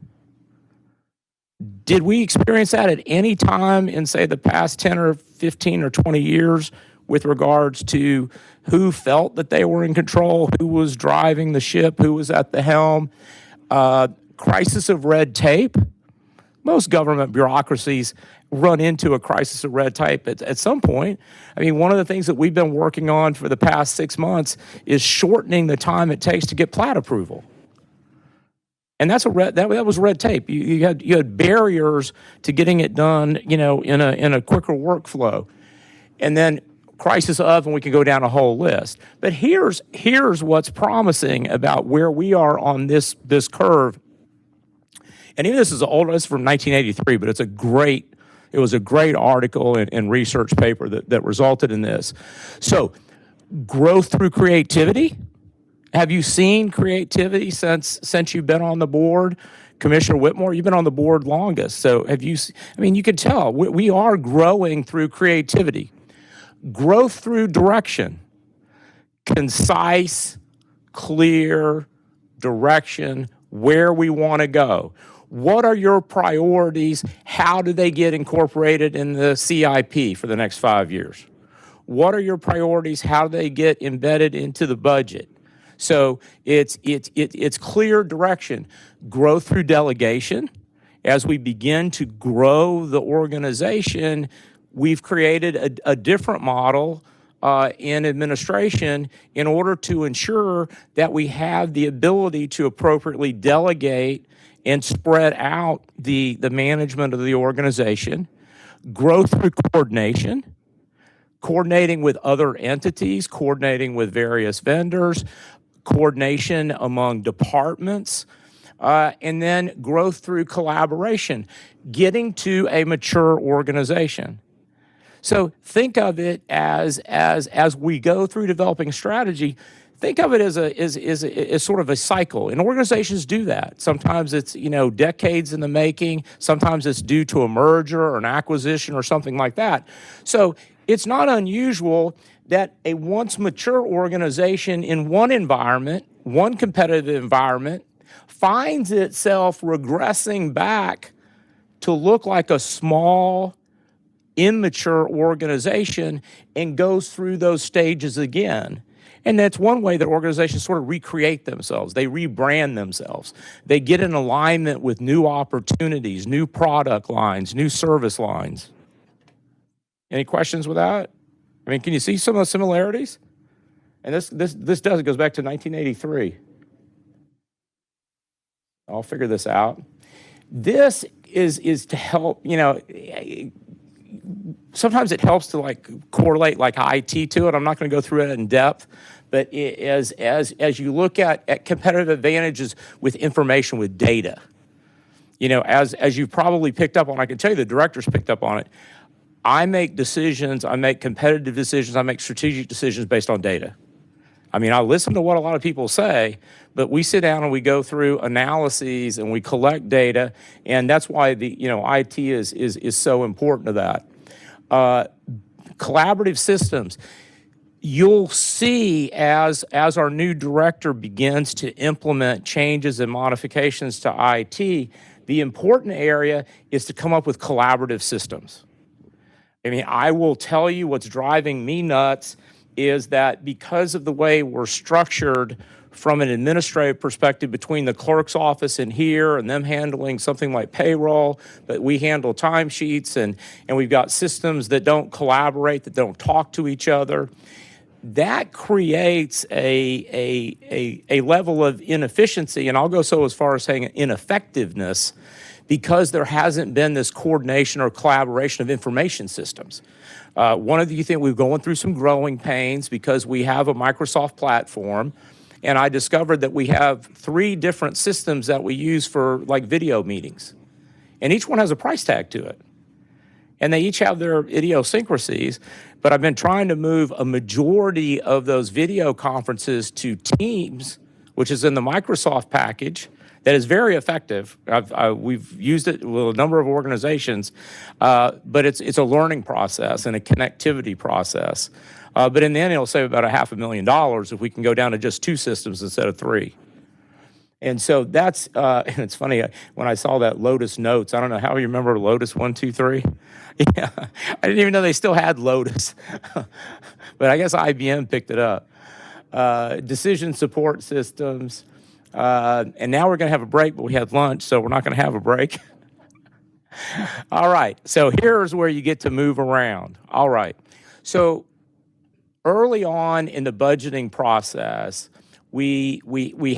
Speaker 10: Did we experience that at any time in, say, the past 10 or 15 or 20 years with regards to who felt that they were in control, who was driving the ship, who was at the helm? Crisis of red tape. Most government bureaucracies run into a crisis of red tape at some point. I mean, one of the things that we've been working on for the past 6 months is shortening the time it takes to get plat approval. And that was red tape. You had barriers to getting it done, in a quicker workflow. And then crisis of, and we can go down a whole list. But here's what's promising about where we are on this curve. And even this is from 1983, but it was a great article and research paper that resulted in this. So growth through creativity. Have you seen creativity since you've been on the board? Commissioner Whitmore, you've been on the board longest. So have you, I mean, you can tell we are growing through creativity, growth through direction, concise, clear direction, where we want to go. What are your priorities? How do they get incorporated in the CIP for the next 5 years? What are your priorities? How do they get embedded into the budget? So it's clear direction. Growth through delegation. As we begin to grow the organization, we've created a different model in administration in order to ensure that we have the ability to appropriately delegate and spread out the management of the organization. Growth through coordination. Coordinating with other entities, coordinating with various vendors, coordination among departments, and then growth through collaboration, getting to a mature organization. So think of it as we go through developing strategy, think of it as sort of a cycle. And organizations do that. Sometimes it's, decades in the making. Sometimes it's due to a merger or an acquisition or something like that. So it's not unusual that a once mature organization in one environment, one competitive environment, finds itself regressing back to look like a small, immature organization and goes through those stages again. And that's one way that organizations sort of recreate themselves. They rebrand themselves. They get in alignment with new opportunities, new product lines, new service lines. Any questions with that? I mean, can you see some of the similarities? And this it goes back to 1983. I'll figure this out. This is to help, sometimes it helps to correlate IT to it. I'm not going to go through it in depth, but as you look at competitive advantages with information, with data, as you've probably picked up on, I can tell you the directors picked up on it. I make decisions, I make competitive decisions, I make strategic decisions based on data. I mean, I listen to what a lot of people say, but we sit down and we go through analyses and we collect data, and that's why the IT is so important to that. Collaborative systems. You'll see as our new director begins to implement changes and modifications to IT, the important area is to come up with collaborative systems. I mean, I will tell you what's driving me nuts is that because of the way we're structured from an administrative perspective between the clerk's office and here and them handling something like payroll, but we handle timesheets and we've got systems that don't collaborate, that don't talk to each other. That creates a level of inefficiency, and I'll go so as far as saying ineffectiveness, because there hasn't been this coordination or collaboration of information systems. One of you think we're going through some growing pains because we have a Microsoft platform, and I discovered that we have 3 different systems that we use for video meetings, and each one has a price tag to it. And they each have their idiosyncrasies, but I've been trying to move a majority of those video conferences to Teams, which is in the Microsoft package, that is very effective. We've used it with a number of organizations, but it's a learning process and a connectivity process. But in the end, it'll save about $500,000 if we can go down to just 2 systems instead of 3. And so that's, and it's funny, when I saw that Lotus Notes, I don't know how you remember Lotus 1, 2, 3? Yeah, I didn't even know they still had Lotus. But I guess IBM picked it up. Decision support systems. And now we're going to have a break, but we had lunch, so we're not going to have a break. All right, so here's where you get to move around. All right, so early on in the budgeting process, we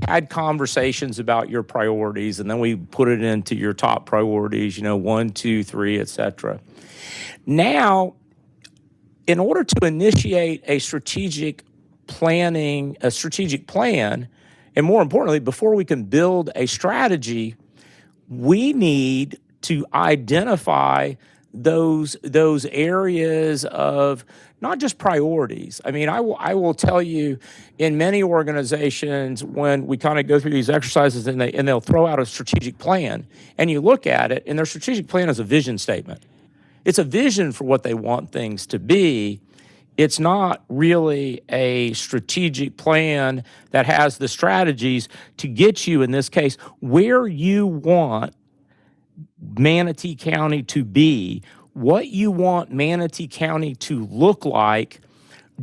Speaker 10: had conversations about your priorities, and then we put it into your top priorities, 1, 2, 3, et cetera. Now, in order to initiate a strategic plan, and more importantly, before we can build a strategy, we need to identify those areas of not just priorities. I mean, I will tell you, in many organizations, when we kind of go through these exercises and they'll throw out a strategic plan, and you look at it, and their strategic plan is a vision statement. It's a vision for what they want things to be. It's not really a strategic plan that has the strategies to get you, in this case, where you want Manatee County to be, what you want Manatee County to look like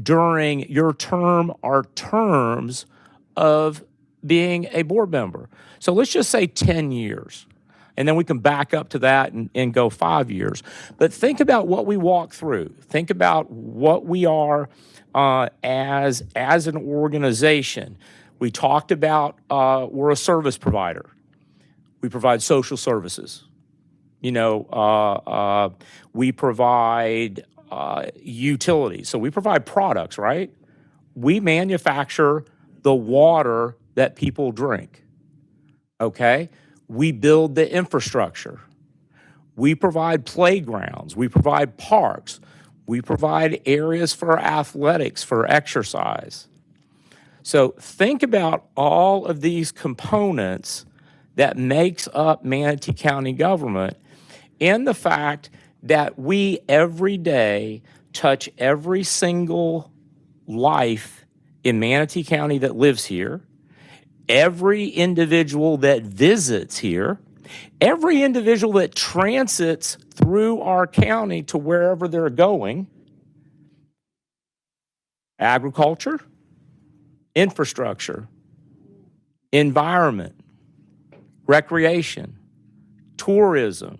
Speaker 10: during your term or terms of being a board member. So let's just say 10 years. And then we can back up to that and go 5 years. But think about what we walk through. Think about what we are as an organization. We talked about we're a service provider. We provide social services. We provide utilities. So we provide products, right? We manufacture the water that people drink, okay? We build the infrastructure. We provide playgrounds. We provide parks. We provide areas for athletics, for exercise. So think about all of these components that makes up Manatee County government, and the fact that we every day touch every single life in Manatee County that lives here, every individual that visits here, every individual that transits through our county to wherever they're going. Agriculture, infrastructure, environment, recreation, tourism,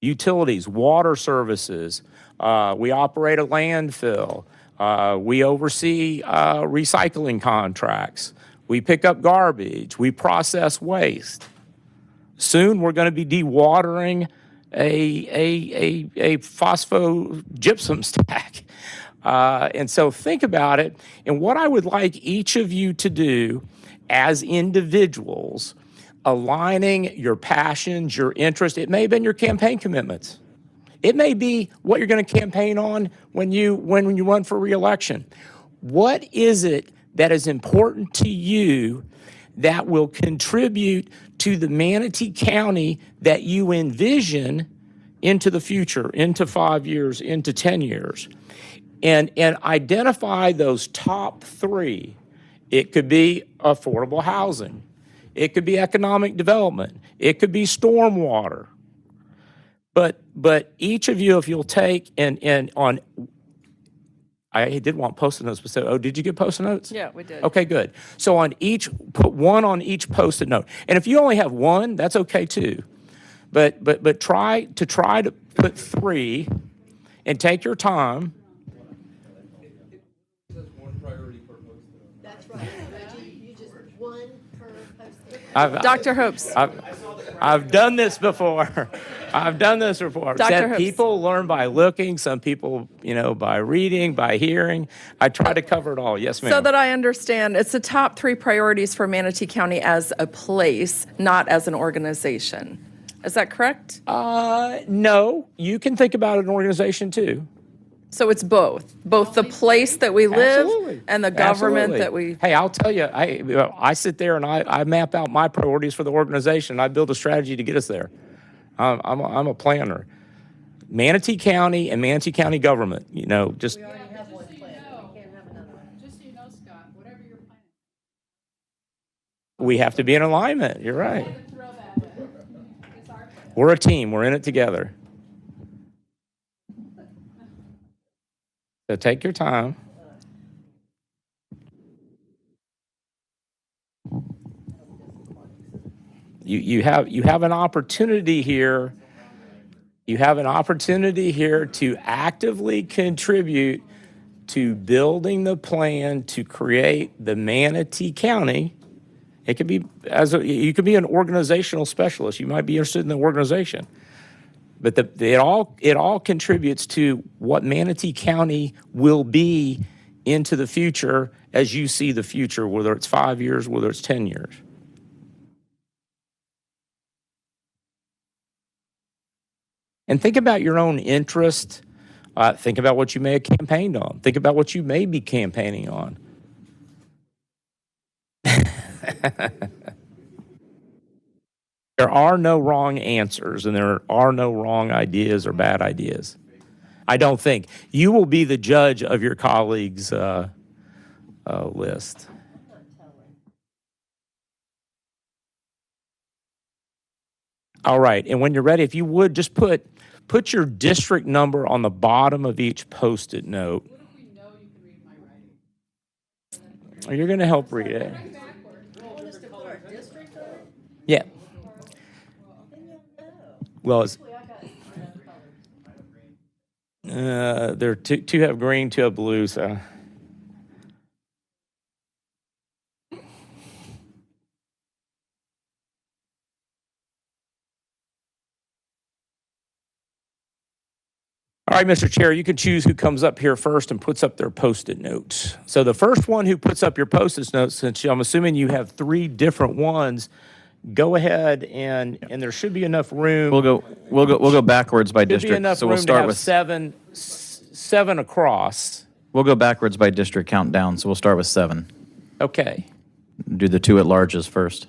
Speaker 10: utilities, water services. We operate a landfill. We oversee recycling contracts. We pick up garbage. We process waste. Soon we're going to be dewatering a phospho-gypsum stack. And so think about it. And what I would like each of you to do as individuals, aligning your passions, your interests. It may have been your campaign commitments. It may be what you're going to campaign on when you run for re-election. What is it that is important to you that will contribute to the Manatee County that you envision into the future, into 5 years, into 10 years? And identify those top three. It could be affordable housing. It could be economic development. It could be stormwater. But each of you, if you'll take and on, I did want Post-it notes, but did you get Post-it notes?
Speaker 6: Yeah, we did.
Speaker 10: Okay, good. So on each, put one on each Post-it note. And if you only have one, that's okay too. But try to put three and take your time.
Speaker 8: That's right. You just one per Post-it.
Speaker 6: Dr. Hopes.
Speaker 10: I've done this before. I've done this before.
Speaker 6: Dr.
Speaker 10: Some
Speaker 6: Hoops.
Speaker 10: people learn by looking, some people, by reading, by hearing. I try to cover it all. Yes, ma'am.
Speaker 6: So that I understand, it's the top three priorities for Manatee County as a place, not as an organization. Is that correct?
Speaker 10: No, you can think about an organization too.
Speaker 6: So it's both the place that we live
Speaker 10: Absolutely.
Speaker 6: and the government
Speaker 10: Absolutely.
Speaker 6: that we.
Speaker 10: Hey, I'll tell you, I sit there and I map out my priorities for the organization. I build a strategy to get us there. I'm a planner. Manatee County and Manatee County government, just.
Speaker 8: We already have one plan. We can't have another one.
Speaker 5: Just so you know, Scott, whatever you're planning.
Speaker 10: We have to be in alignment. You're right.
Speaker 5: Throw that in. It's our plan.
Speaker 10: We're a team. We're in it together. So take your time. You have an opportunity here. You have an opportunity here to actively contribute to building the plan to create the Manatee County. It could be you could be an organizational specialist. You might be interested in the organization. But it all contributes to what Manatee County will be into the future as you see the future, whether it's 5 years, whether it's 10 years. And think about your own interest. Think about what you may have campaigned on. Think about what you may be campaigning on. There are no wrong answers, and there are no wrong ideas or bad ideas. I don't think. You will be the judge of your colleagues' list. All right, and when you're ready, if you would, just put your district number on the bottom of each Post-it note. Oh, you're going to help read it. Yeah. Well, there are two have green, two have blue, so. All right, Mr. Chair, you can choose who comes up here first and puts up their Post-it notes. So the first one who puts up your Post-it notes, since I'm assuming you have 3 different ones, go ahead and there should be enough room.
Speaker 1: We'll go backwards by
Speaker 10: Should be
Speaker 1: district.
Speaker 10: enough
Speaker 1: So we'll
Speaker 10: room to
Speaker 1: start
Speaker 10: have
Speaker 1: with
Speaker 10: seven across.
Speaker 1: We'll go backwards by district count down. So we'll start with 7.
Speaker 10: Okay.
Speaker 1: Do the 2 at larges first.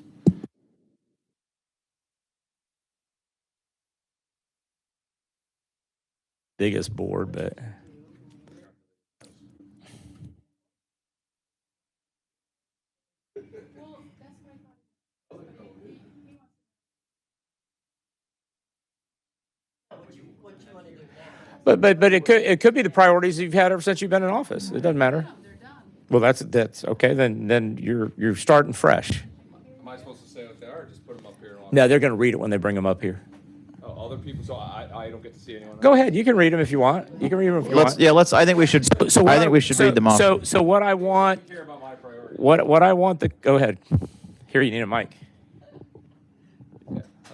Speaker 10: Biggest board, but. But it could be the priorities you've had ever since you've been in office. It doesn't matter. Well, that's okay. Then you're starting fresh.
Speaker 7: Am I supposed to say what they are, or just put them up here?
Speaker 10: No, they're going to read it when they bring them up here.
Speaker 7: Oh, other people, so I don't get to see anyone.
Speaker 10: Go ahead. You can read them if you want. You can read them if you want.
Speaker 1: Yeah, let's. I think we should. I think we should read them off.
Speaker 10: So what I want. What I want go ahead. Here, you need a mic.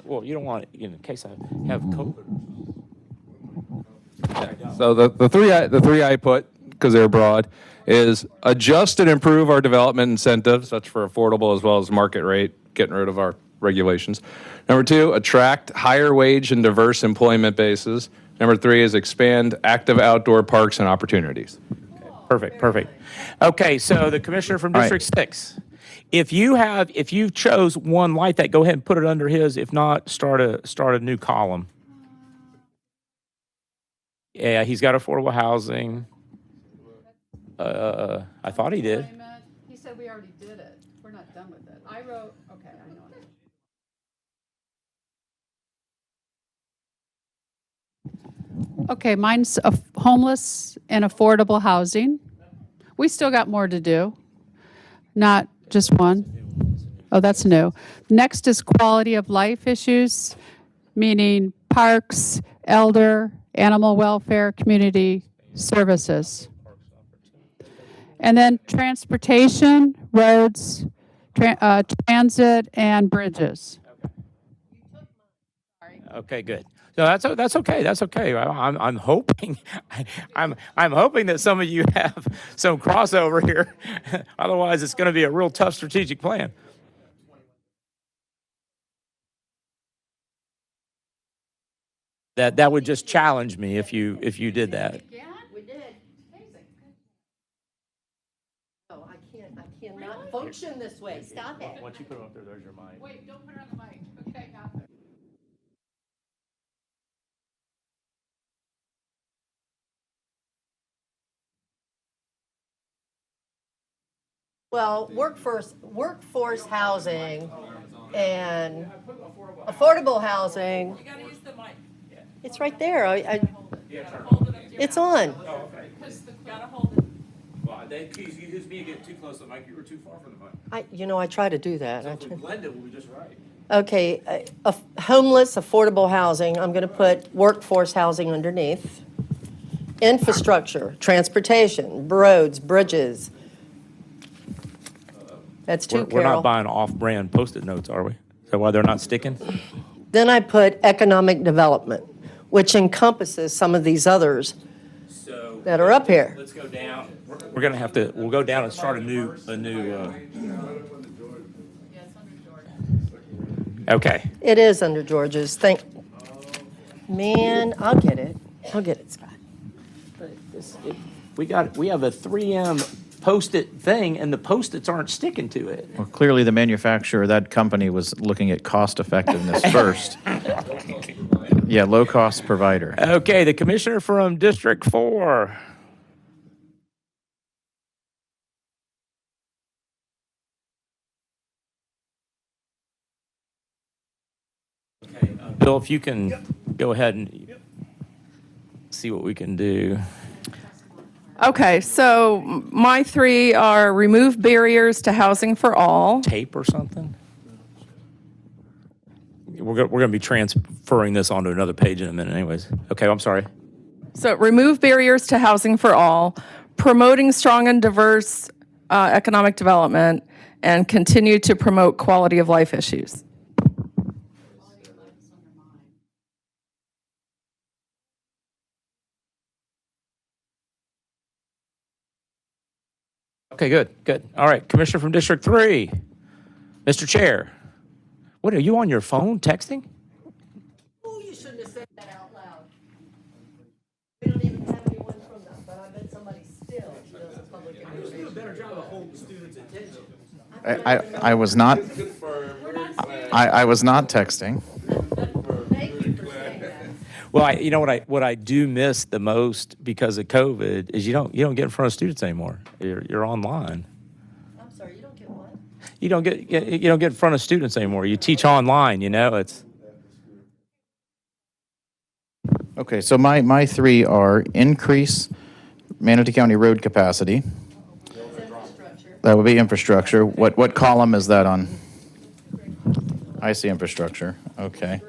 Speaker 10: Well, you don't want it in case I have COVID.
Speaker 7: So the three I put, because they're broad, is adjust and improve our development incentives, that's for affordable as well as market rate, getting rid of our regulations. Number 2, attract higher wage and diverse employment bases. Number 3 is expand active outdoor parks and opportunities.
Speaker 10: Perfect. Okay, so the commissioner from District 6. If you chose one like that, go ahead and put it under his. If not, start a new column. Yeah, he's got affordable housing. I thought he did.
Speaker 5: He said we already did it. We're not done with it. I wrote, okay, I know it. Okay, mine's homeless and affordable housing. We still got more to do, not just one. Oh, that's new. Next is quality of life issues, meaning parks, elder, animal welfare, community services. And then transportation, roads, transit, and bridges.
Speaker 10: Okay, good. So that's okay. That's okay. I'm hoping I'm hoping that some of you have some crossover here. Otherwise, it's going to be a real tough strategic plan. That would just challenge me if you did that.
Speaker 8: We did. Oh, I cannot function this way. Stop it.
Speaker 10: Once you put them up there, there's your mic.
Speaker 5: Wait, don't put it on the mic. Okay, got it.
Speaker 8: Well, workforce housing and affordable housing. You gotta use the mic. It's right there. It's on.
Speaker 10: Oh, okay. Gotta hold it. Well, you used me to get too close to the mic. You were too far from the mic.
Speaker 8: I try to do that.
Speaker 10: So if we blend it, we'll be just right.
Speaker 8: Okay, homeless, affordable housing. I'm going to put workforce housing underneath. Infrastructure, transportation, roads, bridges. That's 2,
Speaker 10: We're
Speaker 8: Carol.
Speaker 10: not buying off-brand Post-it notes, are we? Is that why they're not sticking?
Speaker 8: Then I put economic development, which encompasses some of these others that are up here.
Speaker 10: Let's go down. We're going to have to, we'll go down and start a new. Okay.
Speaker 8: It is under George's. Man, I'll get it. I'll get it, Scott.
Speaker 10: We have a 3M Post-it thing, and the Post-its aren't sticking to it.
Speaker 1: Well, clearly the manufacturer, that company was looking at cost effectiveness first. Yeah, low-cost provider.
Speaker 10: Okay, the commissioner from District 4. Okay, Bill, if you can go ahead and see what we can do.
Speaker 6: Okay, so my three are remove barriers to housing for all.
Speaker 10: Tape or something? We're going to be transferring this onto another page in a minute anyways. Okay, I'm sorry.
Speaker 6: So remove barriers to housing for all, promoting strong and diverse economic development, and continue to promote quality of life issues.
Speaker 10: Okay, good. All right, Commissioner from District 3. Mr. Chair. What, are you on your phone texting?
Speaker 8: Oh, you shouldn't have said that out loud. We don't even have anyone from that, but I bet somebody still does a public information. A better job of holding students' attention.
Speaker 1: I was not. I was not texting.
Speaker 8: Thank you for saying that.
Speaker 10: Well, you know what I do miss the most because of COVID is you don't get in front of students anymore. You're online.
Speaker 8: I'm sorry, you don't get what?
Speaker 10: You don't get in front of students anymore. You teach online. It's.
Speaker 1: Okay, so my three are increase Manatee County road capacity. That would be infrastructure. What column is that on? I see infrastructure. Okay.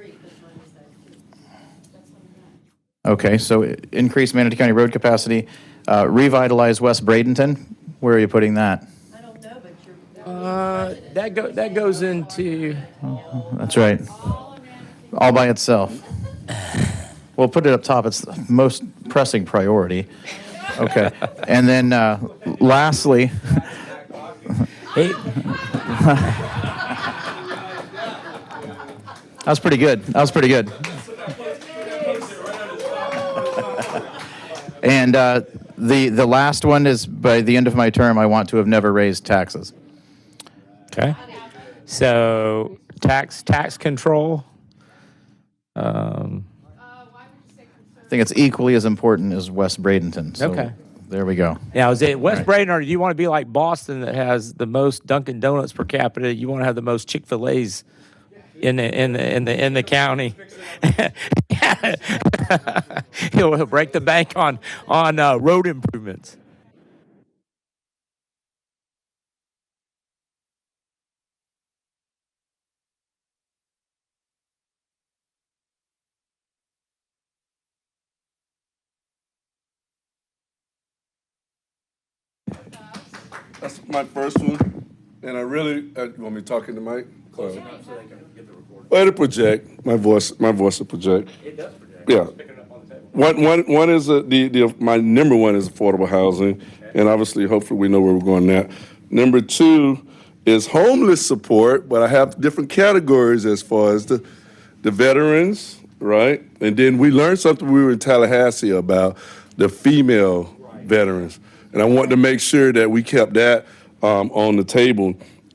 Speaker 1: Okay, so increase Manatee County road capacity, revitalize West Bradenton. Where are you putting that?
Speaker 8: I don't know, but you're.
Speaker 10: That goes into.
Speaker 1: That's right. All by itself. We'll put it up top. It's the most pressing priority. Okay. And then lastly.
Speaker 10: Hey.
Speaker 1: That was pretty good. And the last one is by the end of my term, I want to have never raised taxes.
Speaker 10: Okay. So tax control.
Speaker 1: I think it's equally as important as West Bradenton. So
Speaker 10: Okay.
Speaker 1: There we go.
Speaker 10: Now, is it West Bradenton, or do you want to be like Boston that has the most Dunkin' Donuts per capita? You want to have the most Chick-fil-A's in the county? He'll break the bank on road improvements.
Speaker 2: That's my first one, and I really you want me to talk in the mic?
Speaker 10: Close enough so they can get the recording.
Speaker 2: Oh, it'll project. My voice will project.
Speaker 10: It does project.
Speaker 2: Yeah.
Speaker 10: Just picking it up on the table.
Speaker 2: One is my number one is affordable housing, and obviously, hopefully, we know where we're going now. Number two is homeless support, but I have different categories as far as the veterans, right? And then we learned something we were in Tallahassee about the female veterans, and I wanted to make sure that we kept that on the table,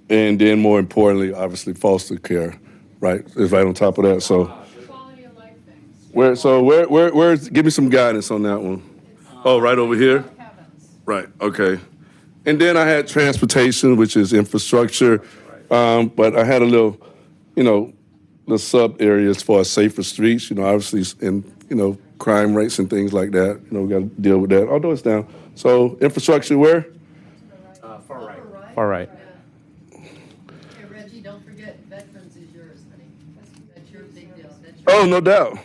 Speaker 2: and then more importantly, obviously, foster care, right? Is right on top of that. So. Where's, give me some guidance on that one. Oh, right over here? Right, okay. And then I had transportation, which is infrastructure, but I had a little, the sub area as far as safer streets, obviously, and, crime rates and things like that. We got to deal with that, although it's down. So infrastructure where?
Speaker 10: Far right. Far right.
Speaker 8: Hey, Reggie, don't forget, veterans is yours, honey. That's your big deal.
Speaker 2: Oh, no doubt.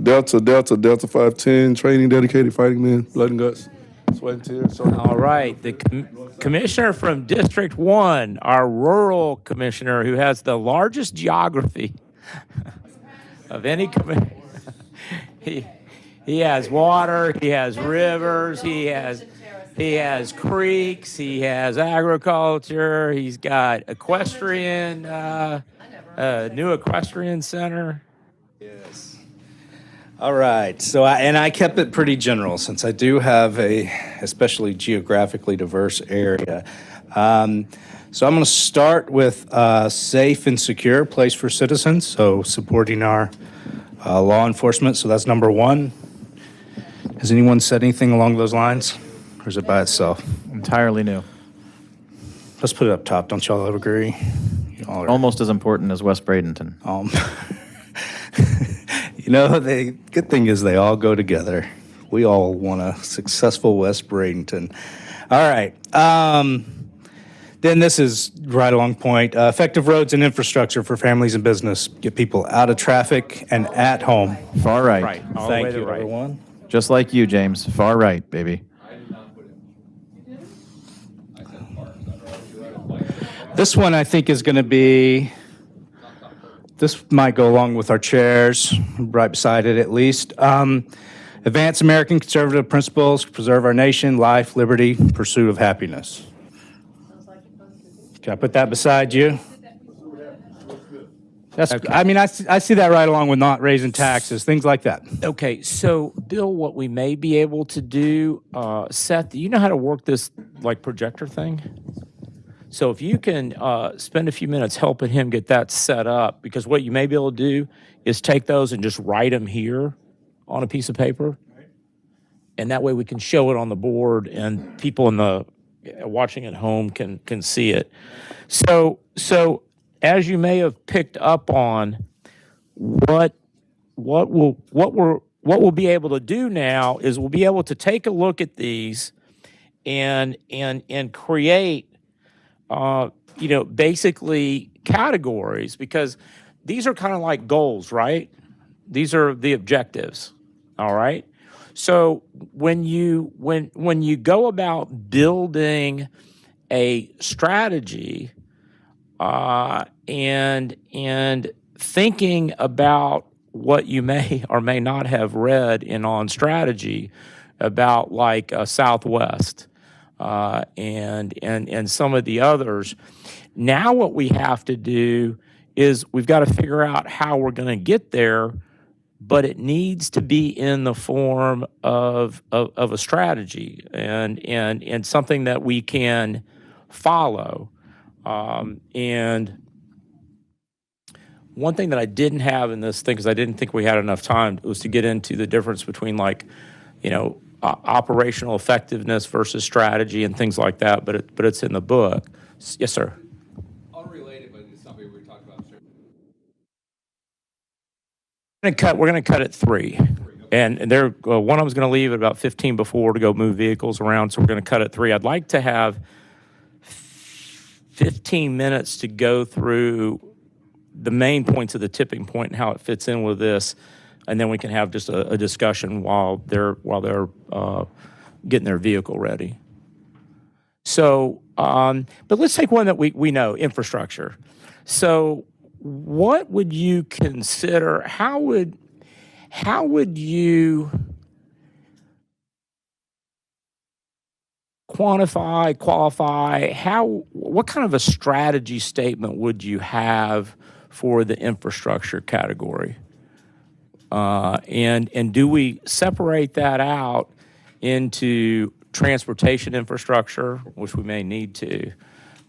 Speaker 2: Delta 510, training, dedicated fighting men, blood and guts, sweat and tears.
Speaker 10: All right, the commissioner from District 1, our rural commissioner who has the largest geography of any commissioner. He has water, he has rivers, he has creeks, he has agriculture, he's got equestrian, new equestrian center.
Speaker 2: Yes.
Speaker 9: All right. So, I kept it pretty general since I do have a especially geographically diverse area. So I'm going to start with safe and secure place for citizens. So supporting our law enforcement. So that's number one. Has anyone said anything along those lines, or is it by itself?
Speaker 1: Entirely new.
Speaker 9: Let's put it up top. Don't y'all agree? You all are,
Speaker 1: Almost as important as West Bradenton.
Speaker 9: The good thing is they all go together. We all want a successful West Bradenton. All right. Then this is right along point. Effective roads and infrastructure for families and business. Get people out of traffic and at home.
Speaker 1: Far right.
Speaker 10: Right. All the way
Speaker 9: Thank
Speaker 10: to
Speaker 9: you,
Speaker 10: the right.
Speaker 9: everyone.
Speaker 1: Just like you, James. Far right, baby.
Speaker 9: This one I think is going to be, this might go along with our chairs, right beside it at least. Advance American conservative principles, preserve our nation, life, liberty, pursuit of happiness. Can I put that beside you? That's,
Speaker 10: Okay.
Speaker 9: I mean, I see that right along with not raising taxes, things like that.
Speaker 10: Okay, so Bill, what we may be able to do, Seth, do you know how to work this like projector thing? So if you can spend a few minutes helping him get that set up, because what you may be able to do is take those and just write them here on a piece of paper, and that way we can show it on the board, and people in the watching at home can see it. So as you may have picked up on, what we'll be able to do now is we'll be able to take a look at these and create basically categories, because these are kind of like goals, right? These are the objectives. All right. So when you go about building a strategy and thinking about what you may or may not have read in On Strategy about like Southwest and some of the others, now what we have to do is we've got to figure out how we're going to get there, but it needs to be in the form of a strategy and something that we can follow. And one thing that I didn't have in this thing, because I didn't think we had enough time, was to get into the difference between operational effectiveness versus strategy and things like that. But it's in the book. Yes, sir.
Speaker 7: Unrelated, but it's something we talked about.
Speaker 10: We're going to cut at 3. And one of them's going to leave at about 15 before to go move vehicles around, so we're going to cut at 3. I'd like to have 15 minutes to go through the main points of the tipping point and how it fits in with this, and then we can have just a discussion while they're getting their vehicle ready. So, but let's take one that we know, infrastructure. So, what would you consider? How would you quantify, qualify? What kind of a strategy statement would you have for the infrastructure category? And do we separate that out into transportation infrastructure, which we may need to?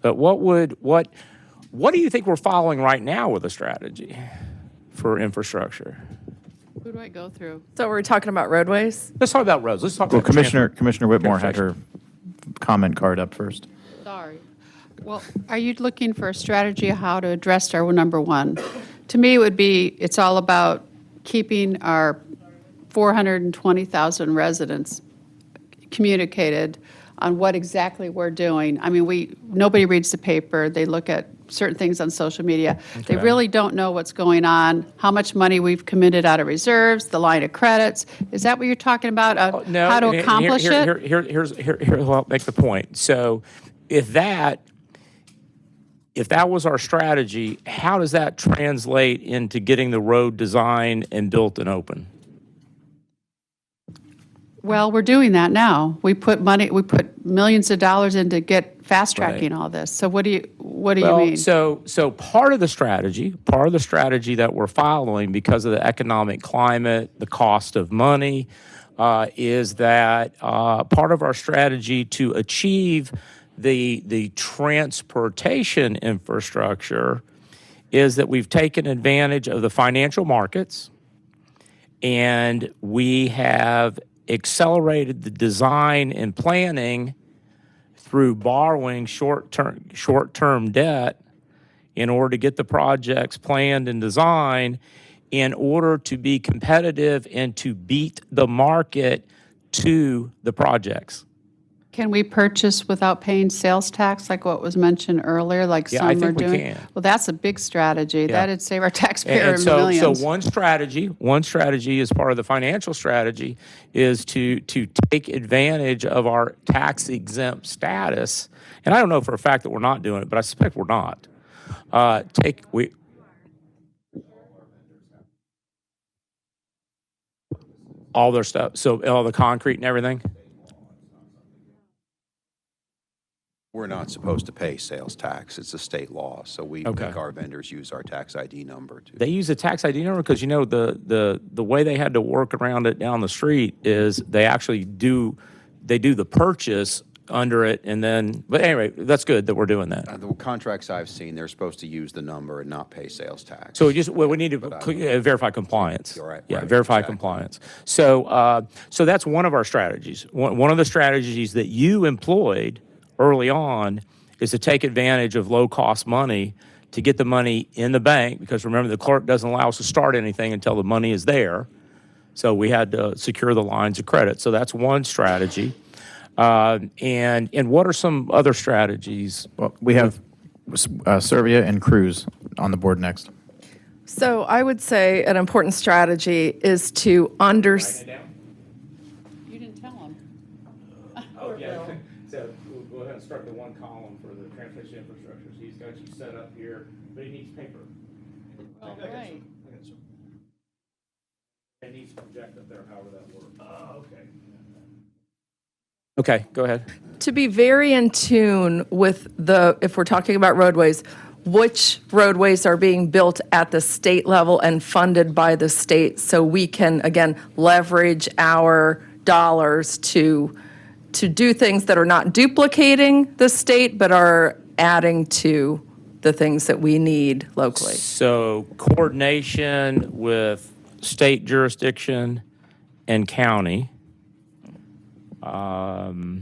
Speaker 10: But what do you think we're following right now with a strategy for infrastructure?
Speaker 5: Who do I go through?
Speaker 6: So we're talking about roadways?
Speaker 10: Let's talk about roads. Let's talk
Speaker 1: Well,
Speaker 10: about
Speaker 1: Commissioner Whitmore had her comment card up first.
Speaker 5: Sorry. Well, are you looking for a strategy of how to address our number one? To me, it's all about keeping our 420,000 residents communicated on what exactly we're doing. I mean, nobody reads the paper. They look at certain things on social media. They really don't know what's going on, how much money we've committed out of reserves, the line of credits. Is that what you're talking about?
Speaker 10: No,
Speaker 5: how to accomplish it?
Speaker 10: Here, I'll make the point. So if that was our strategy, how does that translate into getting the road designed and built and open?
Speaker 5: Well, we're doing that now. We put millions of dollars in to get fast tracking all this. So what do you mean?
Speaker 10: So part of the strategy that we're following because of the economic climate, the cost of money, is that part of our strategy to achieve the transportation infrastructure is that we've taken advantage of the financial markets, and we have accelerated the design and planning through borrowing short-term debt in order to get the projects planned and designed in order to be competitive and to beat the market to the projects.
Speaker 5: Can we purchase without paying sales tax, like what was mentioned earlier, like
Speaker 10: Yeah,
Speaker 5: some
Speaker 10: I
Speaker 5: are
Speaker 10: think we
Speaker 5: doing?
Speaker 10: can.
Speaker 5: Well, that's a big strategy.
Speaker 10: Yeah.
Speaker 5: That'd save our taxpayer
Speaker 10: And so
Speaker 5: millions.
Speaker 10: one strategy as part of the financial strategy is to take advantage of our tax exempt status. And I don't know for a fact that we're not doing it, but I suspect we're not. All their stuff, so all the concrete and everything.
Speaker 4: We're not supposed to pay sales tax. It's a state law. So we
Speaker 10: Okay.
Speaker 4: make our vendors use our tax ID number to.
Speaker 10: They use a tax ID number because the way they had to work around it down the street is they actually do the purchase under it, and then. But anyway, that's good that we're doing that.
Speaker 4: The contracts I've seen, they're supposed to use the number and not pay sales tax.
Speaker 10: So we need to verify compliance.
Speaker 4: You're right,
Speaker 10: Yeah,
Speaker 4: right,
Speaker 10: verify
Speaker 4: exactly.
Speaker 10: compliance. So that's one of our strategies. One of the strategies that you employed early on is to take advantage of low-cost money to get the money in the bank, because remember, the clerk doesn't allow us to start anything until the money is there. So we had to secure the lines of credit. So that's one strategy. And what are some other strategies?
Speaker 1: Well, we have Servia and Cruz on the board next.
Speaker 6: So I would say an important strategy is to understand.
Speaker 5: You didn't tell them.
Speaker 10: Oh, yeah. So we'll go ahead and start the one column for the transportation infrastructure. So he's got you set up here, but he needs paper.
Speaker 5: All right.
Speaker 10: It needs to project up there, however that works. Okay. Okay, go ahead.
Speaker 6: To be very in tune with if we're talking about roadways, which roadways are being built at the state level and funded by the state, so we can, again, leverage our dollars to do things that are not duplicating the state, but are adding to the things that we need locally.
Speaker 10: So coordination with state jurisdiction and county. How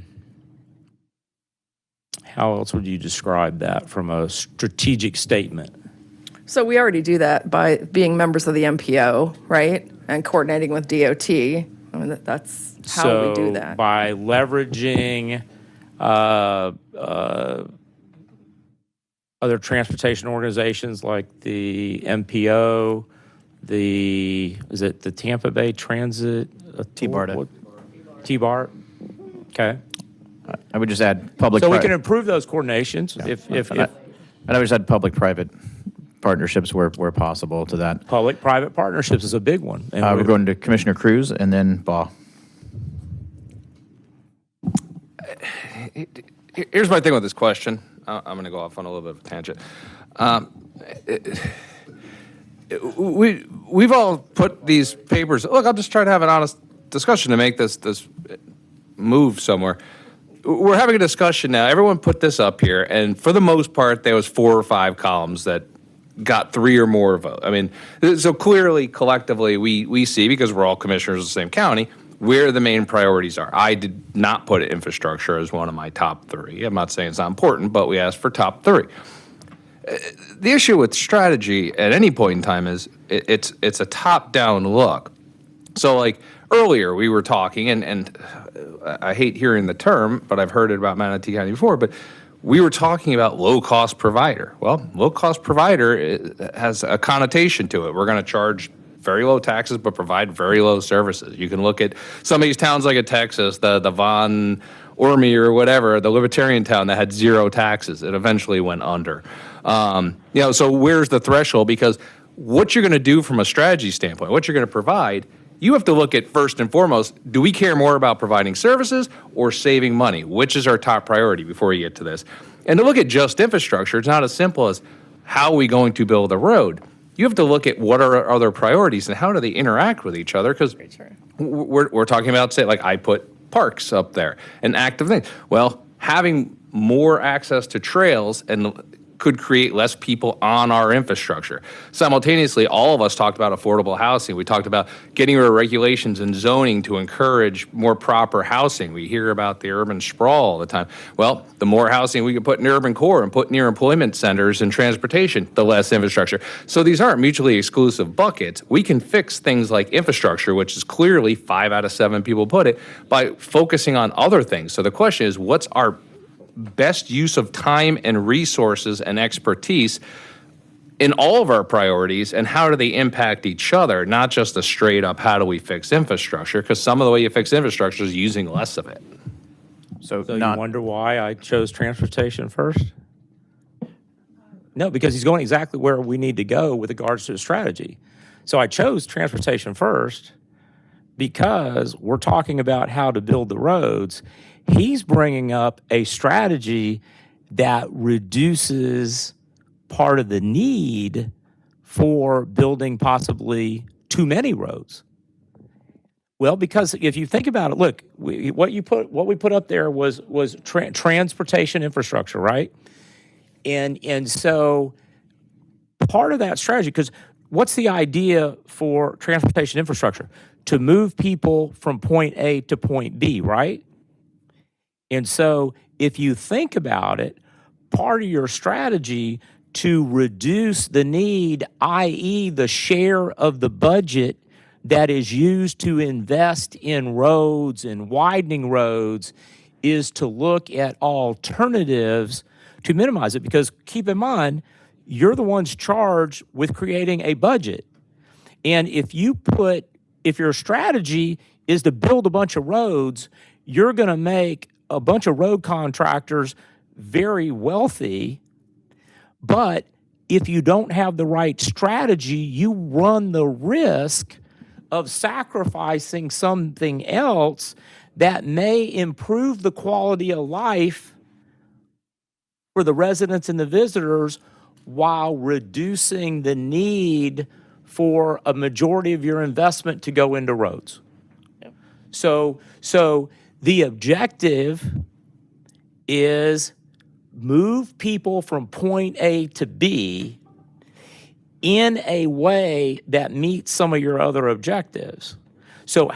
Speaker 10: else would you describe that from a strategic statement?
Speaker 6: So we already do that by being members of the MPO, right? And coordinating with DOT. I mean, that's how we do that.
Speaker 10: By leveraging other transportation organizations like the MPO, is it the Tampa Bay Transit?
Speaker 1: T-BART.
Speaker 10: T-BART, okay.
Speaker 1: I would just add public.
Speaker 10: So we can improve those coordinations if
Speaker 1: And I would just add public-private partnerships where possible to that.
Speaker 10: Public-private partnerships is a big one. And
Speaker 1: We're going to Commissioner Cruz and then Baugh.
Speaker 7: Here's my thing with this question. I'm going to go off on a little bit of a tangent. We've all put these papers. Look, I'll just try to have an honest discussion to make this move somewhere. We're having a discussion now. Everyone put this up here, and for the most part, there was 4 or 5 columns that got 3 or more votes. I mean, so clearly, collectively, we see, because we're all commissioners of the same county, where the main priorities are. I did not put infrastructure as one of my top 3. I'm not saying it's not important, but we asked for top 3. The issue with strategy at any point in time is it's a top-down look. So, like, earlier we were talking, and I hate hearing the term, but I've heard it about Manatee County before, but we were talking about low-cost provider. Well, low-cost provider has a connotation to it. We're going to charge very low taxes but provide very low services. You can look at some of these towns like in Texas, the Von Ormy or whatever, the libertarian town that had 0 taxes. It eventually went under. So where's the threshold? Because what you're going to do from a strategy standpoint, what you're going to provide you have to look at first and foremost, do we care more about providing services or saving money? Which is our top priority before we get to this? And to look at just infrastructure, it's not as simple as how are we going to build a road? You have to look at what are our other priorities and how do they interact with each other? Because we're talking about, say, like I put parks up there, an active thing. Well, having more access to trails and could create less people on our infrastructure. Simultaneously, all of us talked about affordable housing. We talked about getting rid of regulations and zoning to encourage more proper housing. We hear about the urban sprawl all the time. Well, the more housing we can put in urban core and put near employment centers and transportation, the less infrastructure. So these aren't mutually exclusive buckets. We can fix things like infrastructure, which is clearly 5 out of 7 people put it, by focusing on other things. So the question is, what's our best use of time and resources and expertise in all of our priorities, and how do they impact each other, not just a straight up how do we fix infrastructure, because some of the way you fix infrastructure is using less of it.
Speaker 10: So you wonder why I chose transportation first? No, because he's going exactly where we need to go with regards to the strategy. So I chose transportation first because we're talking about how to build the roads. He's bringing up a strategy that reduces part of the need for building possibly too many roads. Well, because if you think about it, look, what we put up there was transportation infrastructure, right? And so part of that strategy, because what's the idea for transportation infrastructure? To move people from point A to point B, right? And so if you think about it, part of your strategy to reduce the need, i.e. the share of the budget that is used to invest in roads and widening roads, is to look at alternatives to minimize it. Because keep in mind, you're the ones charged with creating a budget. And if your strategy is to build a bunch of roads, you're going to make a bunch of road contractors very wealthy. But if you don't have the right strategy, you run the risk of sacrificing something else that may improve the quality of life for the residents and the visitors while reducing the need for a majority of your investment to go into roads. Yep. So the objective is move people from point A to B in a way that meets some of your other objectives. So,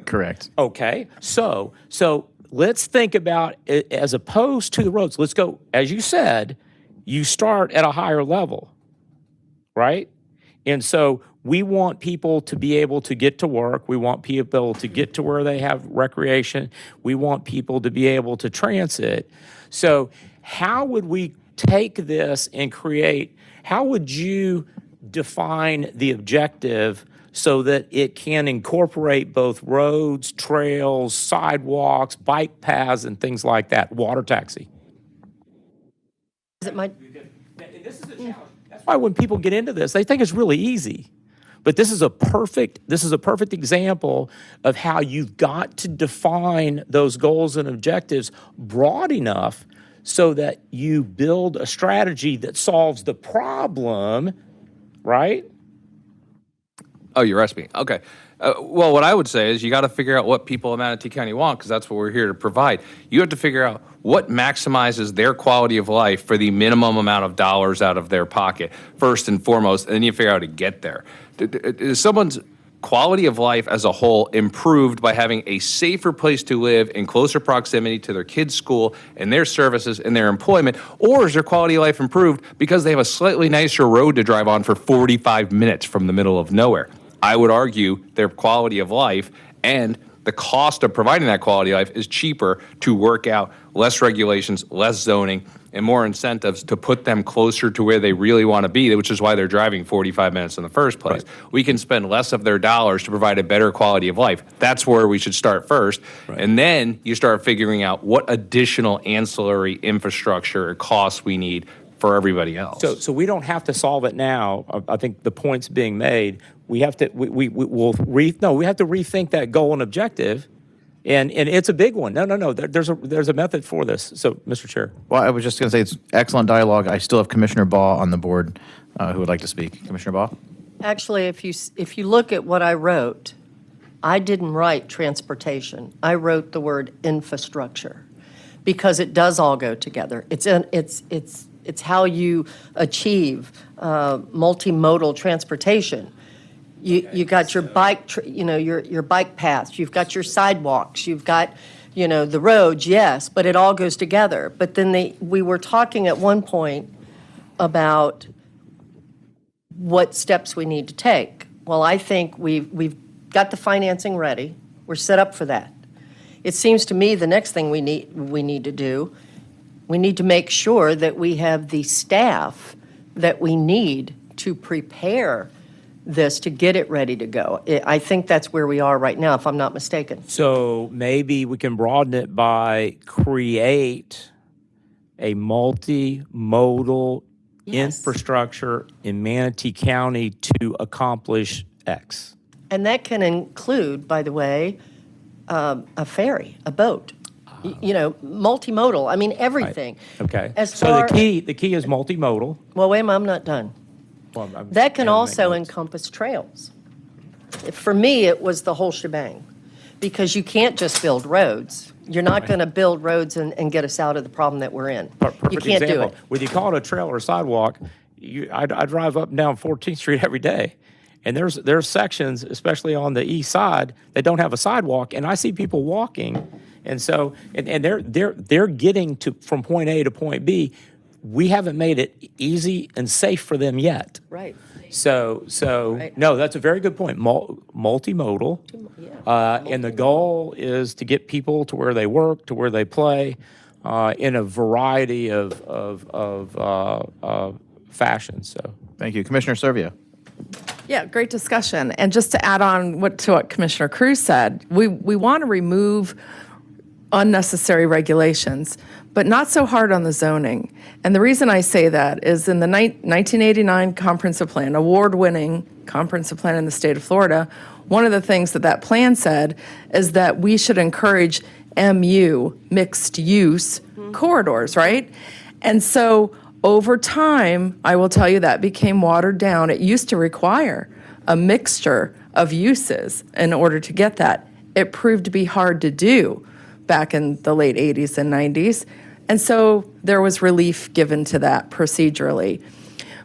Speaker 1: correct.
Speaker 10: Okay, so let's think about it as opposed to the roads. Let's go, as you said, you start at a higher level, right? And so we want people to be able to get to work. We want people to get to where they have recreation. We want people to be able to transit. So how would we take this and how would you define the objective so that it can incorporate both roads, trails, sidewalks, bike paths, and things like that, water taxi?
Speaker 8: Is it my...
Speaker 10: This is a challenge. That's why when people get into this, they think it's really easy. But this is a perfect example of how you've got to define those goals and objectives broad enough so that you build a strategy that solves the problem, right?
Speaker 7: Oh, you're asking me. Okay. Well, what I would say is you got to figure out what people in Manatee County want, because that's what we're here to provide. You have to figure out what maximizes their quality of life for the minimum amount of dollars out of their pocket, first and foremost, and then you figure out how to get there. Is someone's quality of life as a whole improved by having a safer place to live in closer proximity to their kids' school and their services and their employment? Or is their quality of life improved because they have a slightly nicer road to drive on for 45 minutes from the middle of nowhere? I would argue their quality of life and the cost of providing that quality of life is cheaper to work out less regulations, less zoning, and more incentives to put them closer to where they really want to be, which is why they're driving 45 minutes in the first place. Right. We can spend less of their dollars to provide a better quality of life. That's where we should start first. Right. And then you start figuring out what additional ancillary infrastructure or costs we need for everybody else.
Speaker 10: So we don't have to solve it now. I think the point's being made. we have to, we have to rethink that goal and objective. And it's a big one. No. There's a method for this. So, Mr. Chair.
Speaker 1: Well, I was just going to say it's excellent dialogue. I still have Commissioner Baugh on the board who would like to speak. Commissioner Baugh?
Speaker 8: Actually, if you look at what I wrote, I didn't write transportation. I wrote the word infrastructure because it does all go together. It's how you achieve multimodal transportation. You got your bike, your bike paths. You've got your sidewalks. You've got, the roads. Yes, but it all goes together. But then we were talking at one point about what steps we need to take. Well, I think we've got the financing ready. We're set up for that. It seems to me the next thing we need to do, we need to make sure that we have the staff that we need to prepare this to get it ready to go. I think that's where we are right now, if I'm not mistaken.
Speaker 10: So maybe we can broaden it by create a multimodal infrastructure in Manatee County to accomplish X.
Speaker 8: And that can include, by the way, a ferry, a boat, multimodal. I mean, everything.
Speaker 10: Right. Okay.
Speaker 8: So
Speaker 10: the key is multimodal.
Speaker 8: Well, wait a minute, I'm not done.
Speaker 10: Well,
Speaker 8: That can also encompass trails. For me, it was the whole shebang, because you can't just build roads. You're not going to build roads and get us out of the problem that we're in. You can't do it.
Speaker 10: Whether you call it a trail or a sidewalk, I drive up and down 14th Street every day, and there's sections, especially on the east side, that don't have a sidewalk, and I see people walking, and so and they're getting to from point A to point B. We haven't made it easy and safe for them yet.
Speaker 8: Right.
Speaker 10: So
Speaker 8: Right.
Speaker 10: no, that's a very good point. Multimodal, and the goal is to get people to where they work, to where they play, in a variety of fashions. So
Speaker 1: Thank you. Commissioner Servia?
Speaker 6: Yeah, great discussion. And just to add on to what Commissioner Cruz said, we want to remove unnecessary regulations, but not so hard on the zoning. And the reason I say that is in the 1989 Comprehensive Plan, award-winning Comprehensive Plan in the state of Florida, one of the things that plan said is that we should encourage MU, mixed-use corridors, right? And so over time, I will tell you that became watered down. It used to require a mixture of uses in order to get that. It proved to be hard to do back in the late 80s and 90s. And so there was relief given to that procedurally.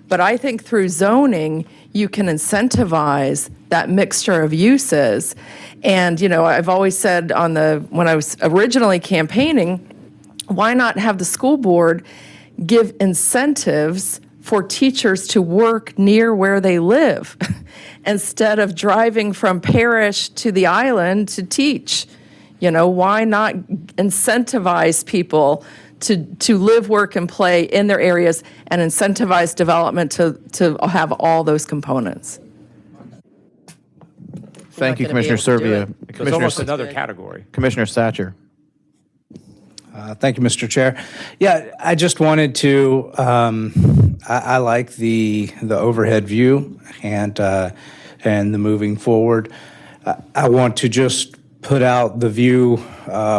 Speaker 6: But I think through zoning, you can incentivize that mixture of uses. And, I've always said when I was originally campaigning, why not have the school board give incentives for teachers to work near where they live instead of driving from Parish to the island to teach? Why not incentivize people to live, work, and play in their areas and incentivize development to have all those components?
Speaker 1: Thank you, Commissioner Servia.
Speaker 10: it's almost another category.
Speaker 1: Commissioner Satcher?
Speaker 9: Thank you, Mr. Chair. Yeah, I just wanted to, I like the overhead view and the moving forward. I want to just put out the view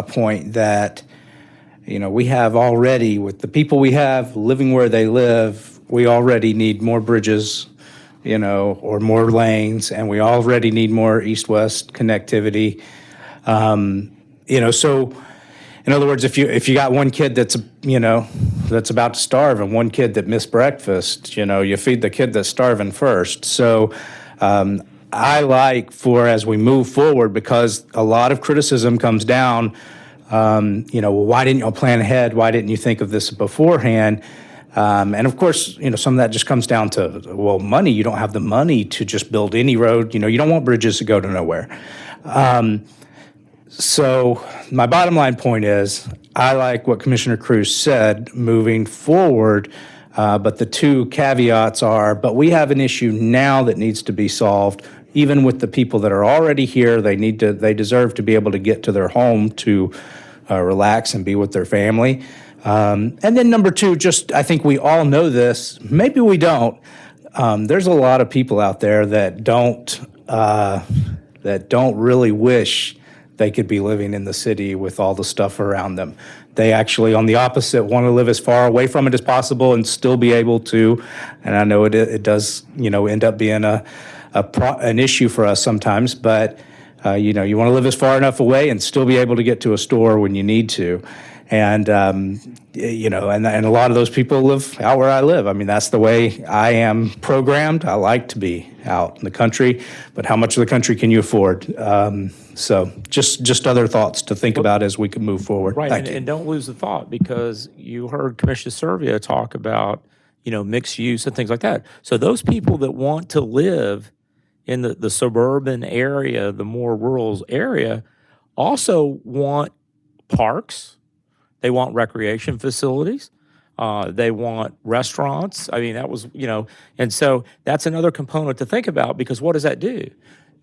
Speaker 9: point that, we have already, with the people we have living where they live, we already need more bridges, or more lanes, and we already need more east-west connectivity. So in other words, if you got one kid that's about to starve and one kid that missed breakfast, you feed the kid that's starving first. So I like as we move forward, because a lot of criticism comes down, why didn't you plan ahead? Why didn't you think of this beforehand? And of course, some of that just comes down to, money. You don't have the money to just build any road. You don't want bridges to go to nowhere. So my bottom line point is, I like what Commissioner Cruz said moving forward, but the two caveats are, but we have an issue now that needs to be solved. Even with the people that are already here, they deserve to be able to get to their home to relax and be with their family. And then number two, I think we all know this, maybe we don't. there's a lot of people out there that don't really wish they could be living in the city with all the stuff around them. They actually, on the opposite, want to live as far away from it as possible and still be able to. And I know it does, end up being an issue for us sometimes, but you want to live as far enough away and still be able to get to a store when you need to. And, and a lot of those people live out where I live. I mean, that's the way I am programmed. I like to be out in the country, but how much of the country can you afford? So just other thoughts to think about as we can move forward.
Speaker 10: Right,
Speaker 9: Thank you.
Speaker 10: and don't lose the thought, because you heard Commissioner Servia talk about, mixed use and things like that. So those people that want to live in the suburban area, the more rural area, also want parks. They want recreation facilities. They want restaurants. I mean, that was, and so that's another component to think about, because what does that do?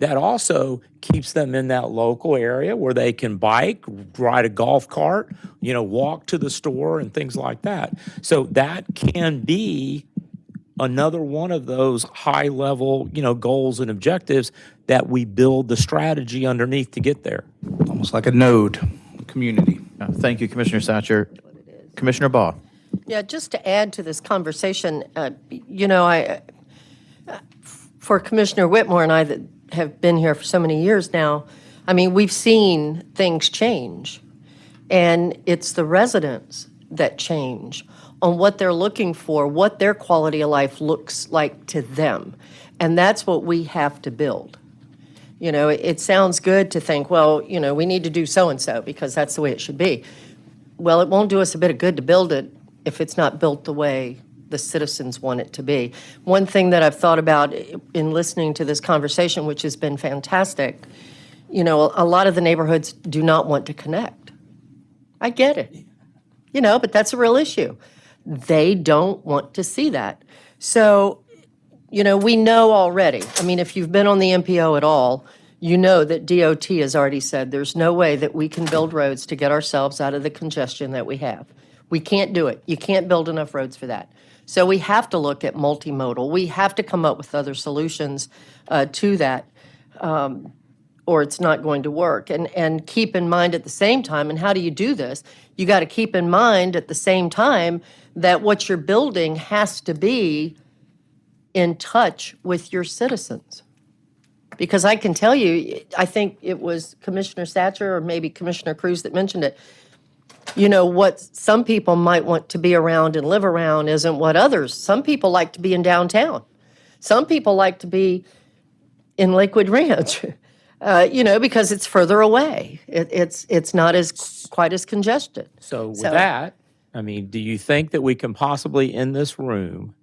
Speaker 10: That also keeps them in that local area where they can bike, ride a golf cart, walk to the store and things like that. So that can be another one of those high level, goals and objectives that we build the strategy underneath to get there.
Speaker 9: Almost like a node, community.
Speaker 1: Thank you, Commissioner Satcher. Commissioner Baugh.
Speaker 8: Yeah, just to add to this conversation, for Commissioner Whitmore and I that have been here for so many years now, I mean, we've seen things change. And it's the residents that change on what they're looking for, what their quality of life looks like to them. And that's what we have to build. It sounds good to think, well, we need to do so-and-so because that's the way it should be. Well, it won't do us a bit of good to build it if it's not built the way the citizens want it to be. One thing that I've thought about in listening to this conversation, which has been fantastic, a lot of the neighborhoods do not want to connect. I get it, but that's a real issue. They don't want to see that. So, we know already. I mean, if you've been on the MPO at all, you know that DOT has already said there's no way that we can build roads to get ourselves out of the congestion that we have. We can't do it. You can't build enough roads for that. So we have to look at multimodal. We have to come up with other solutions to that, or it's not going to work. And keep in mind at the same time, and how do you do this? You got to keep in mind at the same time that what you're building has to be in touch with your citizens. Because I can tell you, I think it was Commissioner Satcher or maybe Commissioner Cruz that mentioned it, what some people might want to be around and live around isn't what others. Some people like to be in downtown. Some people like to be in Lakewood Ranch, because it's further away. It's not quite as congested.
Speaker 10: So with that, I mean, do you think that we can possibly, in this room,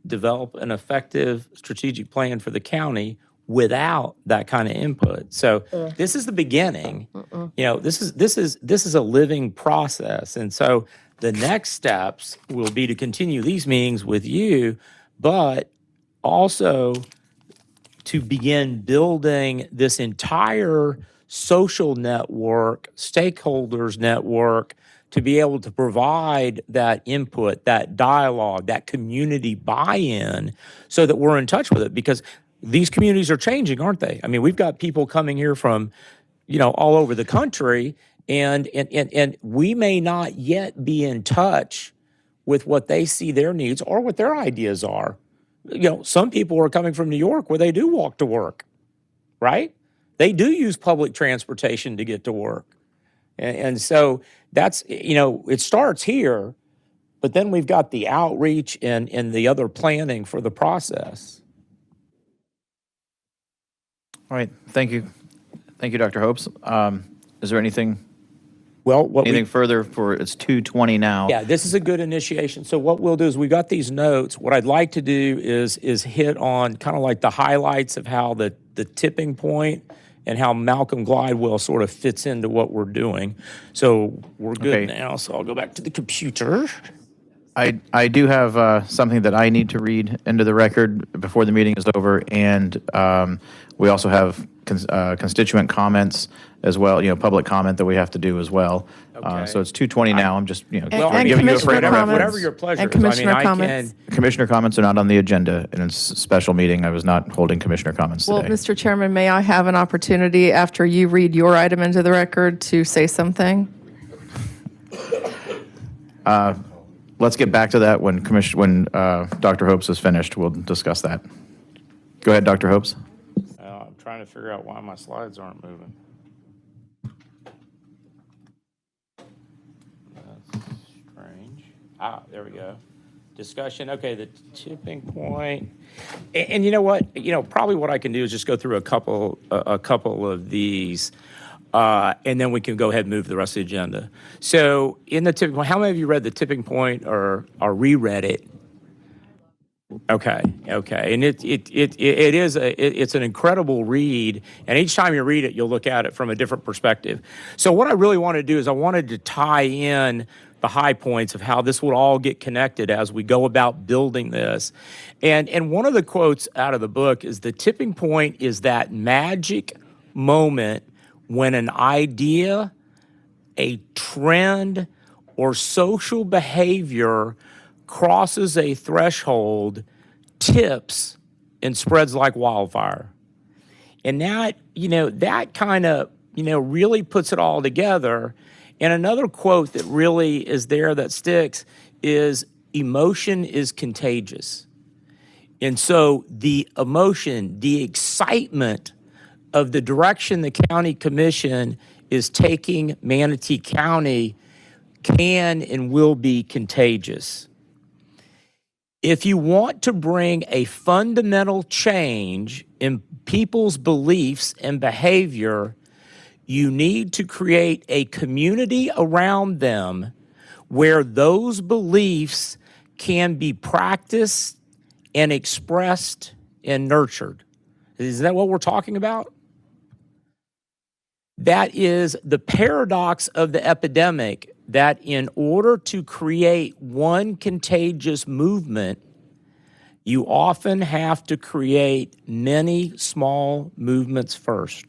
Speaker 10: develop an effective strategic plan for the county without that kind of input? So this is the beginning. This is a living process. And so the next steps will be to continue these meetings with you, but also to begin building this entire social network, stakeholders network, to be able to provide that input, that dialogue, that community buy-in, so that we're in touch with it. Because these communities are changing, aren't they? I mean, we've got people coming here from, all over the country, and we may not yet be in touch with what they see their needs or what their ideas are. Some people are coming from New York where they do walk to work, right? They do use public transportation to get to work. And so that's, it starts here, but then we've got the outreach and the other planning for the process.
Speaker 1: All right. Thank you. Thank you, Dr. Hopes. Is there anything further for, it's 2:20 now?
Speaker 10: Yeah, this is a good initiation. So what we'll do is we've got these notes. What I'd like to do is hit on kind of like the highlights of how the tipping point and how Malcolm Glidewell sort of fits into what we're doing. So we're good now, so I'll go back to the computer.
Speaker 1: I do have something that I need to read into the record before the meeting is over, and we also have constituent comments as well, public comment that we have to do as well.
Speaker 10: Okay.
Speaker 1: So it's 2:20 now. I'm just,
Speaker 10: Well,
Speaker 1: giving you a
Speaker 6: Commissioner
Speaker 1: frame of
Speaker 6: comments.
Speaker 10: whatever your pleasure
Speaker 6: And
Speaker 10: is. I mean,
Speaker 6: commissioner
Speaker 10: I
Speaker 6: comments.
Speaker 10: can.
Speaker 1: Commissioner comments are not on the agenda, and it's a special meeting. I was not holding commissioner comments
Speaker 6: Well,
Speaker 1: today.
Speaker 6: Mr. Chairman, may I have an opportunity after you read your item into the record to say something?
Speaker 1: Let's get back to that when Dr. Hopes is finished. We'll discuss that. Go ahead, Dr. Hopes.
Speaker 10: I'm trying to figure out why my slides aren't moving. That's strange. There we go. Discussion. Okay, the tipping point. And you know what? Probably what I can do is just go through a couple of these, and then we can go ahead and move the rest of the agenda. So, in the tipping point, how many of you read the tipping point or reread it? Okay, and it's an incredible read, and each time you read it, you'll look at it from a different perspective. So what I really wanted to do is I wanted to tie in the high points of how this would all get connected as we go about building this. And one of the quotes out of the book is the tipping point is that magic moment when an idea, a trend, or social behavior crosses a threshold, tips, and spreads like wildfire. And that, that kind of, really puts it all together. And another quote that really is there that sticks is emotion is contagious. And so the emotion, the excitement of the direction the county commission is taking Manatee County can and will be contagious. If you want to bring a fundamental change in people's beliefs and behavior, you need to create a community around them where those beliefs can be practiced and expressed and nurtured. Is that what we're talking about? That is the paradox of the epidemic, that in order to create one contagious movement, you often have to create many small movements first.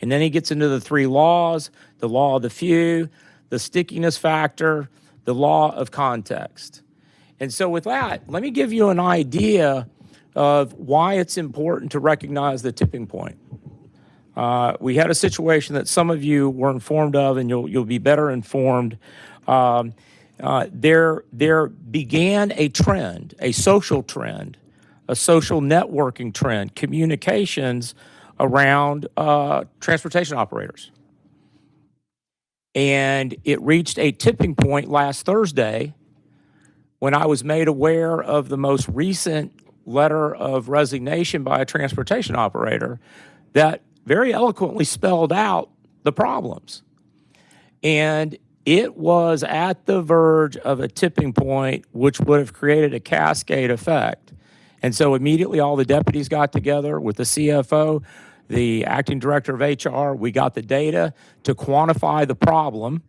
Speaker 10: And then he gets into the three laws, the law of the few, the stickiness factor, the law of context. And so with that, let me give you an idea of why it's important to recognize the tipping point. We had a situation that some of you were informed of, and you'll be better informed. There began a trend, a social trend, a social networking trend, communications around transportation operators. And it reached a tipping point last Thursday when I was made aware of the most recent letter of resignation by a transportation operator that very eloquently spelled out the problems. And it was at the verge of a tipping point which would have created a cascade effect. And so immediately all the deputies got together with the CFO, the acting director of HR. We got the data to quantify the problem.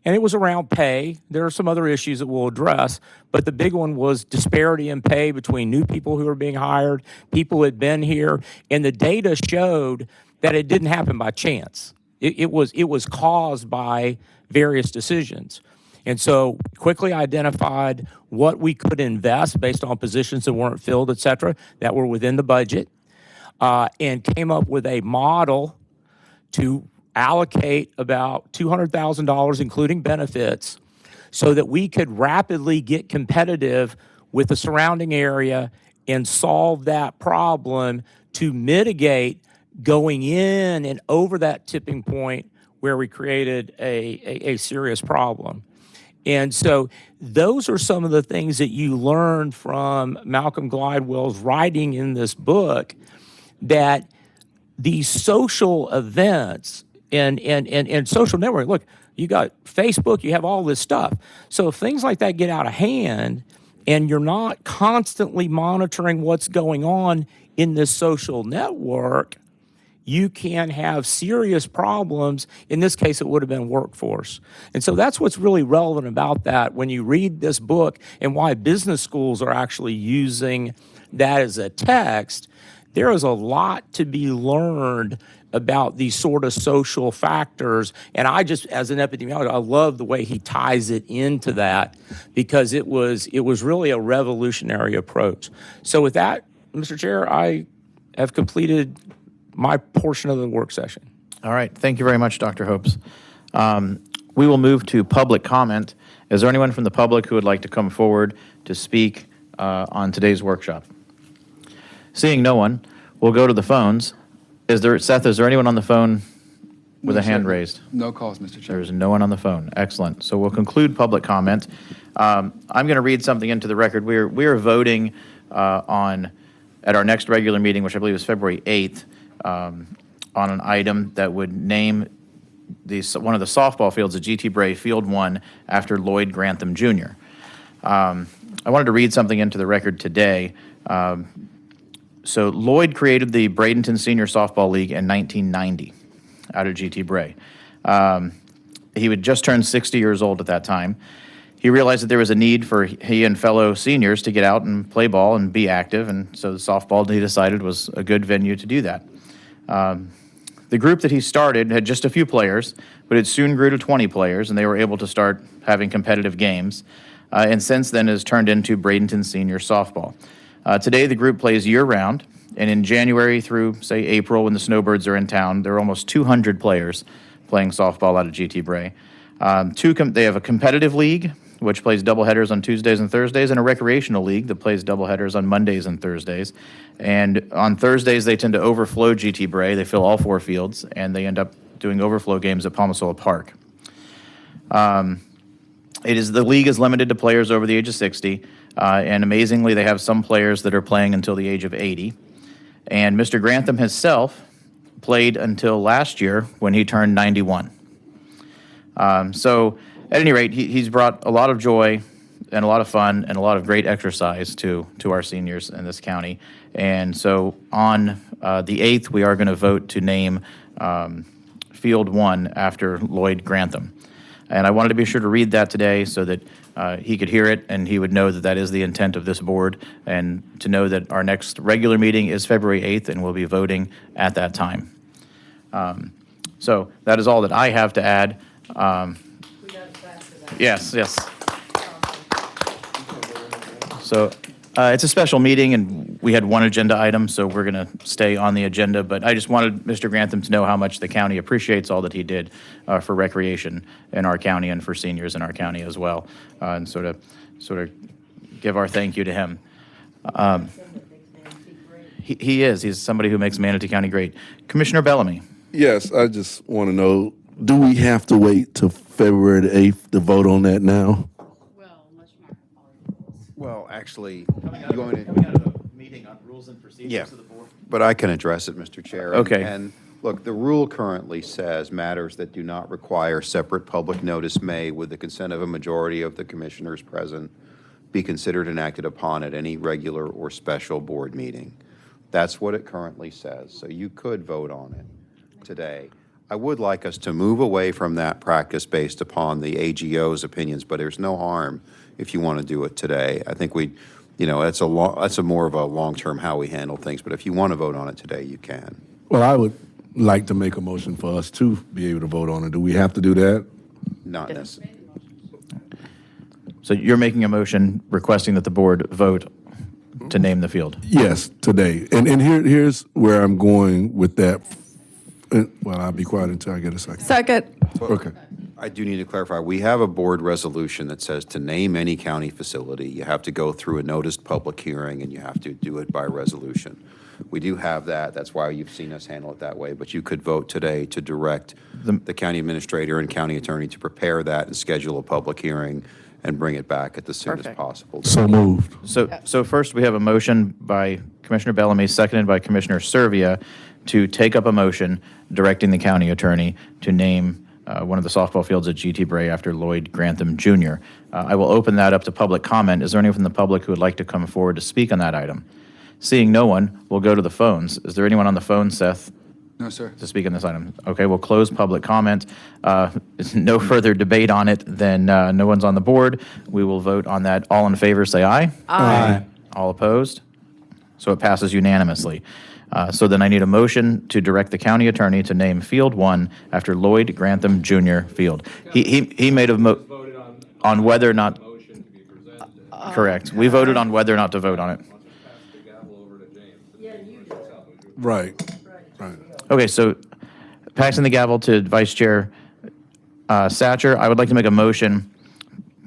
Speaker 10: And it was around pay. There are some other issues that we'll address, but the big one was disparity in pay between new people who were being hired, people who had been here, and the data showed that it didn't happen by chance. It was caused by various decisions. And so quickly identified what we could invest based on positions that weren't filled, et cetera, that were within the budget, and came up with a model to allocate about $200,000, including benefits, so that we could rapidly get competitive with the surrounding area and solve that problem to mitigate going in and over that tipping point where we created a serious problem. And so those are some of the things that you learn from Malcolm Gladwell's writing in this book, that these social events and social networking, look, you got Facebook, you have all this stuff. So if things like that get out of hand and you're not constantly monitoring what's going on in this social network, you can have serious problems. In this case, it would have been workforce. And so that's what's really relevant about that when you read this book, and why business schools are actually using that as a text, there is a lot to be learned about these sort of social factors. And I just, as an epidemiologist, I love the way he ties it into that, because it was really a revolutionary approach. So with that, Mr. Chair, I have completed my portion of the work session.
Speaker 1: All right. Thank you very much, Dr. Hopes. We will move to public comment. Is there anyone from the public who would like to come forward to speak on today's workshop? Seeing no one, we'll go to the phones. Seth, is there anyone on the phone with a hand raised?
Speaker 20: No calls, Mr. Chair.
Speaker 1: There's no one on the phone. Excellent. So we'll conclude public comment. I'm going to read something into the record. We are voting at our next regular meeting, which I believe is February 8th, on an item that would name one of the softball fields at GT Bray Field 1 after Lloyd Grantham Jr. I wanted to read something into the record today. So Lloyd created the Bradenton Senior Softball League in 1990 out of GT Bray. He had just turned 60 years old at that time. He realized that there was a need for he and fellow seniors to get out and play ball and be active, and so the softball, he decided, was a good venue to do that. The group that he started had just a few players, but it soon grew to 20 players, and they were able to start having competitive games, and since then has turned into Bradenton Senior Softball. Today, the group plays year-round, and in January through, say, April, when the Snowbirds are in town, there are almost 200 players playing softball out of GT Bray. They have a competitive league, which plays doubleheaders on Tuesdays and Thursdays, and a recreational league that plays doubleheaders on Mondays and Thursdays. And on Thursdays, they tend to overflow GT Bray. They fill all 4 fields, and they end up doing overflow games at Palmasola Park. The league is limited to players over the age of 60, and amazingly, they have some players that are playing until the age of 80. And Mr. Grantham himself played until last year when he turned 91. So at any rate, he's brought a lot of joy and a lot of fun and a lot of great exercise to our seniors in this county. And so on the 8th, we are going to vote to name Field 1 after Lloyd Grantham. And I wanted to be sure to read that today so that he could hear it and he would know that that is the intent of this board, and to know that our next regular meeting is February 8th and we'll be voting at that time. So that is all that I have to add. Yes. So it's a special meeting, and we had one agenda item, so we're going to stay on the agenda. But I just wanted Mr. Grantham to know how much the county appreciates all that he did for recreation in our county and for seniors in our county as well, and sort of give our thank you to him. He is. He's somebody who makes Manatee County great. Commissioner Bellamy.
Speaker 2: Yes, I just want to know, do we have to wait till February the 8th to vote on that now?
Speaker 4: Well, actually,
Speaker 1: Coming out of a meeting on rules and procedures of the board.
Speaker 4: but I can address it, Mr. Chair.
Speaker 1: Okay.
Speaker 4: And look, the rule currently says matters that do not require separate public notice may, with the consent of a majority of the commissioners present, be considered and acted upon at any regular or special board meeting. That's what it currently says. So you could vote on it today. I would like us to move away from that practice based upon the AGO's opinions, but there's no harm if you want to do it today. I think that's a more of a long-term how we handle things, but if you want to vote on it today, you can.
Speaker 2: Well, I would like to make a motion for us to be able to vote on it. Do we have to do that?
Speaker 4: Not necessarily.
Speaker 1: So you're making a motion requesting that the board vote to name the field?
Speaker 2: Yes, today. And here's where I'm going with that. Well, I'll be quiet until I get a second.
Speaker 6: Second.
Speaker 2: Okay.
Speaker 4: I do need to clarify, we have a board resolution that says to name any county facility, you have to go through a noticed public hearing and you have to do it by resolution. We do have that. That's why you've seen us handle it that way. But you could vote today to direct the county administrator and county attorney to prepare that and schedule a public hearing and bring it back at the soonest possible.
Speaker 2: So moved.
Speaker 1: So first, we have a motion by Commissioner Bellamy, seconded by Commissioner Servia, to take up a motion directing the county attorney to name one of the softball fields at GT Bray after Lloyd Grantham Jr. I will open that up to public comment. Is there anyone from the public who would like to come forward to speak on that item? Seeing no one, we'll go to the phones. Is there anyone on the phone, Seth?
Speaker 20: No, sir.
Speaker 1: To speak on this item? Okay, we'll close public comment. No further debate on it, then no one's on the board. We will vote on that. All in favor, say aye.
Speaker 6: Aye.
Speaker 1: All opposed? So it passes unanimously. So then I need a motion to direct the county attorney to name Field 1 after Lloyd Grantham Jr. Field. He made a on whether or not. Correct. We voted on whether or not to vote on it.
Speaker 2: Right. Right.
Speaker 1: Okay, so passing the gavel to Vice Chair Satcher, I would like to make a motion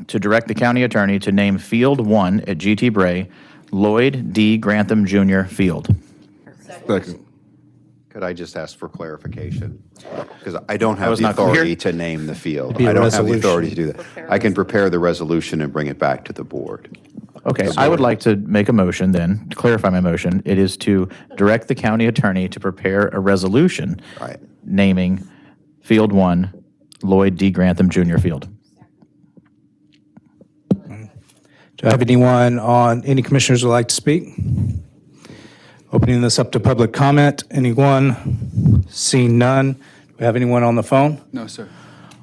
Speaker 1: to direct the county attorney to name Field 1 at GT Bray, Lloyd D. Grantham Jr. Field.
Speaker 2: Second.
Speaker 4: Could I just ask for clarification? Because I don't
Speaker 1: I
Speaker 4: have
Speaker 1: was
Speaker 4: the
Speaker 1: not clear.
Speaker 4: authority to name the field.
Speaker 9: Be a
Speaker 4: I don't have the
Speaker 9: resolution.
Speaker 4: authority to do that. I can prepare the resolution and bring it back to the board.
Speaker 1: Okay, I would like to make a motion then, to clarify my motion. It is to direct the county attorney to prepare a resolution
Speaker 4: Right.
Speaker 1: naming Field 1 Lloyd D. Grantham Jr. Field.
Speaker 9: Do I have any commissioners who would like to speak? Opening this up to public comment. Anyone? Seeing none. Do we have anyone on the phone?
Speaker 20: No, sir.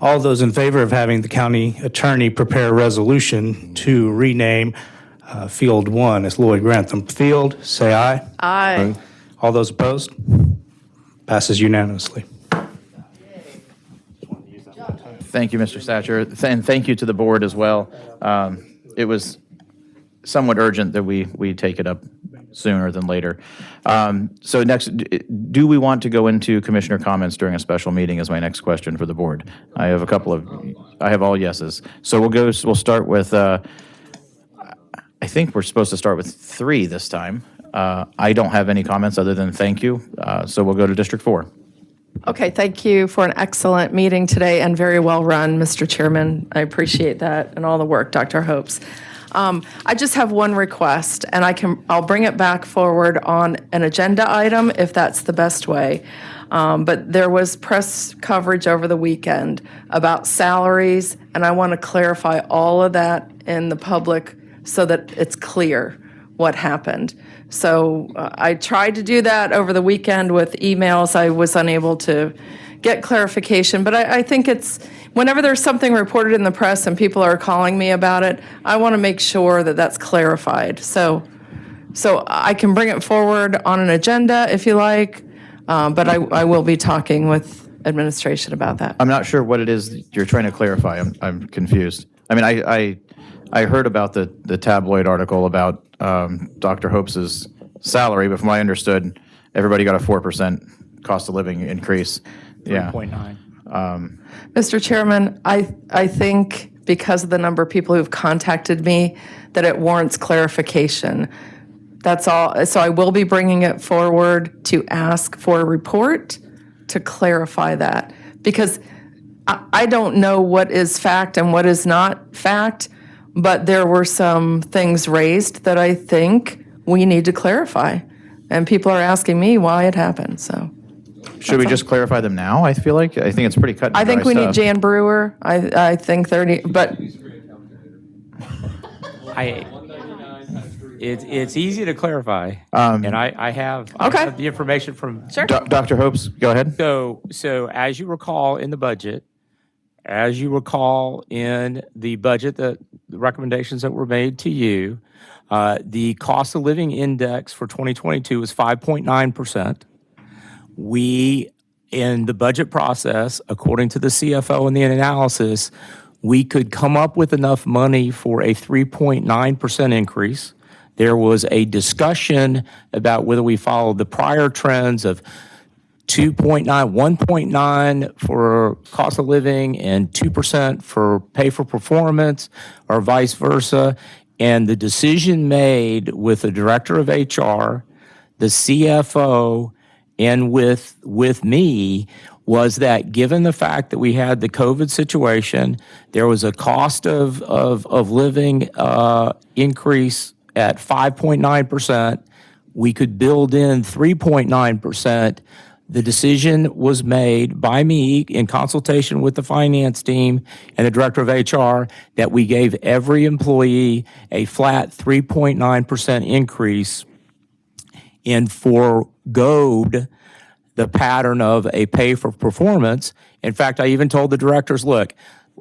Speaker 9: All those in favor of having the county attorney prepare a resolution to rename Field 1 as Lloyd Grantham Field, say aye.
Speaker 6: Aye.
Speaker 9: All those opposed? Passes unanimously.
Speaker 1: Thank you, Mr. Satcher, and thank you to the board as well. It was somewhat urgent that we take it up sooner than later. So next, do we want to go into commissioner comments during a special meeting is my next question for the board. I have all yeses. So we'll start with, I think we're supposed to start with 3 this time. I don't have any comments other than thank you. So we'll go to District 4.
Speaker 6: Okay, thank you for an excellent meeting today and very well run, Mr. Chairman. I appreciate that and all the work, Dr. Hopes. I just have one request, and I'll bring it back forward on an agenda item if that's the best way. But there was press coverage over the weekend about salaries, and I want to clarify all of that in the public so that it's clear what happened. So I tried to do that over the weekend with emails. I was unable to get clarification, but I think it's, whenever there's something reported in the press and people are calling me about it, I want to make sure that that's clarified. So I can bring it forward on an agenda if you like, but I will be talking with administration about that.
Speaker 1: I'm not sure what it is you're trying to clarify. I'm confused. I mean, I heard about the tabloid article about Dr. Hopes' salary, but from what I understood, everybody got a 4% cost of living increase. Yeah.
Speaker 10: 3.9.
Speaker 6: Mr. Chairman, I think because of the number of people who've contacted me, that it warrants clarification. That's all. So I will be bringing it forward to ask for a report to clarify that. Because I don't know what is fact and what is not fact, but there were some things raised that I think we need to clarify. And people are asking me why it happened, so.
Speaker 1: Should we just clarify them now? I think it's pretty cut and dry
Speaker 6: I think we need
Speaker 1: stuff.
Speaker 6: Jan Brewer. I think 30, but
Speaker 10: It's easy to clarify, and I have the information from.
Speaker 6: Sure.
Speaker 1: Dr. Hopes, go ahead.
Speaker 10: So as you recall in the budget, the recommendations that were made to you, the cost of living index for 2022 was 5.9%. We, in the budget process, according to the CFO and the analysis, we could come up with enough money for a 3.9% increase. There was a discussion about whether we followed the prior trends of 2.9, 1.9 for cost of living and 2% for pay for performance or vice versa. And the decision made with the director of HR, the CFO, and with me was that given the fact that we had the COVID situation, there was a cost of living increase at 5.9%. We could build in 3.9%. The decision was made by me in consultation with the finance team and the director of HR that we gave every employee a flat 3.9% increase and forgoed the pattern of a pay for performance. In fact, I even told the directors, look,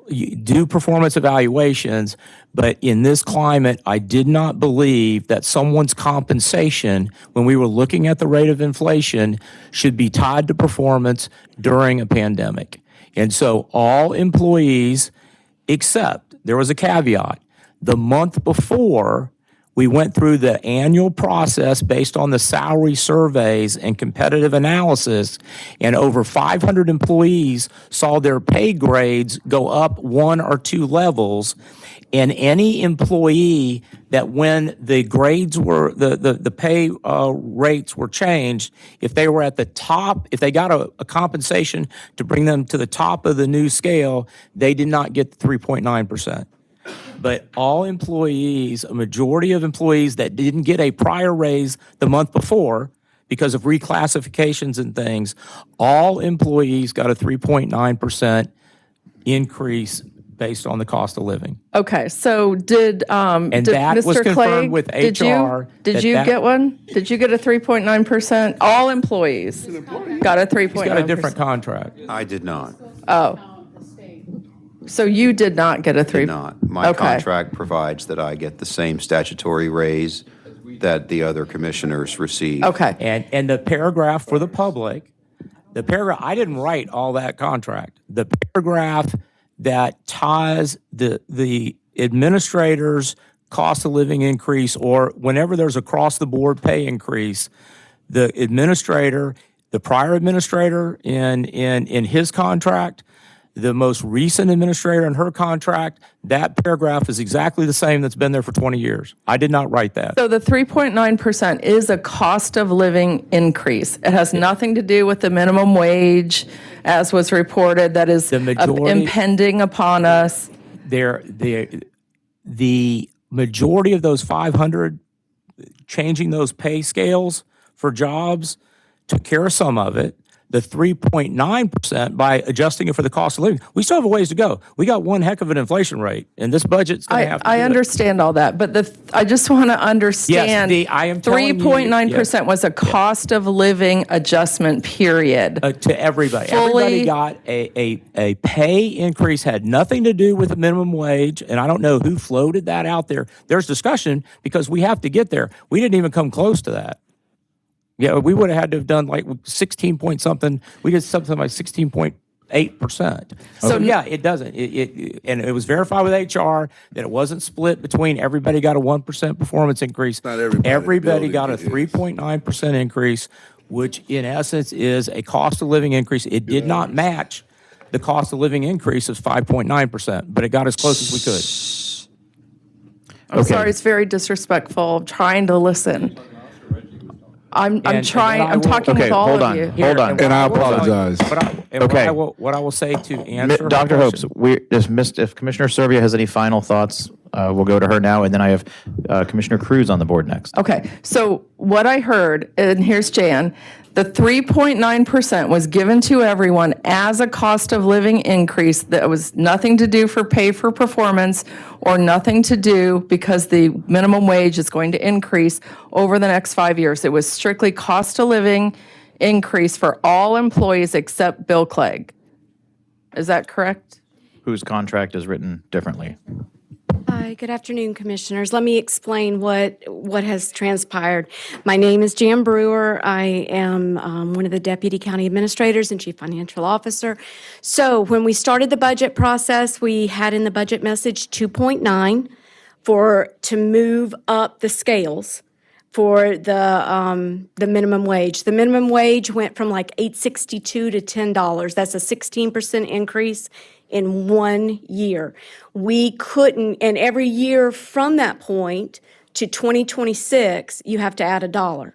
Speaker 10: do performance evaluations, but in this climate, I did not believe that someone's compensation, when we were looking at the rate of inflation, should be tied to performance during a pandemic. And so all employees, except there was a caveat, the month before, we went through the annual process based on the salary surveys and competitive analysis, and over 500 employees saw their pay grades go up 1 or 2 levels. And any employee that when the grades were, the pay rates were changed, if they were at the top, if they got a compensation to bring them to the top of the new scale, they did not get the 3.9%. But all employees, a majority of employees that didn't get a prior raise the month before because of reclassifications and things, all employees got a 3.9% increase based on the cost of living.
Speaker 6: Okay, so did
Speaker 10: And
Speaker 6: did
Speaker 10: that was
Speaker 6: Mr.
Speaker 10: confirmed
Speaker 6: Clegg,
Speaker 10: with
Speaker 6: did you,
Speaker 10: HR
Speaker 6: did
Speaker 10: that
Speaker 6: you
Speaker 10: that-
Speaker 6: get one? Did you get a 3.9%? All employees got a 3.9%.
Speaker 10: He's got a different contract.
Speaker 4: I did not.
Speaker 6: Oh. So you did not get a 3?
Speaker 4: Did not. My
Speaker 6: Okay.
Speaker 4: contract provides that I get the same statutory raise that the other commissioners receive.
Speaker 6: Okay.
Speaker 10: And the paragraph for the public, the paragraph, I didn't write all that contract. The paragraph that ties the administrator's cost of living increase, or whenever there's across the board pay increase, the administrator, the prior administrator in his contract, the most recent administrator in her contract, that paragraph is exactly the same that's been there for 20 years. I did not write that.
Speaker 6: So the 3.9% is a cost of living increase. It has nothing to do with the minimum wage, as was reported, that is impending upon us.
Speaker 10: The majority of those 500 changing those pay scales for jobs took care of some of it. The 3.9% by adjusting it for the cost of living. We still have a ways to go. We got one heck of an inflation rate, and this budget's going to have to
Speaker 6: I
Speaker 10: do it.
Speaker 6: understand all that, but I just want to understand.
Speaker 10: Yes, I am telling you,
Speaker 6: 3.9% was a cost of living adjustment, period.
Speaker 10: To everybody.
Speaker 6: Fully-
Speaker 10: Everybody got a pay increase, had nothing to do with the minimum wage, and I don't know who floated that out there. There's discussion because we have to get there. We didn't even come close to that. Yeah, we would have had to have done like 16 point something. We did something like 16.8%. So yeah, it doesn't. And it was verified with HR that it wasn't split between everybody got a 1% performance increase.
Speaker 2: Not everybody.
Speaker 10: Everybody got a
Speaker 2: It is.
Speaker 10: 3.9% increase, which in essence is a cost of living increase. It did not match the cost of living increase of 5.9%, but it got as close as we could.
Speaker 6: I'm sorry, it's very disrespectful. I'm trying to listen. I'm trying. I'm talking with all of you.
Speaker 1: Hold on.
Speaker 2: And I apologize.
Speaker 10: What I will say to answer her
Speaker 1: Dr. Hopes,
Speaker 10: question-
Speaker 1: if Commissioner Servia has any final thoughts, we'll go to her now, and then I have Commissioner Cruz on the board next.
Speaker 6: Okay, so what I heard, and here's Jan, the 3.9% was given to everyone as a cost of living increase that was nothing to do for pay for performance or nothing to do because the minimum wage is going to increase over the next 5 years. It was strictly cost of living increase for all employees except Bill Clegg. Is that correct?
Speaker 1: Whose contract is written differently.
Speaker 20: Hi, good afternoon, Commissioners. Let me explain what has transpired. My name is Jan Brewer. I am one of the Deputy County Administrators and Chief Financial Officer. So when we started the budget process, we had in the budget message 2.9 to move up the scales for the minimum wage. The minimum wage went from like $8.62 to $10. That's a 16% increase in 1 year. We couldn't, and every year from that point to 2026, you have to add $1.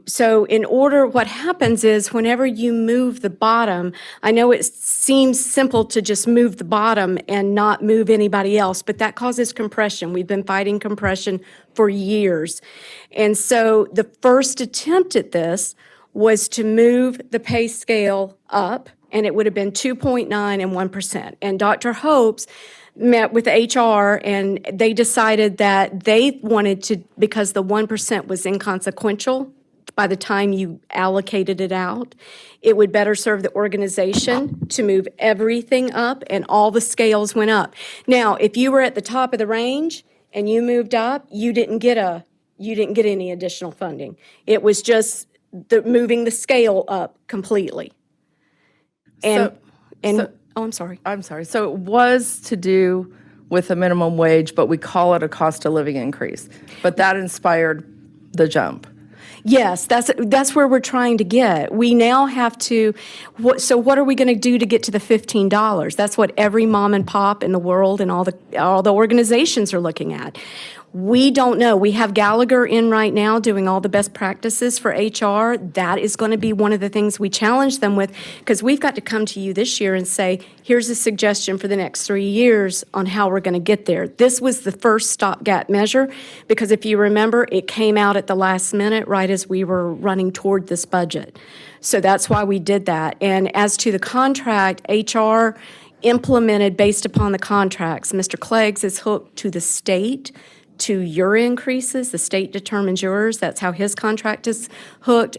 Speaker 20: So in order, what happens is whenever you move the bottom, I know it seems simple to just move the bottom and not move anybody else, but that causes compression. We've been fighting compression for years. And so the first attempt at this was to move the pay scale up, and it would have been 2.9 and 1%. And Dr. Hopes met with HR, and they decided that they wanted to, because the 1% was inconsequential by the time you allocated it out. It would better serve the organization to move everything up, and all the scales went up. Now, if you were at the top of the range and you moved up, you didn't get any additional funding. It was just moving the scale up completely. Oh, I'm sorry.
Speaker 6: I'm sorry. So it was to do with a minimum wage, but we call it a cost of living increase. But that inspired the jump.
Speaker 20: Yes, that's where we're trying to get. We now have to, so what are we going to do to get to the $15? That's what every mom and pop in the world and all the organizations are looking at. We don't know. We have Gallagher in right now doing all the best practices for HR. That is going to be one of the things we challenge them with, because we've got to come to you this year and say, here's a suggestion for the next 3 years on how we're going to get there. This was the first stopgap measure, because if you remember, it came out at the last minute right as we were running toward this budget. So that's why we did that. And as to the contract, HR implemented based upon the contracts. Mr. Clegg's is hooked to the state, to your increases. The state determines yours. That's how his contract is hooked.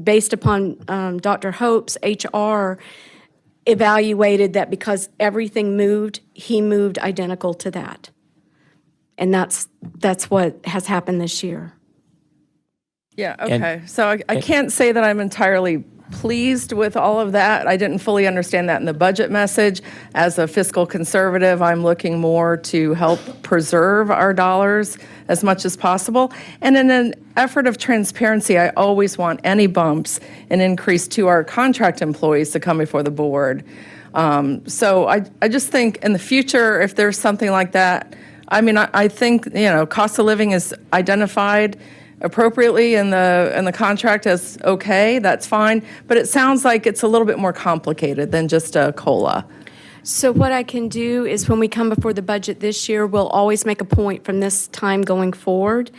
Speaker 20: Based upon Dr. Hope's, HR evaluated that because everything moved, he moved identical to that. And that's what has happened this year.
Speaker 6: Yeah, okay. So I can't say that I'm entirely pleased with all of that. I didn't fully understand that in the budget message. As a fiscal conservative, I'm looking more to help preserve our dollars as much as possible. And in an effort of transparency, I always want any bumps and increase to our contract employees to come before the board. So I just think in the future, if there's something like that, I mean, I think, cost of living is identified appropriately in the contract as okay, that's fine. But it sounds like it's a little bit more complicated than just a COLA.
Speaker 20: So what I can do is when we come before the budget this year, we'll always make a point from this time going forward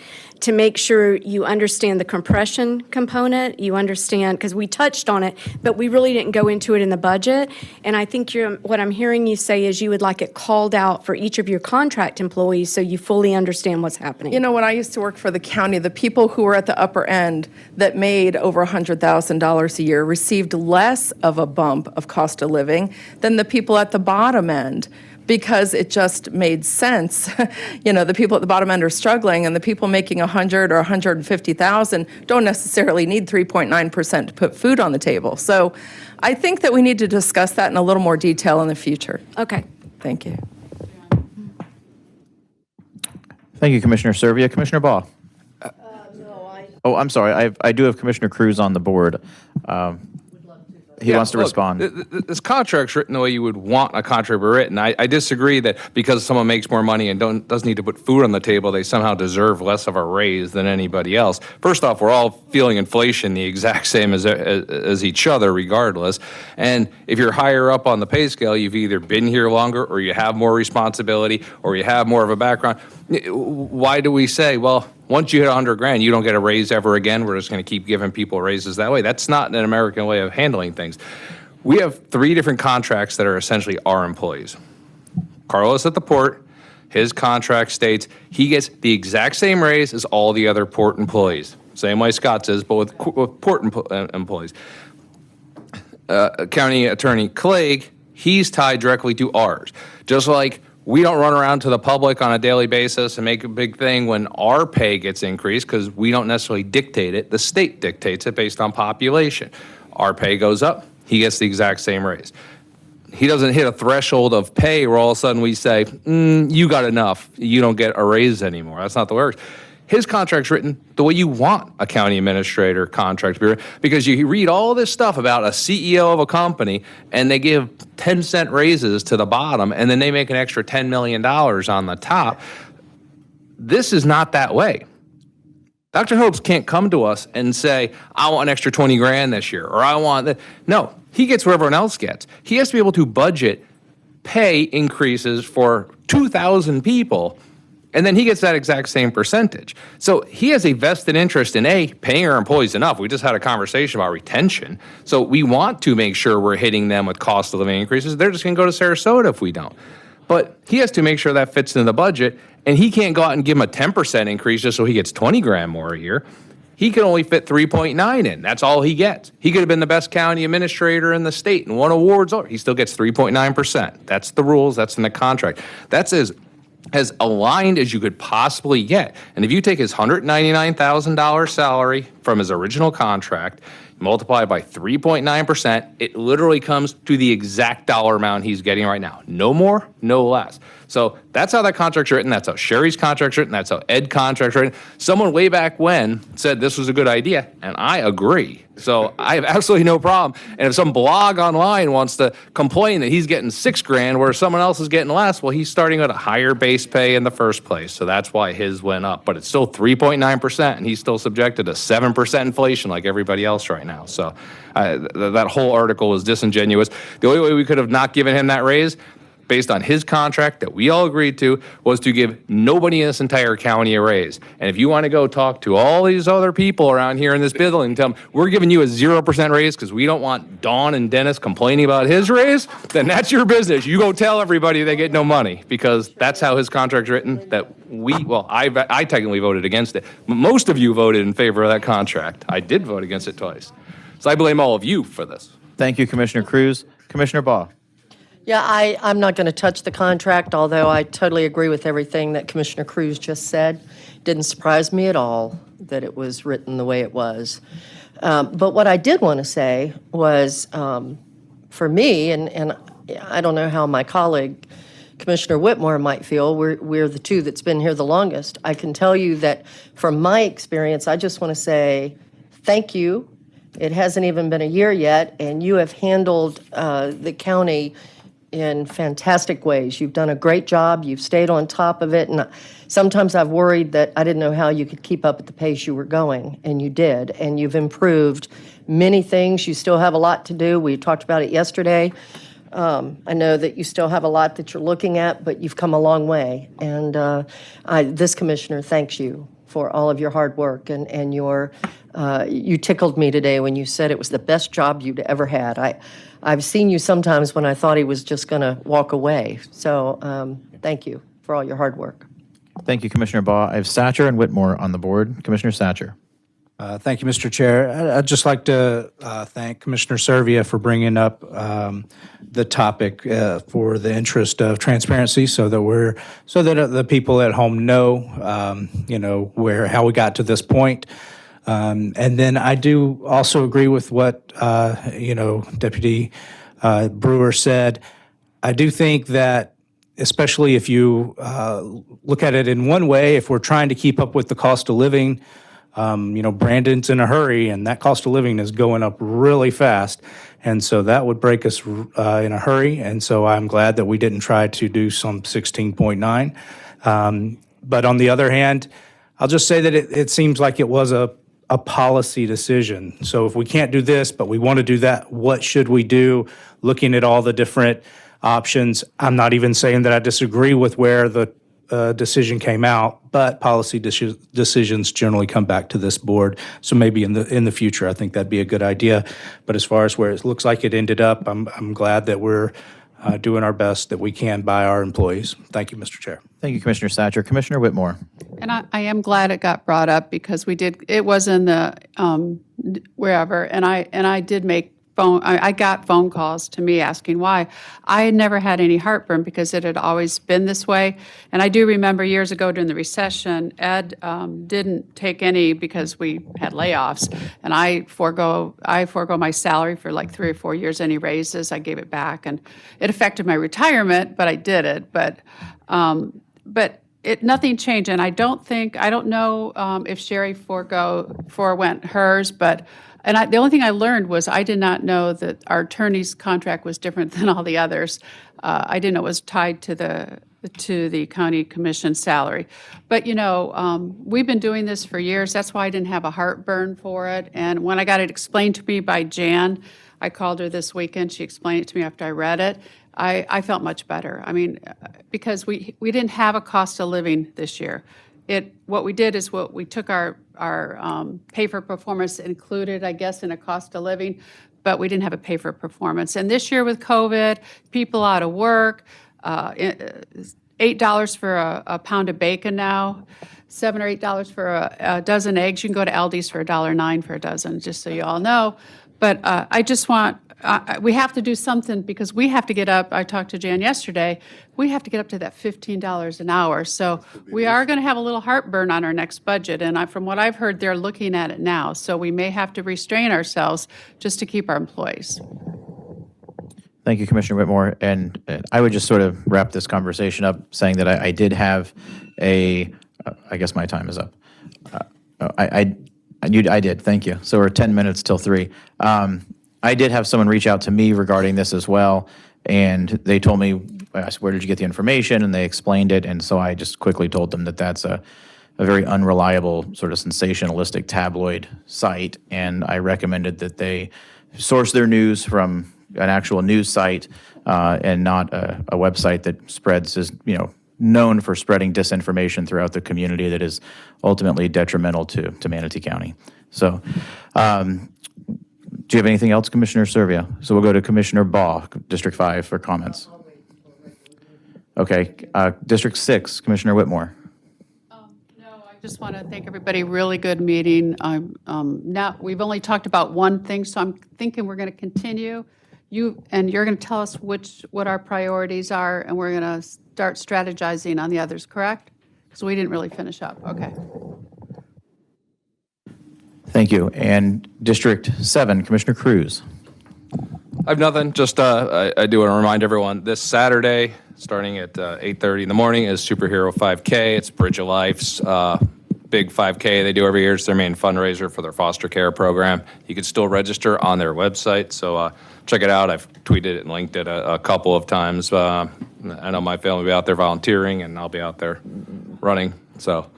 Speaker 20: to make sure you understand the compression component, you understand, because we touched on it, but we really didn't go into it in the budget. And I think what I'm hearing you say is you would like it called out for each of your contract employees so you fully understand what's happening.
Speaker 6: When I used to work for the county, the people who were at the upper end that made over $100,000 a year received less of a bump of cost of living than the people at the bottom end, because it just made sense. The people at the bottom end are struggling, and the people making $100,000 or $150,000 don't necessarily need 3.9% to put food on the table. So I think that we need to discuss that in a little more detail in the future.
Speaker 20: Okay.
Speaker 6: Thank you.
Speaker 1: Thank you, Commissioner Servia. Commissioner Baugh? Oh, I'm sorry. I do have Commissioner Cruz on the board. He wants to respond.
Speaker 7: This contract's written the way you would want a contract to be written. I disagree that because someone makes more money and doesn't need to put food on the table, they somehow deserve less of a raise than anybody else. First off, we're all feeling inflation the exact same as each other, regardless. And if you're higher up on the pay scale, you've either been here longer, or you have more responsibility, or you have more of a background. Why do we say, well, once you hit $100,000, you don't get a raise ever again? We're just going to keep giving people raises that way. That's not an American way of handling things. We have 3 different contracts that are essentially our employees. Carlos at the port, his contract states he gets the exact same raise as all the other port employees. Same way Scott says, but with port employees. County Attorney Clegg, he's tied directly to ours. Just like we don't run around to the public on a daily basis and make a big thing when our pay gets increased, because we don't necessarily dictate it. The state dictates it based on population. Our pay goes up, he gets the exact same raise. He doesn't hit a threshold of pay where all of a sudden we say, you got enough, you don't get a raise anymore. That's not the way it works. His contract's written the way you want a county administrator contract to be written, because you read all this stuff about a CEO of a company and they give 10-cent raises to the bottom and then they make an extra $10 million on the top. This is not that way. Dr. Hopes can't come to us and say, I want an extra $20,000 this year, or I want that. No, he gets what everyone else gets. He has to be able to budget pay increases for 2,000 people, and then he gets that exact same percentage. So he has a vested interest in paying our employees enough. We just had a conversation about retention. So we want to make sure we're hitting them with cost of living increases. They're just going to go to Sarasota if we don't. But he has to make sure that fits into the budget, and he can't go out and give him a 10% increase just so he gets $20,000 more a year. He could only fit 3.9 in. That's all he gets. He could have been the best county administrator in the state and won awards. He still gets 3.9%. That's the rules. That's in the contract. That's as aligned as you could possibly get. And if you take his $199,000 salary from his original contract, multiply by 3.9%, it literally comes to the exact dollar amount he's getting right now. No more, no less. So that's how that contract's written. That's how Sherry's contract's written. That's how Ed's contract's written. Someone way back when said this was a good idea, and I agree. So I have absolutely no problem. And if some blog online wants to complain that he's getting $6,000 where someone else is getting less, well, he's starting at a higher base pay in the first place. So that's why his went up. But it's still 3.9%, and he's still subjected to 7% inflation like everybody else right now. So that whole article was disingenuous. The only way we could have not given him that raise, based on his contract that we all agreed to, was to give nobody in this entire county a raise. And if you want to go talk to all these other people around here in this building and tell them, we're giving you a 0% raise because we don't want Dawn and Dennis complaining about his raise, then that's your business. You go tell everybody they get no money, because that's how his contract's written. I technically voted against it. Most of you voted in favor of that contract. I did vote against it twice. So I blame all of you for this.
Speaker 1: Thank you, Commissioner Cruz. Commissioner Baugh.
Speaker 8: Yeah, I'm not going to touch the contract, although I totally agree with everything that Commissioner Cruz just said. Didn't surprise me at all that it was written the way it was. But what I did want to say was, for me, and I don't know how my colleague, Commissioner Whitmore, might feel. We're the two that's been here the longest. I can tell you that from my experience, I just want to say thank you. It hasn't even been a year yet, and you have handled the county in fantastic ways. You've done a great job. You've stayed on top of it. And sometimes I've worried that I didn't know how you could keep up at the pace you were going, and you did. And you've improved many things. You still have a lot to do. We talked about it yesterday. I know that you still have a lot that you're looking at, but you've come a long way. And this commissioner thanks you for all of your hard work and your, you tickled me today when you said it was the best job you'd ever had. I've seen you sometimes when I thought he was just going to walk away. So thank you for all your hard work.
Speaker 1: Thank you, Commissioner Baugh. I have Satcher and Whitmore on the board. Commissioner Satcher.
Speaker 9: Thank you, Mr. Chair. I'd just like to thank Commissioner Servia for bringing up the topic for the interest of transparency, so that the people at home know, how we got to this point. And then I do also agree with what Deputy Brewer said. I do think that, especially if you look at it in one way, if we're trying to keep up with the cost of living. Brandon's in a hurry, and that cost of living is going up really fast. And so that would break us in a hurry. And so I'm glad that we didn't try to do some 16.9. But on the other hand, I'll just say that it seems like it was a policy decision. So if we can't do this, but we want to do that, what should we do? Looking at all the different options, I'm not even saying that I disagree with where the decision came out, but policy decisions generally come back to this board. So maybe in the future, I think that'd be a good idea. But as far as where it looks like it ended up, I'm glad that we're doing our best that we can by our employees. Thank you, Mr. Chair.
Speaker 1: Thank you, Commissioner Satcher. Commissioner Whitmore.
Speaker 5: And I am glad it got brought up, because it was in the wherever, and I did make I got phone calls to me asking why. I had never had any heartburn because it had always been this way. And I do remember years ago during the recession, Ed didn't take any because we had layoffs, and I forego my salary for like 3 or 4 years. Any raises, I gave it back, and it affected my retirement, but I did it. But nothing changed, and I don't know if Sherry forewent hers, but. And the only thing I learned was I did not know that our attorney's contract was different than all the others. I didn't know it was tied to the county commission salary. But, we've been doing this for years. That's why I didn't have a heartburn for it. And when I got it explained to me by Jan, I called her this weekend. She explained it to me after I read it. I felt much better. I mean, because we didn't have a cost of living this year. What we did is we took our pay for performance included, I guess, in a cost of living, but we didn't have a pay for performance. And this year with COVID, people out of work, $8 for a pound of bacon now, $7 or $8 for a dozen eggs. You can go to Aldi's for $1.09 for a dozen, just so you all know. But I just want, we have to do something because we have to get up. I talked to Jan yesterday. We have to get up to that $15 an hour. So we are going to have a little heartburn on our next budget. And from what I've heard, they're looking at it now. So we may have to restrain ourselves just to keep our employees.
Speaker 1: Thank you, Commissioner Whitmore. And I would just sort of wrap this conversation up saying that I did have I guess my time is up. I did, thank you. So we're 10 minutes till 3. I did have someone reach out to me regarding this as well, and they told me, I asked, where did you get the information? And they explained it, and so I just quickly told them that that's a very unreliable, sort of sensationalistic tabloid site, and I recommended that they source their news from an actual news site and not a website that spreads, is known for spreading disinformation throughout the community that is ultimately detrimental to Manatee County. So, do you have anything else, Commissioner Servia? So we'll go to Commissioner Baugh, District 5, for comments. Okay, District 6, Commissioner Whitmore.
Speaker 5: I just want to thank everybody. Really good meeting. Now we've only talked about one thing, so I'm thinking we're going to continue. You're going to tell us what our priorities are, and we're going to start strategizing on the others. Correct? Because we didn't really finish up. Okay.
Speaker 1: Thank you. And District 7, Commissioner Cruz.
Speaker 7: I have nothing. Just I do want to remind everyone this Saturday, starting at 8:30 in the morning, is Superhero 5K. It's Bridge of Life's big 5K they do every year. It's their main fundraiser for their foster care program. You can still register on their website, so check it out. I've tweeted it and linked it a couple of times. I know my family will be out there volunteering, and I'll be out there running. So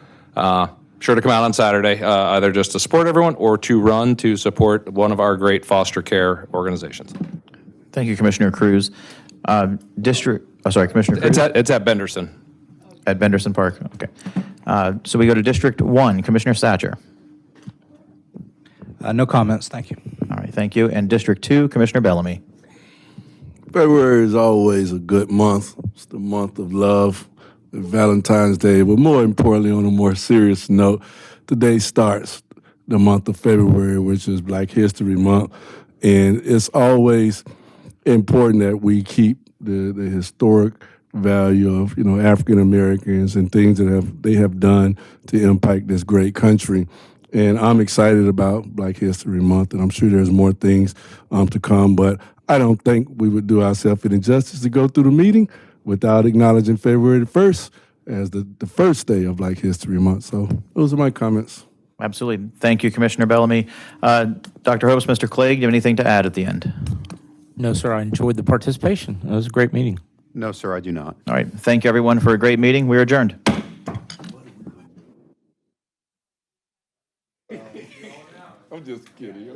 Speaker 7: sure to come out on Saturday, either just to support everyone or to run to support one of our great foster care organizations.
Speaker 1: Thank you, Commissioner Cruz. Commissioner Cruz?
Speaker 7: It's at Benderson.
Speaker 1: At Benderson Park, okay. So we go to District 1, Commissioner Satcher.
Speaker 9: No comments, thank you.
Speaker 1: All right, thank you. And District 2, Commissioner Bellamy.
Speaker 2: February is always a good month. It's the month of love, Valentine's Day, but more importantly, on a more serious note, today starts the month of February, which is Black History Month, and it's always important that we keep the historic value of African Americans and things that they have done to impact this great country. And I'm excited about Black History Month, and I'm sure there's more things to come, but I don't think we would do ourselves any justice to go through the meeting without acknowledging February the 1st as the first day of Black History Month. So those are my comments.
Speaker 1: Absolutely. Thank you, Commissioner Bellamy. Dr. Hobbs, Mr. Clegg, do you have anything to add at the end?
Speaker 10: No, sir, I enjoyed the participation. It was a great meeting.
Speaker 4: No, sir, I do not.
Speaker 1: All right. Thank you, everyone, for a great meeting. We are adjourned.
Speaker 2: I'm just kidding.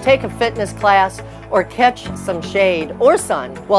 Speaker 8: take a fitness class, or catch some shade or sun while